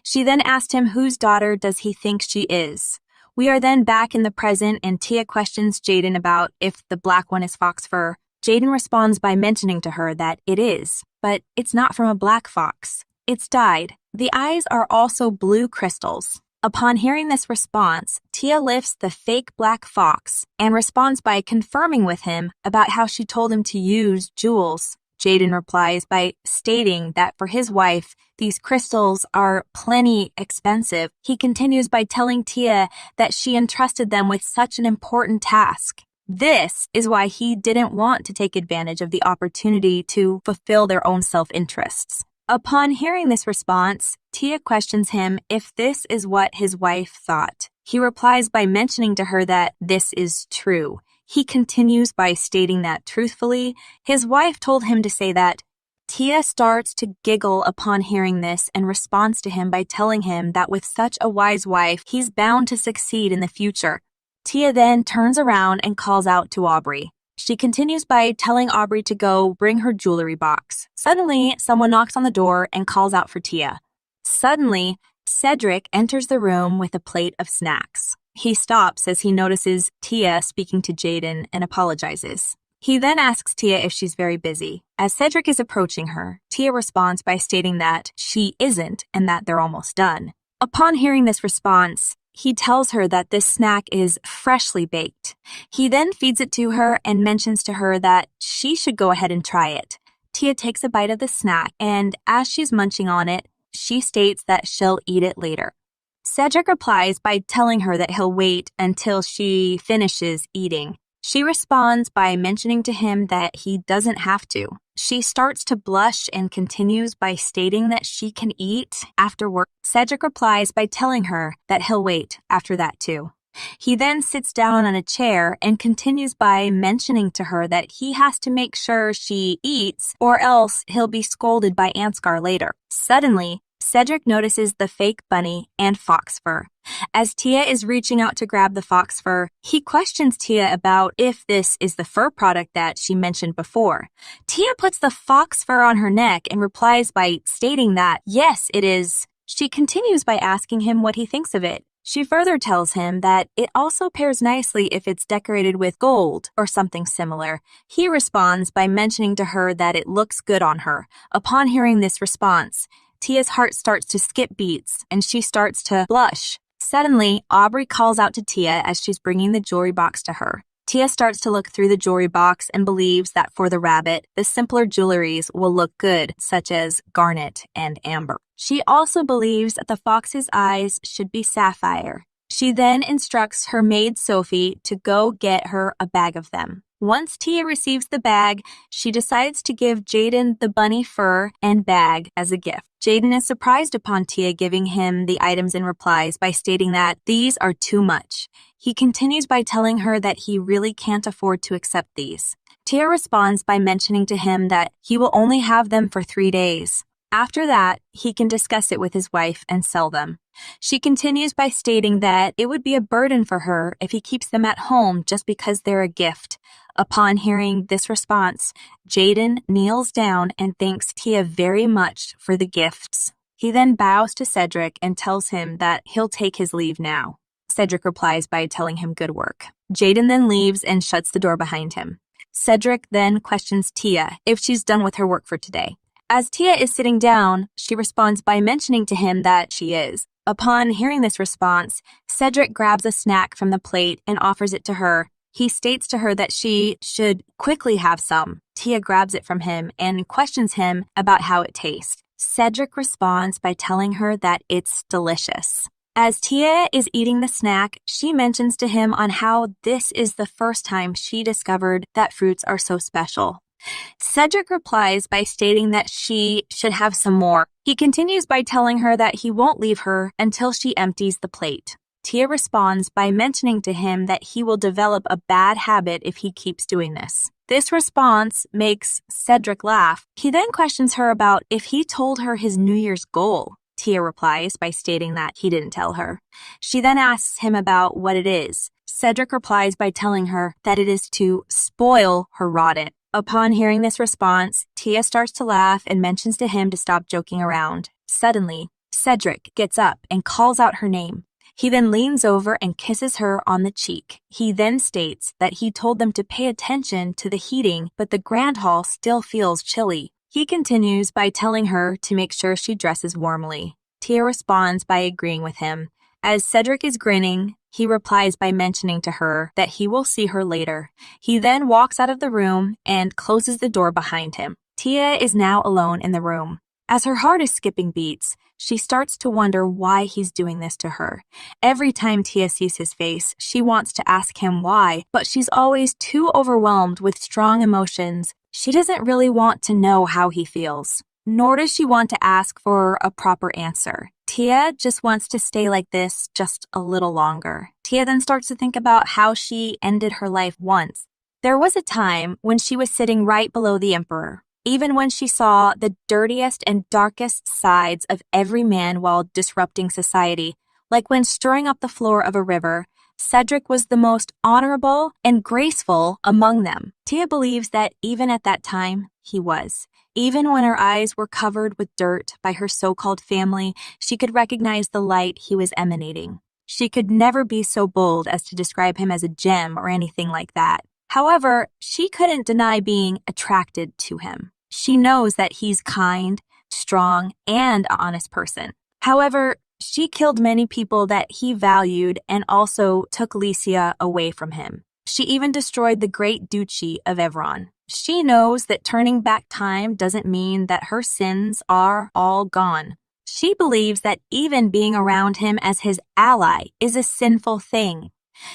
She then asked him whose daughter does he think she is. We are then back in the present and Tia questions Jaden about if the black one is fox fur. Jaden responds by mentioning to her that it is, but it's not from a black fox. It's dyed. The eyes are also blue crystals. Upon hearing this response, Tia lifts the fake black fox and responds by confirming with him about how she told him to use jewels. Jaden replies by stating that for his wife, these crystals are plenty expensive. He continues by telling Tia that she entrusted them with such an important task. This is why he didn't want to take advantage of the opportunity to fulfill their own self-interests. Upon hearing this response, Tia questions him if this is what his wife thought. He replies by mentioning to her that this is true. He continues by stating that truthfully, his wife told him to say that. Tia starts to giggle upon hearing this and responds to him by telling him that with such a wise wife, he's bound to succeed in the future. Tia then turns around and calls out to Aubrey. She continues by telling Aubrey to go bring her jewelry box. Suddenly, someone knocks on the door and calls out for Tia. Suddenly, Cedric enters the room with a plate of snacks. He stops as he notices Tia speaking to Jaden and apologizes. He then asks Tia if she's very busy. As Cedric is approaching her, Tia responds by stating that she isn't and that they're almost done. Upon hearing this response, he tells her that this snack is freshly baked. He then feeds it to her and mentions to her that she should go ahead and try it. Tia takes a bite of the snack, and as she's munching on it, she states that she'll eat it later. Cedric replies by telling her that he'll wait until she finishes eating. She responds by mentioning to him that he doesn't have to. She starts to blush and continues by stating that she can eat after work. Cedric replies by telling her that he'll wait after that too. He then sits down on a chair and continues by mentioning to her that he has to make sure she eats or else he'll be scolded by Ansgar later. Suddenly, Cedric notices the fake bunny and fox fur. As Tia is reaching out to grab the fox fur, he questions Tia about if this is the fur product that she mentioned before. Tia puts the fox fur on her neck and replies by stating that, yes, it is. She continues by asking him what he thinks of it. She further tells him that it also pairs nicely if it's decorated with gold or something similar. He responds by mentioning to her that it looks good on her. Upon hearing this response, Tia's heart starts to skip beats and she starts to blush. Suddenly, Aubrey calls out to Tia as she's bringing the jewelry box to her. Tia starts to look through the jewelry box and believes that for the rabbit, the simpler jewelries will look good, such as garnet and amber. She also believes that the fox's eyes should be sapphire. She then instructs her maid Sophie to go get her a bag of them. Once Tia receives the bag, she decides to give Jaden the bunny fur and bag as a gift. Jaden is surprised upon Tia giving him the items and replies by stating that these are too much. He continues by telling her that he really can't afford to accept these. Tia responds by mentioning to him that he will only have them for 3 days. After that, he can discuss it with his wife and sell them. She continues by stating that it would be a burden for her if he keeps them at home just because they're a gift. Upon hearing this response, Jaden kneels down and thanks Tia very much for the gifts. He then bows to Cedric and tells him that he'll take his leave now. Cedric replies by telling him good work. Jaden then leaves and shuts the door behind him. Cedric then questions Tia if she's done with her work for today. As Tia is sitting down, she responds by mentioning to him that she is. Upon hearing this response, Cedric grabs a snack from the plate and offers it to her. He states to her that she should quickly have some. Tia grabs it from him and questions him about how it tastes. Cedric responds by telling her that it's delicious. As Tia is eating the snack, she mentions to him on how this is the first time she discovered that fruits are so special. Cedric replies by stating that she should have some more. He continues by telling her that he won't leave her until she empties the plate. Tia responds by mentioning to him that he will develop a bad habit if he keeps doing this. This response makes Cedric laugh. He then questions her about if he told her his New Year's goal. Tia replies by stating that he didn't tell her. She then asks him about what it is. Cedric replies by telling her that it is to spoil her rotten. Upon hearing this response, Tia starts to laugh and mentions to him to stop joking around. Suddenly, Cedric gets up and calls out her name. He then leans over and kisses her on the cheek. He then states that he told them to pay attention to the heating, but the grand hall still feels chilly. He continues by telling her to make sure she dresses warmly. Tia responds by agreeing with him. As Cedric is grinning, he replies by mentioning to her that he will see her later. He then walks out of the room and closes the door behind him. Tia is now alone in the room. As her heart is skipping beats, she starts to wonder why he's doing this to her. Every time Tia sees his face, she wants to ask him why, but she's always too overwhelmed with strong emotions. She doesn't really want to know how he feels, nor does she want to ask for a proper answer. Tia just wants to stay like this just a little longer. Tia then starts to think about how she ended her life once. There was a time when she was sitting right below the emperor. Even when she saw the dirtiest and darkest sides of every man while disrupting society, like when stirring up the floor of a river, Cedric was the most honorable and graceful among them. Tia believes that even at that time, he was. Even when her eyes were covered with dirt by her so-called family, she could recognize the light he was emanating. She could never be so bold as to describe him as a gem or anything like that. However, she couldn't deny being attracted to him. She knows that he's kind, strong, and an honest person. However, she killed many people that he valued and also took Lycia away from him. She even destroyed the great duchy of Evron. She knows that turning back time doesn't mean that her sins are all gone. She believes that even being around him as his ally is a sinful thing.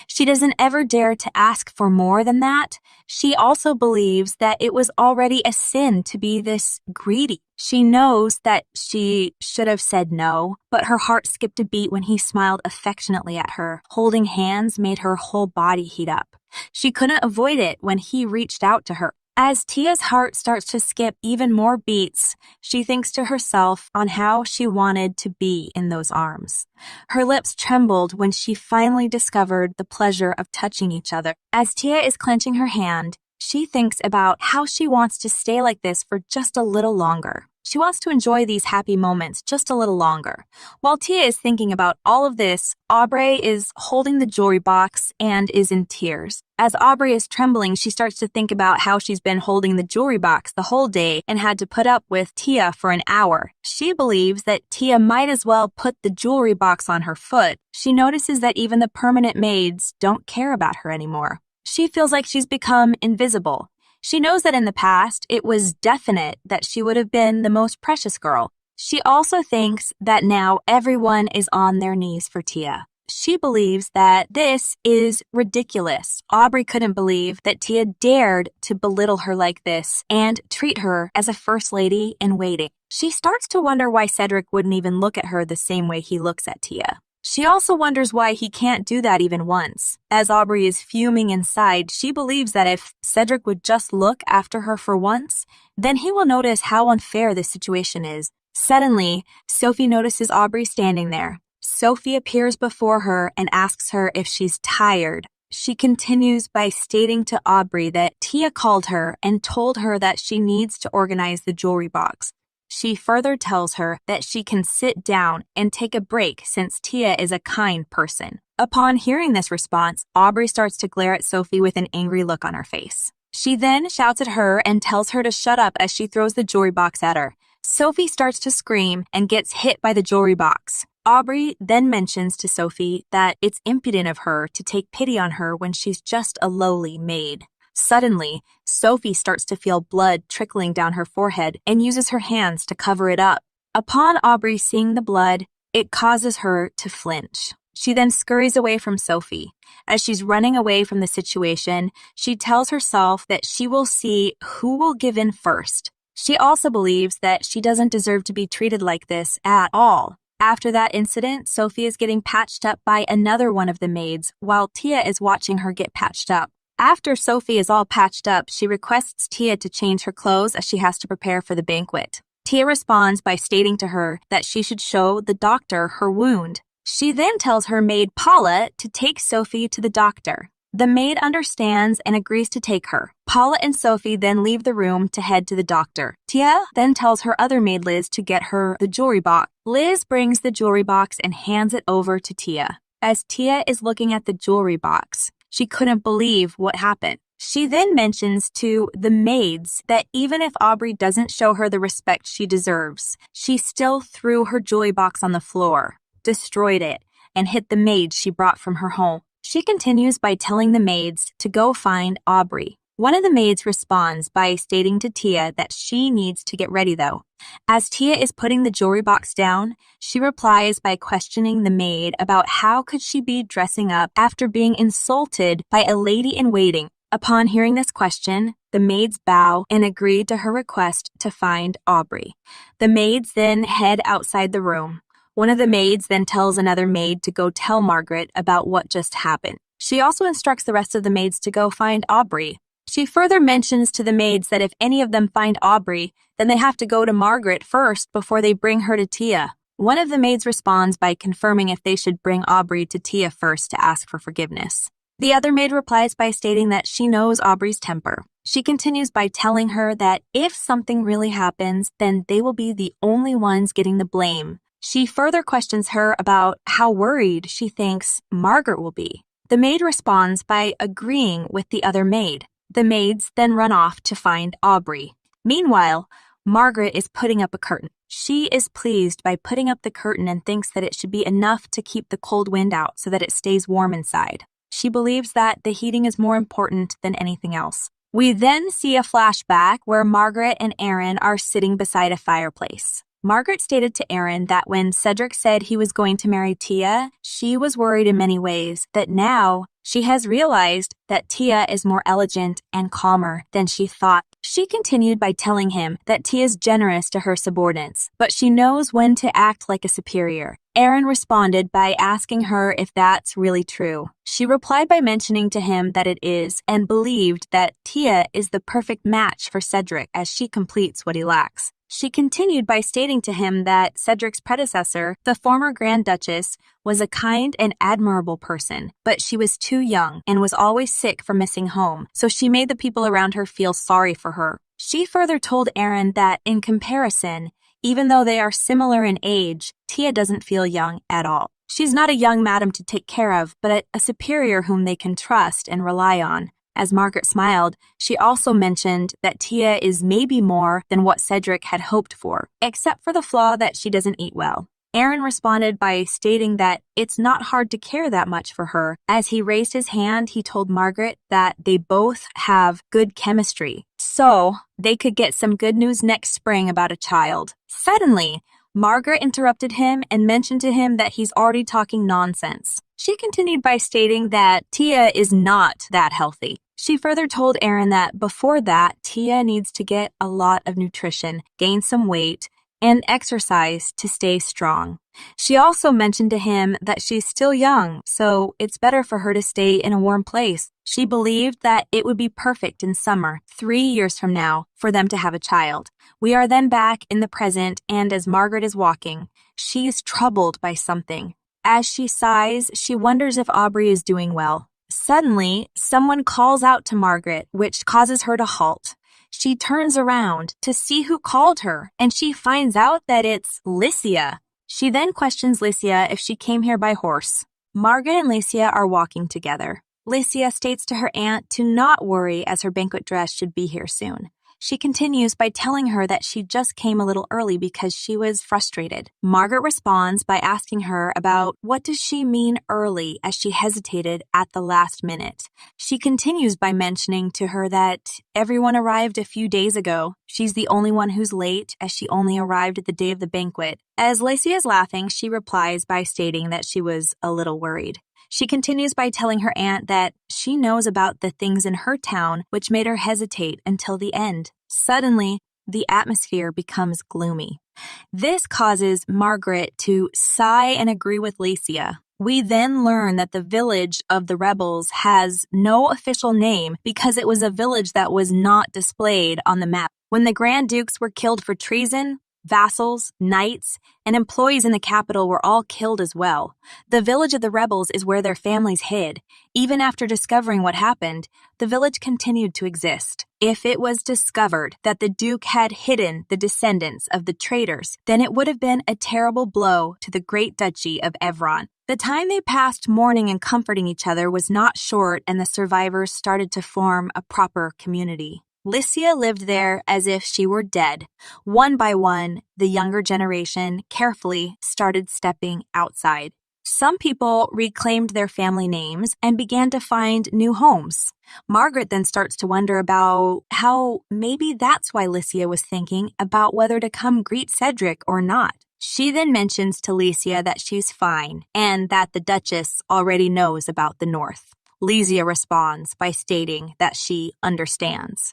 She doesn't ever dare to ask for more than that. She also believes that it was already a sin to be this greedy. She knows that she should have said no, but her heart skipped a beat when he smiled affectionately at her. Holding hands made her whole body heat up. She couldn't avoid it when he reached out to her. As Tia's heart starts to skip even more beats, she thinks to herself on how she wanted to be in those arms. Her lips trembled when she finally discovered the pleasure of touching each other. As Tia is clenching her hand, she thinks about how she wants to stay like this for just a little longer. She wants to enjoy these happy moments just a little longer. While Tia is thinking about all of this, Aubrey is holding the jewelry box and is in tears. As Aubrey is trembling, she starts to think about how she's been holding the jewelry box the whole day and had to put up with Tia for an hour. She believes that Tia might as well put the jewelry box on her foot. She notices that even the permanent maids don't care about her anymore. She feels like she's become invisible. She knows that in the past, it was definite that she would have been the most precious girl. She also thinks that now everyone is on their knees for Tia. She believes that this is ridiculous. Aubrey couldn't believe that Tia dared to belittle her like this and treat her as a first lady in waiting. She starts to wonder why Cedric wouldn't even look at her the same way he looks at Tia. She also wonders why he can't do that even once. As Aubrey is fuming inside, she believes that if Cedric would just look after her for once, then he will notice how unfair this situation is. Suddenly, Sophie notices Aubrey standing there. Sophie appears before her and asks her if she's tired. She continues by stating to Aubrey that Tia called her and told her that she needs to organize the jewelry box. She further tells her that she can sit down and take a break since Tia is a kind person. Upon hearing this response, Aubrey starts to glare at Sophie with an angry look on her face. She then shouts at her and tells her to shut up as she throws the jewelry box at her. Sophie starts to scream and gets hit by the jewelry box. Aubrey then mentions to Sophie that it's impudent of her to take pity on her when she's just a lowly maid. Suddenly, Sophie starts to feel blood trickling down her forehead and uses her hands to cover it up. Upon Aubrey seeing the blood, it causes her to flinch. She then scurries away from Sophie. As she's running away from the situation, she tells herself that she will see who will give in first. She also believes that she doesn't deserve to be treated like this at all. After that incident, Sophie is getting patched up by another one of the maids, while Tia is watching her get patched up. After Sophie is all patched up, she requests Tia to change her clothes as she has to prepare for the banquet. Tia responds by stating to her that she should show the doctor her wound. She then tells her maid Paula to take Sophie to the doctor. The maid understands and agrees to take her. Paula and Sophie then leave the room to head to the doctor. Tia then tells her other maid Liz to get her the jewelry box. Liz brings the jewelry box and hands it over to Tia. As Tia is looking at the jewelry box, she couldn't believe what happened. She then mentions to the maids that even if Aubrey doesn't show her the respect she deserves, she still threw her jewelry box on the floor, destroyed it, and hit the maids she brought from her home. She continues by telling the maids to go find Aubrey. One of the maids responds by stating to Tia that she needs to get ready though. As Tia is putting the jewelry box down, she replies by questioning the maid about how could she be dressing up after being insulted by a lady-in-waiting. Upon hearing this question, the maids bow and agree to her request to find Aubrey. The maids then head outside the room. One of the maids then tells another maid to go tell Margaret about what just happened. She also instructs the rest of the maids to go find Aubrey. She further mentions to the maids that if any of them find Aubrey, then they have to go to Margaret first before they bring her to Tia. One of the maids responds by confirming if they should bring Aubrey to Tia first to ask for forgiveness. The other maid replies by stating that she knows Aubrey's temper. She continues by telling her that if something really happens, then they will be the only ones getting the blame. She further questions her about how worried she thinks Margaret will be. The maid responds by agreeing with the other maid. The maids then run off to find Aubrey. Meanwhile, Margaret is putting up a curtain. She is pleased by putting up the curtain and thinks that it should be enough to keep the cold wind out so that it stays warm inside. She believes that the heating is more important than anything else. We then see a flashback where Margaret and Aaron are sitting beside a fireplace. Margaret stated to Aaron that when Cedric said he was going to marry Tia, she was worried in many ways that now she has realized that Tia is more elegant and calmer than she thought. She continued by telling him that Tia is generous to her subordinates, but she knows when to act like a superior. Aaron responded by asking her if that's really true. She replied by mentioning to him that it is and believed that Tia is the perfect match for Cedric as she completes what he lacks. She continued by stating to him that Cedric's predecessor, the former Grand Duchess, was a kind and admirable person, but she was too young and was always sick from missing home, so she made the people around her feel sorry for her. She further told Aaron that, in comparison, even though they are similar in age, Tia doesn't feel young at all. She's not a young madam to take care of, but a superior whom they can trust and rely on. As Margaret smiled, she also mentioned that Tia is maybe more than what Cedric had hoped for, except for the flaw that she doesn't eat well. Aaron responded by stating that it's not hard to care that much for her. As he raised his hand, he told Margaret that they both have good chemistry, so they could get some good news next spring about a child. Suddenly, Margaret interrupted him and mentioned to him that he's already talking nonsense. She continued by stating that Tia is not that healthy. She further told Aaron that before that, Tia needs to get a lot of nutrition, gain some weight, and exercise to stay strong. She also mentioned to him that she's still young, so it's better for her to stay in a warm place. She believed that it would be perfect in summer, 3 years from now, for them to have a child. We are then back in the present, and as Margaret is walking, she is troubled by something. As she sighs, she wonders if Aubrey is doing well. Suddenly, someone calls out to Margaret, which causes her to halt. She turns around to see who called her, and she finds out that it's Lycia. She then questions Lycia if she came here by horse. Margaret and Lycia are walking together. Lycia states to her aunt to not worry as her banquet dress should be here soon. She continues by telling her that she just came a little early because she was frustrated. Margaret responds by asking her about what does she mean early as she hesitated at the last minute. She continues by mentioning to her that everyone arrived a few days ago. She's the only one who's late as she only arrived at the day of the banquet. As Lacey is laughing, she replies by stating that she was a little worried. She continues by telling her aunt that she knows about the things in her town which made her hesitate until the end. Suddenly, the atmosphere becomes gloomy. This causes Margaret to sigh and agree with Lycia. We then learn that the village of the rebels has no official name because it was a village that was not displayed on the map. When the Grand Dukes were killed for treason, vassals, knights, and employees in the capital were all killed as well. The village of the rebels is where their families hid. Even after discovering what happened, the village continued to exist. If it was discovered that the Duke had hidden the descendants of the traitors, then it would have been a terrible blow to the great duchy of Evron. The time they passed mourning and comforting each other was not short, and the survivors started to form a proper community. Lycia lived there as if she were dead. One by one, the younger generation carefully started stepping outside. Some people reclaimed their family names and began to find new homes. Margaret then starts to wonder about how maybe that's why Lycia was thinking about whether to come greet Cedric or not. She then mentions to Lycia that she's fine and that the Duchess already knows about the North. Lycia responds by stating that she understands.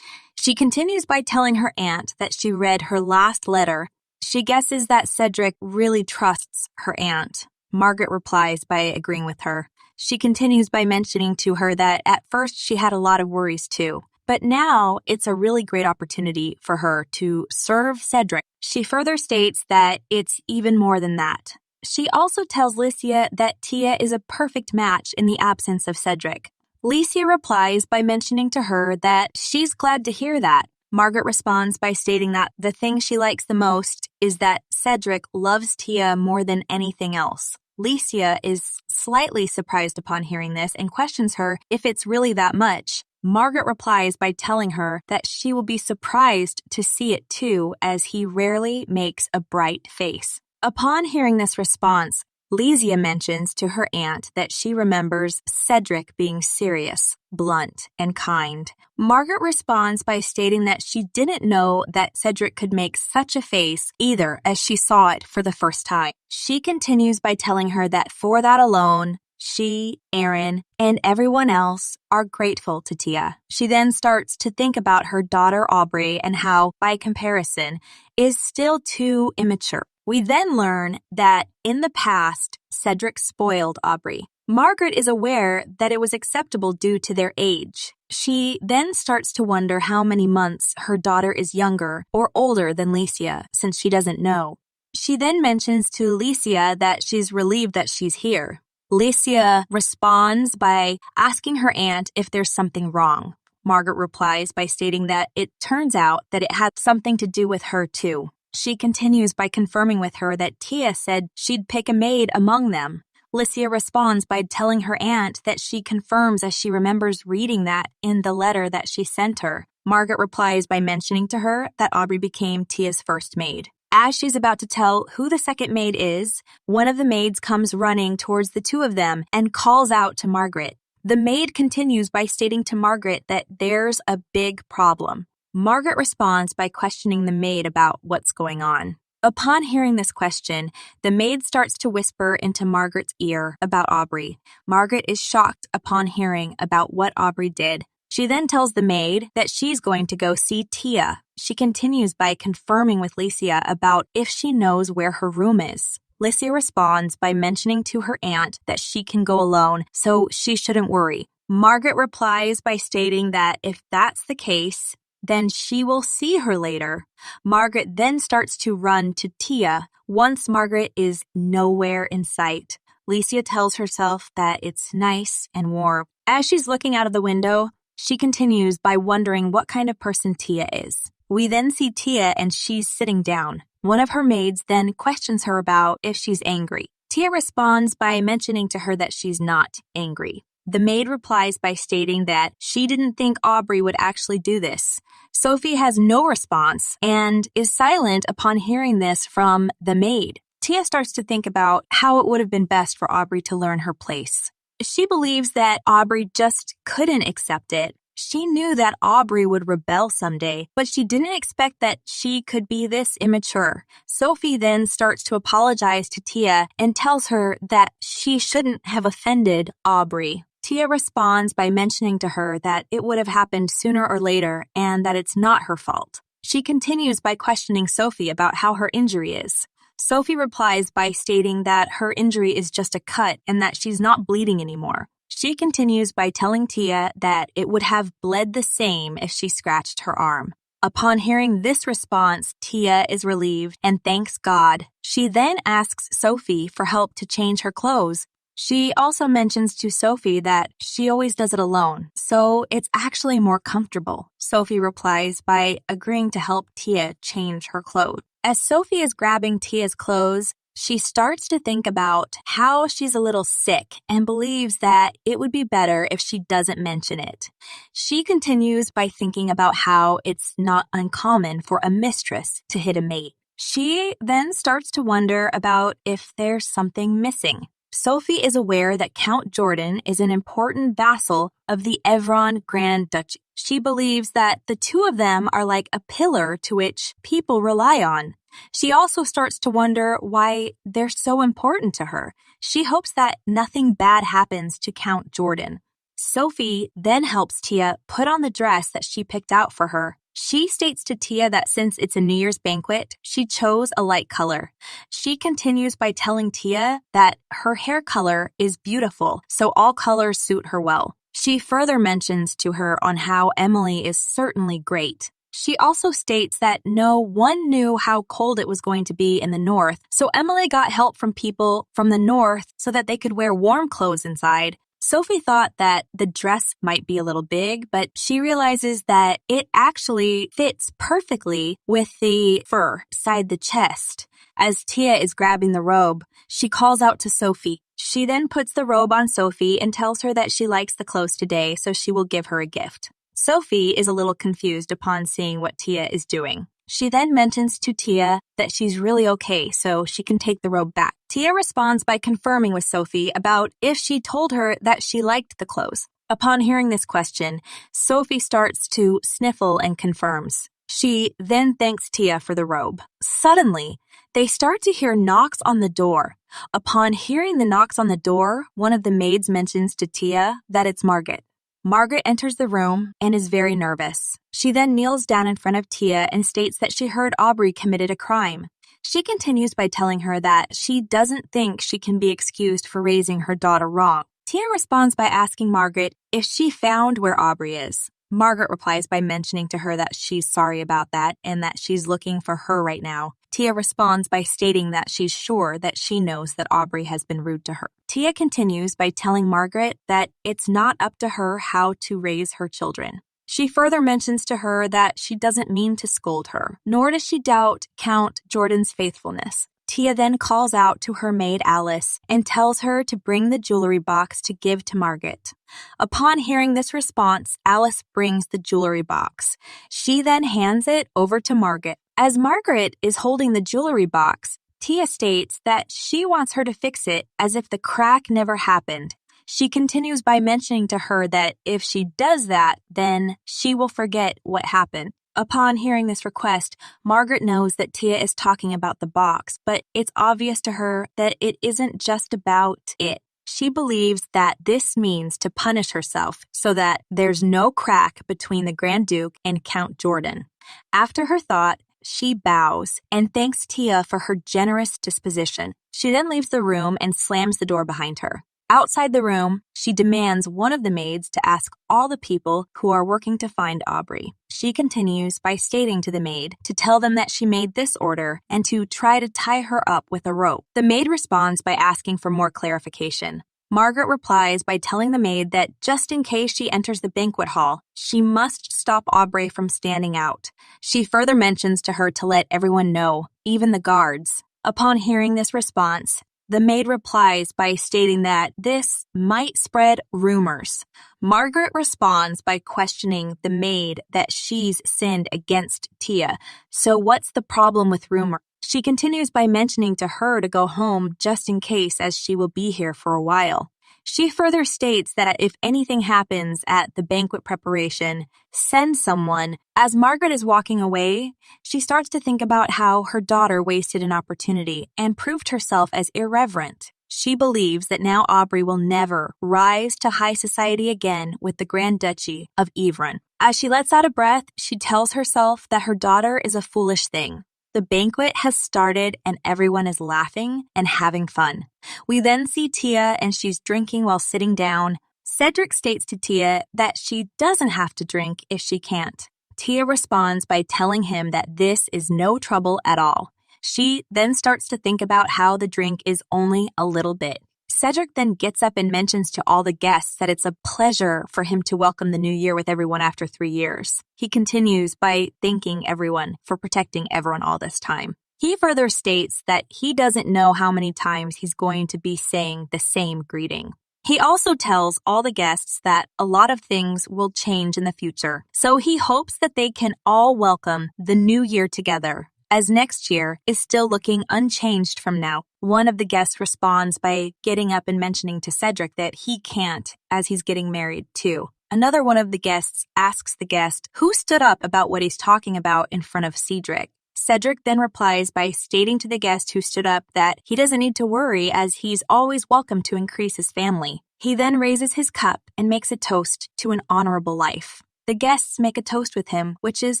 She continues by telling her aunt that she read her last letter. She guesses that Cedric really trusts her aunt. Margaret replies by agreeing with her. She continues by mentioning to her that at first she had a lot of worries too, but now it's a really great opportunity for her to serve Cedric. She further states that it's even more than that. She also tells Lycia that Tia is a perfect match in the absence of Cedric. Lycia replies by mentioning to her that she's glad to hear that. Margaret responds by stating that the thing she likes the most is that Cedric loves Tia more than anything else. Lycia is slightly surprised upon hearing this and questions her if it's really that much. Margaret replies by telling her that she will be surprised to see it too, as he rarely makes a bright face. Upon hearing this response, Lysia mentions to her aunt that she remembers Cedric being serious, blunt, and kind. Margaret responds by stating that she didn't know that Cedric could make such a face either, as she saw it for the first time. She continues by telling her that for that alone, she, Aaron, and everyone else are grateful to Tia. She then starts to think about her daughter Aubrey and how, by comparison, is still too immature. We then learn that in the past, Cedric spoiled Aubrey. Margaret is aware that it was acceptable due to their age. She then starts to wonder how many months her daughter is younger or older than Lysia, since she doesn't know. She then mentions to Lysia that she's relieved that she's here. Lysia responds by asking her aunt if there's something wrong. Margaret replies by stating that it turns out that it had something to do with her too. She continues by confirming with her that Tia said she'd pick a maid among them. Lysia responds by telling her aunt that she confirms as she remembers reading that in the letter that she sent her. Margaret replies by mentioning to her that Aubrey became Tia's first maid. As she's about to tell who the second maid is, one of the maids comes running towards the two of them and calls out to Margaret. The maid continues by stating to Margaret that there's a big problem. Margaret responds by questioning the maid about what's going on. Upon hearing this question, the maid starts to whisper into Margaret's ear about Aubrey. Margaret is shocked upon hearing about what Aubrey did. She then tells the maid that she's going to go see Tia. She continues by confirming with Lysia about if she knows where her room is. Lysia responds by mentioning to her aunt that she can go alone, so she shouldn't worry. Margaret replies by stating that if that's the case, then she will see her later. Margaret then starts to run to Tia once Margaret is nowhere in sight. Lysia tells herself that it's nice and warm. As she's looking out of the window, she continues by wondering what kind of person Tia is. We then see Tia and she's sitting down. One of her maids then questions her about if she's angry. Tia responds by mentioning to her that she's not angry. The maid replies by stating that she didn't think Aubrey would actually do this. Sophie has no response and is silent upon hearing this from the maid. Tia starts to think about how it would have been best for Aubrey to learn her place. She believes that Aubrey just couldn't accept it. She knew that Aubrey would rebel someday, but she didn't expect that she could be this immature. Sophie then starts to apologize to Tia and tells her that she shouldn't have offended Aubrey. Tia responds by mentioning to her that it would have happened sooner or later and that it's not her fault. She continues by questioning Sophie about how her injury is. Sophie replies by stating that her injury is just a cut and that she's not bleeding anymore. She continues by telling Tia that it would have bled the same if she scratched her arm. Upon hearing this response, Tia is relieved and thanks God. She then asks Sophie for help to change her clothes. She also mentions to Sophie that she always does it alone, so it's actually more comfortable. Sophie replies by agreeing to help Tia change her clothes. As Sophie is grabbing Tia's clothes, she starts to think about how she's a little sick and believes that it would be better if she doesn't mention it. She continues by thinking about how it's not uncommon for a mistress to hit a mate. She then starts to wonder about if there's something missing. Sophie is aware that Count Jordan is an important vassal of the Evron Grand Duchy. She believes that the two of them are like a pillar to which people rely on. She also starts to wonder why they're so important to her. She hopes that nothing bad happens to Count Jordan. Sophie then helps Tia put on the dress that she picked out for her. She states to Tia that since it's a New Year's banquet, she chose a light color. She continues by telling Tia that her hair color is beautiful, so all colors suit her well. She further mentions to her on how Emily is certainly great. She also states that no one knew how cold it was going to be in the north, so Emily got help from people from the north so that they could wear warm clothes inside. Sophie thought that the dress might be a little big, but she realizes that it actually fits perfectly with the fur beside the chest. As Tia is grabbing the robe, she calls out to Sophie. She then puts the robe on Sophie and tells her that she likes the clothes today, so she will give her a gift. Sophie is a little confused upon seeing what Tia is doing. She then mentions to Tia that she's really okay, so she can take the robe back. Tia responds by confirming with Sophie about if she told her that she liked the clothes. Upon hearing this question, Sophie starts to sniffle and confirms. She then thanks Tia for the robe. Suddenly, they start to hear knocks on the door. Upon hearing the knocks on the door, one of the maids mentions to Tia that it's Margaret. Margaret enters the room and is very nervous. She then kneels down in front of Tia and states that she heard Aubrey committed a crime. She continues by telling her that she doesn't think she can be excused for raising her daughter wrong. Tia responds by asking Margaret if she found where Aubrey is. Margaret replies by mentioning to her that she's sorry about that and that she's looking for her right now. Tia responds by stating that she's sure that she knows that Aubrey has been rude to her. Tia continues by telling Margaret that it's not up to her how to raise her children. She further mentions to her that she doesn't mean to scold her, nor does she doubt Count Jordan's faithfulness. Tia then calls out to her maid Alice and tells her to bring the jewelry box to give to Margaret. Upon hearing this response, Alice brings the jewelry box. She then hands it over to Margaret. As Margaret is holding the jewelry box, Tia states that she wants her to fix it as if the crack never happened. She continues by mentioning to her that if she does that, then she will forget what happened. Upon hearing this request, Margaret knows that Tia is talking about the box, but it's obvious to her that it isn't just about it. She believes that this means to punish herself so that there's no crack between the Grand Duke and Count Jordan. After her thought, she bows and thanks Tia for her generous disposition. She then leaves the room and slams the door behind her. Outside the room, she demands one of the maids to ask all the people who are working to find Aubrey. She continues by stating to the maid to tell them that she made this order and to try to tie her up with a rope. The maid responds by asking for more clarification. Margaret replies by telling the maid that just in case she enters the banquet hall, she must stop Aubrey from standing out. She further mentions to her to let everyone know, even the guards. Upon hearing this response, the maid replies by stating that this might spread rumors. Margaret responds by questioning the maid that she's sinned against Tia. So what's the problem with rumor? She continues by mentioning to her to go home just in case, as she will be here for a while. She further states that if anything happens at the banquet preparation, send someone. As Margaret is walking away, she starts to think about how her daughter wasted an opportunity and proved herself as irreverent. She believes that now Aubrey will never rise to high society again with the Grand Duchy of Yvron. As she lets out a breath, she tells herself that her daughter is a foolish thing. The banquet has started and everyone is laughing and having fun. We then see Tia and she's drinking while sitting down. Cedric states to Tia that she doesn't have to drink if she can't. Tia responds by telling him that this is no trouble at all. She then starts to think about how the drink is only a little bit. Cedric then gets up and mentions to all the guests that it's a pleasure for him to welcome the new year with everyone after 3 years. He continues by thanking everyone for protecting everyone all this time. He further states that he doesn't know how many times he's going to be saying the same greeting. He also tells all the guests that a lot of things will change in the future, so he hopes that they can all welcome the new year together, as next year is still looking unchanged from now. One of the guests responds by getting up and mentioning to Cedric that he can't, as he's getting married too. Another one of the guests asks the guest who stood up about what he's talking about in front of Cedric. Cedric then replies by stating to the guest who stood up that he doesn't need to worry as he's always welcome to increase his family. He then raises his cup and makes a toast to an honorable life. The guests make a toast with him, which is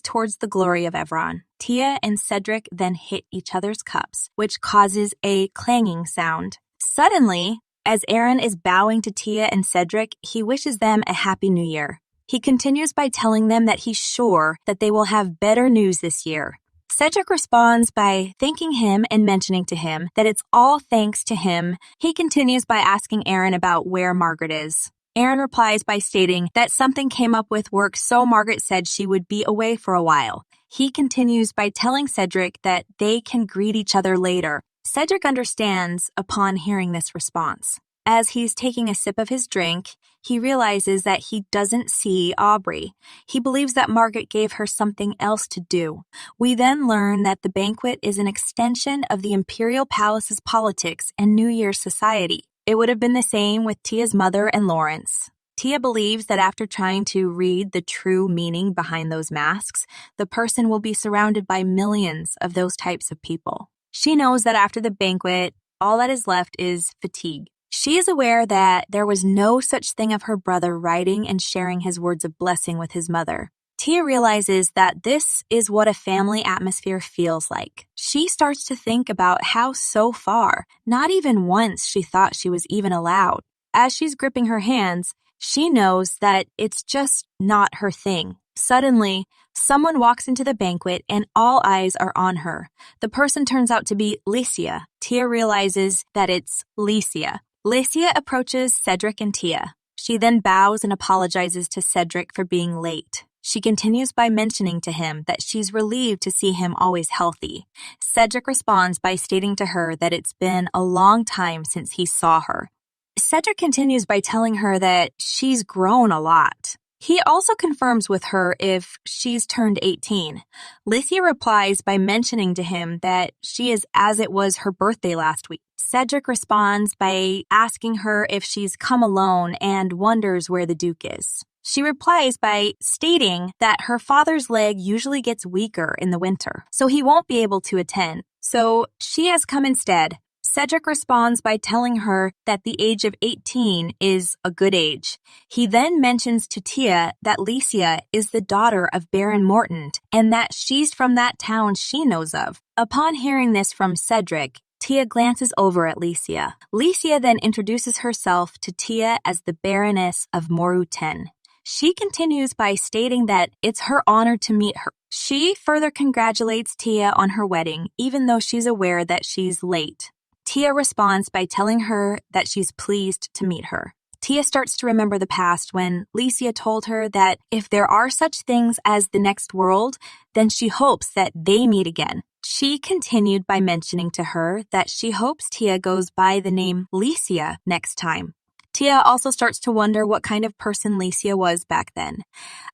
towards the glory of Yvron. Tia and Cedric then hit each other's cups, which causes a clanging sound. Suddenly, as Aaron is bowing to Tia and Cedric, he wishes them a happy new year. He continues by telling them that he's sure that they will have better news this year. Cedric responds by thanking him and mentioning to him that it's all thanks to him. He continues by asking Aaron about where Margaret is. Aaron replies by stating that something came up with work, so Margaret said she would be away for a while. He continues by telling Cedric that they can greet each other later. Cedric understands upon hearing this response. As he's taking a sip of his drink, he realizes that he doesn't see Aubrey. He believes that Margaret gave her something else to do. We then learn that the banquet is an extension of the Imperial Palace's politics and New Year's society. It would have been the same with Tia's mother and Lawrence. Tia believes that after trying to read the true meaning behind those masks, the person will be surrounded by millions of those types of people. She knows that after the banquet, all that is left is fatigue. She is aware that there was no such thing of her brother writing and sharing his words of blessing with his mother. Tia realizes that this is what a family atmosphere feels like. She starts to think about how so far, not even once she thought she was even allowed. As she's gripping her hands, she knows that it's just not her thing. Suddenly, someone walks into the banquet and all eyes are on her. The person turns out to be Licia. Tia realizes that it's Licia. Licia approaches Cedric and Tia. She then bows and apologizes to Cedric for being late. She continues by mentioning to him that she's relieved to see him always healthy. Cedric responds by stating to her that it's been a long time since he saw her. Cedric continues by telling her that she's grown a lot. He also confirms with her if she's turned 18. Licia replies by mentioning to him that she is as it was her birthday last week. Cedric responds by asking her if she's come alone and wonders where the Duke is. She replies by stating that her father's leg usually gets weaker in the winter, so he won't be able to attend. So she has come instead. Cedric responds by telling her that the age of 18 is a good age. He then mentions to Tia that Licia is the daughter of Baron Morton and that she's from that town she knows of. Upon hearing this from Cedric, Tia glances over at Licia. Licia then introduces herself to Tia as the Baroness of Moruten. She continues by stating that it's her honor to meet her. She further congratulates Tia on her wedding, even though she's aware that she's late. Tia responds by telling her that she's pleased to meet her. Tia starts to remember the past when Licia told her that if there are such things as the next world, then she hopes that they meet again. She continued by mentioning to her that she hopes Tia goes by the name Licia next time. Tia also starts to wonder what kind of person Licia was back then.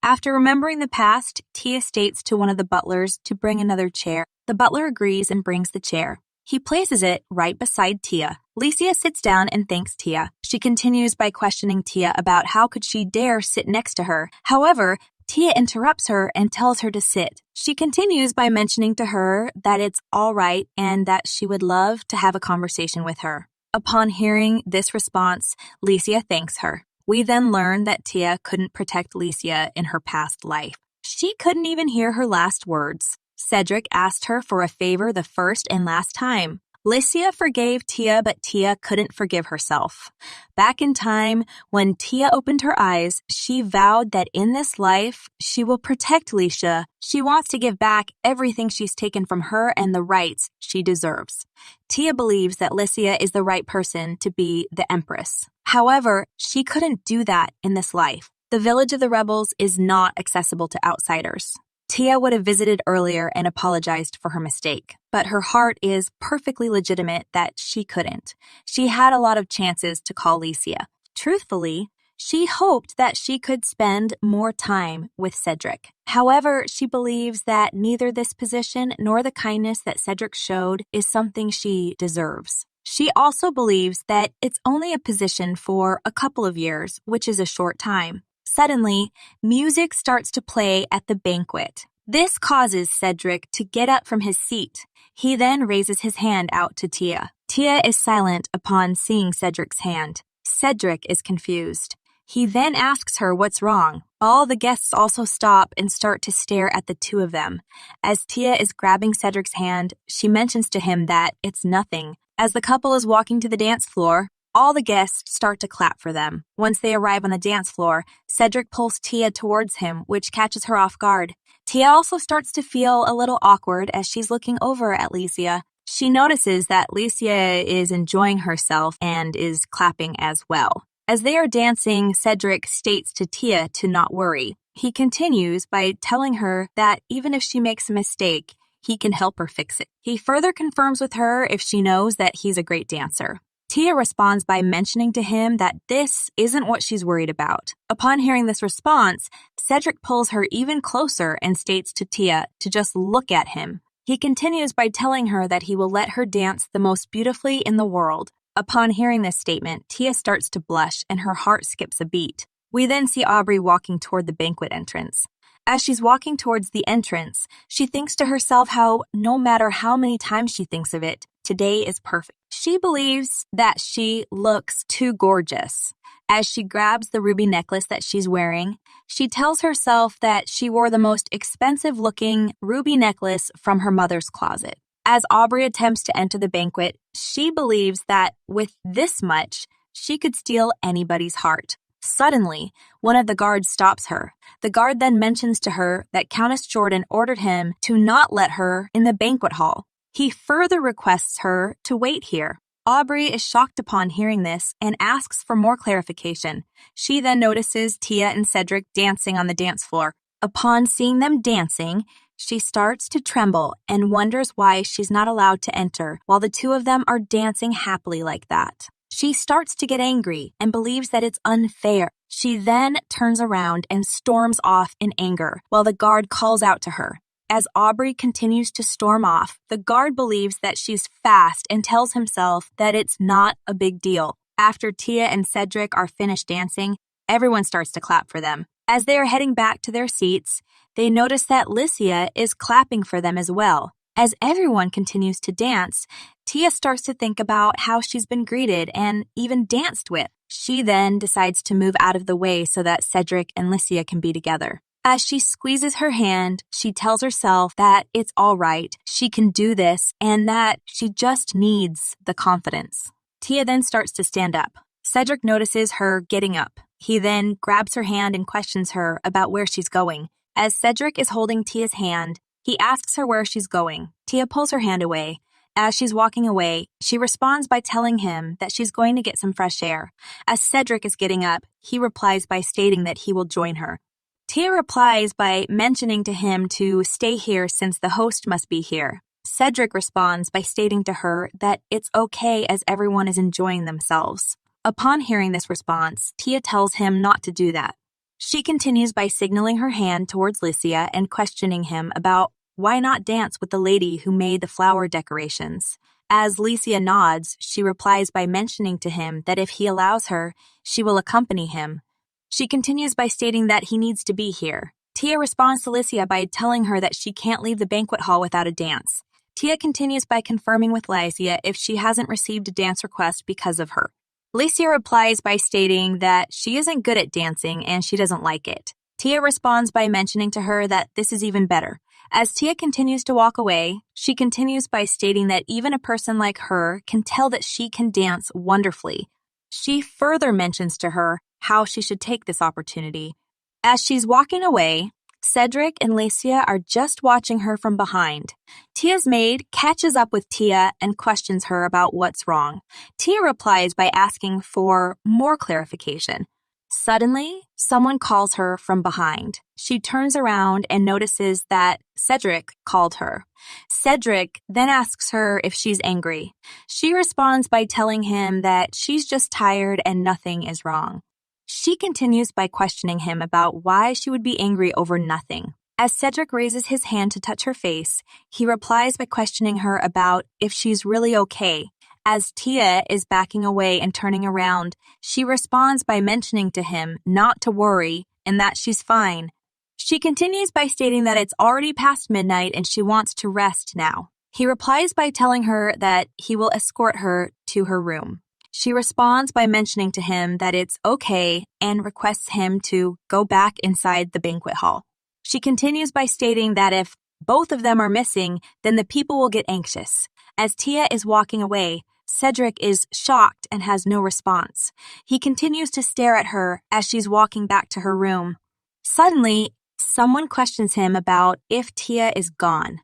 After remembering the past, Tia states to one of the butlers to bring another chair. The butler agrees and brings the chair. He places it right beside Tia. Licia sits down and thanks Tia. She continues by questioning Tia about how could she dare sit next to her. However, Tia interrupts her and tells her to sit. She continues by mentioning to her that it's all right and that she would love to have a conversation with her. Upon hearing this response, Licia thanks her. We then learn that Tia couldn't protect Licia in her past life. She couldn't even hear her last words. Cedric asked her for a favor the first and last time. Licia forgave Tia, but Tia couldn't forgive herself. Back in time, when Tia opened her eyes, she vowed that in this life, she will protect Licia. She wants to give back everything she's taken from her and the rights she deserves. Tia believes that Licia is the right person to be the Empress. However, she couldn't do that in this life. The village of the rebels is not accessible to outsiders. Tia would have visited earlier and apologized for her mistake, but her heart is perfectly legitimate that she couldn't. She had a lot of chances to call Licia. Truthfully, she hoped that she could spend more time with Cedric. However, she believes that neither this position nor the kindness that Cedric showed is something she deserves. She also believes that it's only a position for a couple of years, which is a short time. Suddenly, music starts to play at the banquet. This causes Cedric to get up from his seat. He then raises his hand out to Tia. Tia is silent upon seeing Cedric's hand. Cedric is confused. He then asks her what's wrong. All the guests also stop and start to stare at the two of them. As Tia is grabbing Cedric's hand, she mentions to him that it's nothing. As the couple is walking to the dance floor, all the guests start to clap for them. Once they arrive on the dance floor, Cedric pulls Tia towards him, which catches her off guard. Tia also starts to feel a little awkward as she's looking over at Licia. She notices that Licia is enjoying herself and is clapping as well. As they are dancing, Cedric states to Tia to not worry. He continues by telling her that even if she makes a mistake, he can help her fix it. He further confirms with her if she knows that he's a great dancer. Tia responds by mentioning to him that this isn't what she's worried about. Upon hearing this response, Cedric pulls her even closer and states to Tia to just look at him. He continues by telling her that he will let her dance the most beautifully in the world. Upon hearing this statement, Tia starts to blush and her heart skips a beat. We then see Aubrey walking toward the banquet entrance. As she's walking towards the entrance, she thinks to herself how, no matter how many times she thinks of it, today is perfect. She believes that she looks too gorgeous. As she grabs the ruby necklace that she's wearing, she tells herself that she wore the most expensive-looking ruby necklace from her mother's closet. As Aubrey attempts to enter the banquet, she believes that with this much, she could steal anybody's heart. Suddenly, one of the guards stops her. The guard then mentions to her that Countess Jordan ordered him to not let her in the banquet hall. He further requests her to wait here. Aubrey is shocked upon hearing this and asks for more clarification. She then notices Tia and Cedric dancing on the dance floor. Upon seeing them dancing, she starts to tremble and wonders why she's not allowed to enter while the two of them are dancing happily like that. She starts to get angry and believes that it's unfair. She then turns around and storms off in anger while the guard calls out to her. As Aubrey continues to storm off, the guard believes that she's fast and tells himself that it's not a big deal. After Tia and Cedric are finished dancing, everyone starts to clap for them. As they are heading back to their seats, they notice that Licia is clapping for them as well. As everyone continues to dance, Tia starts to think about how she's been greeted and even danced with. She then decides to move out of the way so that Cedric and Licia can be together. As she squeezes her hand, she tells herself that it's all right, she can do this, and that she just needs the confidence. Tia then starts to stand up. Cedric notices her getting up. He then grabs her hand and questions her about where she's going. As Cedric is holding Tia's hand, he asks her where she's going. Tia pulls her hand away. As she's walking away, she responds by telling him that she's going to get some fresh air. As Cedric is getting up, he replies by stating that he will join her. Tia replies by mentioning to him to stay here since the host must be here. Cedric responds by stating to her that it's okay as everyone is enjoying themselves. Upon hearing this response, Tia tells him not to do that. She continues by signaling her hand towards Licia and questioning him about why not dance with the lady who made the flower decorations. As Licia nods, she replies by mentioning to him that if he allows her, she will accompany him. She continues by stating that he needs to be here. Tia responds to Licia by telling her that she can't leave the banquet hall without a dance. Tia continues by confirming with Licia if she hasn't received a dance request because of her. Licia replies by stating that she isn't good at dancing and she doesn't like it. Tia responds by mentioning to her that this is even better. As Tia continues to walk away, she continues by stating that even a person like her can tell that she can dance wonderfully. She further mentions to her how she should take this opportunity. As she's walking away, Cedric and Licia are just watching her from behind. Tia's maid catches up with Tia and questions her about what's wrong. Tia replies by asking for more clarification. Suddenly, someone calls her from behind. She turns around and notices that Cedric called her. Cedric then asks her if she's angry. She responds by telling him that she's just tired and nothing is wrong. She continues by questioning him about why she would be angry over nothing. As Cedric raises his hand to touch her face, he replies by questioning her about if she's really okay. As Tia is backing away and turning around, she responds by mentioning to him not to worry and that she's fine. She continues by stating that it's already past midnight and she wants to rest now. He replies by telling her that he will escort her to her room. She responds by mentioning to him that it's okay and requests him to go back inside the banquet hall. She continues by stating that if both of them are missing, then the people will get anxious. As Tia is walking away, Cedric is shocked and has no response. He continues to stare at her as she's walking back to her room. Suddenly, someone questions him about if Tia is gone.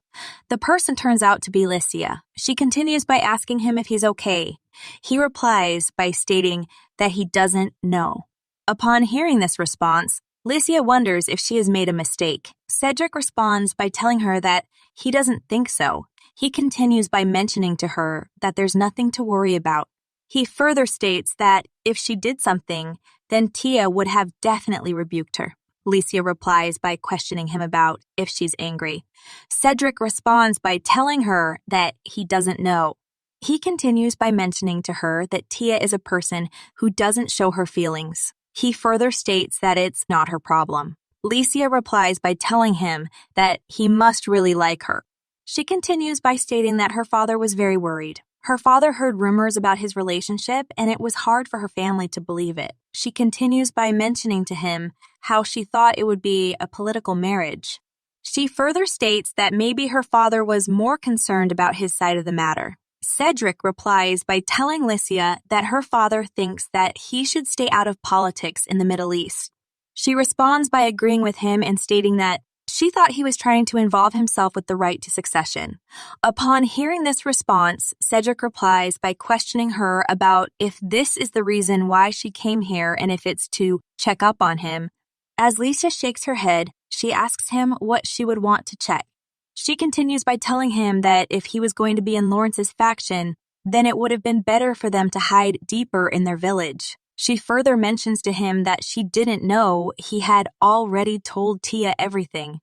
The person turns out to be Licia. She continues by asking him if he's okay. He replies by stating that he doesn't know. Upon hearing this response, Licia wonders if she has made a mistake. Cedric responds by telling her that he doesn't think so. He continues by mentioning to her that there's nothing to worry about. He further states that if she did something, then Tia would have definitely rebuked her. Licia replies by questioning him about if she's angry. Cedric responds by telling her that he doesn't know. He continues by mentioning to her that Tia is a person who doesn't show her feelings. He further states that it's not her problem. Licia replies by telling him that he must really like her. She continues by stating that her father was very worried. Her father heard rumors about his relationship, and it was hard for her family to believe it. She continues by mentioning to him how she thought it would be a political marriage. She further states that maybe her father was more concerned about his side of the matter. Cedric replies by telling Licia that her father thinks that he should stay out of politics in the Middle East. She responds by agreeing with him and stating that she thought he was trying to involve himself with the right to succession. Upon hearing this response, Cedric replies by questioning her about if this is the reason why she came here and if it's to check up on him. As Licia shakes her head, she asks him what she would want to check. She continues by telling him that if he was going to be in Lawrence's faction, then it would have been better for them to hide deeper in their village. She further mentions to him that she didn't know he had already told Tia everything.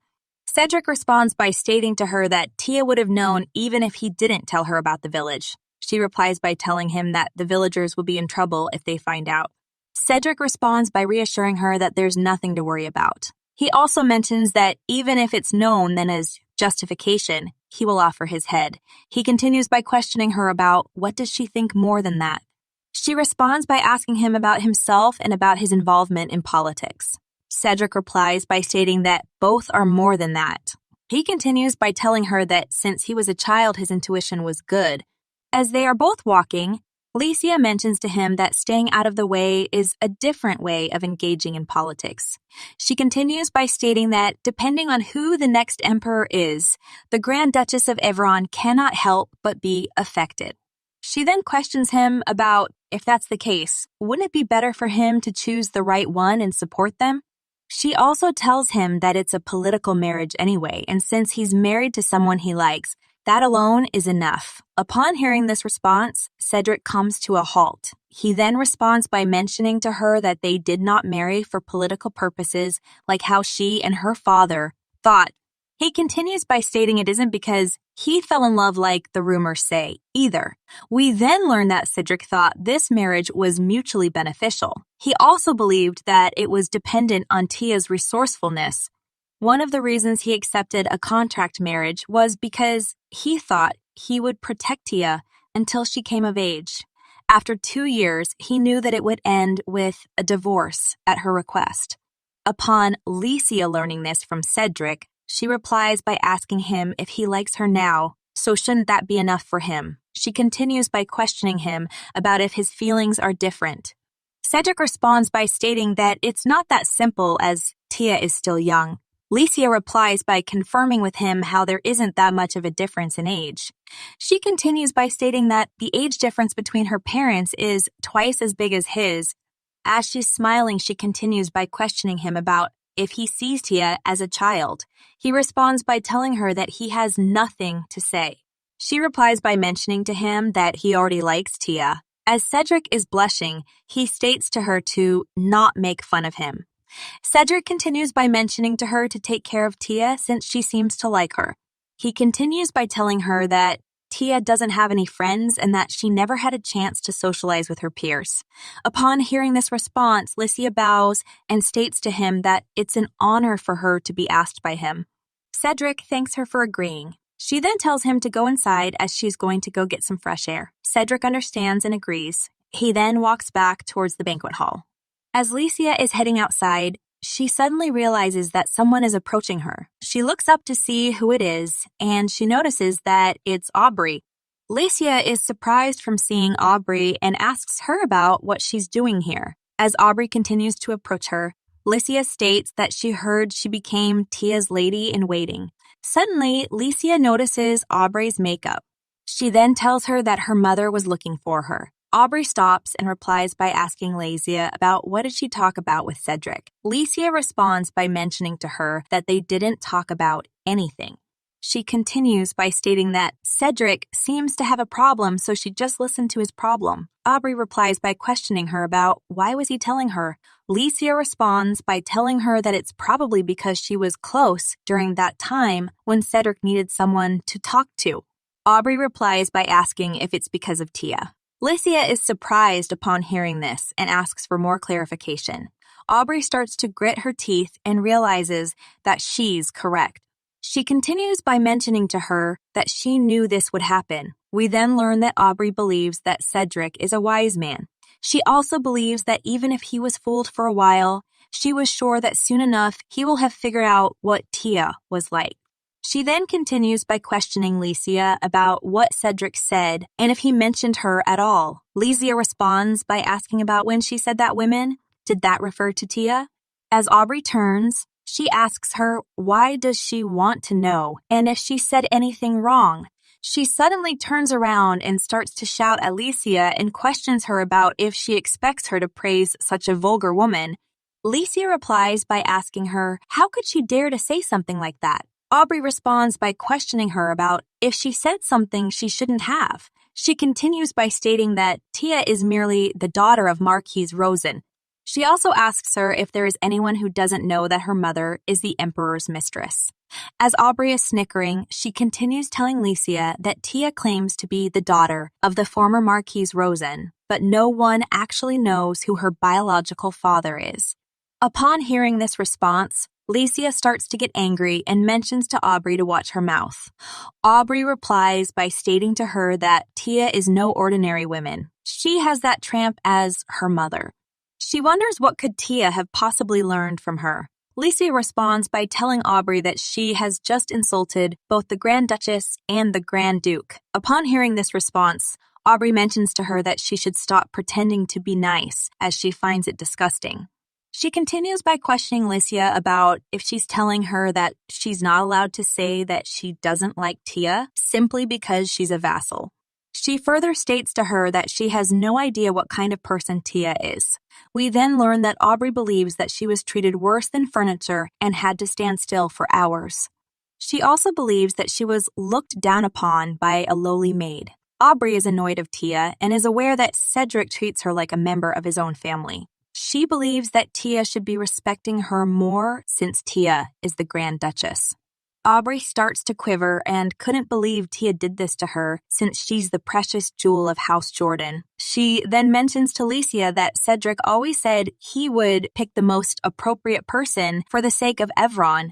Cedric responds by stating to her that Tia would have known even if he didn't tell her about the village. She replies by telling him that the villagers will be in trouble if they find out. Cedric responds by reassuring her that there's nothing to worry about. He also mentions that even if it's known, then as justification, he will offer his head. He continues by questioning her about what does she think more than that. She responds by asking him about himself and about his involvement in politics. Cedric replies by stating that both are more than that. He continues by telling her that since he was a child, his intuition was good. As they are both walking, Licia mentions to him that staying out of the way is a different way of engaging in politics. She continues by stating that depending on who the next emperor is, the Grand Duchess of Evron cannot help but be affected. She then questions him about if that's the case, wouldn't it be better for him to choose the right one and support them? She also tells him that it's a political marriage anyway, and since he's married to someone he likes, that alone is enough. Upon hearing this response, Cedric comes to a halt. He then responds by mentioning to her that they did not marry for political purposes like how she and her father thought. He continues by stating it isn't because he fell in love like the rumors say, either. We then learn that Cedric thought this marriage was mutually beneficial. He also believed that it was dependent on Tia's resourcefulness. One of the reasons he accepted a contract marriage was because he thought he would protect Tia until she came of age. After 2 years, he knew that it would end with a divorce at her request. Upon Licia learning this from Cedric, she replies by asking him if he likes her now, so shouldn't that be enough for him? She continues by questioning him about if his feelings are different. Cedric responds by stating that it's not that simple as Tia is still young. Licia replies by confirming with him how there isn't that much of a difference in age. She continues by stating that the age difference between her parents is twice as big as his. As she's smiling, she continues by questioning him about if he sees Tia as a child. He responds by telling her that he has nothing to say. She replies by mentioning to him that he already likes Tia. As Cedric is blushing, he states to her to not make fun of him. Cedric continues by mentioning to her to take care of Tia since she seems to like her. He continues by telling her that Tia doesn't have any friends and that she never had a chance to socialize with her peers. Upon hearing this response, Licia bows and states to him that it's an honor for her to be asked by him. Cedric thanks her for agreeing. She then tells him to go inside as she's going to go get some fresh air. Cedric understands and agrees. He then walks back towards the banquet hall. As Licia is heading outside, she suddenly realizes that someone is approaching her. She looks up to see who it is, and she notices that it's Aubrey. Licia is surprised from seeing Aubrey and asks her about what she's doing here. As Aubrey continues to approach her, Licia states that she heard she became Tia's lady-in-waiting. Suddenly, Licia notices Aubrey's makeup. She then tells her that her mother was looking for her. Aubrey stops and replies by asking Licia about what did she talk about with Cedric. Licia responds by mentioning to her that they didn't talk about anything. She continues by stating that Cedric seems to have a problem, so she just listened to his problem. Aubrey replies by questioning her about why was he telling her. Licia responds by telling her that it's probably because she was close during that time when Cedric needed someone to talk to. Aubrey replies by asking if it's because of Tia. Licia is surprised upon hearing this and asks for more clarification. Aubrey starts to grit her teeth and realizes that she's correct. She continues by mentioning to her that she knew this would happen. We then learn that Aubrey believes that Cedric is a wise man. She also believes that even if he was fooled for a while, she was sure that soon enough he will have figured out what Tia was like. She then continues by questioning Licia about what Cedric said and if he mentioned her at all. Licia responds by asking about when she said that women. Did that refer to Tia? As Aubrey turns, she asks her why does she want to know and if she said anything wrong. She suddenly turns around and starts to shout at Licia and questions her about if she expects her to praise such a vulgar woman. Licia replies by asking her how could she dare to say something like that. Aubrey responds by questioning her about if she said something she shouldn't have. She continues by stating that Tia is merely the daughter of Marquise Rosen. She also asks her if there is anyone who doesn't know that her mother is the Emperor's mistress. As Aubrey is snickering, she continues telling Licia that Tia claims to be the daughter of the former Marquise Rosen, but no one actually knows who her biological father is. Upon hearing this response, Licia starts to get angry and mentions to Aubrey to watch her mouth. Aubrey replies by stating to her that Tia is no ordinary woman. She has that tramp as her mother. She wonders what could Tia have possibly learned from her. Licia responds by telling Aubrey that she has just insulted both the Grand Duchess and the Grand Duke. Upon hearing this response, Aubrey mentions to her that she should stop pretending to be nice, as she finds it disgusting. She continues by questioning Licia about if she's telling her that she's not allowed to say that she doesn't like Tia simply because she's a vassal. She further states to her that she has no idea what kind of person Tia is. We then learn that Aubrey believes that she was treated worse than furniture and had to stand still for hours. She also believes that she was looked down upon by a lowly maid. Aubrey is annoyed of Tia and is aware that Cedric treats her like a member of his own family. She believes that Tia should be respecting her more since Tia is the Grand Duchess. Aubrey starts to quiver and couldn't believe Tia did this to her since she's the precious jewel of House Jordan. She then mentions to Licia that Cedric always said he would pick the most appropriate person for the sake of Evron.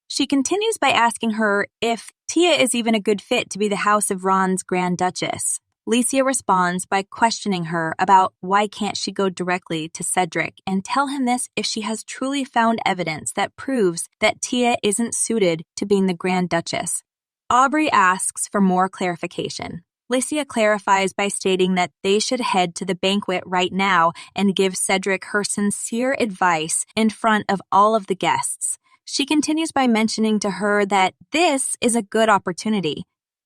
She continues by asking her if Tia is even a good fit to be the House of Ron's Grand Duchess. Licia responds by questioning her about why can't she go directly to Cedric and tell him this if she has truly found evidence that proves that Tia isn't suited to being the Grand Duchess. Aubrey asks for more clarification. Licia clarifies by stating that they should head to the banquet right now and give Cedric her sincere advice in front of all of the guests. She continues by mentioning to her that this is a good opportunity.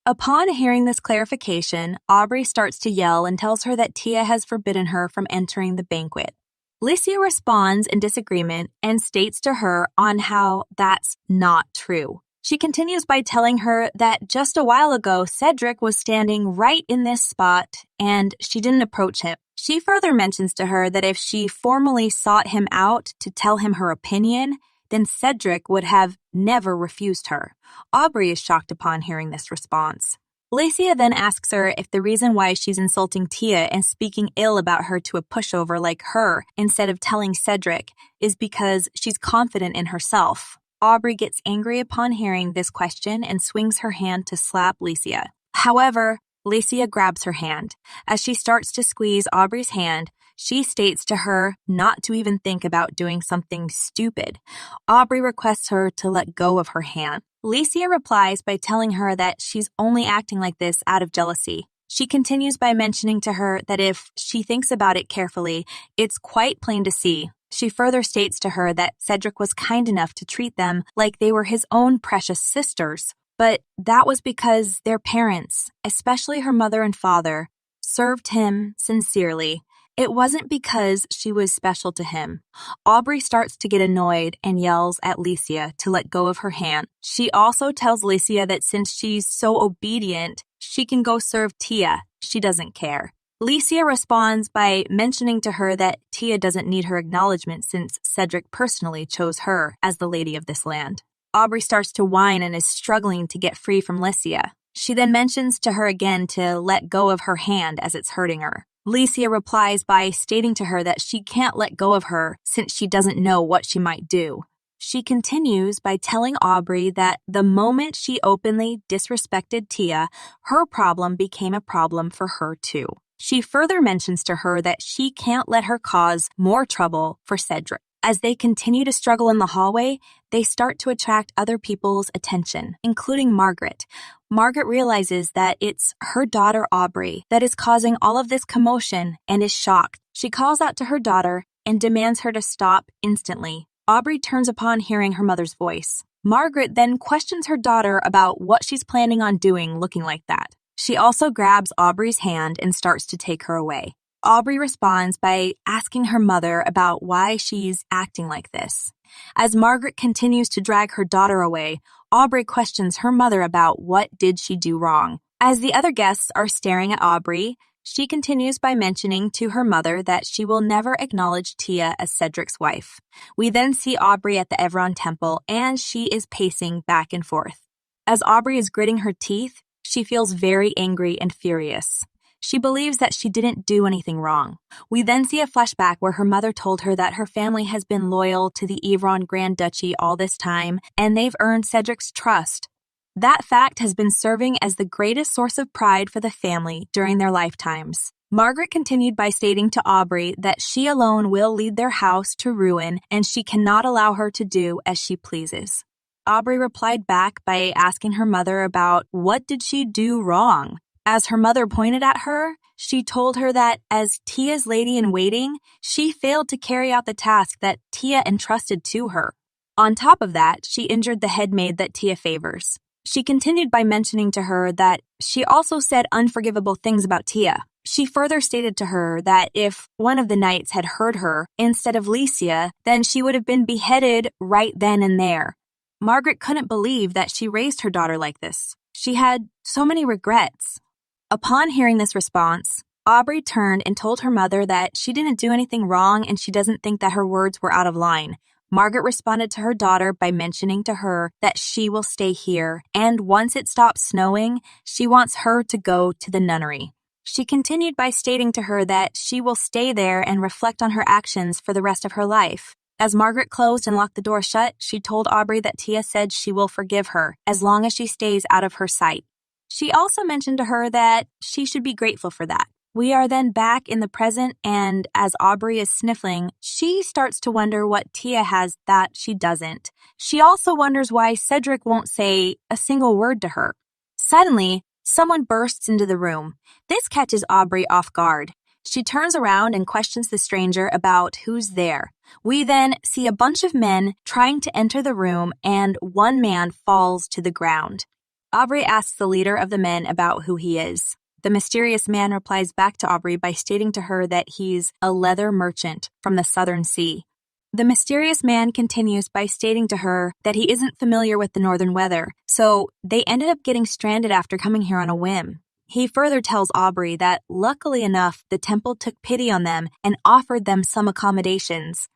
Upon hearing this clarification, Aubrey starts to yell and tells her that Tia has forbidden her from entering the banquet. Licia responds in disagreement and states to her on how that's not true. She continues by telling her that just a while ago, Cedric was standing right in this spot and she didn't approach him. She further mentions to her that if she formally sought him out to tell him her opinion, then Cedric would have never refused her. Aubrey is shocked upon hearing this response. Licia then asks her if the reason why she's insulting Tia and speaking ill about her to a pushover like her instead of telling Cedric is because she's confident in herself. Aubrey gets angry upon hearing this question and swings her hand to slap Licia. However, Licia grabs her hand. As she starts to squeeze Aubrey's hand, she states to her not to even think about doing something stupid. Aubrey requests her to let go of her hand. Licia replies by telling her that she's only acting like this out of jealousy. She continues by mentioning to her that if she thinks about it carefully, it's quite plain to see. She further states to her that Cedric was kind enough to treat them like they were his own precious sisters. But that was because their parents, especially her mother and father, served him sincerely, It wasn't because she was special to him. Aubrey starts to get annoyed and yells at Licia to let go of her hand. She also tells Licia that since she's so obedient, she can go serve Tia. She doesn't care. Licia responds by mentioning to her that Tia doesn't need her acknowledgement since Cedric personally chose her as the lady of this land. Aubrey starts to whine and is struggling to get free from Licia. She then mentions to her again to let go of her hand as it's hurting her. Licia replies by stating to her that she can't let go of her since she doesn't know what she might do. She continues by telling Aubrey that the moment she openly disrespected Tia, her problem became a problem for her too. She further mentions to her that she can't let her cause more trouble for Cedric. As they continue to struggle in the hallway, they start to attract other people's attention, including Margaret. Margaret realizes that it's her daughter Aubrey that is causing all of this commotion and is shocked. She calls out to her daughter and demands her to stop instantly. Aubrey turns upon hearing her mother's voice. Margaret then questions her daughter about what she's planning on doing looking like that. She also grabs Aubrey's hand and starts to take her away. Aubrey responds by asking her mother about why she's acting like this. As Margaret continues to drag her daughter away, Aubrey questions her mother about what did she do wrong. As the other guests are staring at Aubrey, she continues by mentioning to her mother that she will never acknowledge Tia as Cedric's wife. We then see Aubrey at the Evron Temple, and she is pacing back and forth. As Aubrey is gritting her teeth, she feels very angry and furious. She believes that she didn't do anything wrong. We then see a flashback where her mother told her that her family has been loyal to the Evron Grand Duchy all this time, and they've earned Cedric's trust. That fact has been serving as the greatest source of pride for the family during their lifetimes. Margaret continued by stating to Aubrey that she alone will lead their house to ruin, and she cannot allow her to do as she pleases. Aubrey replied back by asking her mother about what did she do wrong. As her mother pointed at her, she told her that as Tia's lady-in-waiting, she failed to carry out the task that Tia entrusted to her. On top of that, she injured the head maid that Tia favors. She continued by mentioning to her that she also said unforgivable things about Tia. She further stated to her that if one of the knights had heard her instead of Licia, then she would have been beheaded right then and there. Margaret couldn't believe that she raised her daughter like this. She had so many regrets. Upon hearing this response, Aubrey turned and told her mother that she didn't do anything wrong and she doesn't think that her words were out of line. Margaret responded to her daughter by mentioning to her that she will stay here, and once it stops snowing, she wants her to go to the nunnery. She continued by stating to her that she will stay there and reflect on her actions for the rest of her life. As Margaret closed and locked the door shut, she told Aubrey that Tia said she will forgive her as long as she stays out of her sight. She also mentioned to her that she should be grateful for that. We are then back in the present, and as Aubrey is sniffling, she starts to wonder what Tia has that she doesn't. She also wonders why Cedric won't say a single word to her. Suddenly, someone bursts into the room. This catches Aubrey off guard. She turns around and questions the stranger about who's there. We then see a bunch of men trying to enter the room, and one man falls to the ground. Aubrey asks the leader of the men about who he is. The mysterious man replies back to Aubrey by stating to her that he's a leather merchant from the Southern Sea. The mysterious man continues by stating to her that he isn't familiar with the northern weather, so they ended up getting stranded after coming here on a whim. He further tells Aubrey that, luckily enough, the temple took pity on them and offered them some accommodations.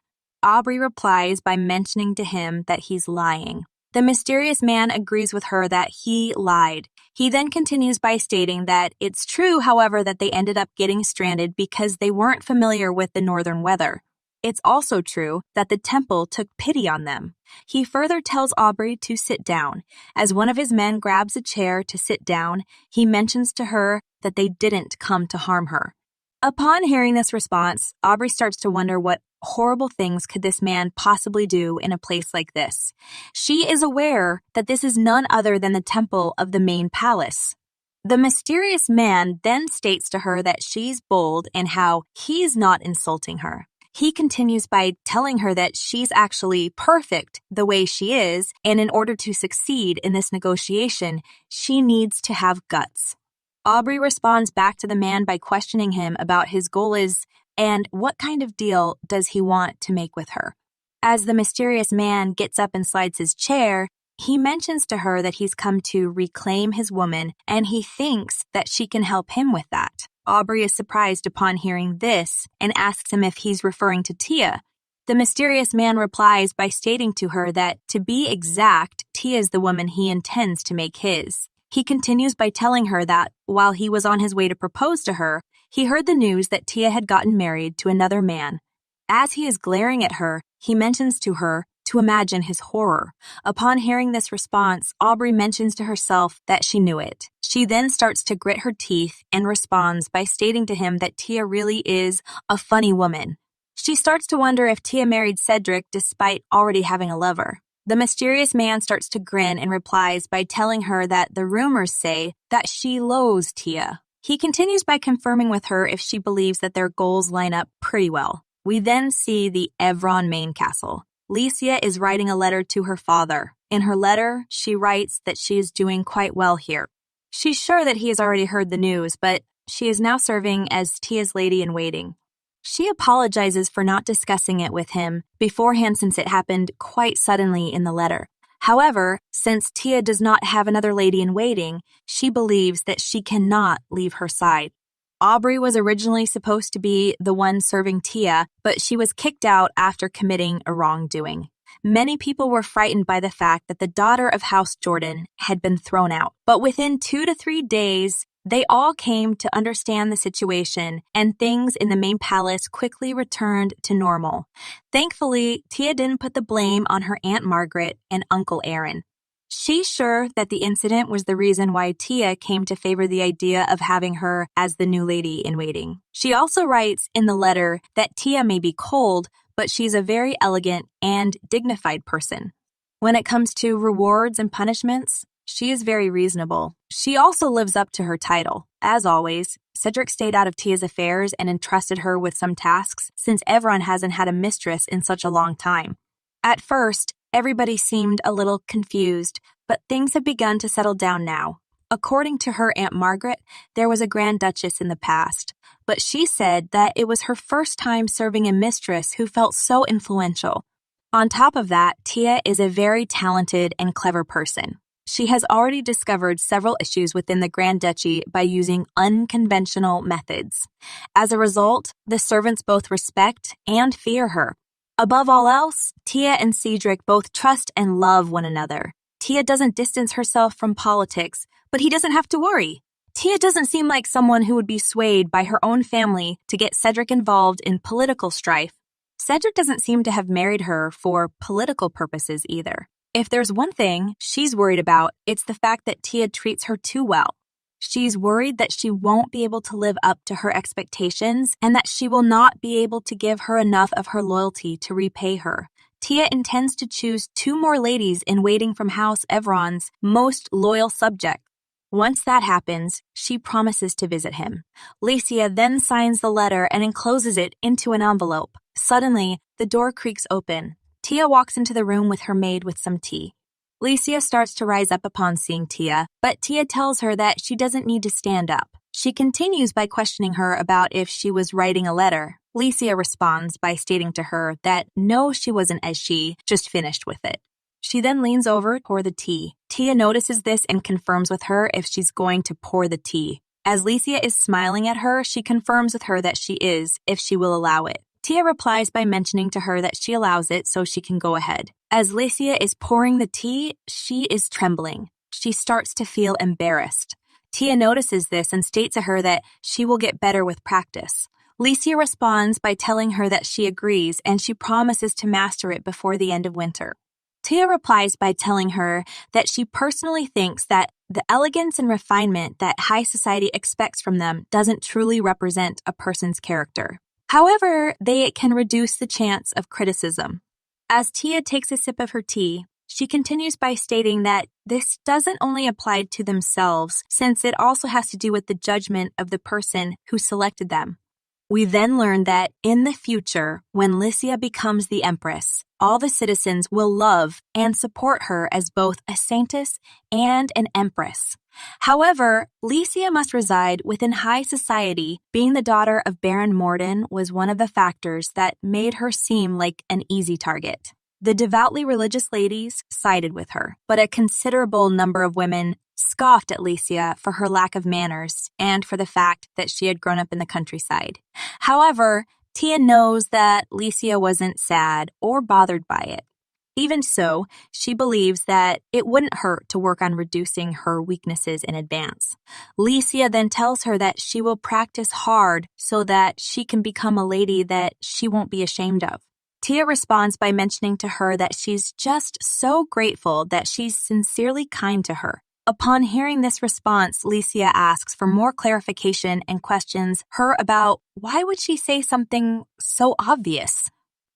Aubrey replies by mentioning to him that he's lying. The mysterious man agrees with her that he lied. He then continues by stating that it's true, however, that they ended up getting stranded because they weren't familiar with the northern weather. It's also true that the temple took pity on them. He further tells Aubrey to sit down. As one of his men grabs a chair to sit down, he mentions to her that they didn't come to harm her. Upon hearing this response, Aubrey starts to wonder what horrible things could this man possibly do in a place like this. She is aware that this is none other than the temple of the main palace. The mysterious man then states to her that she's bold and how he's not insulting her. He continues by telling her that she's actually perfect the way she is, and in order to succeed in this negotiation, she needs to have guts. Aubrey responds back to the man by questioning him about his goal is and what kind of deal does he want to make with her. As the mysterious man gets up and slides his chair, he mentions to her that he's come to reclaim his woman, and he thinks that she can help him with that. Aubrey is surprised upon hearing this and asks him if he's referring to Tia. The mysterious man replies by stating to her that, to be exact, Tia is the woman he intends to make his. He continues by telling her that, while he was on his way to propose to her, he heard the news that Tia had gotten married to another man. As he is glaring at her, he mentions to her to imagine his horror. Upon hearing this response, Aubrey mentions to herself that she knew it. She then starts to grit her teeth and responds by stating to him that Tia really is a funny woman. She starts to wonder if Tia married Cedric despite already having a lover. The mysterious man starts to grin and replies by telling her that the rumors say that she loathes Tia. He continues by confirming with her if she believes that their goals line up pretty well. We then see the Evron main castle. Licia is writing a letter to her father. In her letter, she writes that she is doing quite well here. She's sure that he has already heard the news, but she is now serving as Tia's lady-in-waiting. She apologizes for not discussing it with him beforehand since it happened quite suddenly in the letter. However, since Tia does not have another lady-in-waiting, she believes that she cannot leave her side. Aubrey was originally supposed to be the one serving Tia, but she was kicked out after committing a wrongdoing. Many people were frightened by the fact that the daughter of House Jordan had been thrown out, but within 2 to 3 days, they all came to understand the situation, and things in the main palace quickly returned to normal. Thankfully, Tia didn't put the blame on her Aunt Margaret and Uncle Aaron. She's sure that the incident was the reason why Tia came to favor the idea of having her as the new lady-in-waiting. She also writes in the letter that Tia may be cold, but she's a very elegant and dignified person. When it comes to rewards and punishments, she is very reasonable. She also lives up to her title. As always, Cedric stayed out of Tia's affairs and entrusted her with some tasks since Evron hasn't had a mistress in such a long time. At first, everybody seemed a little confused, but things have begun to settle down now. According to her Aunt Margaret, there was a Grand Duchess in the past, but she said that it was her first time serving a mistress who felt so influential. On top of that, Tia is a very talented and clever person. She has already discovered several issues within the Grand Duchy by using unconventional methods. As a result, the servants both respect and fear her. Above all else, Tia and Cedric both trust and love one another. Tia doesn't distance herself from politics, but he doesn't have to worry. Tia doesn't seem like someone who would be swayed by her own family to get Cedric involved in political strife. Cedric doesn't seem to have married her for political purposes either. If there's one thing she's worried about, it's the fact that Tia treats her too well. She's worried that she won't be able to live up to her expectations and that she will not be able to give her enough of her loyalty to repay her. Tia intends to choose 2 more ladies in waiting from House Evron's most loyal subject. Once that happens, she promises to visit him. Licia then signs the letter and encloses it into an envelope. Suddenly, the door creaks open. Tia walks into the room with her maid with some tea. Licia starts to rise up upon seeing Tia, but Tia tells her that she doesn't need to stand up. She continues by questioning her about if she was writing a letter. Licia responds by stating to her that no, she wasn't, as she just finished with it. She then leans over to pour the tea. Tia notices this and confirms with her if she's going to pour the tea. As Licia is smiling at her, she confirms with her that she is, if she will allow it. Tia replies by mentioning to her that she allows it so she can go ahead. As Licia is pouring the tea, she is trembling. She starts to feel embarrassed. Tia notices this and states to her that she will get better with practice. Licia responds by telling her that she agrees and she promises to master it before the end of winter. Tia replies by telling her that she personally thinks that the elegance and refinement that high society expects from them doesn't truly represent a person's character. However, they can reduce the chance of criticism. As Tia takes a sip of her tea, she continues by stating that this doesn't only apply to themselves, since it also has to do with the judgment of the person who selected them. We then learn that in the future, when Lycia becomes the empress, all the citizens will love and support her as both a saintess and an empress. However, Lycia must reside within high society. Being the daughter of Baron Morden was one of the factors that made her seem like an easy target. The devoutly religious ladies sided with her, but a considerable number of women scoffed at Lycia for her lack of manners and for the fact that she had grown up in the countryside. However, Tia knows that Lycia wasn't sad or bothered by it. Even so, she believes that it wouldn't hurt to work on reducing her weaknesses in advance. Lycia then tells her that she will practice hard so that she can become a lady that she won't be ashamed of. Tia responds by mentioning to her that she's just so grateful that she's sincerely kind to her. Upon hearing this response, Lycia asks for more clarification and questions her about why would she say something so obvious.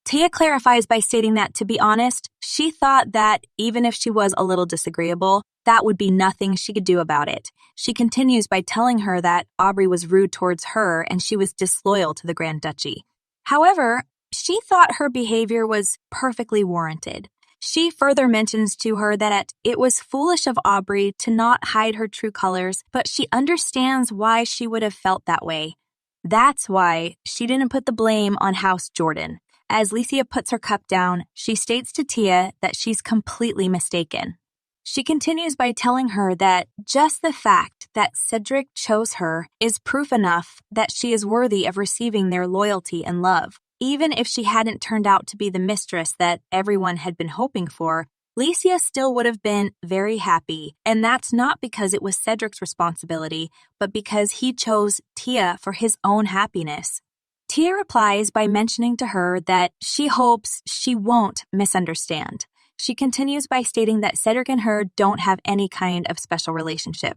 Tia clarifies by stating that, to be honest, she thought that even if she was a little disagreeable, that would be nothing she could do about it. She continues by telling her that Aubrey was rude towards her and she was disloyal to the Grand Duchy. However, she thought her behavior was perfectly warranted. She further mentions to her that it was foolish of Aubrey to not hide her true colors, but she understands why she would have felt that way. That's why she didn't put the blame on House Jordan. As Lycia puts her cup down, she states to Tia that she's completely mistaken. She continues by telling her that just the fact that Cedric chose her is proof enough that she is worthy of receiving their loyalty and love. Even if she hadn't turned out to be the mistress that everyone had been hoping for, Lycia still would have been very happy, and that's not because it was Cedric's responsibility, but because he chose Tia for his own happiness. Tia replies by mentioning to her that she hopes she won't misunderstand. She continues by stating that Cedric and her don't have any kind of special relationship.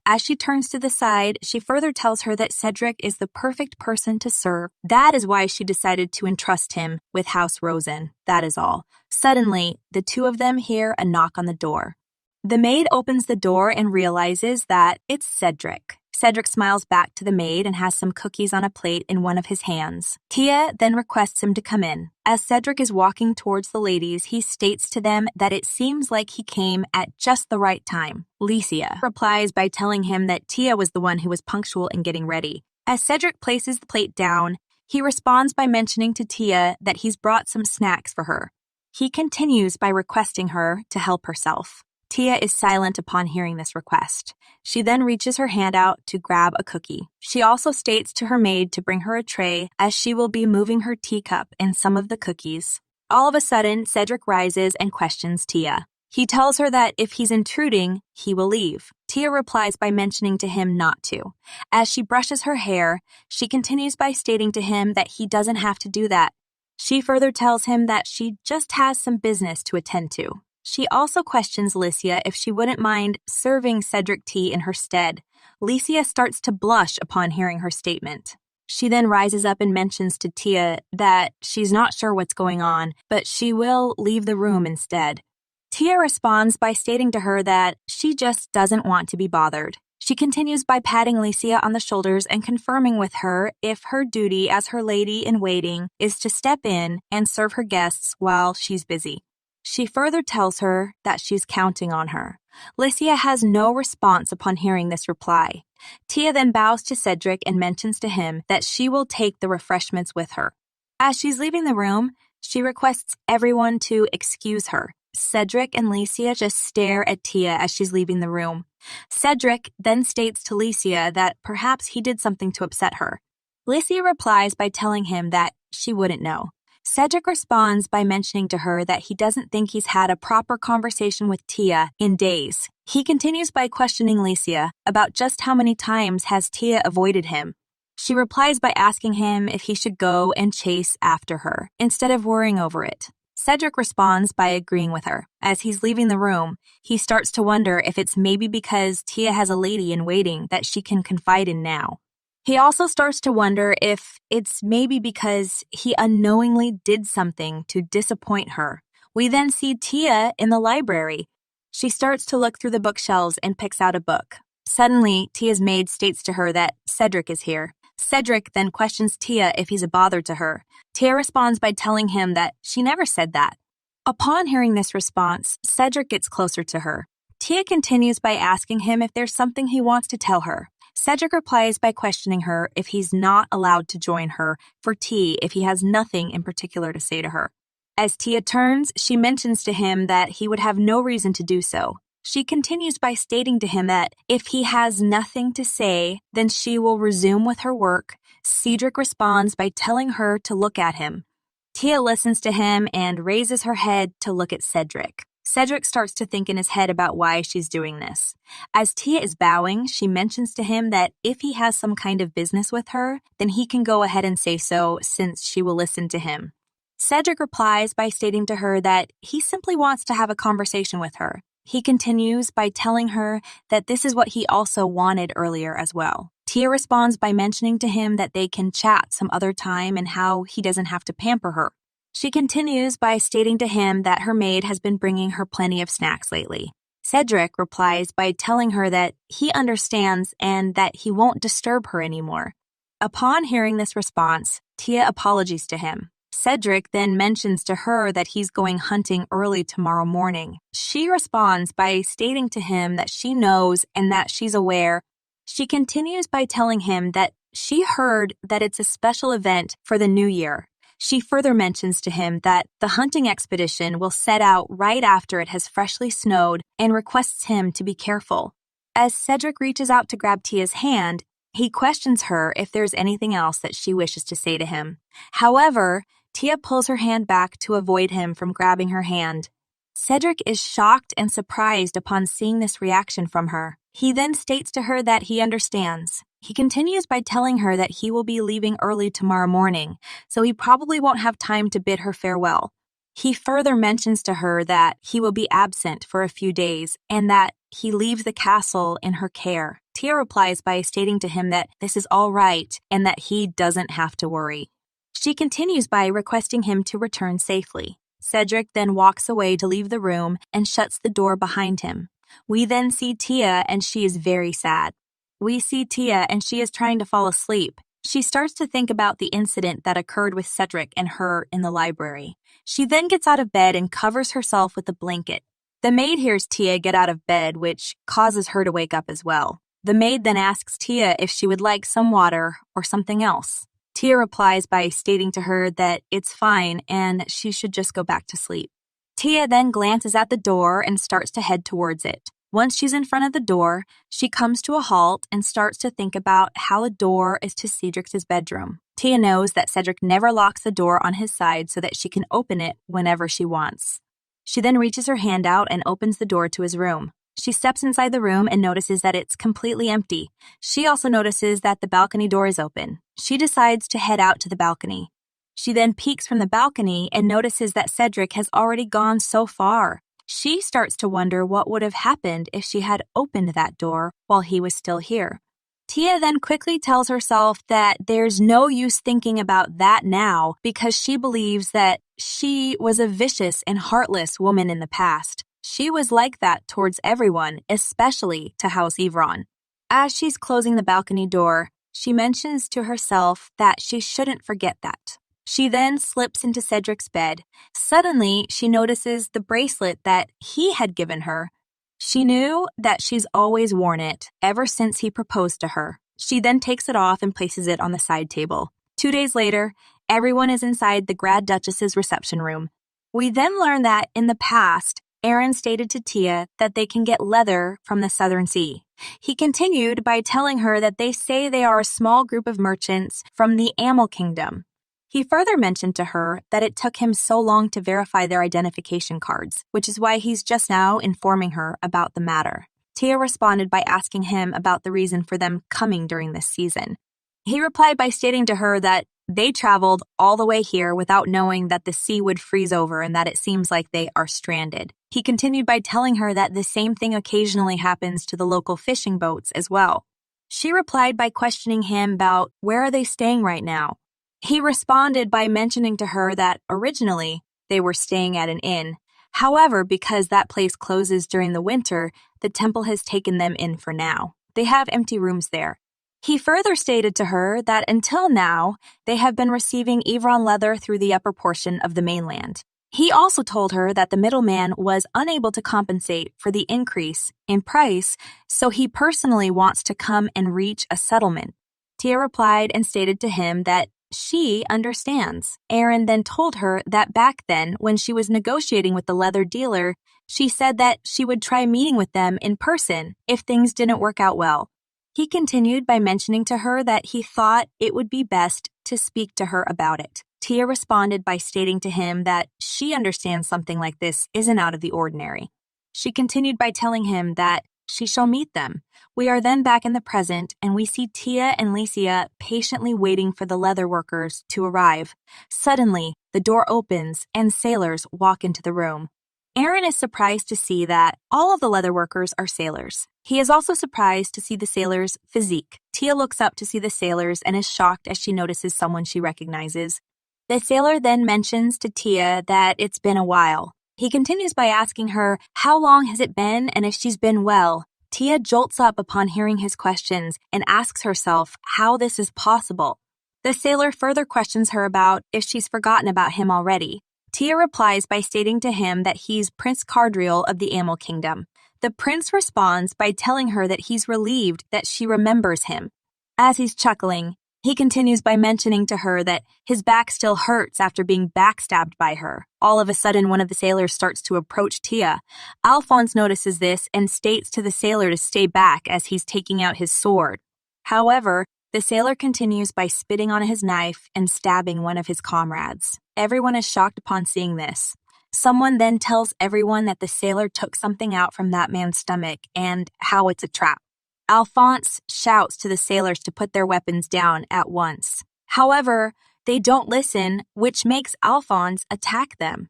As she turns to the side, she further tells her that Cedric is the perfect person to serve. That is why she decided to entrust him with House Rosen. That is all. Suddenly, the two of them hear a knock on the door. The maid opens the door and realizes that it's Cedric. Cedric smiles back to the maid and has some cookies on a plate in one of his hands. Tia then requests him to come in. As Cedric is walking towards the ladies, he states to them that it seems like he came at just the right time. Lycia replies by telling him that Tia was the one who was punctual in getting ready. As Cedric places the plate down, he responds by mentioning to Tia that he's brought some snacks for her. He continues by requesting her to help herself. Tia is silent upon hearing this request. She then reaches her hand out to grab a cookie. She also states to her maid to bring her a tray as she will be moving her teacup in some of the cookies. All of a sudden, Cedric rises and questions Tia. He tells her that if he's intruding, he will leave. Tia replies by mentioning to him not to. As she brushes her hair, she continues by stating to him that he doesn't have to do that. She further tells him that she just has some business to attend to. She also questions Lycia if she wouldn't mind serving Cedric tea in her stead. Lycia starts to blush upon hearing her statement. She then rises up and mentions to Tia that she's not sure what's going on, but she will leave the room instead. Tia responds by stating to her that she just doesn't want to be bothered. She continues by patting Lycia on the shoulders and confirming with her if her duty as her lady-in-waiting is to step in and serve her guests while she's busy. She further tells her that she's counting on her. Lycia has no response upon hearing this reply. Tia then bows to Cedric and mentions to him that she will take the refreshments with her. As she's leaving the room, she requests everyone to excuse her. Cedric and Lycia just stare at Tia as she's leaving the room. Cedric then states to Lycia that perhaps he did something to upset her. Lycia replies by telling him that she wouldn't know. Cedric responds by mentioning to her that he doesn't think he's had a proper conversation with Tia in days. He continues by questioning Lycia about just how many times has Tia avoided him. She replies by asking him if he should go and chase after her, instead of worrying over it. Cedric responds by agreeing with her. As he's leaving the room, he starts to wonder if it's maybe because Tia has a lady in waiting that she can confide in now. He also starts to wonder if it's maybe because he unknowingly did something to disappoint her. We then see Tia in the library. She starts to look through the bookshelves and picks out a book. Suddenly, Tia's maid states to her that Cedric is here. Cedric then questions Tia if he's a bother to her. Tia responds by telling him that she never said that. Upon hearing this response, Cedric gets closer to her. Tia continues by asking him if there's something he wants to tell her. Cedric replies by questioning her if he's not allowed to join her for tea if he has nothing in particular to say to her. As Tia turns, she mentions to him that he would have no reason to do so. She continues by stating to him that if he has nothing to say, then she will resume with her work. Cedric responds by telling her to look at him. Tia listens to him and raises her head to look at Cedric. Cedric starts to think in his head about why she's doing this. As Tia is bowing, she mentions to him that if he has some kind of business with her, then he can go ahead and say so since she will listen to him. Cedric replies by stating to her that he simply wants to have a conversation with her. He continues by telling her that this is what he also wanted earlier as well. Tia responds by mentioning to him that they can chat some other time and how he doesn't have to pamper her. She continues by stating to him that her maid has been bringing her plenty of snacks lately. Cedric replies by telling her that he understands and that he won't disturb her anymore. Upon hearing this response, Tia apologizes to him. Cedric then mentions to her that he's going hunting early tomorrow morning. She responds by stating to him that she knows and that she's aware. She continues by telling him that she heard that it's a special event for the new year. She further mentions to him that the hunting expedition will set out right after it has freshly snowed and requests him to be careful. As Cedric reaches out to grab Tia's hand, he questions her if there's anything else that she wishes to say to him. However, Tia pulls her hand back to avoid him from grabbing her hand. Cedric is shocked and surprised upon seeing this reaction from her. He then states to her that he understands. He continues by telling her that he will be leaving early tomorrow morning, so he probably won't have time to bid her farewell. He further mentions to her that he will be absent for a few days and that he leaves the castle in her care. Tia replies by stating to him that this is all right and that he doesn't have to worry. She continues by requesting him to return safely. Cedric then walks away to leave the room and shuts the door behind him. We then see Tia and she is very sad. We see Tia and she is trying to fall asleep. She starts to think about the incident that occurred with Cedric and her in the library. She then gets out of bed and covers herself with a blanket. The maid hears Tia get out of bed, which causes her to wake up as well. The maid then asks Tia if she would like some water or something else. Tia replies by stating to her that it's fine and she should just go back to sleep. Tia then glances at the door and starts to head towards it. Once she's in front of the door, she comes to a halt and starts to think about how a door is to Cedric's bedroom. Tia knows that Cedric never locks the door on his side so that she can open it whenever she wants. She then reaches her hand out and opens the door to his room. She steps inside the room and notices that it's completely empty. She also notices that the balcony door is open. She decides to head out to the balcony. She then peeks from the balcony and notices that Cedric has already gone so far. She starts to wonder what would have happened if she had opened that door while he was still here. Tia then quickly tells herself that there's no use thinking about that now because she believes that she was a vicious and heartless woman in the past. She was like that towards everyone, especially to House Evron. As she's closing the balcony door, she mentions to herself that she shouldn't forget that. She then slips into Cedric's bed. Suddenly, she notices the bracelet that he had given her. She knew that she's always worn it ever since he proposed to her. She then takes it off and places it on the side table. 2 days later, everyone is inside the Grad Duchess's reception room. We then learn that in the past, Aaron stated to Tia that they can get leather from the Southern Sea. He continued by telling her that they say they are a small group of merchants from the Amel Kingdom. He further mentioned to her that it took him so long to verify their identification cards, which is why he's just now informing her about the matter. Tia responded by asking him about the reason for them coming during this season. He replied by stating to her that they traveled all the way here without knowing that the sea would freeze over and that it seems like they are stranded. He continued by telling her that the same thing occasionally happens to the local fishing boats as well. She replied by questioning him about where are they staying right now. He responded by mentioning to her that originally they were staying at an inn. However, because that place closes during the winter, the temple has taken them in for now. They have empty rooms there. He further stated to her that until now, they have been receiving Evron leather through the upper portion of the mainland. He also told her that the middleman was unable to compensate for the increase in price, so he personally wants to come and reach a settlement. Tia replied and stated to him that she understands. Aaron then told her that back then, when she was negotiating with the leather dealer, she said that she would try meeting with them in person if things didn't work out well. He continued by mentioning to her that he thought it would be best to speak to her about it. Tia responded by stating to him that she understands something like this isn't out of the ordinary. She continued by telling him that she shall meet them. We are then back in the present, and we see Tia and Licia patiently waiting for the leather workers to arrive. Suddenly, the door opens, and sailors walk into the room. Aaron is surprised to see that all of the leather workers are sailors. He is also surprised to see the sailors' physique. Tia looks up to see the sailors and is shocked as she notices someone she recognizes. The sailor then mentions to Tia that it's been a while. He continues by asking her how long has it been and if she's been well. Tia jolts up upon hearing his questions and asks herself how this is possible. The sailor further questions her about if she's forgotten about him already. Tia replies by stating to him that he's Prince Cardriel of the Animal Kingdom. The prince responds by telling her that he's relieved that she remembers him. As he's chuckling, he continues by mentioning to her that his back still hurts after being backstabbed by her. All of a sudden, one of the sailors starts to approach Tia. Alphonse notices this and states to the sailor to stay back as he's taking out his sword. However, the sailor continues by spitting on his knife and stabbing one of his comrades. Everyone is shocked upon seeing this. Someone then tells everyone that the sailor took something out from that man's stomach and how it's a trap. Alphonse shouts to the sailors to put their weapons down at once. However, they don't listen, which makes Alphonse attack them.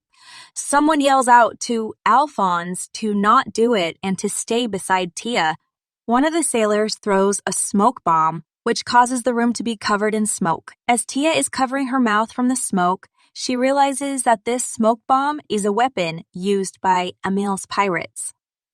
Someone yells out to Alphonse to not do it and to stay beside Tia. One of the sailors throws a smoke bomb, which causes the room to be covered in smoke. As Tia is covering her mouth from the smoke, she realizes that this smoke bomb is a weapon used by Emil's pirates.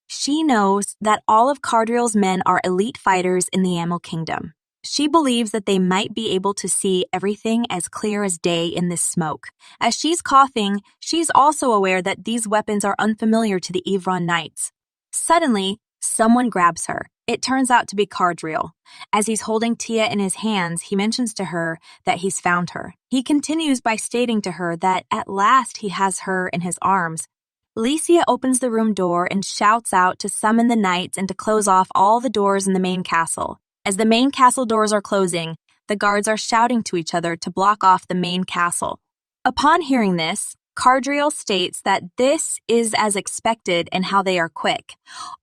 She knows that all of Cardriel's men are elite fighters in the Animal Kingdom. She believes that they might be able to see everything as clear as day in this smoke. As she's coughing, she's also aware that these weapons are unfamiliar to the Evron Knights. Suddenly, someone grabs her. It turns out to be Cardriel. As he's holding Tia in his hands, he mentions to her that he's found her. He continues by stating to her that at last he has her in his arms. Licia opens the room door and shouts out to summon the knights and to close off all the doors in the main castle. As the main castle doors are closing, the guards are shouting to each other to block off the main castle. Upon hearing this, Cardriel states that this is as expected and how they are quick.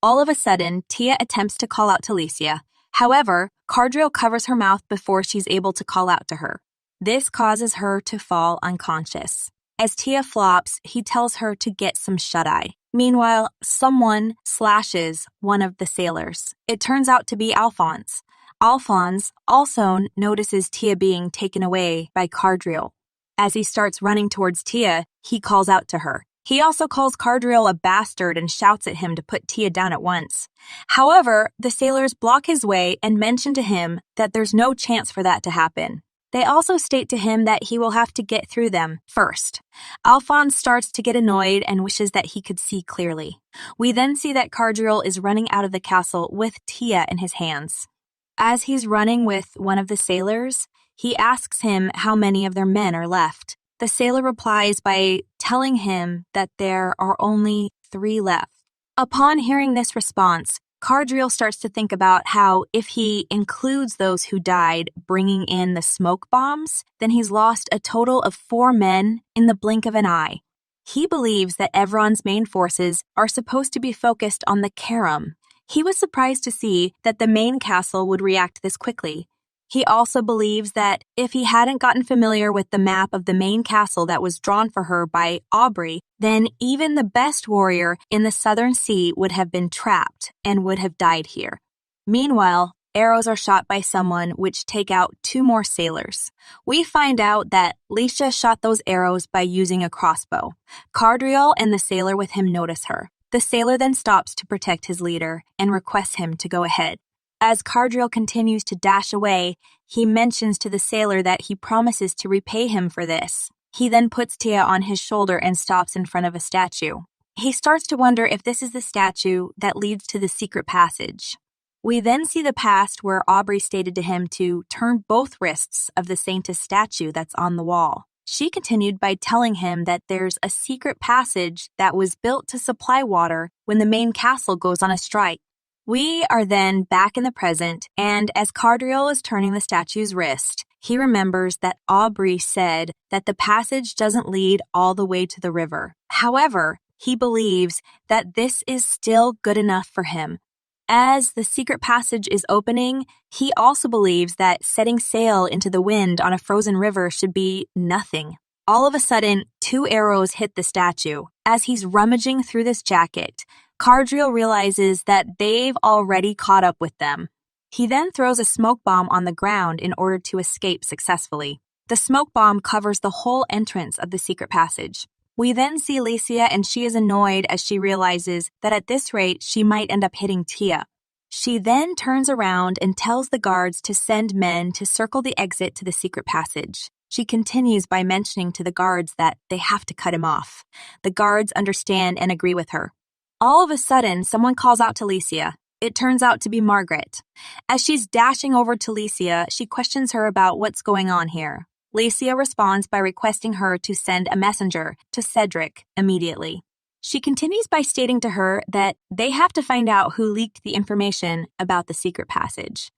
All of a sudden, Tia attempts to call out to Licia. However, Cardriel covers her mouth before she's able to call out to her. This causes her to fall unconscious. As Tia flops, he tells her to get some shut-eye. Meanwhile, someone slashes one of the sailors. It turns out to be Alphonse. Alphonse also notices Tia being taken away by Cardriel. As he starts running towards Tia, he calls out to her. He also calls Cardriel a bastard and shouts at him to put Tia down at once. However, the sailors block his way and mention to him that there's no chance for that to happen. They also state to him that he will have to get through them first. Alphonse starts to get annoyed and wishes that he could see clearly. We then see that Cardriel is running out of the castle with Tia in his hands. As he's running with one of the sailors, he asks him how many of their men are left. The sailor replies by telling him that there are only 3 left. Upon hearing this response, Cardriel starts to think about how if he includes those who died bringing in the smoke bombs, then he's lost a total of 4 men in the blink of an eye. He believes that Evron's main forces are supposed to be focused on the Karam. He was surprised to see that the main castle would react this quickly. He also believes that if he hadn't gotten familiar with the map of the main castle that was drawn for her by Aubrey, then even the best warrior in the Southern Sea would have been trapped and would have died here. Meanwhile, arrows are shot by someone which take out 2 more sailors. We find out that Licia shot those arrows by using a crossbow. Cardriel and the sailor with him notice her. The sailor then stops to protect his leader and requests him to go ahead. As Cardriel continues to dash away, he mentions to the sailor that he promises to repay him for this. He then puts Tia on his shoulder and stops in front of a statue. He starts to wonder if this is the statue that leads to the secret passage. We then see the past where Aubrey stated to him to turn both wrists of the Saintess statue that's on the wall. She continued by telling him that there's a secret passage that was built to supply water when the main castle goes on a strike. We are then back in the present, and as Cardriel is turning the statue's wrist, he remembers that Aubrey said that the passage doesn't lead all the way to the river. However, he believes that this is still good enough for him. As the secret passage is opening, he also believes that setting sail into the wind on a frozen river should be nothing. All of a sudden, 2 arrows hit the statue. As he's rummaging through this jacket, Cardriel realizes that they've already caught up with them. He then throws a smoke bomb on the ground in order to escape successfully. The smoke bomb covers the whole entrance of the secret passage. We then see Alicia, and she is annoyed as she realizes that at this rate she might end up hitting Tia. She then turns around and tells the guards to send men to circle the exit to the secret passage. She continues by mentioning to the guards that they have to cut him off. The guards understand and agree with her. All of a sudden, someone calls out to Alicia. It turns out to be Margaret. As she's dashing over to Alicia, she questions her about what's going on here. Alicia responds by requesting her to send a messenger to Cedric immediately. She continues by stating to her that they have to find out who leaked the information about the secret passage.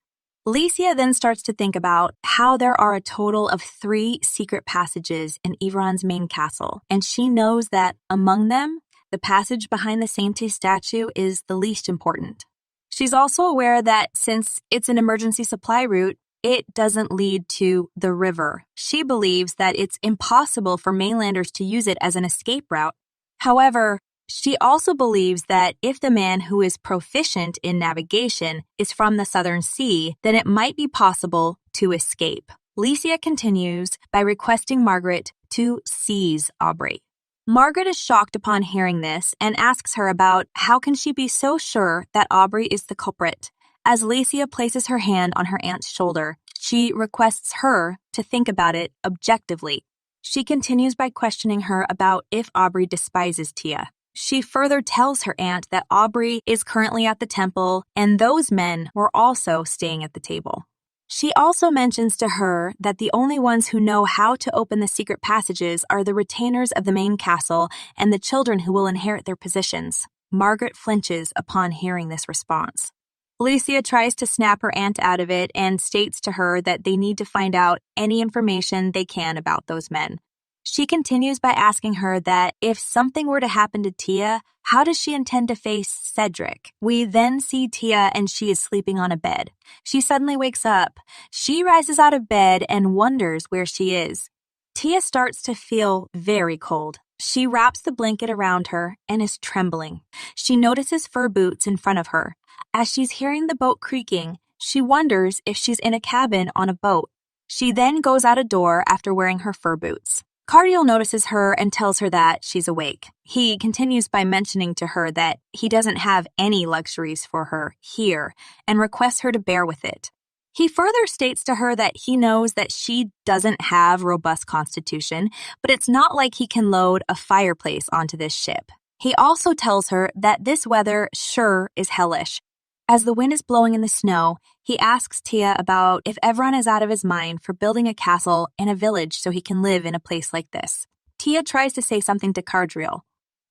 Alicia then starts to think about how there are a total of 3 secret passages in Yveron's main castle, and she knows that among them, the passage behind the Saintess statue is the least important. She's also aware that since it's an emergency supply route, it doesn't lead to the river. She believes that it's impossible for mainlanders to use it as an escape route. However, she also believes that if the man who is proficient in navigation is from the Southern Sea, then it might be possible to escape. Alicia continues by requesting Margaret to seize Aubrey. Margaret is shocked upon hearing this and asks her about how can she be so sure that Aubrey is the culprit. As Alicia places her hand on her aunt's shoulder, she requests her to think about it objectively. She continues by questioning her about if Aubrey despises Tia. She further tells her aunt that Aubrey is currently at the temple and those men were also staying at the table. She also mentions to her that the only ones who know how to open the secret passages are the retainers of the main castle and the children who will inherit their positions. Margaret flinches upon hearing this response. Alicia tries to snap her aunt out of it and states to her that they need to find out any information they can about those men. She continues by asking her that if something were to happen to Tia, how does she intend to face Cedric? We then see Tia and she is sleeping on a bed. She suddenly wakes up. She rises out of bed and wonders where she is. Tia starts to feel very cold. She wraps the blanket around her and is trembling. She notices fur boots in front of her. As she's hearing the boat creaking, she wonders if she's in a cabin on a boat. She then goes out a door after wearing her fur boots. Cardriel notices her and tells her that she's awake. He continues by mentioning to her that he doesn't have any luxuries for her here and requests her to bear with it. He further states to her that he knows that she doesn't have robust constitution, but it's not like he can load a fireplace onto this ship. He also tells her that this weather sure is hellish. As the wind is blowing in the snow, he asks Tia about if Evron is out of his mind for building a castle in a village so he can live in a place like this. Tia tries to say something to Cardriel.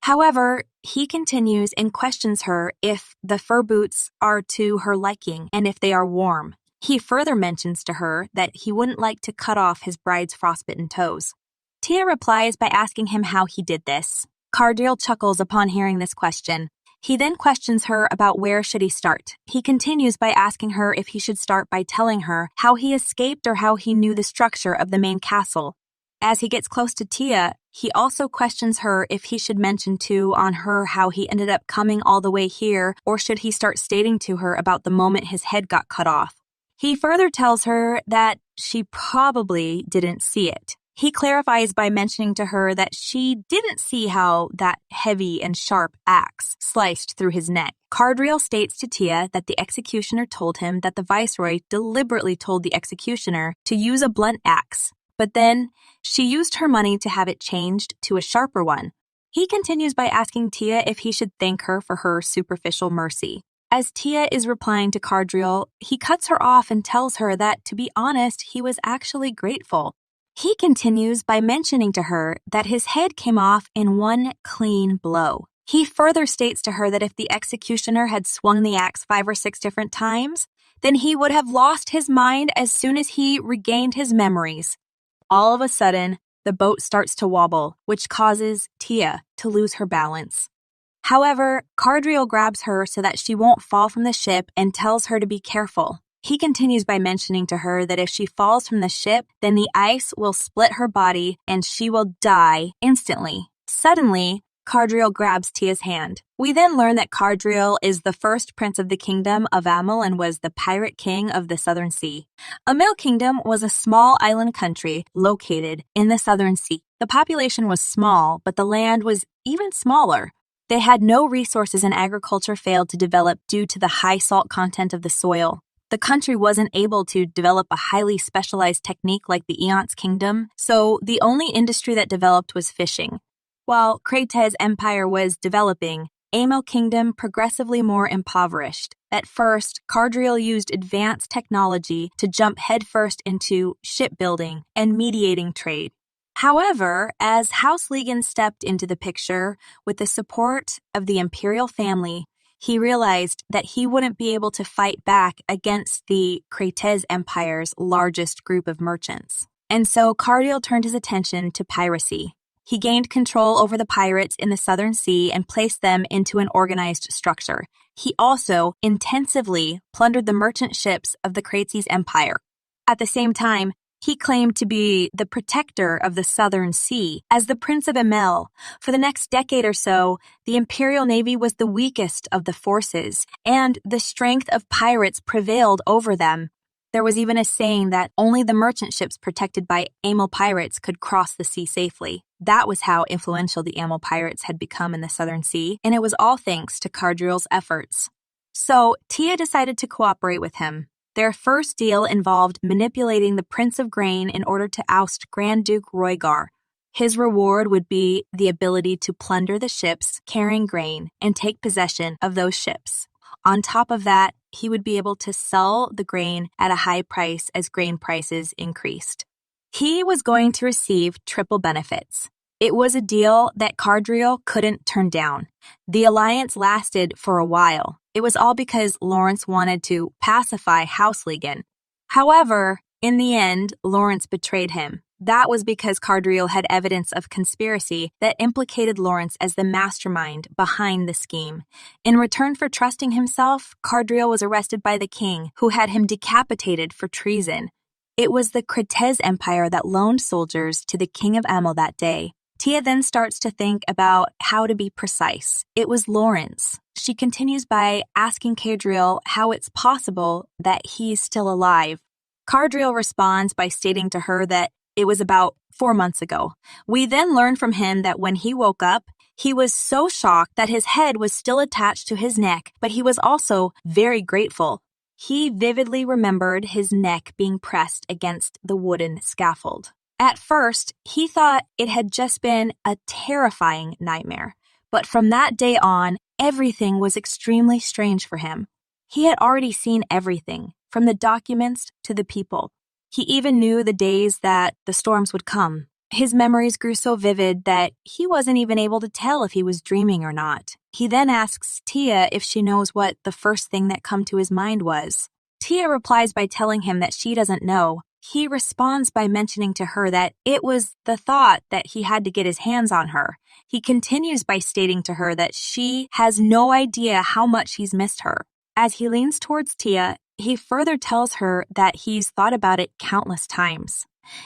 However, he continues and questions her if the fur boots are to her liking and if they are warm. He further mentions to her that he wouldn't like to cut off his bride's frostbitten toes. Tia replies by asking him how he did this. Cardriel chuckles upon hearing this question. He then questions her about where should he start. He continues by asking her if he should start by telling her how he escaped or how he knew the structure of the main castle. As he gets close to Tia, he also questions her if he should mention on her how he ended up coming all the way here, or should he start stating to her about the moment his head got cut off. He further tells her that she probably didn't see it. He clarifies by mentioning to her that she didn't see how that heavy and sharp axe sliced through his neck. Cardriel states to Tia that the executioner told him that the viceroy deliberately told the executioner to use a blunt axe, but then she used her money to have it changed to a sharper one. He continues by asking Tia if he should thank her for her superficial mercy. As Tia is replying to Cardriel, he cuts her off and tells her that, to be honest, he was actually grateful. He continues by mentioning to her that his head came off in one clean blow. He further states to her that if the executioner had swung the axe 5 or 6 different times, then he would have lost his mind as soon as he regained his memories. All of a sudden, the boat starts to wobble, which causes Tia to lose her balance. However, Cardriel grabs her so that she won't fall from the ship and tells her to be careful. He continues by mentioning to her that if she falls from the ship, then the ice will split her body and she will die instantly. Suddenly, Cardriel grabs Tia's hand. We then learn that Cardriel is the first prince of the kingdom of Amel and was the pirate king of the Southern Sea. Amel Kingdom was a small island country located in the Southern Sea. The population was small, but the land was even smaller. They had no resources and agriculture failed to develop due to the high salt content of the soil. The country wasn't able to develop a highly specialized technique like the Eon's kingdom, so the only industry that developed was fishing. While Krate's empire was developing, Amel Kingdom progressively more impoverished. At first, Cardriel used advanced technology to jump headfirst into shipbuilding and mediating trade. However, as House Legan stepped into the picture with the support of the imperial family, he realized that he wouldn't be able to fight back against the Krate's empire's largest group of merchants. And so Cardriel turned his attention to piracy. He gained control over the pirates in the Southern Sea and placed them into an organized structure. He also intensively plundered the merchant ships of the Krates' empire. At the same time, he claimed to be the protector of the Southern Sea. As the Prince of Amel, for the next decade or so, the Imperial Navy was the weakest of the forces, and the strength of pirates prevailed over them. There was even a saying that only the merchant ships protected by Amel pirates could cross the sea safely. That was how influential the Amel pirates had become in the Southern Sea, and it was all thanks to Cardriel's efforts. So Tia decided to cooperate with him. Their first deal involved manipulating the Prince of Grain in order to oust Grand Duke Roygar. His reward would be the ability to plunder the ships carrying grain and take possession of those ships. On top of that, he would be able to sell the grain at a high price as grain prices increased. He was going to receive triple benefits. It was a deal that Cardriel couldn't turn down. The alliance lasted for a while. It was all because Lawrence wanted to pacify House Legan. However, in the end, Lawrence betrayed him. That was because Cardriel had evidence of conspiracy that implicated Lawrence as the mastermind behind the scheme. In return for trusting himself, Cardriel was arrested by the king, who had him decapitated for treason. It was the Krates Empire that loaned soldiers to the king of Amel that day. Tia then starts to think about how to be precise. It was Lawrence. She continues by asking Cardriel how it's possible that he's still alive. Cardriel responds by stating to her that it was about 4 months ago. We then learn from him that when he woke up, he was so shocked that his head was still attached to his neck, but he was also very grateful. He vividly remembered his neck being pressed against the wooden scaffold. At first, he thought it had just been a terrifying nightmare, but from that day on, everything was extremely strange for him. He had already seen everything, from the documents to the people. He even knew the days that the storms would come. His memories grew so vivid that he wasn't even able to tell if he was dreaming or not. He then asks Tia if she knows what the first thing that come to his mind was. Tia replies by telling him that she doesn't know. He responds by mentioning to her that it was the thought that he had to get his hands on her. He continues by stating to her that she has no idea how much he's missed her. As he leans towards Tia, he further tells her that he's thought about it countless times.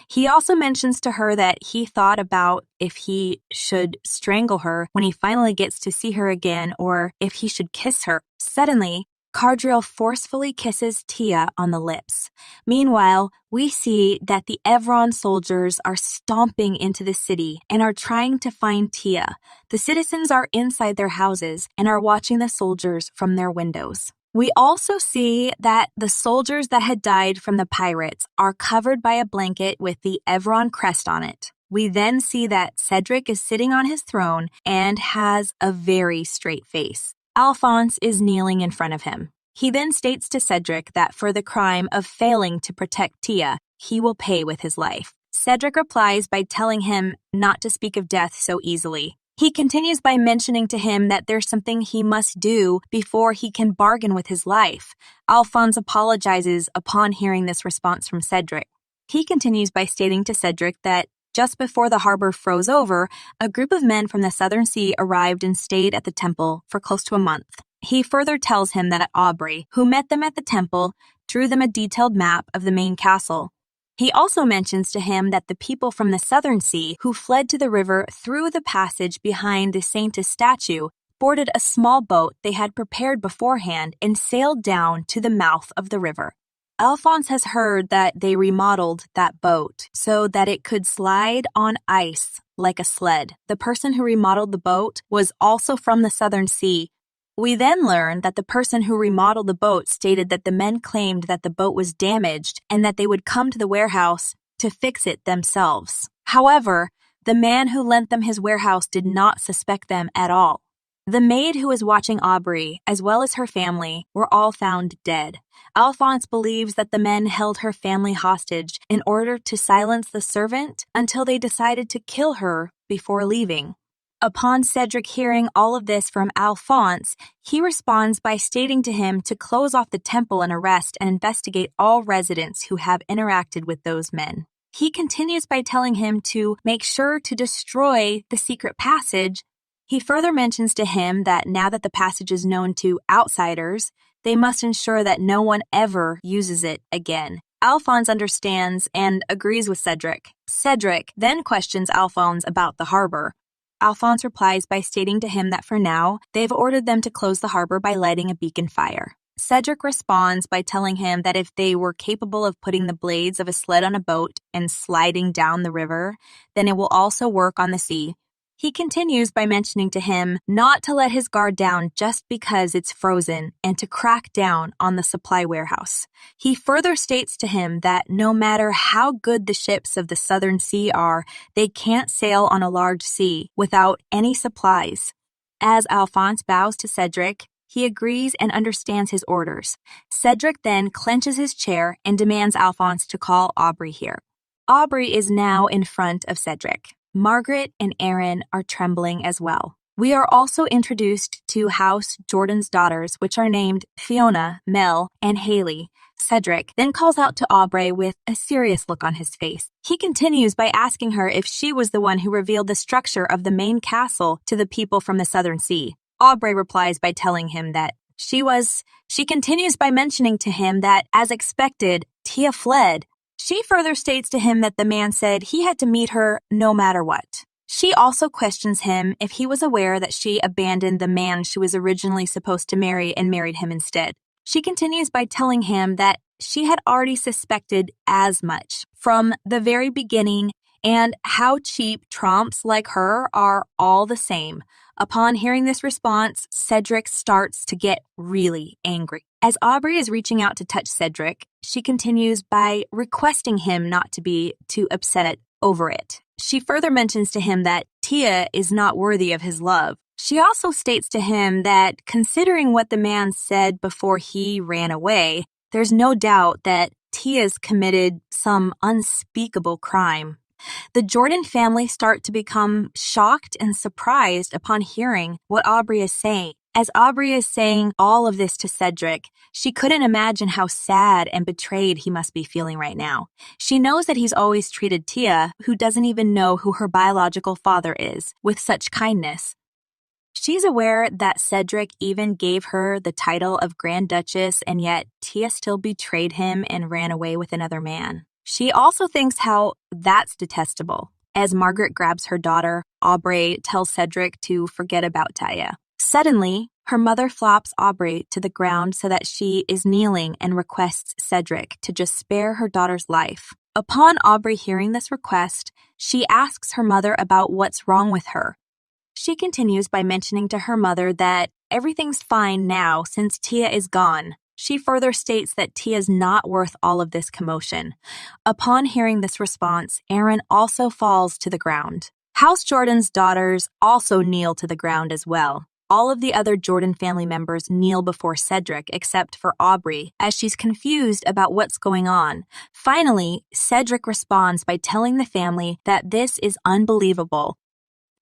He also mentions to her that he thought about if he should strangle her when he finally gets to see her again or if he should kiss her. Suddenly, Cardriel forcefully kisses Tia on the lips. Meanwhile, we see that the Evron soldiers are stomping into the city and are trying to find Tia. The citizens are inside their houses and are watching the soldiers from their windows. We also see that the soldiers that had died from the pirates are covered by a blanket with the Evron crest on it. We then see that Cedric is sitting on his throne and has a very straight face. Alphonse is kneeling in front of him. He then states to Cedric that for the crime of failing to protect Tia, he will pay with his life. Cedric replies by telling him not to speak of death so easily. He continues by mentioning to him that there's something he must do before he can bargain with his life. Alphonse apologizes upon hearing this response from Cedric. He continues by stating to Cedric that just before the harbor froze over, a group of men from the Southern Sea arrived and stayed at the temple for close to a month. He further tells him that Aubrey, who met them at the temple, drew them a detailed map of the main castle. He also mentions to him that the people from the Southern Sea who fled to the river through the passage behind the Saintess statue boarded a small boat they had prepared beforehand and sailed down to the mouth of the river. Alphonse has heard that they remodeled that boat so that it could slide on ice like a sled. The person who remodeled the boat was also from the Southern Sea. We then learn that the person who remodeled the boat stated that the men claimed that the boat was damaged and that they would come to the warehouse to fix it themselves. However, the man who lent them his warehouse did not suspect them at all. The maid who was watching Aubrey, as well as her family, were all found dead. Alphonse believes that the men held her family hostage in order to silence the servant until they decided to kill her before leaving. Upon Cedric hearing all of this from Alphonse, he responds by stating to him to close off the temple and arrest and investigate all residents who have interacted with those men. He continues by telling him to make sure to destroy the secret passage. He further mentions to him that now that the passage is known to outsiders, they must ensure that no one ever uses it again. Alphonse understands and agrees with Cedric. Cedric then questions Alphonse about the harbor. Alphonse replies by stating to him that for now, they've ordered them to close the harbor by lighting a beacon fire. Cedric responds by telling him that if they were capable of putting the blades of a sled on a boat and sliding down the river, then it will also work on the sea. He continues by mentioning to him not to let his guard down just because it's frozen and to crack down on the supply warehouse. He further states to him that no matter how good the ships of the Southern Sea are, they can't sail on a large sea without any supplies. As Alphonse bows to Cedric, he agrees and understands his orders. Cedric then clenches his chair and demands Alphonse to call Aubrey here. Aubrey is now in front of Cedric. Margaret and Aaron are trembling as well. We are also introduced to House Jordan's daughters, which are named Fiona, Mel, and Haley. Cedric then calls out to Aubrey with a serious look on his face. He continues by asking her if she was the one who revealed the structure of the main castle to the people from the Southern Sea. Aubrey replies by telling him that she was. She continues by mentioning to him that, as expected, Tia fled. She further states to him that the man said he had to meet her no matter what. She also questions him if he was aware that she abandoned the man she was originally supposed to marry and married him instead. She continues by telling him that she had already suspected as much from the very beginning and how cheap tromps like her are all the same. Upon hearing this response, Cedric starts to get really angry. As Aubrey is reaching out to touch Cedric, she continues by requesting him not to be too upset over it. She further mentions to him that Tia is not worthy of his love. She also states to him that considering what the man said before he ran away, there's no doubt that Tia's committed some unspeakable crime. The Jordan family start to become shocked and surprised upon hearing what Aubrey is saying. As Aubrey is saying all of this to Cedric, she couldn't imagine how sad and betrayed he must be feeling right now. She knows that he's always treated Tia, who doesn't even know who her biological father is, with such kindness. She's aware that Cedric even gave her the title of Grand Duchess, and yet Tia still betrayed him and ran away with another man. She also thinks how that's detestable. As Margaret grabs her daughter, Aubrey tells Cedric to forget about Tia. Suddenly, Her mother flops Aubrey to the ground so that she is kneeling and requests Cedric to just spare her daughter's life. Upon Aubrey hearing this request, she asks her mother about what's wrong with her. She continues by mentioning to her mother that everything's fine now since Tia is gone. She further states that Tia's not worth all of this commotion. Upon hearing this response, Aaron also falls to the ground. House Jordan's daughters also kneel to the ground as well. All of the other Jordan family members kneel before Cedric except for Aubrey, as she's confused about what's going on. Finally, Cedric responds by telling the family that this is unbelievable.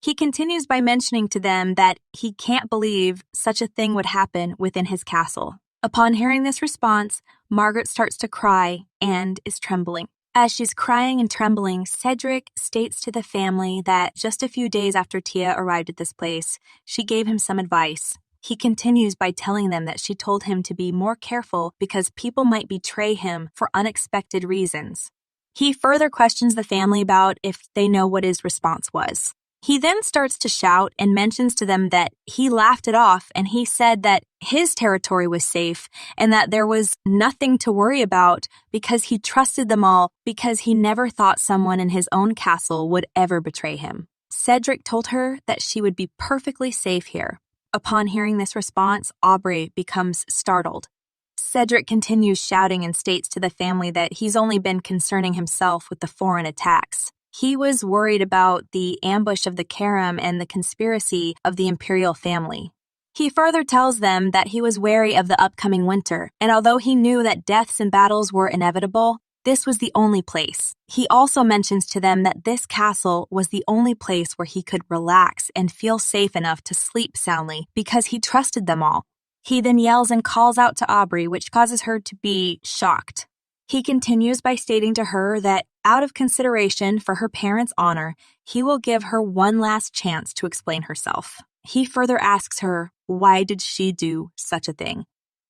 He continues by mentioning to them that he can't believe such a thing would happen within his castle. Upon hearing this response, Margaret starts to cry and is trembling. As she's crying and trembling, Cedric states to the family that just a few days after Tia arrived at this place, she gave him some advice. He continues by telling them that she told him to be more careful because people might betray him for unexpected reasons. He further questions the family about if they know what his response was. He then starts to shout and mentions to them that he laughed it off and he said that his territory was safe and that there was nothing to worry about because he trusted them all because he never thought someone in his own castle would ever betray him. Cedric told her that she would be perfectly safe here. Upon hearing this response, Aubrey becomes startled. Cedric continues shouting and states to the family that he's only been concerning himself with the foreign attacks. He was worried about the ambush of the Karam and the conspiracy of the imperial family. He further tells them that he was wary of the upcoming winter, and although he knew that deaths and battles were inevitable, this was the only place. He also mentions to them that this castle was the only place where he could relax and feel safe enough to sleep soundly because he trusted them all. He then yells and calls out to Aubrey, which causes her to be shocked. He continues by stating to her that out of consideration for her parents' honor, he will give her one last chance to explain herself. He further asks her, why did she do such a thing?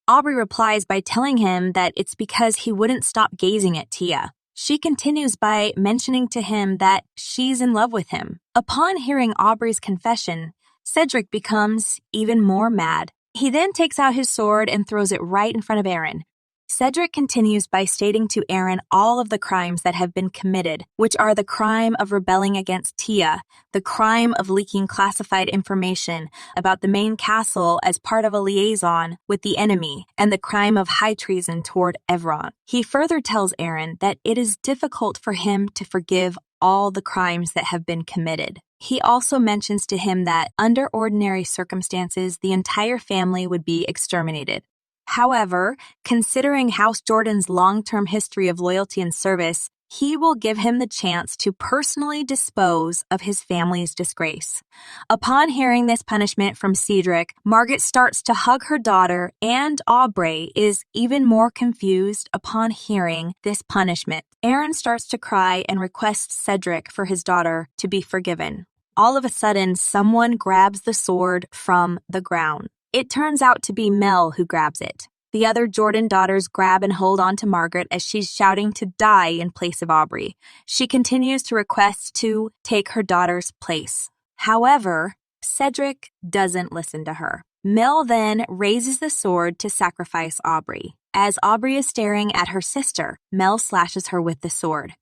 Aubrey replies by telling him that it's because he wouldn't stop gazing at Tia. She continues by mentioning to him that she's in love with him. Upon hearing Aubrey's confession, Cedric becomes even more mad. He then takes out his sword and throws it right in front of Aaron. Cedric continues by stating to Aaron all of the crimes that have been committed, which are the crime of rebelling against Tia, the crime of leaking classified information about the main castle as part of a liaison with the enemy, and the crime of high treason toward Evron. He further tells Aaron that it is difficult for him to forgive all the crimes that have been committed. He also mentions to him that under ordinary circumstances, the entire family would be exterminated. However, considering House Jordan's long-term history of loyalty and service, he will give him the chance to personally dispose of his family's disgrace. Upon hearing this punishment from Cedric, Margaret starts to hug her daughter, and Aubrey is even more confused upon hearing this punishment. Aaron starts to cry and requests Cedric for his daughter to be forgiven. All of a sudden, someone grabs the sword from the ground. It turns out to be Mel who grabs it. The other Jordan daughters grab and hold on to Margaret as she's shouting to die in place of Aubrey. She continues to request to take her daughter's place. However, Cedric doesn't listen to her. Mel then raises the sword to sacrifice Aubrey. As Aubrey is staring at her sister, Mel slashes her with the sword.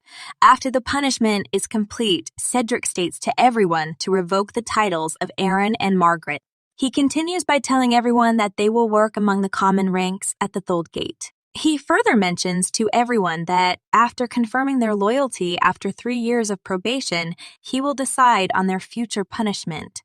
After the punishment is complete, Cedric states to everyone to revoke the titles of Aaron and Margaret. He continues by telling everyone that they will work among the common ranks at the Thold Gate. He further mentions to everyone that after confirming their loyalty after 3 years of probation, he will decide on their future punishment.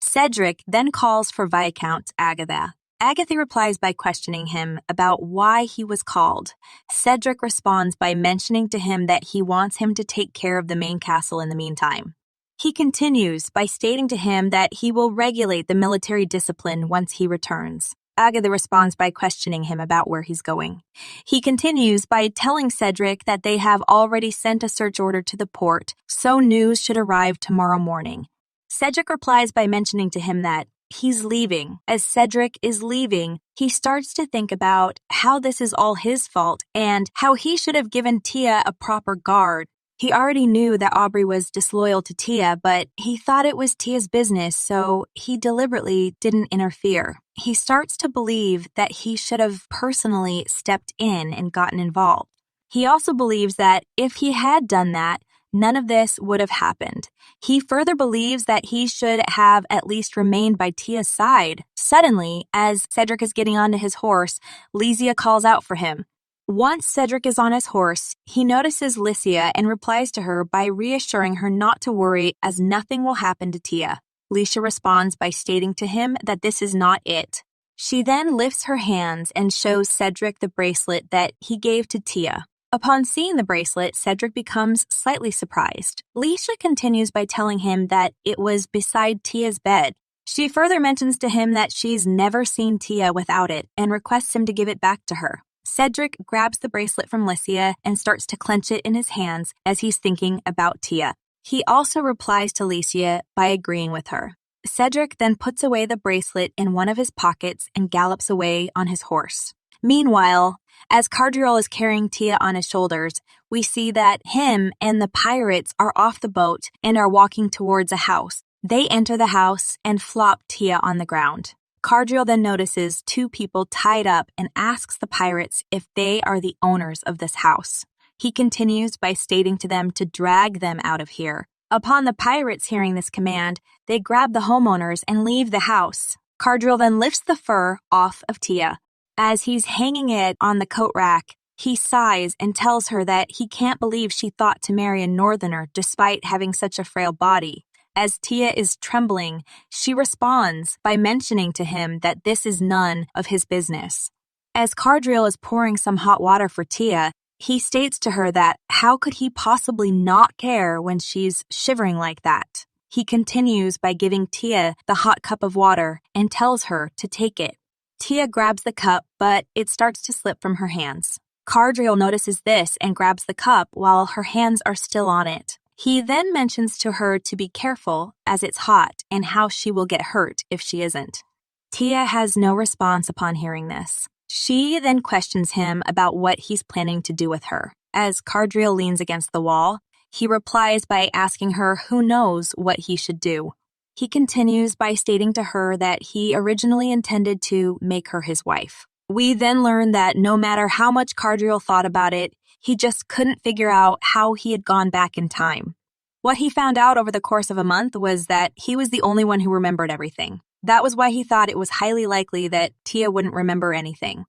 Cedric then calls for Viscount Agatha. Agatha replies by questioning him about why he was called. Cedric responds by mentioning to him that he wants him to take care of the main castle in the meantime. He continues by stating to him that he will regulate the military discipline once he returns. Agatha responds by questioning him about where he's going. He continues by telling Cedric that they have already sent a search order to the port, so news should arrive tomorrow morning. Cedric replies by mentioning to him that he's leaving. As Cedric is leaving, he starts to think about how this is all his fault and how he should have given Tia a proper guard. He already knew that Aubrey was disloyal to Tia, but he thought it was Tia's business, so he deliberately didn't interfere. he starts to believe that he should have personally stepped in and gotten involved. He also believes that if he had done that, none of this would have happened. He further believes that he should have at least remained by Tia's side. Suddenly, as Cedric is getting onto his horse, Lysia calls out for him. Once Cedric is on his horse, he notices Lysia and replies to her by reassuring her not to worry as nothing will happen to Tia. Lysia responds by stating to him that this is not it. She then lifts her hands and shows Cedric the bracelet that he gave to Tia. Upon seeing the bracelet, Cedric becomes slightly surprised. Lysia continues by telling him that it was beside Tia's bed. She further mentions to him that she's never seen Tia without it and requests him to give it back to her. Cedric grabs the bracelet from Lysia and starts to clench it in his hands as he's thinking about Tia. He also replies to Lysia by agreeing with her. Cedric then puts away the bracelet in one of his pockets and gallops away on his horse. Meanwhile, as Cardriel is carrying Tia on his shoulders, we see that him and the pirates are off the boat and are walking towards a house. They enter the house and flop Tia on the ground. Cardriel then notices two people tied up and asks the pirates if they are the owners of this house. He continues by stating to them to drag them out of here. Upon the pirates hearing this command, they grab the homeowners and leave the house. Cardriel then lifts the fur off of Tia. As he's hanging it on the coat rack, he sighs and tells her that he can't believe she thought to marry a northerner despite having such a frail body. As Tia is trembling, she responds by mentioning to him that this is none of his business. As Cardriel is pouring some hot water for Tia, he states to her that how could he possibly not care when she's shivering like that? He continues by giving Tia the hot cup of water and tells her to take it. Tia grabs the cup, but it starts to slip from her hands. Cardriel notices this and grabs the cup while her hands are still on it. He then mentions to her to be careful as it's hot and how she will get hurt if she isn't. Tia has no response upon hearing this. She then questions him about what he's planning to do with her. As Cardriel leans against the wall, he replies by asking her who knows what he should do. He continues by stating to her that he originally intended to make her his wife. We then learn that no matter how much Cardriel thought about it, he just couldn't figure out how he had gone back in time. What he found out over the course of a month was that he was the only one who remembered everything. That was why he thought it was highly likely that Tia wouldn't remember anything.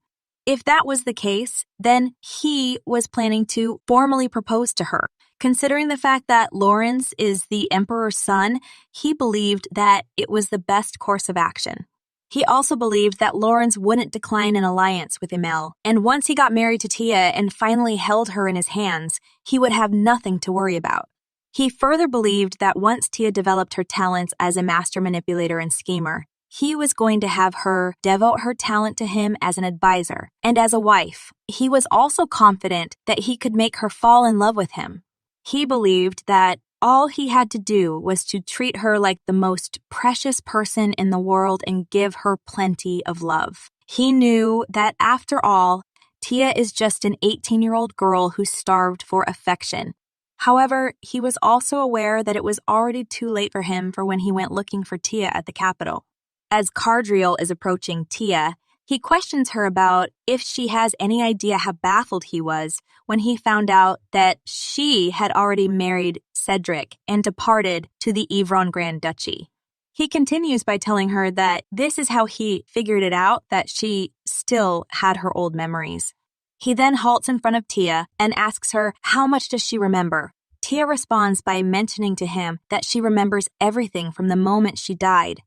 If that was the case, then he was planning to formally propose to her. Considering the fact that Lawrence is the Emperor's son, he believed that it was the best course of action. He also believed that Lawrence wouldn't decline an alliance with Emil, and once he got married to Tia and finally held her in his hands, he would have nothing to worry about. He further believed that once Tia developed her talents as a master manipulator and schemer, he was going to have her devote her talent to him as an advisor, and as a wife. He was also confident that he could make her fall in love with him. He believed that all he had to do was to treat her like the most precious person in the world and give her plenty of love. He knew that after all, Tia is just an 18-year-old girl who starved for affection. However, he was also aware that it was already too late for him for when he went looking for Tia at the capital. As Cardriel is approaching Tia, he questions her about if she has any idea how baffled he was when he found out that she had already married Cedric and departed to the Yvron Grand Duchy. He continues by telling her that this is how he figured it out, that she still had her old memories. He then halts in front of Tia and asks her how much does she remember. Tia responds by mentioning to him that she remembers everything from the moment she died.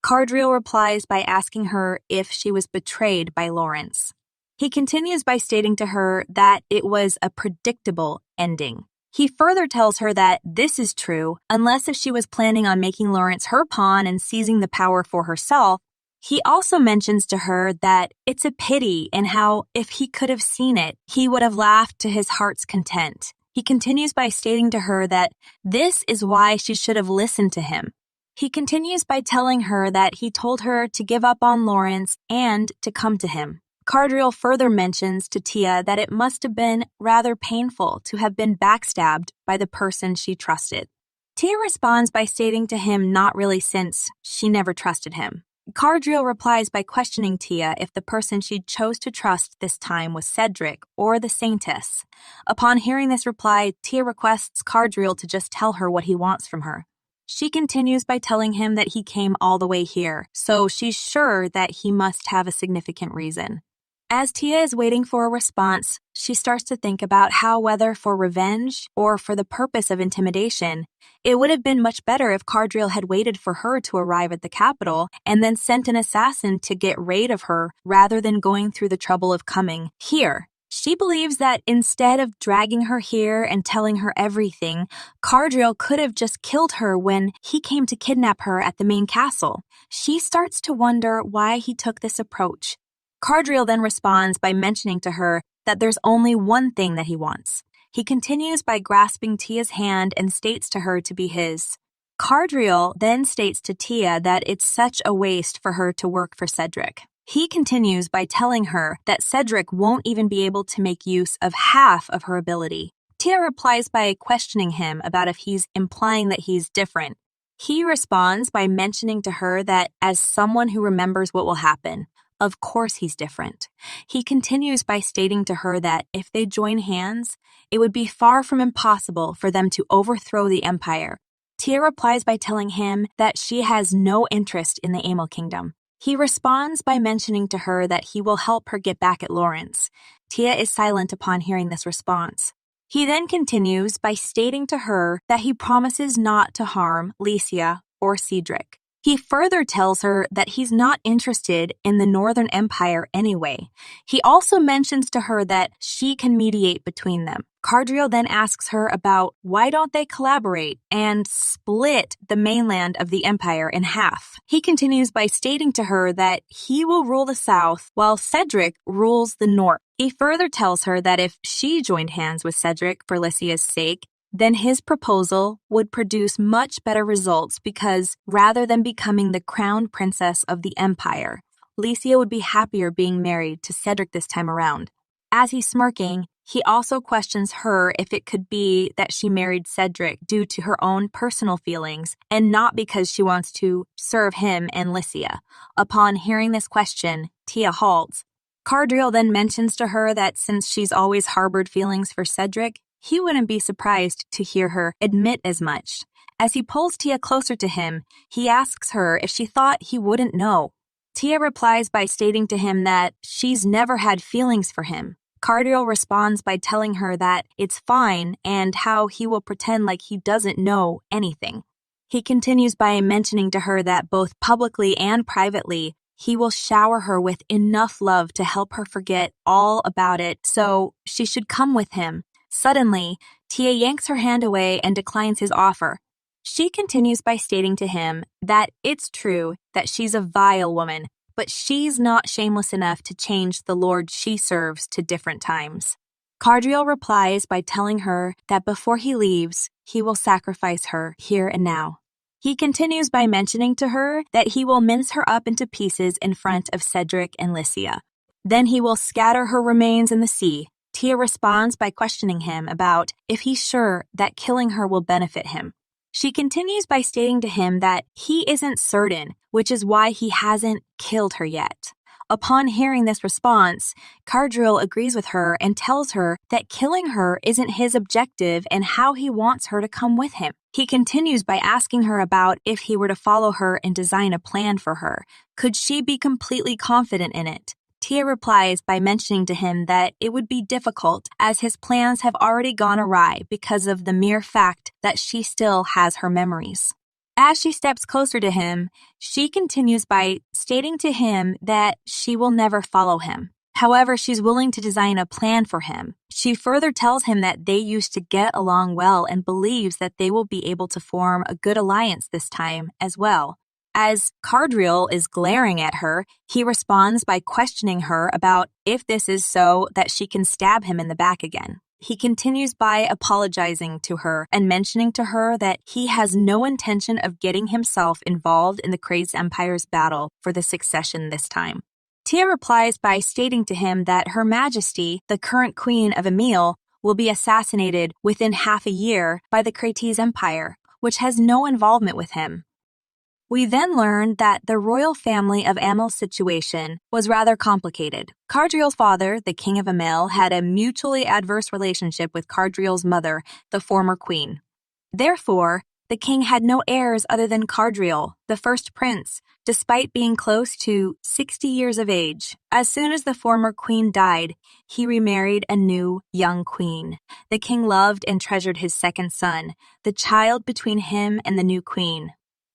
Cardriel replies by asking her if she was betrayed by Lawrence. He continues by stating to her that it was a predictable ending. He further tells her that this is true unless if she was planning on making Lawrence her pawn and seizing the power for herself. He also mentions to her that it's a pity and how, if he could have seen it, he would have laughed to his heart's content. He continues by stating to her that this is why she should have listened to him. He continues by telling her that he told her to give up on Lawrence and to come to him. Cardriel further mentions to Tia that it must have been rather painful to have been backstabbed by the person she trusted. Tia responds by stating to him not really, since she never trusted him. Cardriel replies by questioning Tia if the person she chose to trust this time was Cedric or the Saintess. Upon hearing this reply, Tia requests Cardriel to just tell her what he wants from her. She continues by telling him that he came all the way here, so she's sure that he must have a significant reason. As Tia is waiting for a response, she starts to think about how, whether for revenge or for the purpose of intimidation, it would have been much better if Cardriel had waited for her to arrive at the capital and then sent an assassin to get rid of her rather than going through the trouble of coming here. She believes that instead of dragging her here and telling her everything, Cardriel could have just killed her when he came to kidnap her at the main castle. She starts to wonder why he took this approach. Cardriel then responds by mentioning to her that there's only one thing that he wants. He continues by grasping Tia's hand and states to her to be his. Cardriel then states to Tia that it's such a waste for her to work for Cedric. He continues by telling her that Cedric won't even be able to make use of half of her ability. Tia replies by questioning him about if he's implying that he's different. He responds by mentioning to her that as someone who remembers what will happen, of course he's different. He continues by stating to her that if they join hands, it would be far from impossible for them to overthrow the Empire. Tia replies by telling him that she has no interest in the Amel Kingdom. He responds by mentioning to her that he will help her get back at Lawrence. Tia is silent upon hearing this response. He then continues by stating to her that he promises not to harm Licia or Cedric. He further tells her that he's not interested in the Northern Empire anyway. He also mentions to her that she can mediate between them. Cardriel then asks her about why don't they collaborate and split the mainland of the Empire in half. He continues by stating to her that he will rule the South while Cedric rules the North. He further tells her that if she joined hands with Cedric for Lycia's sake, then his proposal would produce much better results because rather than becoming the crown princess of the Empire, Licia would be happier being married to Cedric this time around. As he's smirking, he also questions her if it could be that she married Cedric due to her own personal feelings and not because she wants to serve him and Licia. Upon hearing this question, Tia halts. Cardriel then mentions to her that since she's always harbored feelings for Cedric, he wouldn't be surprised to hear her admit as much. As he pulls Tia closer to him, he asks her if she thought he wouldn't know. Tia replies by stating to him that she's never had feelings for him. Cardriel responds by telling her that it's fine and how he will pretend like he doesn't know anything. He continues by mentioning to her that both publicly and privately, he will shower her with enough love to help her forget all about it, so she should come with him. Suddenly, Tia yanks her hand away and declines his offer. She continues by stating to him that it's true that she's a vile woman, but she's not shameless enough to change the lord she serves to different times. Cardriel replies by telling her that before he leaves, he will sacrifice her here and now. He continues by mentioning to her that he will mince her up into pieces in front of Cedric and Licia. Then he will scatter her remains in the sea. Tia responds by questioning him about if he's sure that killing her will benefit him. She continues by stating to him that he isn't certain, which is why he hasn't killed her yet. Upon hearing this response, Cardriel agrees with her and tells her that killing her isn't his objective and how he wants her to come with him. He continues by asking her about if he were to follow her and design a plan for her. Could she be completely confident in it? Tia replies by mentioning to him that it would be difficult as his plans have already gone awry because of the mere fact that she still has her memories. As she steps closer to him, she continues by stating to him that she will never follow him. However, she's willing to design a plan for him. She further tells him that they used to get along well and believes that they will be able to form a good alliance this time as well. As Cardriel is glaring at her, he responds by questioning her about if this is so that she can stab him in the back again. He continues by apologizing to her and mentioning to her that he has no intention of getting himself involved in the Crazed Empire's battle for the succession this time. Tia replies by stating to him that Her Majesty, the current queen of Emil, will be assassinated within half a year by the Crazed Empire, which has no involvement with him. We then learn that the royal family of Amel's situation was rather complicated. Cardriel's father, the king of Amel, had a mutually adverse relationship with Cardriel's mother, the former queen. Therefore, the king had no heirs other than Cardriel, the first prince, despite being close to 60 years of age. As soon as the former queen died, he remarried a new, young queen. The king loved and treasured his second son, the child between him and the new queen.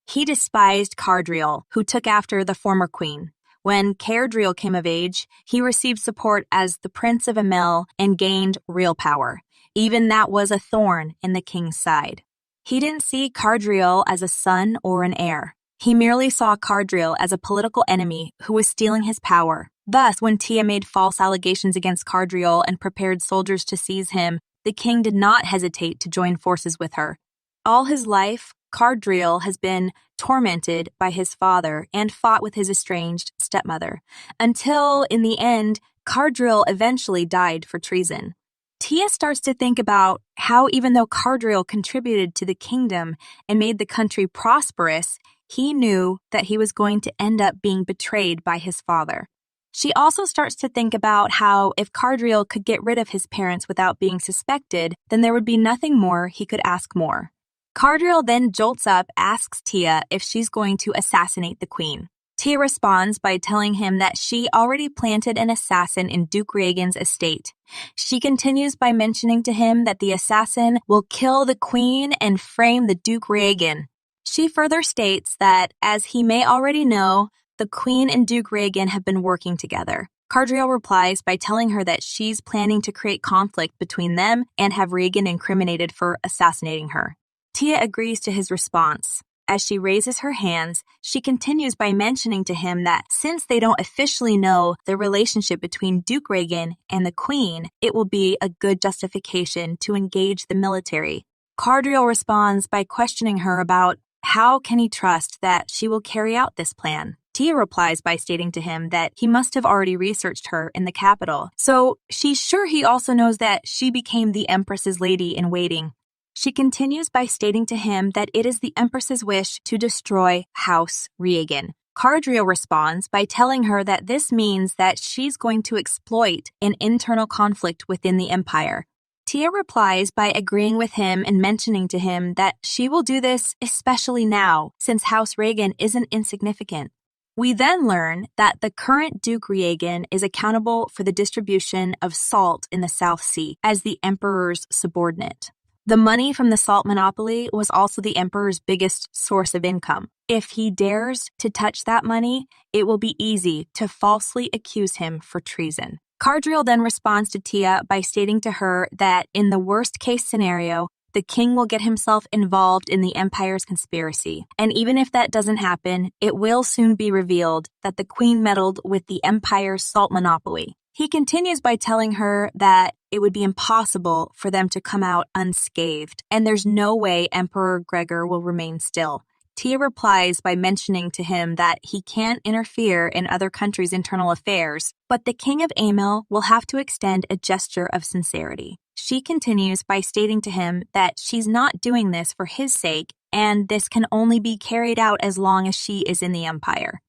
He despised Cardriel, who took after the former queen. When Cardriel came of age, he received support as the Prince of Amel and gained real power. Even that was a thorn in the king's side. He didn't see Cardriel as a son or an heir. He merely saw Cardriel as a political enemy who was stealing his power. Thus, when Tia made false allegations against Cardriel and prepared soldiers to seize him, the king did not hesitate to join forces with her. All his life, Cardriel has been tormented by his father and fought with his estranged stepmother, until, in the end, Cardriel eventually died for treason. Tia starts to think about how even though Cardriel contributed to the kingdom and made the country prosperous, he knew that he was going to end up being betrayed by his father. She also starts to think about how if Cardriel could get rid of his parents without being suspected, then there would be nothing more he could ask more. Cardriel then jolts up, asks Tia if she's going to assassinate the queen. Tia responds by telling him that she already planted an assassin in Duke Rhaegon's estate. She continues by mentioning to him that the assassin will kill the queen and frame the Duke Rhaegon. She further states that, as he may already know, the queen and Duke Rhaegon have been working together. Cardriel replies by telling her that she's planning to create conflict between them and have Rhaegon incriminated for assassinating her. Tia agrees to his response. As she raises her hands, she continues by mentioning to him that since they don't officially know the relationship between Duke Rhaegon and the Queen, it will be a good justification to engage the military. Cardriel responds by questioning her about how can he trust that she will carry out this plan. Tia replies by stating to him that he must have already researched her in the capital, so she's sure he also knows that she became the Empress's lady-in-waiting. She continues by stating to him that it is the Empress's wish to destroy House Rhaegon. Cardriel responds by telling her that this means that she's going to exploit an internal conflict within the Empire. Tia replies by agreeing with him and mentioning to him that she will do this especially now, since House Rhaegon isn't insignificant. We then learn that the current Duke Rhaegon is accountable for the distribution of salt in the South Sea as the Emperor's subordinate. The money from the salt monopoly was also the Emperor's biggest source of income. If he dares to touch that money, it will be easy to falsely accuse him for treason. Cardriel then responds to Tia by stating to her that in the worst-case scenario, the king will get himself involved in the Empire's conspiracy. And even if that doesn't happen, it will soon be revealed that the queen meddled with the Empire's salt monopoly. He continues by telling her that it would be impossible for them to come out unscathed, and there's no way Emperor Gregor will remain still. Tia replies by mentioning to him that he can't interfere in other countries' internal affairs, but the King of Amel will have to extend a gesture of sincerity. She continues by stating to him that she's not doing this for his sake, and this can only be carried out as long as she is in the Empire.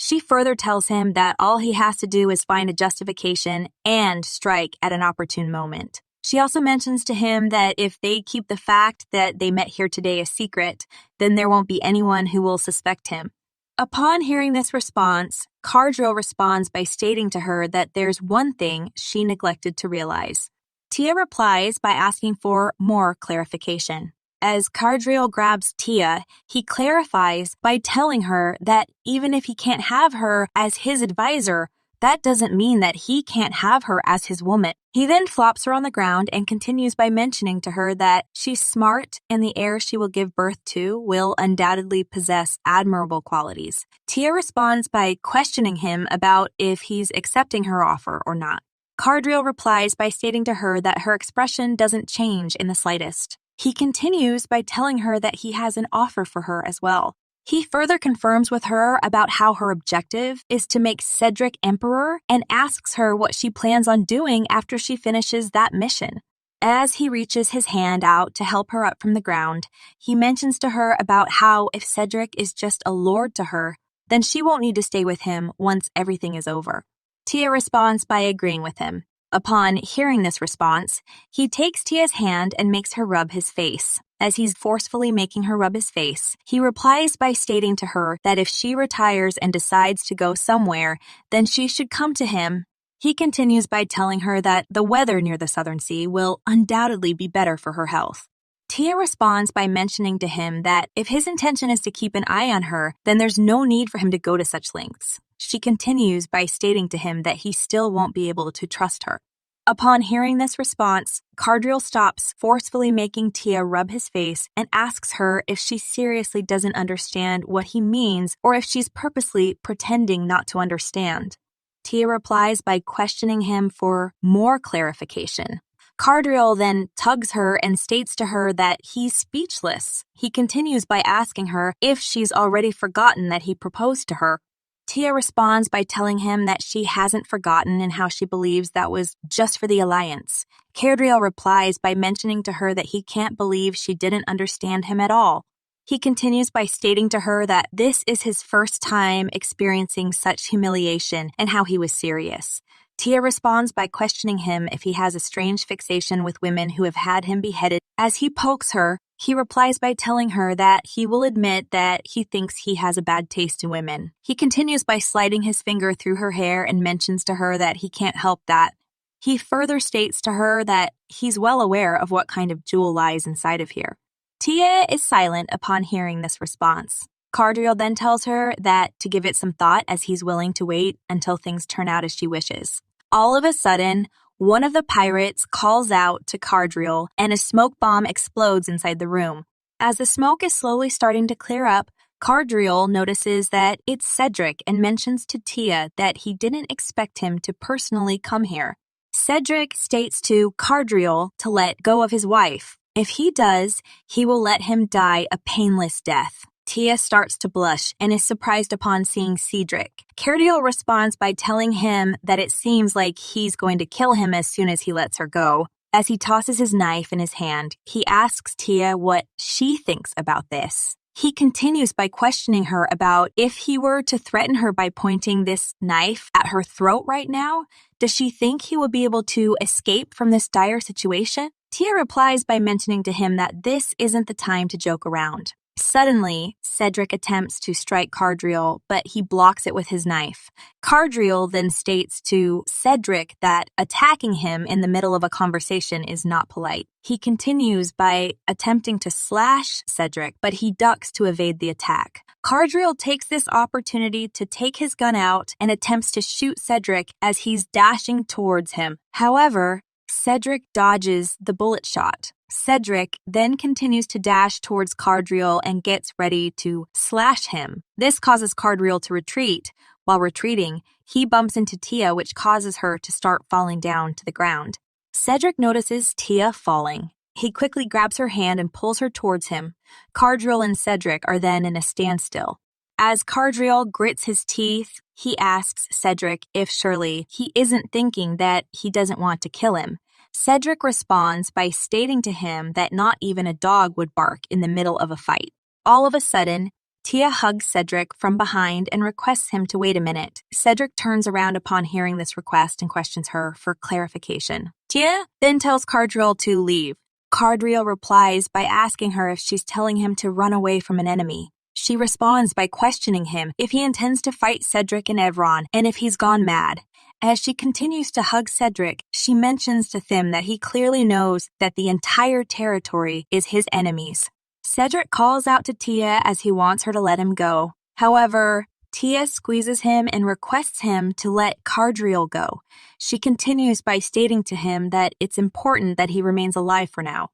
She further tells him that all he has to do is find a justification and strike at an opportune moment. She also mentions to him that if they keep the fact that they met here today a secret, then there won't be anyone who will suspect him. Upon hearing this response, Cardriel responds by stating to her that there's one thing she neglected to realize. Tia replies by asking for more clarification. As Cardriel grabs Tia, he clarifies by telling her that even if he can't have her as his advisor, that doesn't mean that he can't have her as his woman. He then flops her on the ground and continues by mentioning to her that she's smart and the heir she will give birth to will undoubtedly possess admirable qualities. Tia responds by questioning him about if he's accepting her offer or not. Cardriel replies by stating to her that her expression doesn't change in the slightest. He continues by telling her that he has an offer for her as well. He further confirms with her about how her objective is to make Cedric emperor and asks her what she plans on doing after she finishes that mission. As he reaches his hand out to help her up from the ground, he mentions to her about how if Cedric is just a lord to her, then she won't need to stay with him once everything is over. Tia responds by agreeing with him. Upon hearing this response, he takes Tia's hand and makes her rub his face. As he's forcefully making her rub his face, he replies by stating to her that if she retires and decides to go somewhere, then she should come to him. He continues by telling her that the weather near the Southern Sea will undoubtedly be better for her health. Tia responds by mentioning to him that if his intention is to keep an eye on her, then there's no need for him to go to such lengths. She continues by stating to him that he still won't be able to trust her. Upon hearing this response, Cardriel stops forcefully making Tia rub his face and asks her if she seriously doesn't understand what he means or if she's purposely pretending not to understand. Tia replies by questioning him for more clarification. Cardriel then tugs her and states to her that he's speechless. He continues by asking her if she's already forgotten that he proposed to her. Tia responds by telling him that she hasn't forgotten and how she believes that was just for the alliance. Cardriel replies by mentioning to her that he can't believe she didn't understand him at all. He continues by stating to her that this is his first time experiencing such humiliation and how he was serious. Tia responds by questioning him if he has a strange fixation with women who have had him beheaded. As he pokes her, he replies by telling her that he will admit that he thinks he has a bad taste in women. He continues by sliding his finger through her hair and mentions to her that he can't help that. He further states to her that he's well aware of what kind of jewel lies inside of here. Tia is silent upon hearing this response. Cardriel then tells her that to give it some thought as he's willing to wait until things turn out as she wishes. All of a sudden, one of the pirates calls out to Cardriel and a smoke bomb explodes inside the room. As the smoke is slowly starting to clear up, Cardriel notices that it's Cedric and mentions to Tia that he didn't expect him to personally come here. Cedric states to Cardriel to let go of his wife. If he does, he will let him die a painless death. Tia starts to blush and is surprised upon seeing Cedric. Cardriel responds by telling him that it seems like he's going to kill him as soon as he lets her go. As he tosses his knife in his hand, he asks Tia what she thinks about this. He continues by questioning her about if he were to threaten her by pointing this knife at her throat right now, does she think he will be able to escape from this dire situation? Tia replies by mentioning to him that this isn't the time to joke around. Suddenly, Cedric attempts to strike Cardriel, but he blocks it with his knife. Cardriel then states to Cedric that attacking him in the middle of a conversation is not polite. He continues by attempting to slash Cedric, but he ducks to evade the attack. Cardriel takes this opportunity to take his gun out and attempts to shoot Cedric as he's dashing towards him. However, Cedric dodges the bullet shot. Cedric then continues to dash towards Cardriel and gets ready to slash him. This causes Cardriel to retreat. While retreating, he bumps into Tia, which causes her to start falling down to the ground. Cedric notices Tia falling. He quickly grabs her hand and pulls her towards him. Cardriel and Cedric are then in a standstill. As Cardriel grits his teeth, he asks Cedric if surely he isn't thinking that he doesn't want to kill him. Cedric responds by stating to him that not even a dog would bark in the middle of a fight. All of a sudden, Tia hugs Cedric from behind and requests him to wait a minute. Cedric turns around upon hearing this request and questions her for clarification. Tia then tells Cardriel to leave. Cardriel replies by asking her if she's telling him to run away from an enemy. She responds by questioning him if he intends to fight Cedric and Evron and if he's gone mad. As she continues to hug Cedric, she mentions to Thim that he clearly knows that the entire territory is his enemy's. Cedric calls out to Tia as he wants her to let him go. However, Tia squeezes him and requests him to let Cardriel go. She continues by stating to him that it's important that he remains alive for now.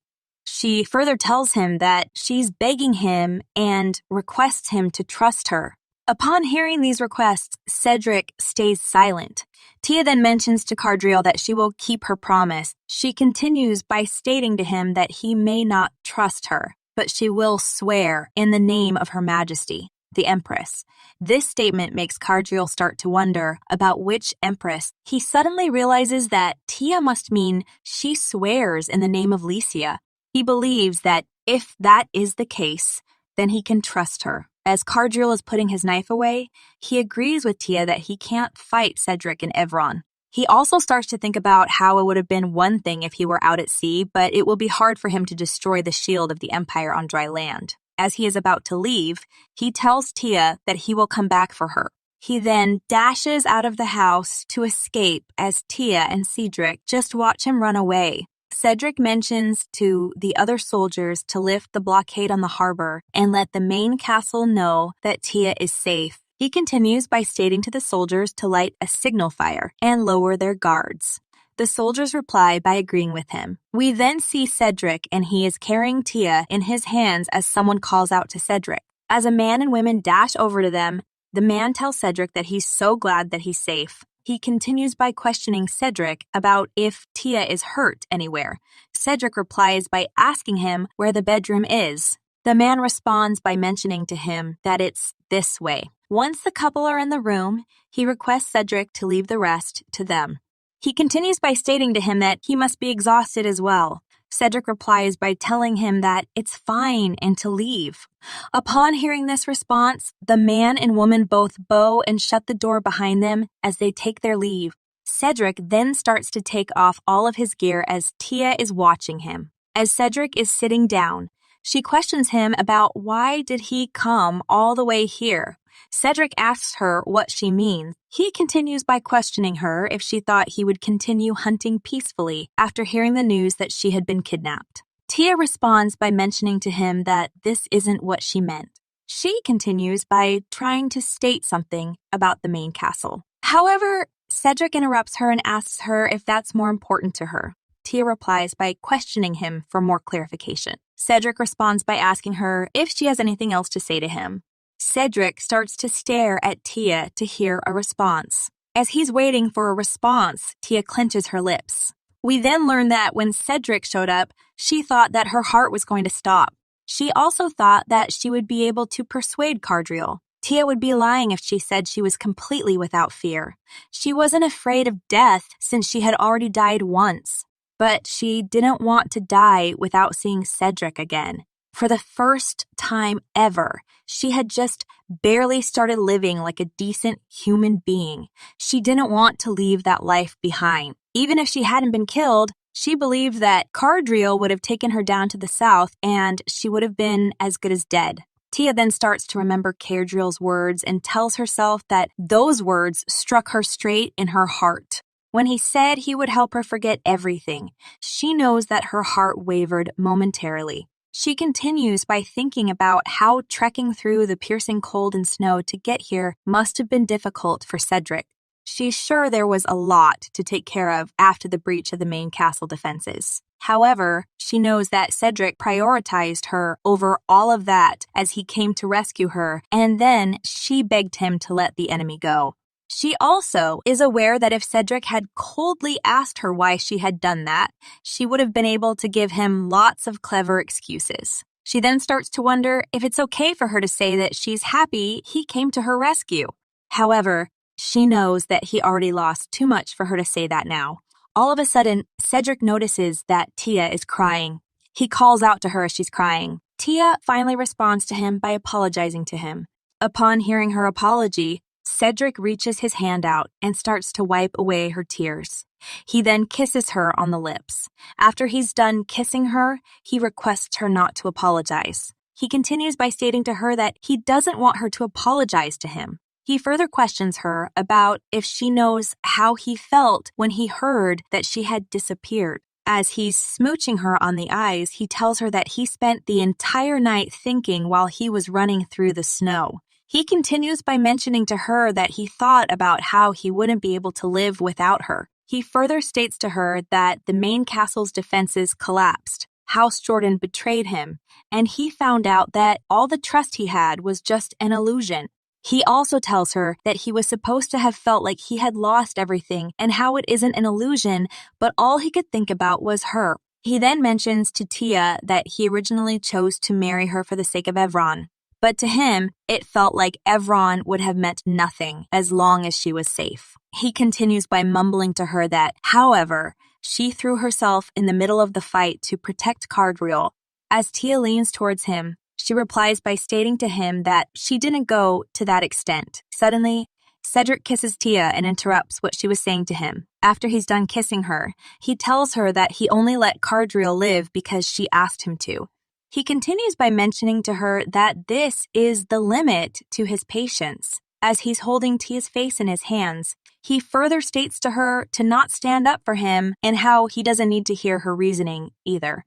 She further tells him that she's begging him and requests him to trust her. Upon hearing these requests, Cedric stays silent. Tia then mentions to Cardriel that she will keep her promise. She continues by stating to him that he may not trust her, but she will swear in the name of Her Majesty. the Empress. This statement makes Cardriel start to wonder about which Empress. He suddenly realizes that Tia must mean she swears in the name of Lycia. He believes that if that is the case, then he can trust her. As Cardriel is putting his knife away, he agrees with Tia that he can't fight Cedric and Evron. He also starts to think about how it would have been one thing if he were out at sea, but it will be hard for him to destroy the shield of the Empire on dry land. As he is about to leave, he tells Tia that he will come back for her. He then dashes out of the house to escape as Tia and Cedric just watch him run away. Cedric mentions to the other soldiers to lift the blockade on the harbor and let the main castle know that Tia is safe. He continues by stating to the soldiers to light a signal fire and lower their guards. The soldiers reply by agreeing with him. We then see Cedric, and he is carrying Tia in his hands as someone calls out to Cedric. As a man and women dash over to them, the man tells Cedric that he's so glad that he's safe. He continues by questioning Cedric about if Tia is hurt anywhere. Cedric replies by asking him where the bedroom is. The man responds by mentioning to him that it's this way. Once the couple are in the room, he requests Cedric to leave the rest to them. He continues by stating to him that he must be exhausted as well. Cedric replies by telling him that it's fine and to leave. Upon hearing this response, the man and woman both bow and shut the door behind them as they take their leave. Cedric then starts to take off all of his gear as Tia is watching him. As Cedric is sitting down, she questions him about why did he come all the way here. Cedric asks her what she means. He continues by questioning her if she thought he would continue hunting peacefully after hearing the news that she had been kidnapped. Tia responds by mentioning to him that this isn't what she meant. She continues by trying to state something about the main castle. However, Cedric interrupts her and asks her if that's more important to her. Tia replies by questioning him for more clarification. Cedric responds by asking her if she has anything else to say to him. Cedric starts to stare at Tia to hear a response. As he's waiting for a response, Tia clenches her lips. We then learn that when Cedric showed up, she thought that her heart was going to stop. She also thought that she would be able to persuade Cardriel. Tia would be lying if she said she was completely without fear. She wasn't afraid of death since she had already died once. But she didn't want to die without seeing Cedric again. For the first time ever, she had just barely started living like a decent human being. She didn't want to leave that life behind. Even if she hadn't been killed, she believed that Cardriel would have taken her down to the south and she would have been as good as dead. Tia then starts to remember Cardriel's words and tells herself that those words struck her straight in her heart. When he said he would help her forget everything, she knows that her heart wavered momentarily. She continues by thinking about how trekking through the piercing cold and snow to get here must have been difficult for Cedric. She's sure there was a lot to take care of after the breach of the main castle defenses. However, she knows that Cedric prioritized her over all of that as he came to rescue her, and then she begged him to let the enemy go. She also is aware that if Cedric had coldly asked her why she had done that, she would have been able to give him lots of clever excuses. She then starts to wonder if it's okay for her to say that she's happy he came to her rescue. However, she knows that he already lost too much for her to say that now. All of a sudden, Cedric notices that Tia is crying. He calls out to her as she's crying. Tia finally responds to him by apologizing to him. Upon hearing her apology, Cedric reaches his hand out and starts to wipe away her tears. He then kisses her on the lips. After he's done kissing her, he requests her not to apologize. He continues by stating to her that he doesn't want her to apologize to him. He further questions her about if she knows how he felt when he heard that she had disappeared. As he's smooching her on the eyes, he tells her that he spent the entire night thinking while he was running through the snow. He continues by mentioning to her that he thought about how he wouldn't be able to live without her. He further states to her that the main castle's defenses collapsed. House Jordan betrayed him, and he found out that all the trust he had was just an illusion. He also tells her that he was supposed to have felt like he had lost everything and how it isn't an illusion, but all he could think about was her. He then mentions to Tia that he originally chose to marry her for the sake of Evron. But to him, it felt like Evron would have meant nothing as long as she was safe. He continues by mumbling to her that, however, she threw herself in the middle of the fight to protect Cardreal. As Tia leans towards him, she replies by stating to him that she didn't go to that extent. Suddenly, Cedric kisses Tia and interrupts what she was saying to him. After he's done kissing her, he tells her that he only let Cardreal live because she asked him to. He continues by mentioning to her that this is the limit to his patience. As he's holding Tia's face in his hands, he further states to her to not stand up for him and how he doesn't need to hear her reasoning either.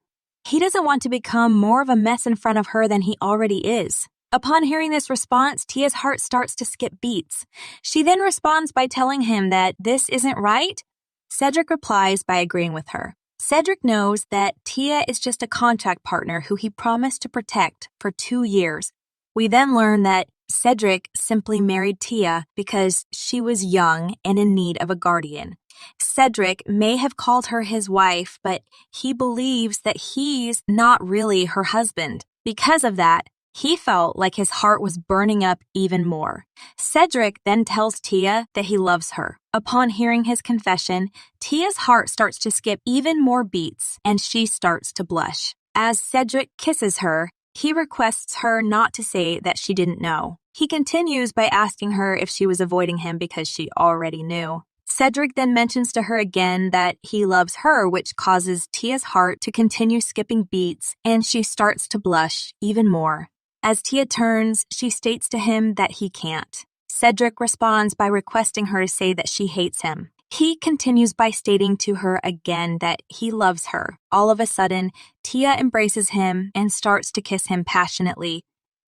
He doesn't want to become more of a mess in front of her than he already is. Upon hearing this response, Tia's heart starts to skip beats. She then responds by telling him that this isn't right. Cedric replies by agreeing with her. Cedric knows that Tia is just a contract partner who he promised to protect for 2 years. We then learn that Cedric simply married Tia because she was young and in need of a guardian. Cedric may have called her his wife, but he believes that he's not really her husband. Because of that, he felt like his heart was burning up even more. Cedric then tells Tia that he loves her. Upon hearing his confession, Tia's heart starts to skip even more beats, and she starts to blush. As Cedric kisses her, he requests her not to say that she didn't know. He continues by asking her if she was avoiding him because she already knew. Cedric then mentions to her again that he loves her, which causes Tia's heart to continue skipping beats, and she starts to blush even more. As Tia turns, she states to him that he can't. Cedric responds by requesting her to say that she hates him. He continues by stating to her again that he loves her. All of a sudden, Tia embraces him and starts to kiss him passionately.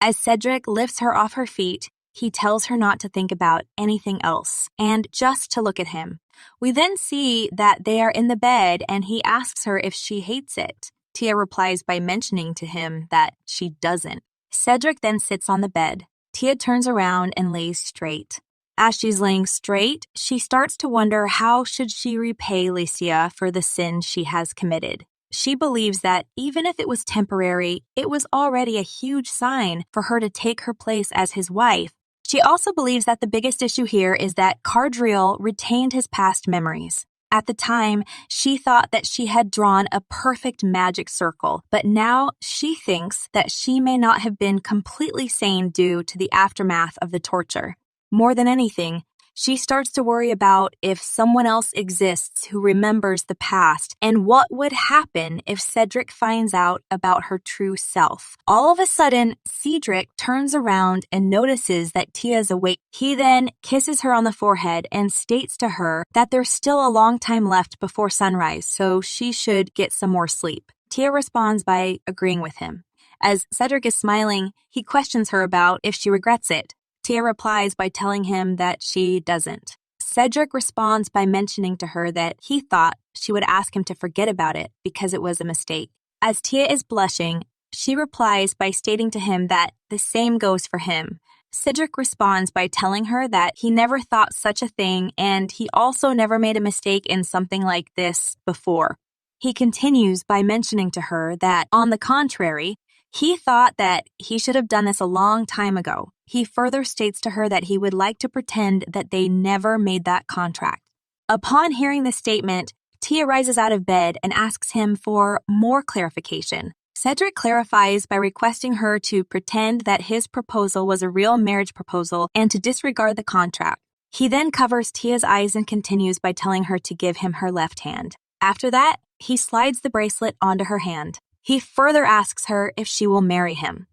As Cedric lifts her off her feet, he tells her not to think about anything else and just to look at him. We then see that they are in the bed and he asks her if she hates it. Tia replies by mentioning to him that she doesn't. Cedric then sits on the bed. Tia turns around and lays straight. As she's laying straight, she starts to wonder how should she repay Licia for the sin she has committed. She believes that even if it was temporary, it was already a huge sign for her to take her place as his wife. She also believes that the biggest issue here is that Cardreal retained his past memories. At the time, she thought that she had drawn a perfect magic circle, but now she thinks that she may not have been completely sane due to the aftermath of the torture. More than anything, she starts to worry about if someone else exists who remembers the past and what would happen if Cedric finds out about her true self. All of a sudden, Cedric turns around and notices that Tia is awake. He then kisses her on the forehead and states to her that there's still a long time left before sunrise, so she should get some more sleep. Tia responds by agreeing with him. As Cedric is smiling, he questions her about if she regrets it. Tia replies by telling him that she doesn't. Cedric responds by mentioning to her that he thought she would ask him to forget about it because it was a mistake. As Tia is blushing, she replies by stating to him that the same goes for him. Cedric responds by telling her that he never thought such a thing and he also never made a mistake in something like this before. He continues by mentioning to her that, on the contrary, he thought that he should have done this a long time ago. He further states to her that he would like to pretend that they never made that contract. Upon hearing this statement, Tia rises out of bed and asks him for more clarification. Cedric clarifies by requesting her to pretend that his proposal was a real marriage proposal and to disregard the contract. He then covers Tia's eyes and continues by telling her to give him her left hand. After that, he slides the bracelet onto her hand. He further asks her if she will marry him.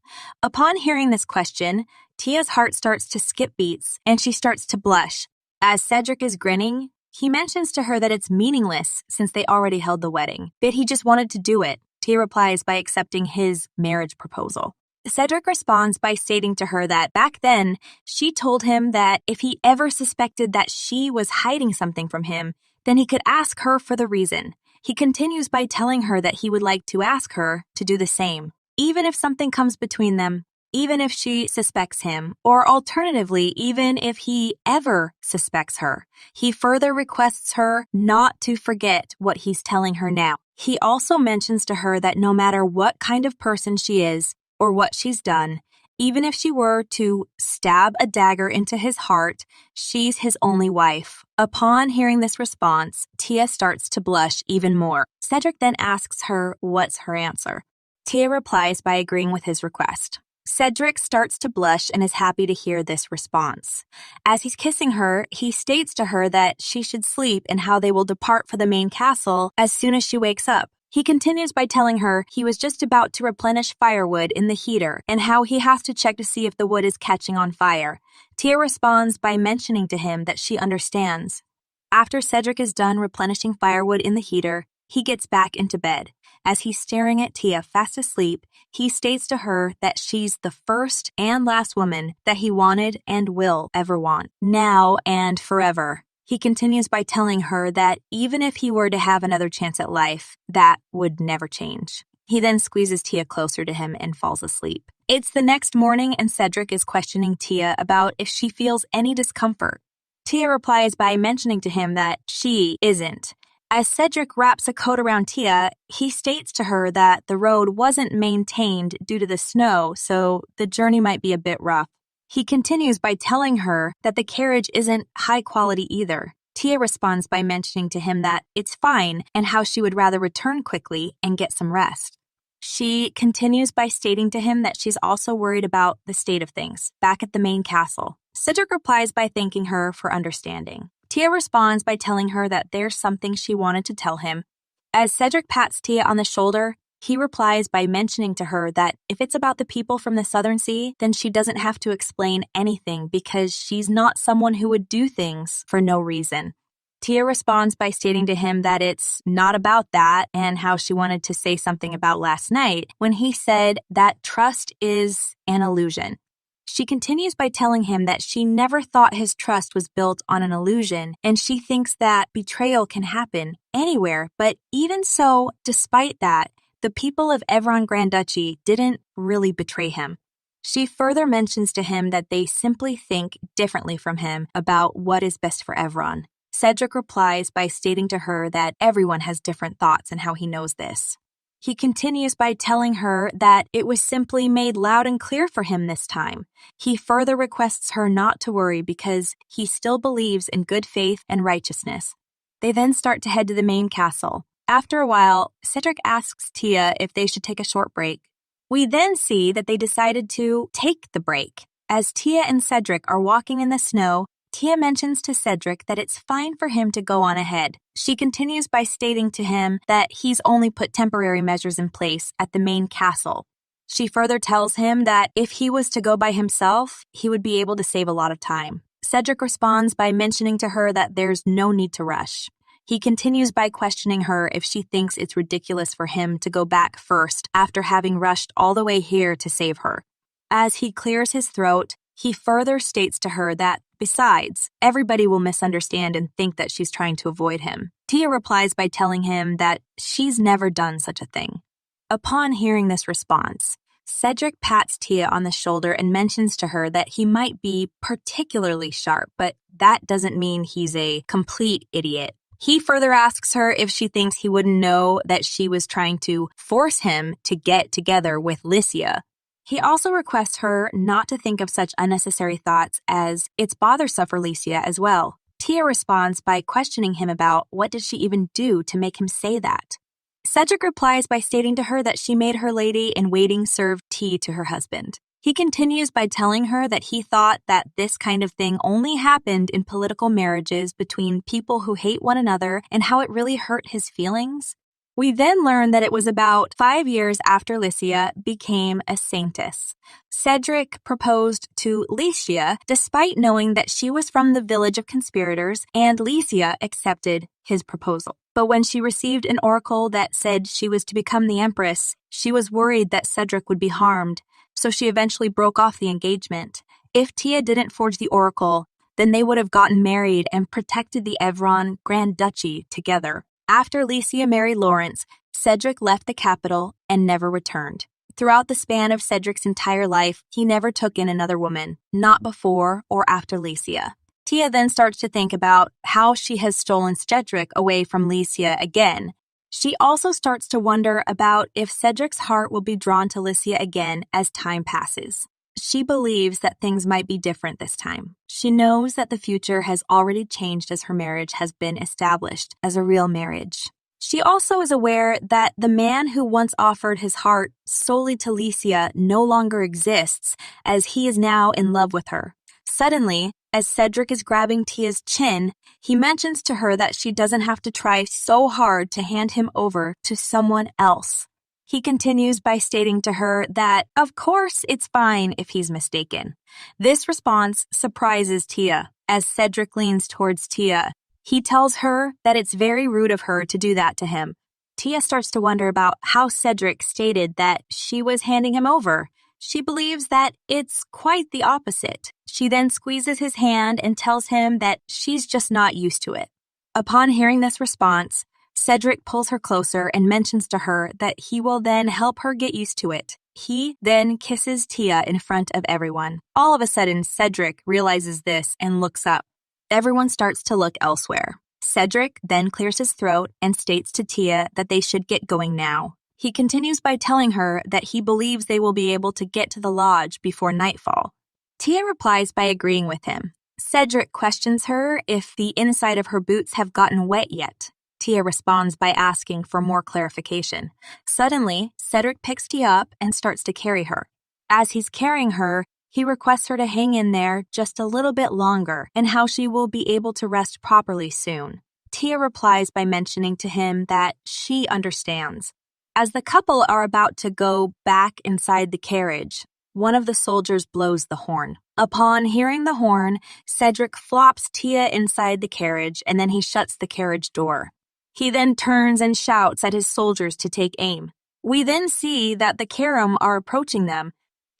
Upon hearing this question, Tia's heart starts to skip beats and she starts to blush. As Cedric is grinning, he mentions to her that it's meaningless since they already held the wedding, but he just wanted to do it. Tia replies by accepting his marriage proposal. Cedric responds by stating to her that back then, she told him that if he ever suspected that she was hiding something from him, then he could ask her for the reason. He continues by telling her that he would like to ask her to do the same, even if something comes between them, even if she suspects him, or alternatively, even if he ever suspects her. He further requests her not to forget what he's telling her now. He also mentions to her that no matter what kind of person she is or what she's done, Even if she were to stab a dagger into his heart, she's his only wife. Upon hearing this response, Tia starts to blush even more. Cedric then asks her what's her answer. Tia replies by agreeing with his request. Cedric starts to blush and is happy to hear this response. As he's kissing her, he states to her that she should sleep and how they will depart for the main castle as soon as she wakes up. He continues by telling her he was just about to replenish firewood in the heater and how he has to check to see if the wood is catching on fire. Tia responds by mentioning to him that she understands. After Cedric is done replenishing firewood in the heater, he gets back into bed. As he's staring at Tia fast asleep, he states to her that she's the first and last woman that he wanted and will ever want, now and forever. He continues by telling her that even if he were to have another chance at life, that would never change. He then squeezes Tia closer to him and falls asleep. It's the next morning and Cedric is questioning Tia about if she feels any discomfort. Tia replies by mentioning to him that she isn't. As Cedric wraps a coat around Tia, he states to her that the road wasn't maintained due to the snow, so the journey might be a bit rough. He continues by telling her that the carriage isn't high quality either. Tia responds by mentioning to him that it's fine and how she would rather return quickly and get some rest. She continues by stating to him that she's also worried about the state of things back at the main castle. Cedric replies by thanking her for understanding. Tia responds by telling her that there's something she wanted to tell him. As Cedric pats Tia on the shoulder, he replies by mentioning to her that if it's about the people from the Southern Sea, then she doesn't have to explain anything because she's not someone who would do things for no reason. Tia responds by stating to him that it's not about that and how she wanted to say something about last night when he said that trust is an illusion. She continues by telling him that she never thought his trust was built on an illusion, and she thinks that betrayal can happen anywhere. But even so, despite that, the people of Evron Grand Duchy didn't really betray him. She further mentions to him that they simply think differently from him about what is best for Evron. Cedric replies by stating to her that everyone has different thoughts and how he knows this. He continues by telling her that it was simply made loud and clear for him this time. He further requests her not to worry because he still believes in good faith and righteousness. They then start to head to the main castle. After a while, Cedric asks Tia if they should take a short break. We then see that they decided to take the break. As Tia and Cedric are walking in the snow, Tia mentions to Cedric that it's fine for him to go on ahead. She continues by stating to him that he's only put temporary measures in place at the main castle. She further tells him that if he was to go by himself, he would be able to save a lot of time. Cedric responds by mentioning to her that there's no need to rush. He continues by questioning her if she thinks it's ridiculous for him to go back first after having rushed all the way here to save her. As he clears his throat, he further states to her that, besides, everybody will misunderstand and think that she's trying to avoid him. Tia replies by telling him that she's never done such a thing. Upon hearing this response, Cedric pats Tia on the shoulder and mentions to her that he might be particularly sharp, but that doesn't mean he's a complete idiot. He further asks her if she thinks he wouldn't know that she was trying to force him to get together with Lycia. He also requests her not to think of such unnecessary thoughts as it's bothersome for Lycia as well. Tia responds by questioning him about what did she even do to make him say that. Cedric replies by stating to her that she made her lady-in-waiting serve tea to her husband. He continues by telling her that he thought that this kind of thing only happened in political marriages between people who hate one another and how it really hurt his feelings. We then learn that it was about 5 years after Lycia became a saintess. Cedric proposed to Lycia despite knowing that she was from the village of conspirators, and Lycia accepted his proposal. But when she received an oracle that said she was to become the empress, she was worried that Cedric would be harmed, so she eventually broke off the engagement. If Tia didn't forge the oracle, then they would have gotten married and protected the Evron Grand Duchy together. After Lycia married Lawrence, Cedric left the capital and never returned. Throughout the span of Cedric's entire life, he never took in another woman, not before or after Lycia. Tia then starts to think about how she has stolen Cedric away from Lycia again. She also starts to wonder about if Cedric's heart will be drawn to Lycia again as time passes. She believes that things might be different this time. She knows that the future has already changed as her marriage has been established as a real marriage. She also is aware that the man who once offered his heart solely to Licia no longer exists, as he is now in love with her. Suddenly, as Cedric is grabbing Tia's chin, he mentions to her that she doesn't have to try so hard to hand him over to someone else. He continues by stating to her that, of course, it's fine if he's mistaken. This response surprises Tia, as Cedric leans towards Tia. He tells her that it's very rude of her to do that to him. Tia starts to wonder about how Cedric stated that she was handing him over. She believes that it's quite the opposite. She then squeezes his hand and tells him that she's just not used to it. Upon hearing this response, Cedric pulls her closer and mentions to her that he will then help her get used to it. He then kisses Tia in front of everyone. All of a sudden, Cedric realizes this and looks up. Everyone starts to look elsewhere. Cedric then clears his throat and states to Tia that they should get going now. He continues by telling her that he believes they will be able to get to the lodge before nightfall. Tia replies by agreeing with him. Cedric questions her if the inside of her boots have gotten wet yet. Tia responds by asking for more clarification. Suddenly, Cedric picks Tia up and starts to carry her. As he's carrying her, he requests her to hang in there just a little bit longer and how she will be able to rest properly soon. Tia replies by mentioning to him that she understands. As the couple are about to go back inside the carriage, one of the soldiers blows the horn. Upon hearing the horn, Cedric flops Tia inside the carriage and then he shuts the carriage door. He then turns and shouts at his soldiers to take aim. We then see that the Karam are approaching them.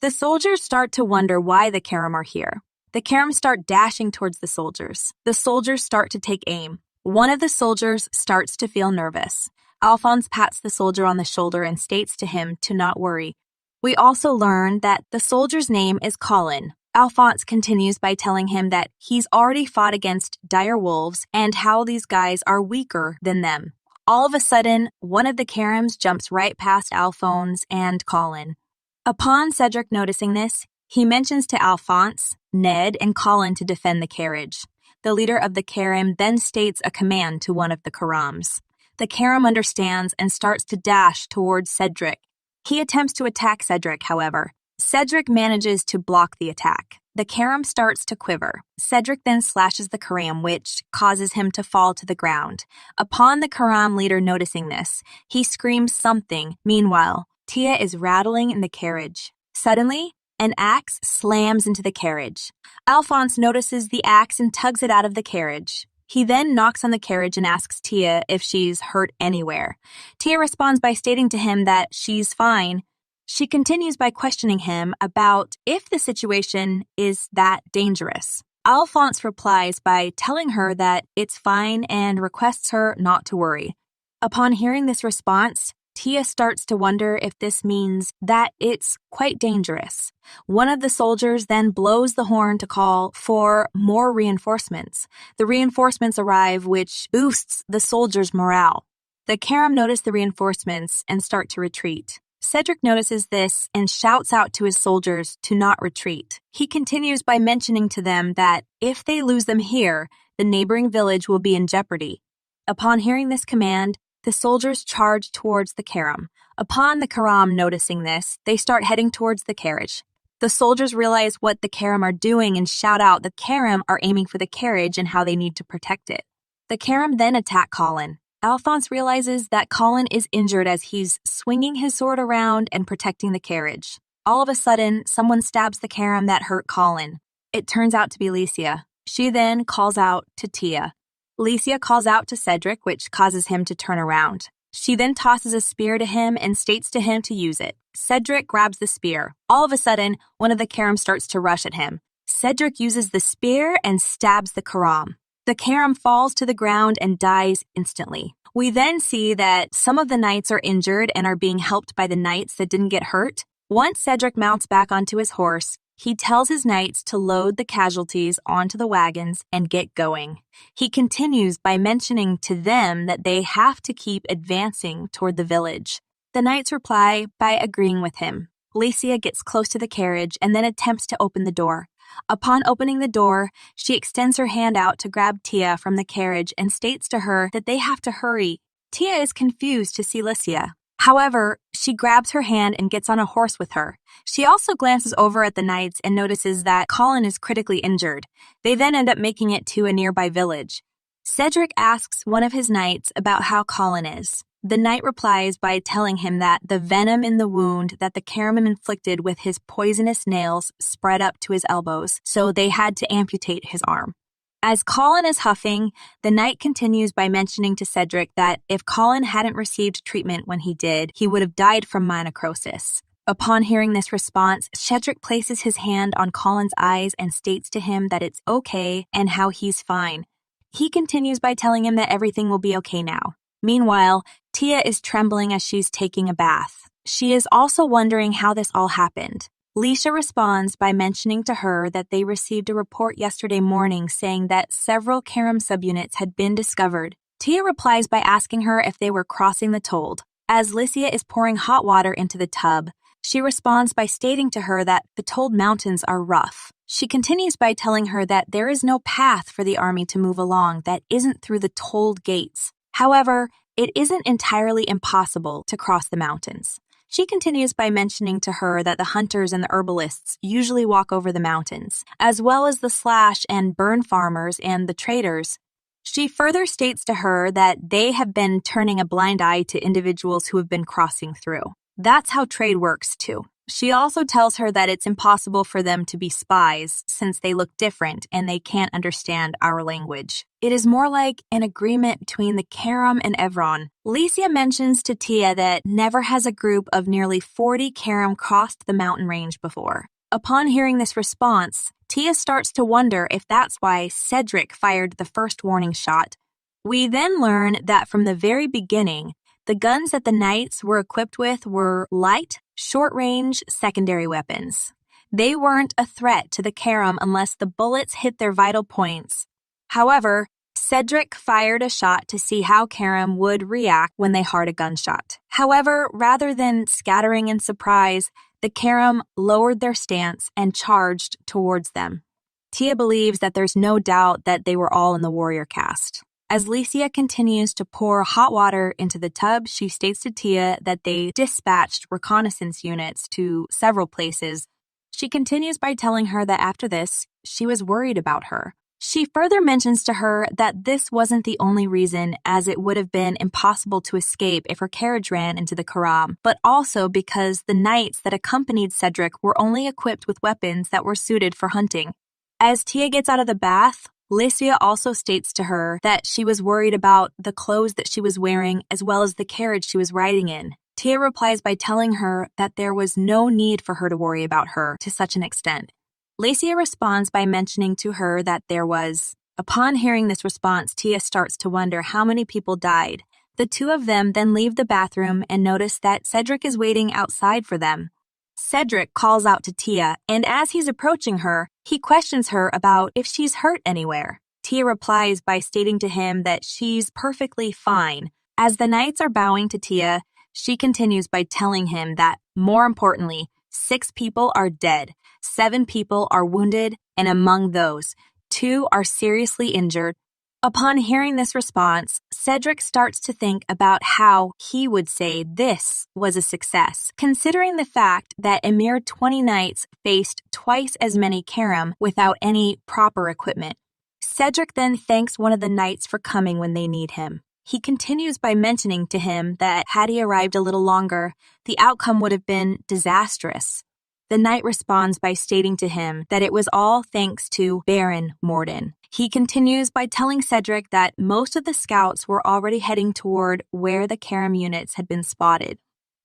The soldiers start to wonder why the Karam are here. The Karam start dashing towards the soldiers. The soldiers start to take aim. One of the soldiers starts to feel nervous. Alphonse pats the soldier on the shoulder and states to him to not worry. We also learn that the soldier's name is Colin. Alphonse continues by telling him that he's already fought against dire wolves and how these guys are weaker than them. All of a sudden, one of the Karams jumps right past Alphonse and Colin. Upon Cedric noticing this, he mentions to Alphonse, Ned, and Colin to defend the carriage. The leader of the Karam then states a command to one of the Karams. The Karam understands and starts to dash towards Cedric. He attempts to attack Cedric, however. Cedric manages to block the attack. The Karam starts to quiver. Cedric then slashes the Karam, which causes him to fall to the ground. Upon the Karam leader noticing this, he screams something. Meanwhile, Tia is rattling in the carriage. Suddenly, an axe slams into the carriage. Alphonse notices the axe and tugs it out of the carriage. He then knocks on the carriage and asks Tia if she's hurt anywhere. Tia responds by stating to him that she's fine. She continues by questioning him about if the situation is that dangerous. Alphonse replies by telling her that it's fine and requests her not to worry. Upon hearing this response, Tia starts to wonder if this means that it's quite dangerous. One of the soldiers then blows the horn to call for more reinforcements. The reinforcements arrive, which boosts the soldiers' morale. The Karam notice the reinforcements and start to retreat. Cedric notices this and shouts out to his soldiers to not retreat. He continues by mentioning to them that if they lose them here, the neighboring village will be in jeopardy. Upon hearing this command, the soldiers charge towards the Karam. Upon the Karam noticing this, they start heading towards the carriage. The soldiers realize what the Karam are doing and shout out that Karam are aiming for the carriage and how they need to protect it. The Karam then attack Colin. Alphonse realizes that Colin is injured as he's swinging his sword around and protecting the carriage. All of a sudden, someone stabs the Karam that hurt Colin. It turns out to be Licia. She then calls out to Tia. Licia calls out to Cedric, which causes him to turn around. She then tosses a spear to him and states to him to use it. Cedric grabs the spear. All of a sudden, one of the Karam starts to rush at him. Cedric uses the spear and stabs the Karam. The Karam falls to the ground and dies instantly. We then see that some of the knights are injured and are being helped by the knights that didn't get hurt. Once Cedric mounts back onto his horse, he tells his knights to load the casualties onto the wagons and get going. He continues by mentioning to them that they have to keep advancing toward the village. The knights reply by agreeing with him. Licia gets close to the carriage and then attempts to open the door. Upon opening the door, she extends her hand out to grab Tia from the carriage and states to her that they have to hurry. Tia is confused to see Licia. However, she grabs her hand and gets on a horse with her. She also glances over at the knights and notices that Colin is critically injured. They then end up making it to a nearby village. Cedric asks one of his knights about how Colin is. The knight replies by telling him that the venom in the wound that the Caramon inflicted with his poisonous nails spread up to his elbows, so they had to amputate his arm. As Colin is huffing, the knight continues by mentioning to Cedric that if Colin hadn't received treatment when he did, he would have died from monocrosis. Upon hearing this response, Cedric places his hand on Colin's eyes and states to him that it's okay and how he's fine. He continues by telling him that everything will be okay now. Meanwhile, Tia is trembling as she's taking a bath. She is also wondering how this all happened. Licia responds by mentioning to her that they received a report yesterday morning saying that several Karam subunits had been discovered. Tia replies by asking her if they were crossing the Told. As Licia is pouring hot water into the tub, she responds by stating to her that the Told Mountains are rough. She continues by telling her that there is no path for the army to move along that isn't through the Told gates. However, it isn't entirely impossible to cross the mountains. She continues by mentioning to her that the hunters and the herbalists usually walk over the mountains, as well as the slash and burn farmers and the traders. She further states to her that they have been turning a blind eye to individuals who have been crossing through. That's how trade works, too. She also tells her that it's impossible for them to be spies since they look different and they can't understand our language. It is more like an agreement between the Karam and Evron. Licia mentions to Tia that never has a group of nearly 40 Karam crossed the mountain range before. Upon hearing this response, Tia starts to wonder if that's why Cedric fired the first warning shot. We then learn that from the very beginning, the guns that the knights were equipped with were light, short-range secondary weapons. They weren't a threat to the Karam unless the bullets hit their vital points. However, Cedric fired a shot to see how Karam would react when they heard a gunshot. However, rather than scattering in surprise, the Karam lowered their stance and charged towards them. Tia believes that there's no doubt that they were all in the warrior caste. As Licia continues to pour hot water into the tub, she states to Tia that they dispatched reconnaissance units to several places. She continues by telling her that after this, she was worried about her. She further mentions to her that this wasn't the only reason, as it would have been impossible to escape if her carriage ran into the Karam, but also because the knights that accompanied Cedric were only equipped with weapons that were suited for hunting. As Tia gets out of the bath, Licia also states to her that she was worried about the clothes that she was wearing as well as the carriage she was riding in. Tia replies by telling her that there was no need for her to worry about her to such an extent. Licia responds by mentioning to her that there was. Upon hearing this response, Tia starts to wonder how many people died. The two of them then leave the bathroom and notice that Cedric is waiting outside for them. Cedric calls out to Tia, and as he's approaching her, he questions her about if she's hurt anywhere. Tia replies by stating to him that she's perfectly fine. As the knights are bowing to Tia, she continues by telling him that, more importantly, 6 people are dead, 7 people are wounded, and among those, 2 are seriously injured. Upon hearing this response, Cedric starts to think about how he would say this was a success, considering the fact that a mere 20 knights faced twice as many Karam without any proper equipment. Cedric then thanks one of the knights for coming when they need him. He continues by mentioning to him that had he arrived a little longer, the outcome would have been disastrous. The knight responds by stating to him that it was all thanks to Baron Morden. He continues by telling Cedric that most of the scouts were already heading toward where the Karam units had been spotted.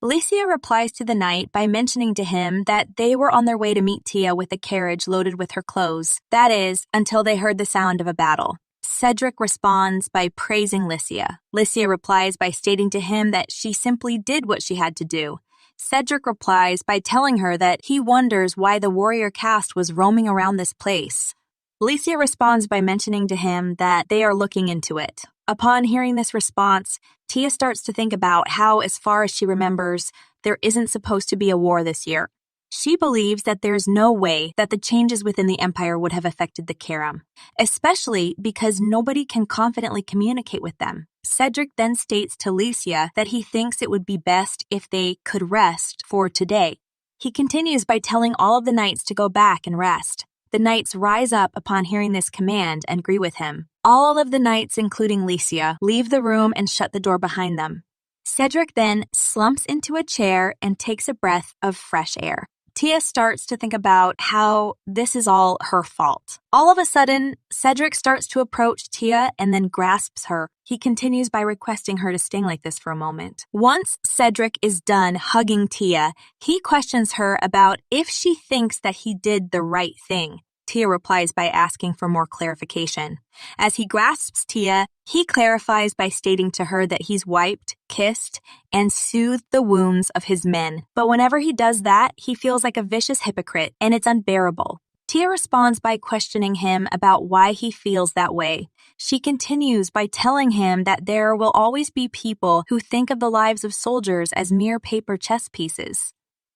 Licia replies to the knight by mentioning to him that they were on their way to meet Tia with a carriage loaded with her clothes. That is, until they heard the sound of a battle. Cedric responds by praising Licia. Licia replies by stating to him that she simply did what she had to do. Cedric replies by telling her that he wonders why the warrior caste was roaming around this place. Licia responds by mentioning to him that they are looking into it. Upon hearing this response, Tia starts to think about how, as far as she remembers, there isn't supposed to be a war this year. She believes that there's no way that the changes within the empire would have affected the Karam, especially because nobody can confidently communicate with them. Cedric then states to Licia that he thinks it would be best if they could rest for today. He continues by telling all of the knights to go back and rest. The knights rise up upon hearing this command and agree with him. All of the knights, including Licia, leave the room and shut the door behind them. Cedric then slumps into a chair and takes a breath of fresh air. Tia starts to think about how this is all her fault. All of a sudden, Cedric starts to approach Tia and then grasps her. He continues by requesting her to stay like this for a moment. Once Cedric is done hugging Tia, he questions her about if she thinks that he did the right thing. Tia replies by asking for more clarification. As he grasps Tia, he clarifies by stating to her that he's wiped, kissed, and soothed the wounds of his men. But whenever he does that, he feels like a vicious hypocrite, and it's unbearable. Tia responds by questioning him about why he feels that way. She continues by telling him that there will always be people who think of the lives of soldiers as mere paper chess pieces.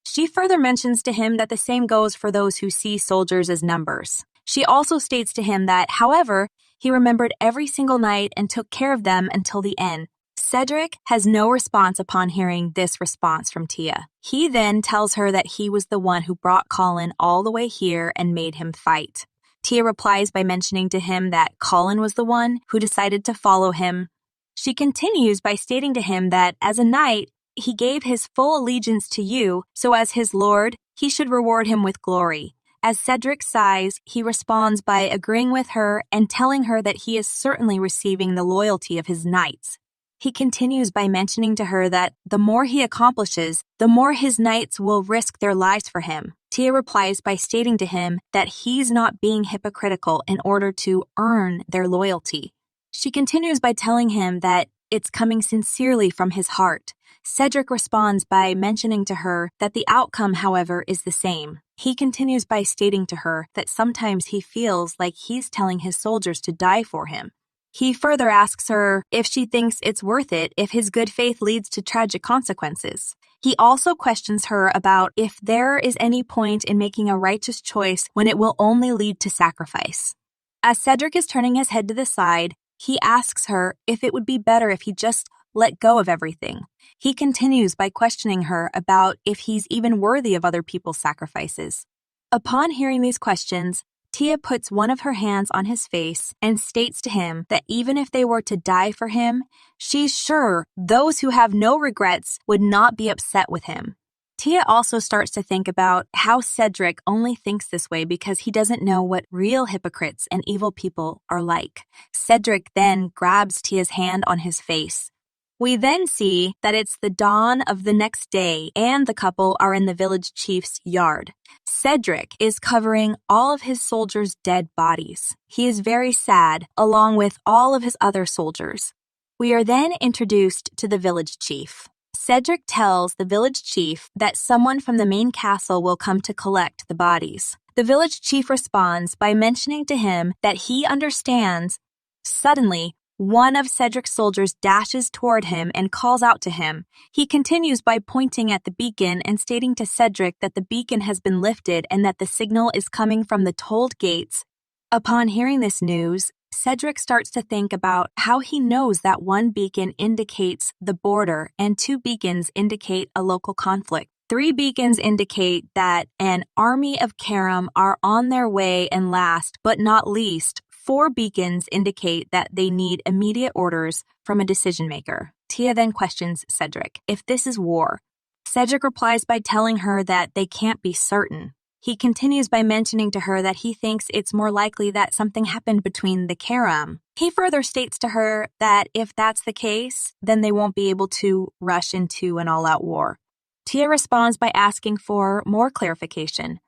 She further mentions to him that the same goes for those who see soldiers as numbers. She also states to him that, however, he remembered every single night and took care of them until the end. Cedric has no response upon hearing this response from Tia. He then tells her that he was the one who brought Colin all the way here and made him fight. Tia replies by mentioning to him that Colin was the one who decided to follow him. She continues by stating to him that, as a knight, he gave his full allegiance to you, so as his lord, he should reward him with glory. As Cedric sighs, he responds by agreeing with her and telling her that he is certainly receiving the loyalty of his knights. He continues by mentioning to her that the more he accomplishes, the more his knights will risk their lives for him. Tia replies by stating to him that he's not being hypocritical in order to earn their loyalty. She continues by telling him that it's coming sincerely from his heart. Cedric responds by mentioning to her that the outcome, however, is the same. He continues by stating to her that sometimes he feels like he's telling his soldiers to die for him. He further asks her if she thinks it's worth it if his good faith leads to tragic consequences. He also questions her about if there is any point in making a righteous choice when it will only lead to sacrifice. As Cedric is turning his head to the side, he asks her if it would be better if he just let go of everything. He continues by questioning her about if he's even worthy of other people's sacrifices. Upon hearing these questions, Tia puts one of her hands on his face and states to him that even if they were to die for him, she's sure those who have no regrets would not be upset with him. Tia also starts to think about how Cedric only thinks this way because he doesn't know what real hypocrites and evil people are like. Cedric then grabs Tia's hand on his face. We then see that it's the dawn of the next day and the couple are in the village chief's yard. Cedric is covering all of his soldiers' dead bodies. He is very sad, along with all of his other soldiers. We are then introduced to the village chief. Cedric tells the village chief that someone from the main castle will come to collect the bodies. The village chief responds by mentioning to him that he understands. Suddenly, one of Cedric's soldiers dashes toward him and calls out to him. He continues by pointing at the beacon and stating to Cedric that the beacon has been lifted and that the signal is coming from the tolled gates. Upon hearing this news, Cedric starts to think about how he knows that one beacon indicates the border and 2 beacons indicate a local conflict. 3 beacons indicate that an army of Karam are on their way, and last but not least, 4 beacons indicate that they need immediate orders from a decision maker. Tia then questions Cedric if this is war. Cedric replies by telling her that they can't be certain. He continues by mentioning to her that he thinks it's more likely that something happened between the Karam. He further states to her that if that's the case, then they won't be able to rush into an all-out war. Tia responds by asking for more clarification.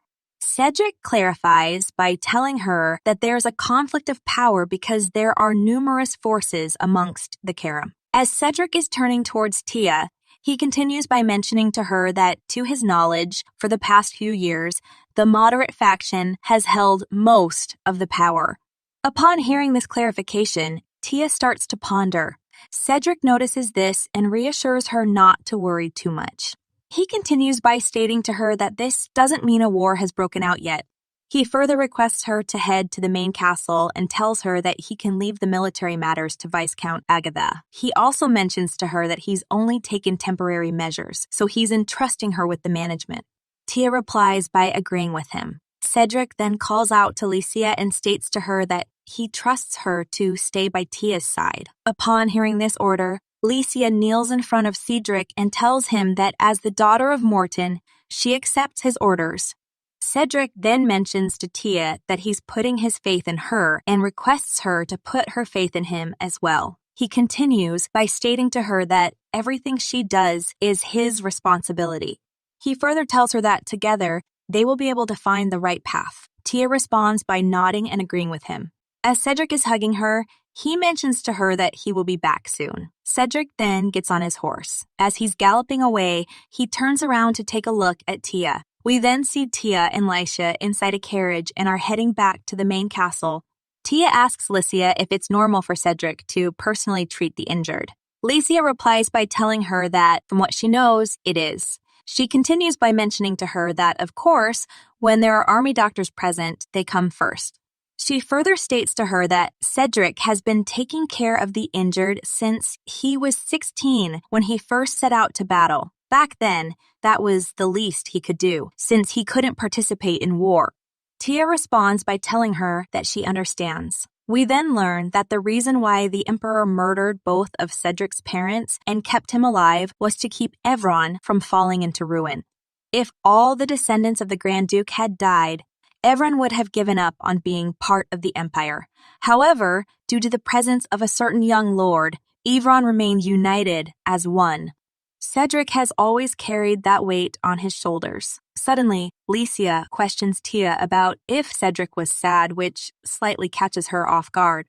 Cedric clarifies by telling her that there's a conflict of power because there are numerous forces amongst the Karam. As Cedric is turning towards Tia, he continues by mentioning to her that, to his knowledge, for the past few years, the moderate faction has held most of the power. Upon hearing this clarification, Tia starts to ponder. Cedric notices this and reassures her not to worry too much. He continues by stating to her that this doesn't mean a war has broken out yet. He further requests her to head to the main castle and tells her that he can leave the military matters to Viscount Agatha. He also mentions to her that he's only taken temporary measures, so he's entrusting her with the management. Tia replies by agreeing with him. Cedric then calls out to Licia and states to her that he trusts her to stay by Tia's side. Upon hearing this order, Licia kneels in front of Cedric and tells him that as the daughter of Morton, she accepts his orders. Cedric then mentions to Tia that he's putting his faith in her and requests her to put her faith in him as well. He continues by stating to her that everything she does is his responsibility. He further tells her that together, they will be able to find the right path. Tia responds by nodding and agreeing with him. As Cedric is hugging her, he mentions to her that he will be back soon. Cedric then gets on his horse. As he's galloping away, he turns around to take a look at Tia. We then see Tia and Licia inside a carriage and are heading back to the main castle. Tia asks Licia if it's normal for Cedric to personally treat the injured. Licia replies by telling her that, from what she knows, it is. She continues by mentioning to her that, of course, when there are army doctors present, they come first. She further states to her that Cedric has been taking care of the injured since he was 16 when he first set out to battle. Back then, that was the least he could do, since he couldn't participate in war. Tia responds by telling her that she understands. We then learn that the reason why the Emperor murdered both of Cedric's parents and kept him alive was to keep Evron from falling into ruin. If all the descendants of the Grand Duke had died, Evron would have given up on being part of the Empire. However, due to the presence of a certain young lord, Evron remained united as one. Cedric has always carried that weight on his shoulders. Suddenly, Licia questions Tia about if Cedric was sad, which slightly catches her off guard.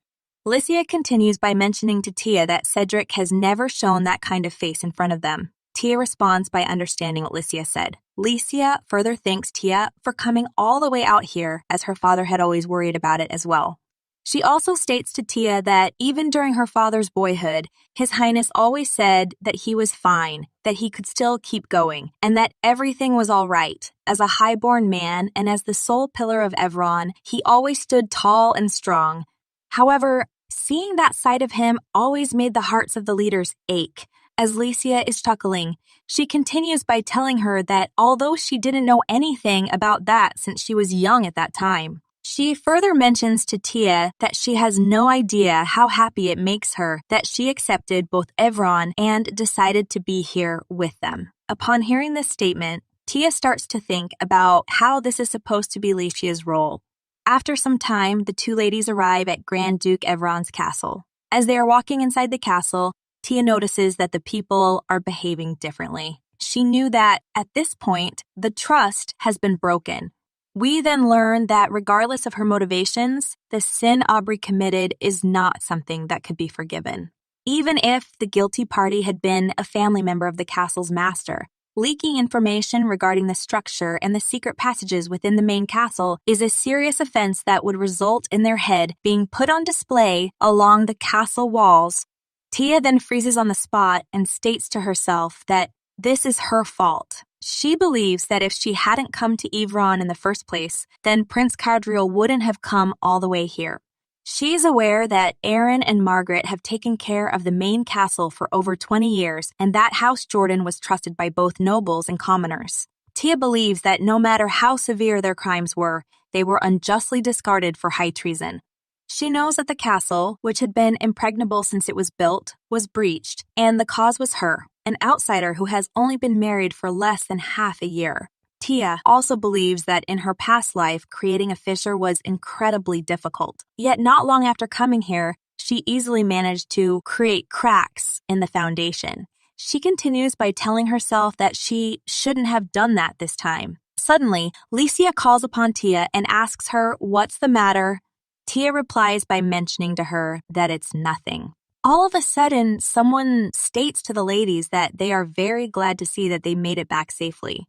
Licia continues by mentioning to Tia that Cedric has never shown that kind of face in front of them. Tia responds by understanding what Licia said. Licia further thanks Tia for coming all the way out here, as her father had always worried about it as well. She also states to Tia that even during her father's boyhood, His Highness always said that he was fine, that he could still keep going, and that everything was all right. As a highborn man and as the sole pillar of Evron, he always stood tall and strong. However, seeing that side of him always made the hearts of the leaders ache. As Licia is chuckling, she continues by telling her that although she didn't know anything about that since she was young at that time, she further mentions to Tia that she has no idea how happy it makes her that she accepted both Evron and decided to be here with them. Upon hearing this statement, Tia starts to think about how this is supposed to be Licia's role. After some time, the two ladies arrive at Grand Duke Evron's castle. As they are walking inside the castle, Tia notices that the people are behaving differently. She knew that, at this point, the trust has been broken. We then learn that regardless of her motivations, the sin Aubrey committed is not something that could be forgiven. Even if the guilty party had been a family member of the castle's master, leaking information regarding the structure and the secret passages within the main castle is a serious offense that would result in their head being put on display along the castle walls. Tia then freezes on the spot and states to herself that this is her fault. She believes that if she hadn't come to Evron in the first place, then Prince Cadriel wouldn't have come all the way here. She's aware that Aaron and Margaret have taken care of the main castle for over 20 years, and that House Jordan was trusted by both nobles and commoners. Tia believes that no matter how severe their crimes were, they were unjustly discarded for high treason. She knows that the castle, which had been impregnable since it was built, was breached, and the cause was her, an outsider who has only been married for less than half a year. Tia also believes that in her past life, creating a fissure was incredibly difficult. Yet not long after coming here, she easily managed to create cracks in the foundation. She continues by telling herself that she shouldn't have done that this time. Suddenly, Licia calls upon Tia and asks her what's the matter. Tia replies by mentioning to her that it's nothing. All of a sudden, someone states to the ladies that they are very glad to see that they made it back safely.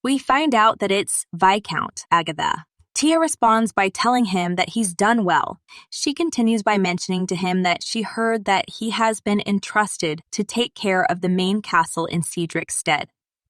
We find out that it's Viscount Agatha. Tia responds by telling him that he's done well. She continues by mentioning to him that she heard that he has been entrusted to take care of the main castle in Cedric's stead.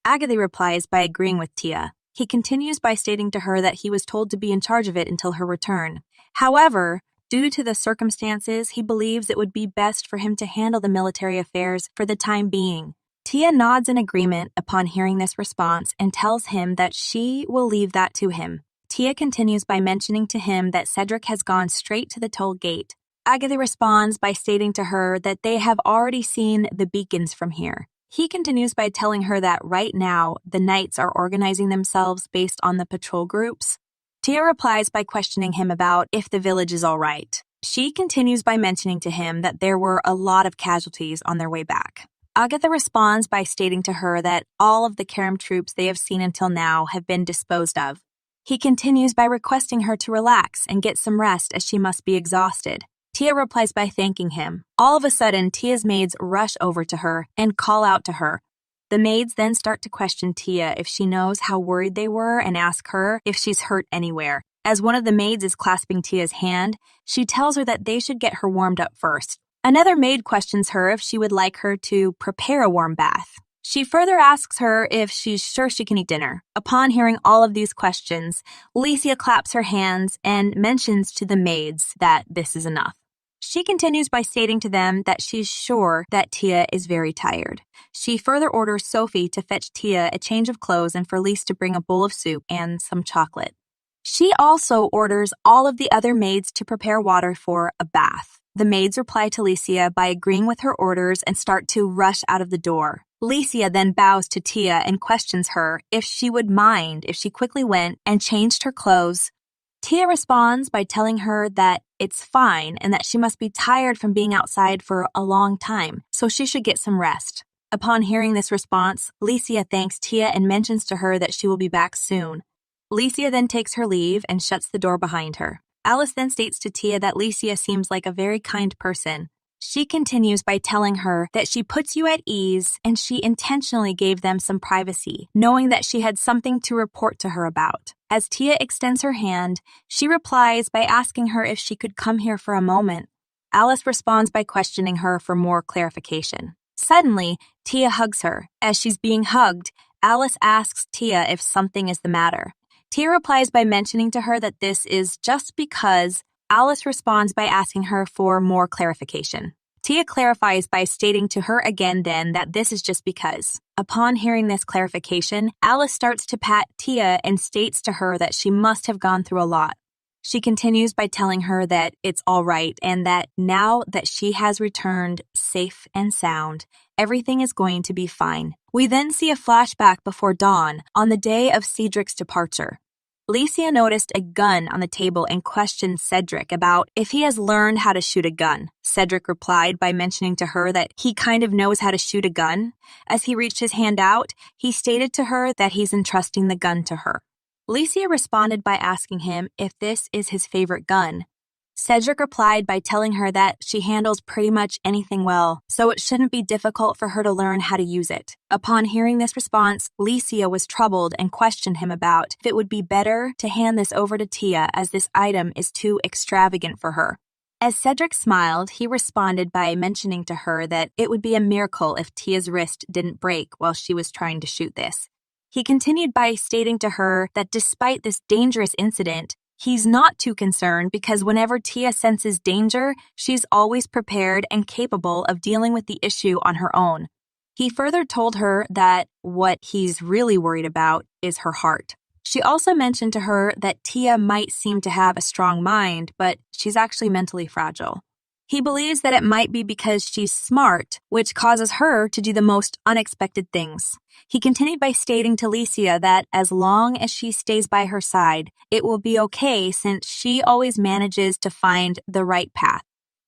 Agatha replies by agreeing with Tia. He continues by stating to her that he was told to be in charge of it until her return. However, due to the circumstances, he believes it would be best for him to handle the military affairs for the time being. Tia nods in agreement upon hearing this response and tells him that she will leave that to him. Tia continues by mentioning to him that Cedric has gone straight to the toll gate. Agatha responds by stating to her that they have already seen the beacons from here. He continues by telling her that right now, the knights are organizing themselves based on the patrol groups. Tia replies by questioning him about if the village is all right. She continues by mentioning to him that there were a lot of casualties on their way back. Agatha responds by stating to her that all of the Karam troops they have seen until now have been disposed of. He continues by requesting her to relax and get some rest as she must be exhausted. Tia replies by thanking him. All of a sudden, Tia's maids rush over to her and call out to her. The maids then start to question Tia if she knows how worried they were and ask her if she's hurt anywhere. As one of the maids is clasping Tia's hand, she tells her that they should get her warmed up first. Another maid questions her if she would like her to prepare a warm bath. She further asks her if she's sure she can eat dinner. Upon hearing all of these questions, Licia claps her hands and mentions to the maids that this is enough. She continues by stating to them that she's sure that Tia is very tired. She further orders Sophie to fetch Tia a change of clothes and for Lise to bring a bowl of soup and some chocolate. She also orders all of the other maids to prepare water for a bath. The maids reply to Licia by agreeing with her orders and start to rush out of the door. Licia then bows to Tia and questions her if she would mind if she quickly went and changed her clothes. Tia responds by telling her that it's fine and that she must be tired from being outside for a long time, so she should get some rest. Upon hearing this response, Licia thanks Tia and mentions to her that she will be back soon. Licia then takes her leave and shuts the door behind her. Alice then states to Tia that Licia seems like a very kind person. She continues by telling her that she puts you at ease and she intentionally gave them some privacy, knowing that she had something to report to her about. As Tia extends her hand, she replies by asking her if she could come here for a moment. Alice responds by questioning her for more clarification. Suddenly, Tia hugs her. As she's being hugged, Alice asks Tia if something is the matter. Tia replies by mentioning to her that this is just because. Alice responds by asking her for more clarification. Tia clarifies by stating to her again then that this is just because. Upon hearing this clarification, Alice starts to pat Tia and states to her that she must have gone through a lot. She continues by telling her that it's all right and that now that she has returned safe and sound, everything is going to be fine. We then see a flashback before dawn on the day of Cedric's departure. Licia noticed a gun on the table and questioned Cedric about if he has learned how to shoot a gun. Cedric replied by mentioning to her that he kind of knows how to shoot a gun. As he reached his hand out, he stated to her that he's entrusting the gun to her. Licia responded by asking him if this is his favorite gun. Cedric replied by telling her that she handles pretty much anything well, so it shouldn't be difficult for her to learn how to use it. Upon hearing this response, Licia was troubled and questioned him about if it would be better to hand this over to Tia as this item is too extravagant for her. As Cedric smiled, he responded by mentioning to her that it would be a miracle if Tia's wrist didn't break while she was trying to shoot this. He continued by stating to her that despite this dangerous incident, he's not too concerned because whenever Tia senses danger, she's always prepared and capable of dealing with the issue on her own. He further told her that what he's really worried about is her heart. She also mentioned to her that Tia might seem to have a strong mind, but she's actually mentally fragile. He believes that it might be because she's smart, which causes her to do the most unexpected things. He continued by stating to Licia that as long as she stays by her side, it will be okay since she always manages to find the right path.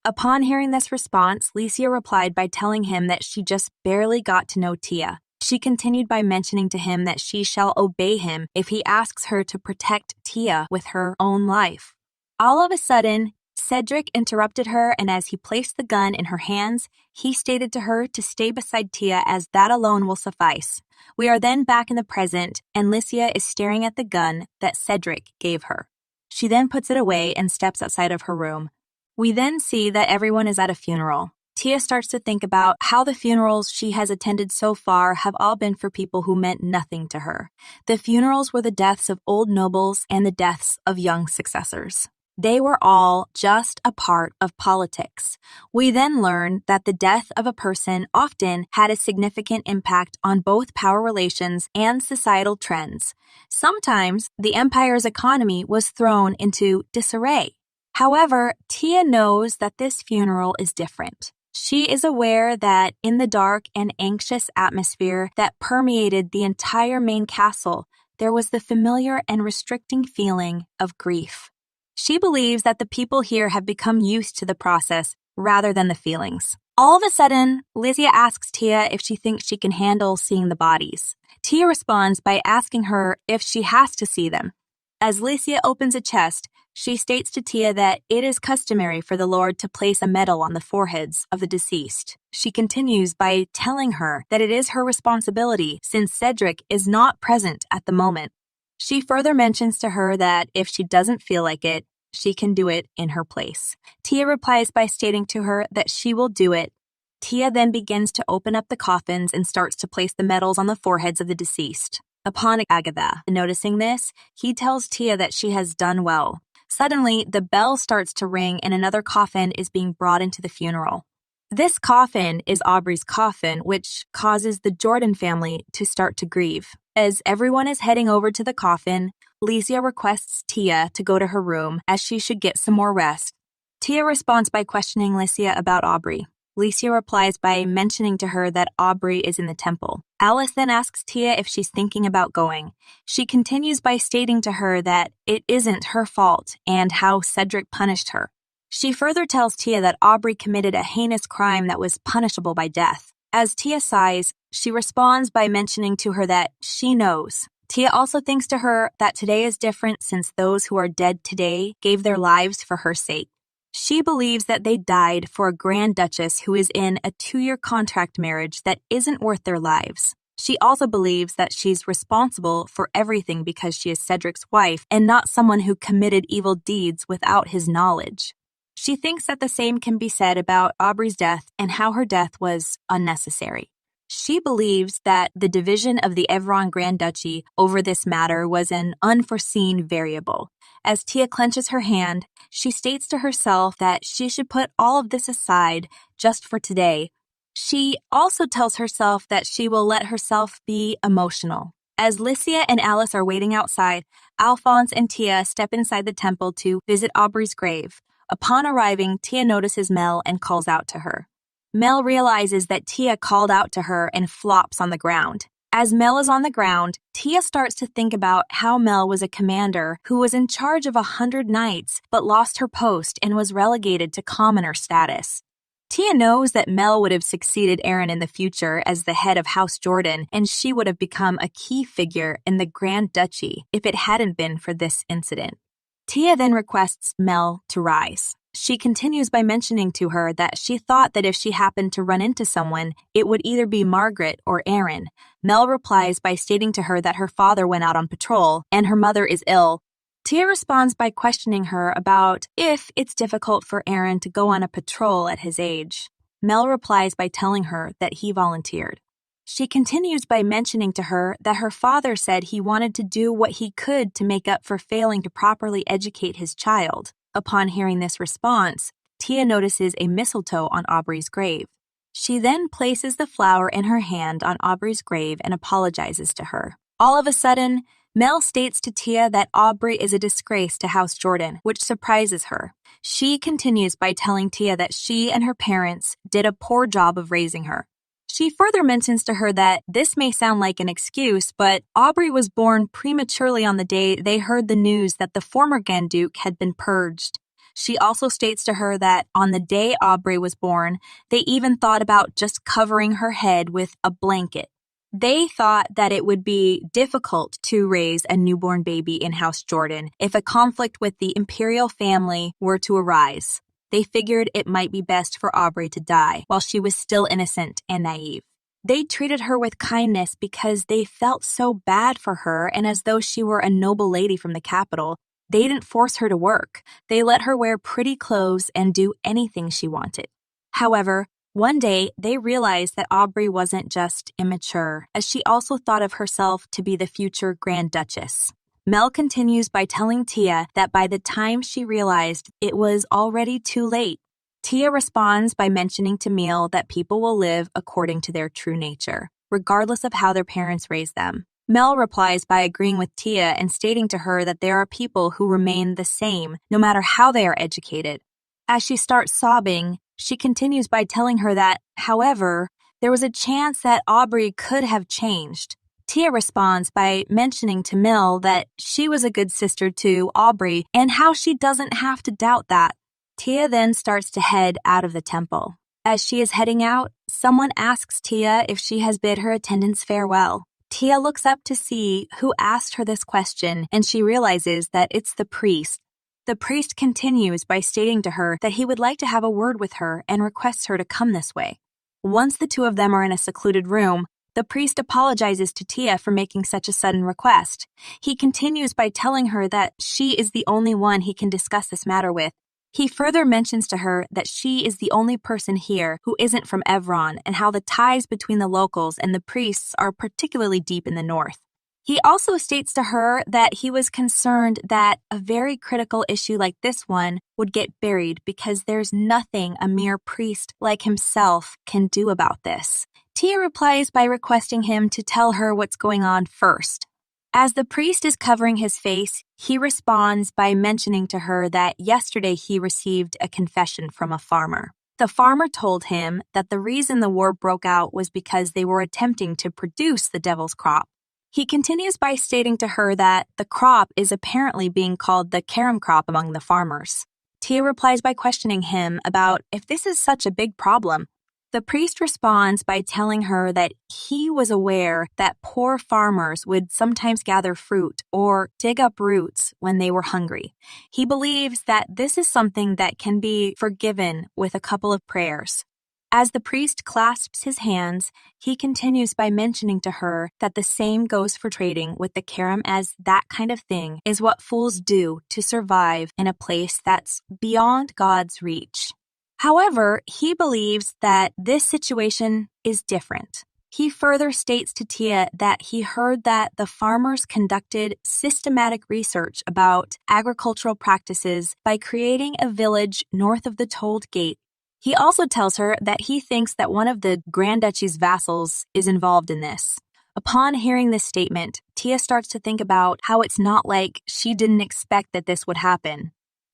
Upon hearing this response, Licia replied by telling him that she just barely got to know Tia. She continued by mentioning to him that she shall obey him if he asks her to protect Tia with her own life. All of a sudden, Cedric interrupted her, and as he placed the gun in her hands, he stated to her to stay beside Tia as that alone will suffice. We are then back in the present, and Licia is staring at the gun that Cedric gave her. She then puts it away and steps outside of her room. We then see that everyone is at a funeral. Tia starts to think about how the funerals she has attended so far have all been for people who meant nothing to her. The funerals were the deaths of old nobles and the deaths of young successors. They were all just a part of politics. We then learn that the death of a person often had a significant impact on both power relations and societal trends. Sometimes the empire's economy was thrown into disarray. However, Tia knows that this funeral is different. She is aware that in the dark and anxious atmosphere that permeated the entire main castle, there was the familiar and restricting feeling of grief. She believes that the people here have become used to the process rather than the feelings. All of a sudden, Lysia asks Tia if she thinks she can handle seeing the bodies. Tia responds by asking her if she has to see them. As Lysia opens a chest, she states to Tia that it is customary for the Lord to place a medal on the foreheads of the deceased. She continues by telling her that it is her responsibility since Cedric is not present at the moment. She further mentions to her that if she doesn't feel like it, she can do it in her place. Tia replies by stating to her that she will do it. Tia then begins to open up the coffins and starts to place the medals on the foreheads of the deceased. Upon Agatha noticing this, he tells Tia that she has done well. Suddenly, the bell starts to ring and another coffin is being brought into the funeral. This coffin is Aubrey's coffin, which causes the Jordan family to start to grieve. As everyone is heading over to the coffin, Lysia requests Tia to go to her room as she should get some more rest. Tia responds by questioning Lysia about Aubrey. Lysia replies by mentioning to her that Aubrey is in the temple. Alice then asks Tia if she's thinking about going. She continues by stating to her that it isn't her fault and how Cedric punished her. She further tells Tia that Aubrey committed a heinous crime that was punishable by death. As Tia sighs, she responds by mentioning to her that she knows. Tia also thinks to her that today is different since those who are dead today gave their lives for her sake. She believes that they died for a Grand Duchess who is in a 2-year contract marriage that isn't worth their lives. She also believes that she's responsible for everything because she is Cedric's wife and not someone who committed evil deeds without his knowledge. She thinks that the same can be said about Aubrey's death and how her death was unnecessary. She believes that the division of the Evron Grand Duchy over this matter was an unforeseen variable. As Tia clenches her hand, she states to herself that she should put all of this aside just for today. She also tells herself that she will let herself be emotional. As Lysia and Alice are waiting outside, Alphonse and Tia step inside the temple to visit Aubrey's grave. Upon arriving, Tia notices Mel and calls out to her. Mel realizes that Tia called out to her and flops on the ground. As Mel is on the ground, Tia starts to think about how Mel was a commander who was in charge of 100 knights but lost her post and was relegated to commoner status. Tia knows that Mel would have succeeded Aaron in the future as the head of House Jordan, and she would have become a key figure in the Grand Duchy if it hadn't been for this incident. Tia then requests Mel to rise. She continues by mentioning to her that she thought that if she happened to run into someone, it would either be Margaret or Aaron. Mel replies by stating to her that her father went out on patrol and her mother is ill. Tia responds by questioning her about if it's difficult for Aaron to go on a patrol at his age. Mel replies by telling her that he volunteered. She continues by mentioning to her that her father said he wanted to do what he could to make up for failing to properly educate his child. Upon hearing this response, Tia notices a mistletoe on Aubrey's grave. She then places the flower in her hand on Aubrey's grave and apologizes to her. All of a sudden, Mel states to Tia that Aubrey is a disgrace to House Jordan, which surprises her. She continues by telling Tia that she and her parents did a poor job of raising her. She further mentions to her that this may sound like an excuse, but Aubrey was born prematurely on the day they heard the news that the former Grand Duke had been purged. She also states to her that on the day Aubrey was born, they even thought about just covering her head with a blanket. They thought that it would be difficult to raise a newborn baby in House Jordan if a conflict with the imperial family were to arise. They figured it might be best for Aubrey to die while she was still innocent and naive. They treated her with kindness because they felt so bad for her, and as though she were a noble lady from the capital, they didn't force her to work. They let her wear pretty clothes and do anything she wanted. However, One day, they realized that Aubrey wasn't just immature, as she also thought of herself to be the future Grand Duchess. Mel continues by telling Tia that by the time she realized, it was already too late. Tia responds by mentioning to Mel that people will live according to their true nature, regardless of how their parents raised them. Mel replies by agreeing with Tia and stating to her that there are people who remain the same, no matter how they are educated. As she starts sobbing, she continues by telling her that, however, there was a chance that Aubrey could have changed. Tia responds by mentioning to Mel that she was a good sister to Aubrey and how she doesn't have to doubt that. Tia then starts to head out of the temple. As she is heading out, someone asks Tia if she has bid her attendants farewell. Tia looks up to see who asked her this question, and she realizes that it's the priest. The priest continues by stating to her that he would like to have a word with her and requests her to come this way. Once the two of them are in a secluded room, the priest apologizes to Tia for making such a sudden request. He continues by telling her that she is the only one he can discuss this matter with. He further mentions to her that she is the only person here who isn't from Evron and how the ties between the locals and the priests are particularly deep in the north. He also states to her that he was concerned that a very critical issue like this one would get buried because there's nothing a mere priest like himself can do about this. Tia replies by requesting him to tell her what's going on first. As the priest is covering his face, he responds by mentioning to her that yesterday he received a confession from a farmer. The farmer told him that the reason the war broke out was because they were attempting to produce the devil's crop. He continues by stating to her that the crop is apparently being called the carom crop among the farmers. Tia replies by questioning him about if this is such a big problem. The priest responds by telling her that he was aware that poor farmers would sometimes gather fruit or dig up roots when they were hungry. He believes that this is something that can be forgiven with a couple of prayers. As the priest clasps his hands, he continues by mentioning to her that the same goes for trading with the carom, as that kind of thing is what fools do to survive in a place that's beyond God's reach. However, he believes that this situation is different. He further states to Tia that he heard that the farmers conducted systematic research about agricultural practices by creating a village north of the Told Gate. He also tells her that he thinks that one of the Grand Duchy's vassals is involved in this. Upon hearing this statement, Tia starts to think about how it's not like she didn't expect that this would happen.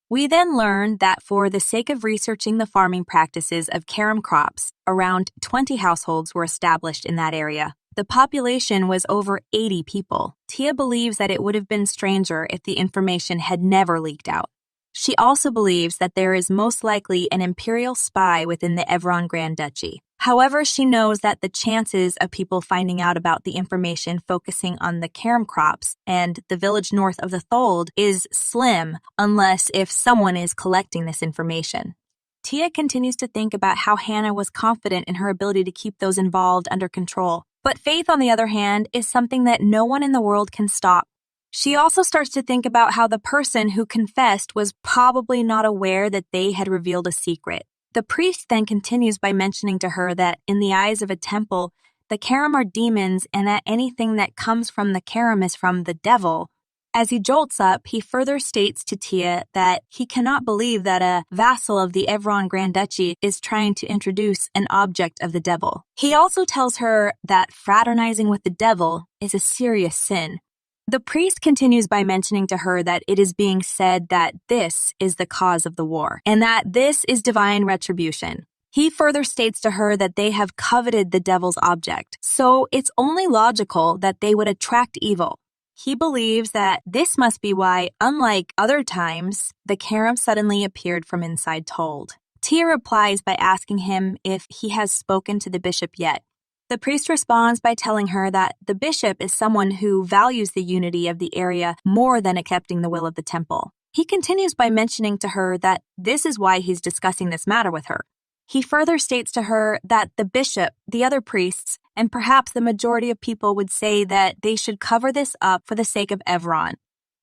We then learn that for the sake of researching the farming practices of carom crops, around 20 households were established in that area. The population was over 80 people. Tia believes that it would have been stranger if the information had never leaked out. She also believes that there is most likely an imperial spy within the Evron Grand Duchy. However, she knows that the chances of people finding out about the information focusing on the carom crops and the village north of the Thold is slim, unless if someone is collecting this information. Tia continues to think about how Hannah was confident in her ability to keep those involved under control. But faith, on the other hand, is something that no one in the world can stop. She also starts to think about how the person who confessed was probably not aware that they had revealed a secret. The priest then continues by mentioning to her that in the eyes of a temple, the carom are demons and that anything that comes from the carom is from the devil. As he jolts up, he further states to Tia that he cannot believe that a vassal of the Evron Grand Duchy is trying to introduce an object of the devil. He also tells her that fraternizing with the devil is a serious sin. The priest continues by mentioning to her that it is being said that this is the cause of the war, and that this is divine retribution. He further states to her that they have coveted the devil's object, so it's only logical that they would attract evil. He believes that this must be why, unlike other times, the carom suddenly appeared from inside Told. Tia replies by asking him if he has spoken to the bishop yet. The priest responds by telling her that the bishop is someone who values the unity of the area more than accepting the will of the temple. He continues by mentioning to her that this is why he's discussing this matter with her. He further states to her that the bishop, the other priests, and perhaps the majority of people would say that they should cover this up for the sake of Evron.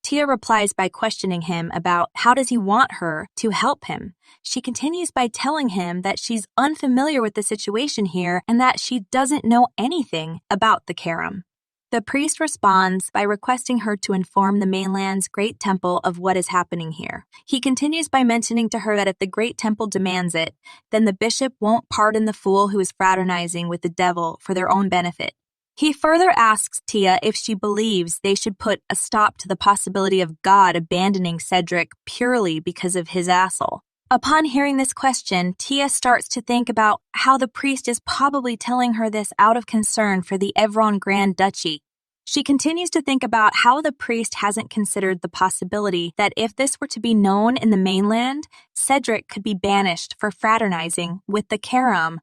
Tia replies by questioning him about how does he want her to help him. She continues by telling him that she's unfamiliar with the situation here and that she doesn't know anything about the Karam. The priest responds by requesting her to inform the mainland's Great Temple of what is happening here. He continues by mentioning to her that if the Great Temple demands it, then the bishop won't pardon the fool who is fraternizing with the devil for their own benefit. He further asks Tia if she believes they should put a stop to the possibility of God abandoning Cedric purely because of his asshole. Upon hearing this question, Tia starts to think about how the priest is probably telling her this out of concern for the Evron Grand Duchy. She continues to think about how the priest hasn't considered the possibility that if this were to be known in the mainland, Cedric could be banished for fraternizing with the Karam.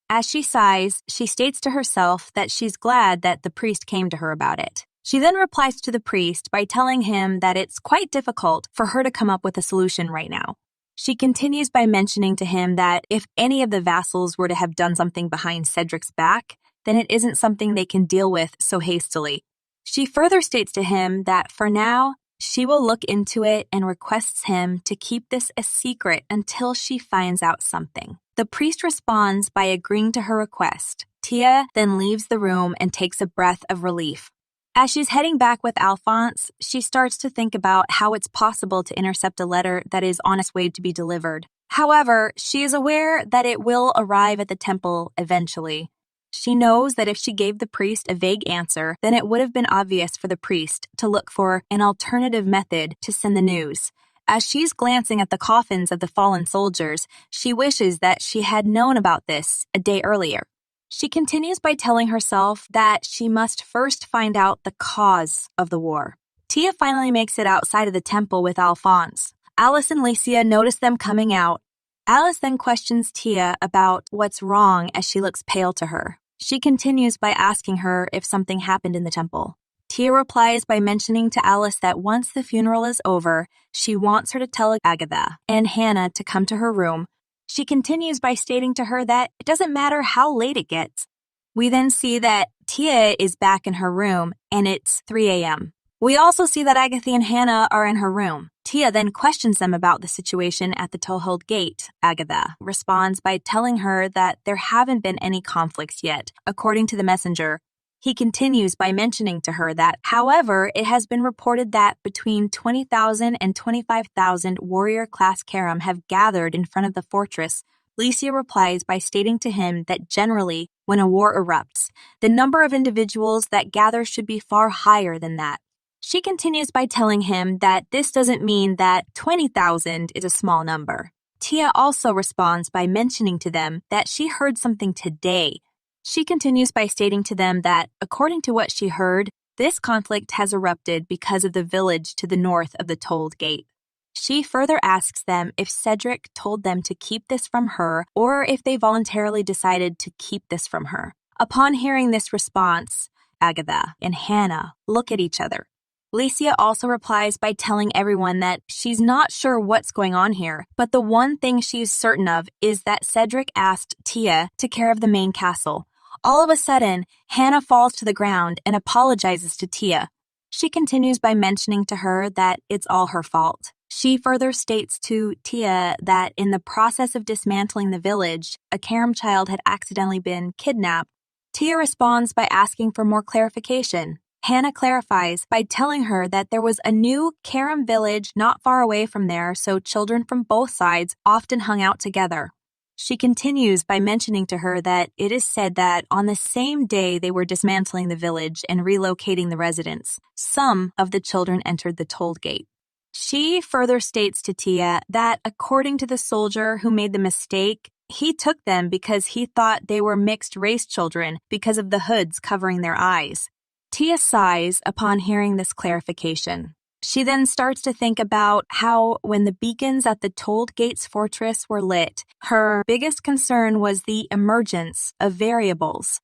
As she sighs, she states to herself that she's glad that the priest came to her about it. She then replies to the priest by telling him that it's quite difficult for her to come up with a solution right now. She continues by mentioning to him that if any of the vassals were to have done something behind Cedric's back, then it isn't something they can deal with so hastily. She further states to him that for now, she will look into it and requests him to keep this a secret until she finds out something. The priest responds by agreeing to her request. Tia then leaves the room and takes a breath of relief. As she's heading back with Alphonse, she starts to think about how it's possible to intercept a letter that is on its way to be delivered. However, she is aware that it will arrive at the temple eventually. She knows that if she gave the priest a vague answer, then it would have been obvious for the priest to look for an alternative method to send the news. As she's glancing at the coffins of the fallen soldiers, she wishes that she had known about this a day earlier. She continues by telling herself that she must first find out the cause of the war. Tia finally makes it outside of the temple with Alphonse. Alice and Licia notice them coming out. Alice then questions Tia about what's wrong as she looks pale to her. She continues by asking her if something happened in the temple. Tia replies by mentioning to Alice that once the funeral is over, she wants her to tell Agatha and Hannah to come to her room. She continues by stating to her that it doesn't matter how late it gets. We then see that Tia is back in her room, and it's 3 a.m. We also see that Agatha and Hannah are in her room. Tia then questions them about the situation at the Toehold Gate. Agatha responds by telling her that there haven't been any conflicts yet, according to the messenger. He continues by mentioning to her that, however, it has been reported that between 20,000 and 25,000 warrior-class Karam have gathered in front of the fortress. Licia replies by stating to him that generally, when a war erupts, the number of individuals that gather should be far higher than that. She continues by telling him that this doesn't mean that 20,000 is a small number. Tia also responds by mentioning to them that she heard something today. She continues by stating to them that, according to what she heard, this conflict has erupted because of the village to the north of the Told Gate. She further asks them if Cedric told them to keep this from her or if they voluntarily decided to keep this from her. Upon hearing this response, Agatha and Hannah look at each other. Licia also replies by telling everyone that she's not sure what's going on here, but the one thing she's certain of is that Cedric asked Tia to care of the main castle. All of a sudden, Hannah falls to the ground and apologizes to Tia. She continues by mentioning to her that it's all her fault. She further states to Tia that in the process of dismantling the village, a Karam child had accidentally been kidnapped. Tia responds by asking for more clarification. Hannah clarifies by telling her that there was a new Karam village not far away from there, so children from both sides often hung out together. She continues by mentioning to her that it is said that on the same day they were dismantling the village and relocating the residents, some of the children entered the Told Gate. She further states to Tia that according to the soldier who made the mistake, he took them because he thought they were mixed-race children because of the hoods covering their eyes. Tia sighs upon hearing this clarification. She then starts to think about how when the beacons at the Told Gates fortress were lit, her biggest concern was the emergence of variables.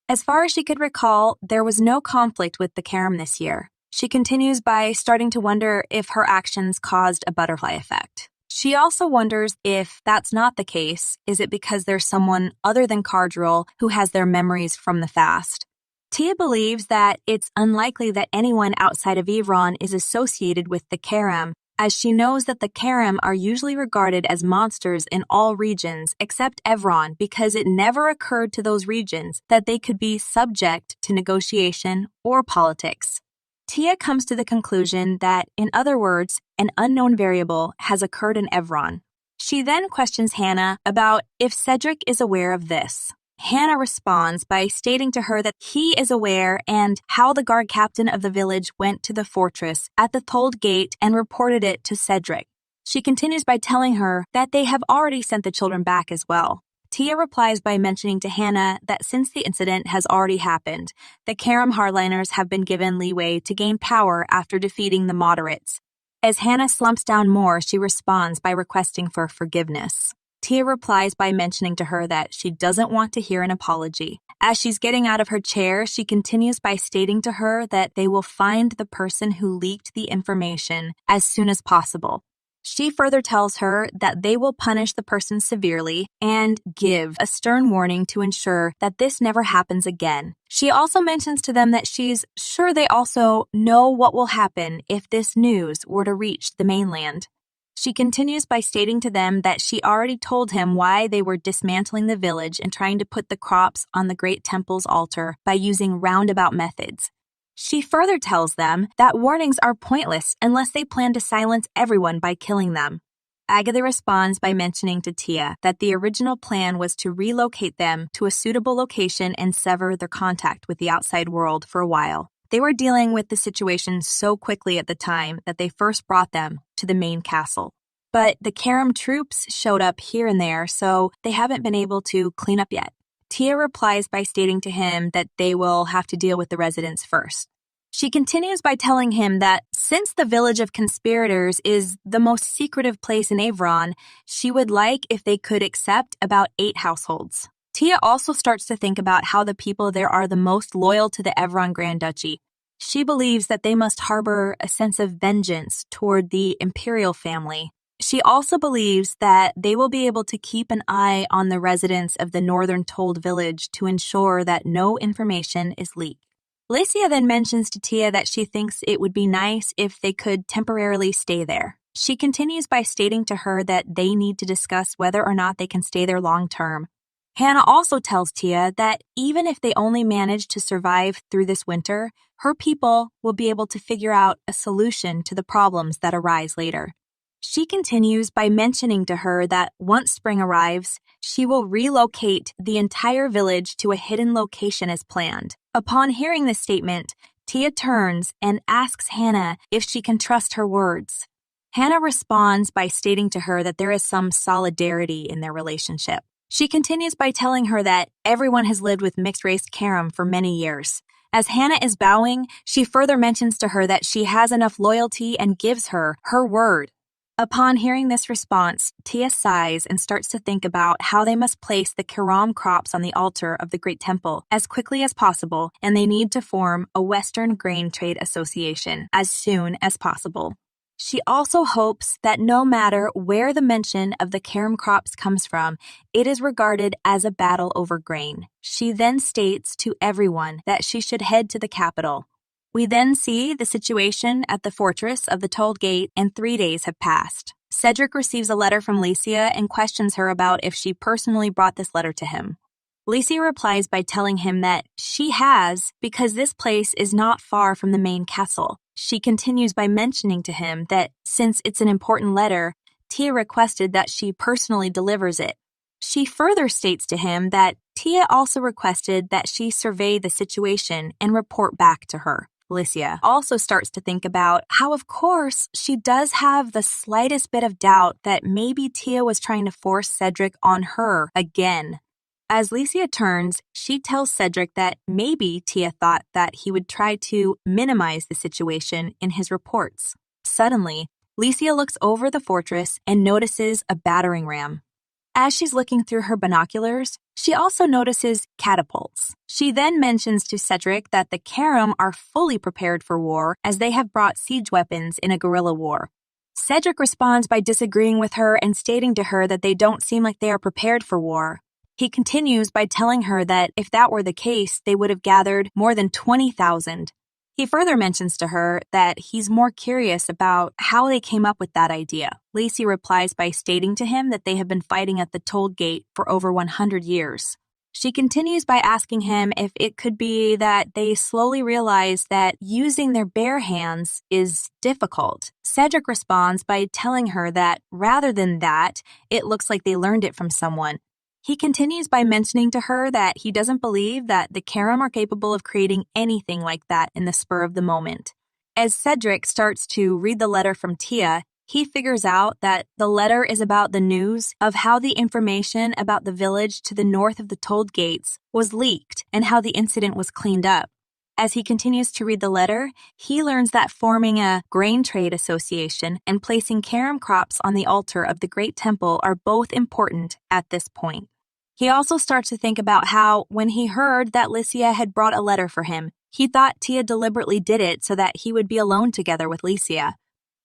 As far as she could recall, there was no conflict with the Karam this year. She continues by starting to wonder if her actions caused a butterfly effect. She also wonders if that's not the case, is it because there's someone other than Cardril who has their memories from the past? Tia believes that it's unlikely that anyone outside of Evron is associated with the Karam, as she knows that the Karam are usually regarded as monsters in all regions except Evron because it never occurred to those regions that they could be subject to negotiation or politics. Tia comes to the conclusion that, in other words, an unknown variable has occurred in Evron. She then questions Hannah about if Cedric is aware of this. Hannah responds by stating to her that he is aware and how the guard captain of the village went to the fortress at the tolled gate and reported it to Cedric. She continues by telling her that they have already sent the children back as well. Tia replies by mentioning to Hannah that since the incident has already happened, the Karam hardliners have been given leeway to gain power after defeating the moderates. As Hannah slumps down more, she responds by requesting for forgiveness. Tia replies by mentioning to her that she doesn't want to hear an apology. As she's getting out of her chair, she continues by stating to her that they will find the person who leaked the information as soon as possible. She further tells her that they will punish the person severely and give a stern warning to ensure that this never happens again. She also mentions to them that she's sure they also know what will happen if this news were to reach the mainland. She continues by stating to them that she already told him why they were dismantling the village and trying to put the crops on the great temple's altar by using roundabout methods. She further tells them that warnings are pointless unless they plan to silence everyone by killing them. Agatha responds by mentioning to Tia that the original plan was to relocate them to a suitable location and sever their contact with the outside world for a while. They were dealing with the situation so quickly at the time that they first brought them to the main castle. But the Karam troops showed up here and there, so they haven't been able to clean up yet. Tia replies by stating to him that they will have to deal with the residents first. She continues by telling him that since the village of conspirators is the most secretive place in Evron, she would like if they could accept about 8 households. Tia also starts to think about how the people there are the most loyal to the Evron Grand Duchy. She believes that they must harbor a sense of vengeance toward the imperial family. She also believes that they will be able to keep an eye on the residents of the northern tolled village to ensure that no information is leaked. Lacia then mentions to Tia that she thinks it would be nice if they could temporarily stay there. She continues by stating to her that they need to discuss whether or not they can stay there long term. Hannah also tells Tia that even if they only manage to survive through this winter, her people will be able to figure out a solution to the problems that arise later. She continues by mentioning to her that once spring arrives, she will relocate the entire village to a hidden location as planned. Upon hearing this statement, Tia turns and asks Hannah if she can trust her words. Hannah responds by stating to her that there is some solidarity in their relationship. She continues by telling her that everyone has lived with mixed-race Karam for many years. As Hannah is bowing, she further mentions to her that she has enough loyalty and gives her her word. Upon hearing this response, Tia sighs and starts to think about how they must place the Karam crops on the altar of the Great Temple as quickly as possible, and they need to form a Western Grain Trade Association as soon as possible. She also hopes that no matter where the mention of the Karam crops comes from, it is regarded as a battle over grain. She then states to everyone that she should head to the capital. We then see the situation at the fortress of the Tolled Gate, and 3 days have passed. Cedric receives a letter from Lacia and questions her about if she personally brought this letter to him. Lacia replies by telling him that she has, because this place is not far from the main castle. She continues by mentioning to him that since it's an important letter, Tia requested that she personally delivers it. She further states to him that Tia also requested that she survey the situation and report back to her. Lacia also starts to think about how, of course, she does have the slightest bit of doubt that maybe Tia was trying to force Cedric on her again. As Lacia turns, she tells Cedric that maybe Tia thought that he would try to minimize the situation in his reports. Suddenly, Lacia looks over the fortress and notices a battering ram. As she's looking through her binoculars, she also notices catapults. She then mentions to Cedric that the Karam are fully prepared for war as they have brought siege weapons in a guerrilla war. Cedric responds by disagreeing with her and stating to her that they don't seem like they are prepared for war. He continues by telling her that if that were the case, they would have gathered more than 20,000. He further mentions to her that he's more curious about how they came up with that idea. Lacey replies by stating to him that they have been fighting at the toll gate for over 100 years. She continues by asking him if it could be that they slowly realized that using their bare hands is difficult. Cedric responds by telling her that rather than that, it looks like they learned it from someone. He continues by mentioning to her that he doesn't believe that the Karam are capable of creating anything like that in the spur of the moment. As Cedric starts to read the letter from Tia, he figures out that the letter is about the news of how the information about the village to the north of the tolled gates was leaked and how the incident was cleaned up. As he continues to read the letter, he learns that forming a grain trade association and placing Karam crops on the altar of the Great Temple are both important at this point. He also starts to think about how, when he heard that Lycia had brought a letter for him, he thought Tia deliberately did it so that he would be alone together with Lycia.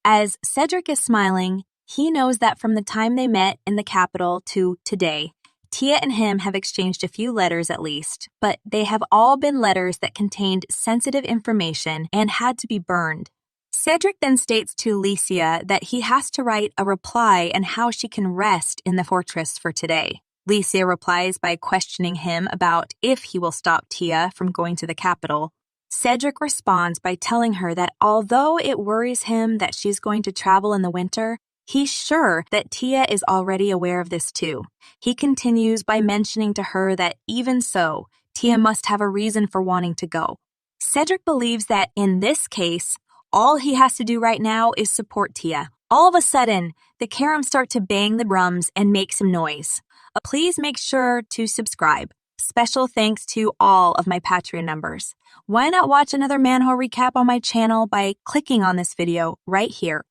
As Cedric is smiling, he knows that from the time they met in the capital to today, Tia and him have exchanged a few letters at least, but they have all been letters that contained sensitive information and had to be burned. Cedric then states to Lycia that he has to write a reply and how she can rest in the fortress for today. Lycia replies by questioning him about if he will stop Tia from going to the capital. Cedric responds by telling her that although it worries him that she's going to travel in the winter, he's sure that Tia is already aware of this too. He continues by mentioning to her that even so, Tia must have a reason for wanting to go. Cedric believes that in this case, all he has to do right now is support Tia. All of a sudden, the Karam start to bang the drums and make some noise. Please make sure to subscribe. Special thanks to all of my Patreon members. Why not watch another Manhwa recap on my channel by clicking on this video right here?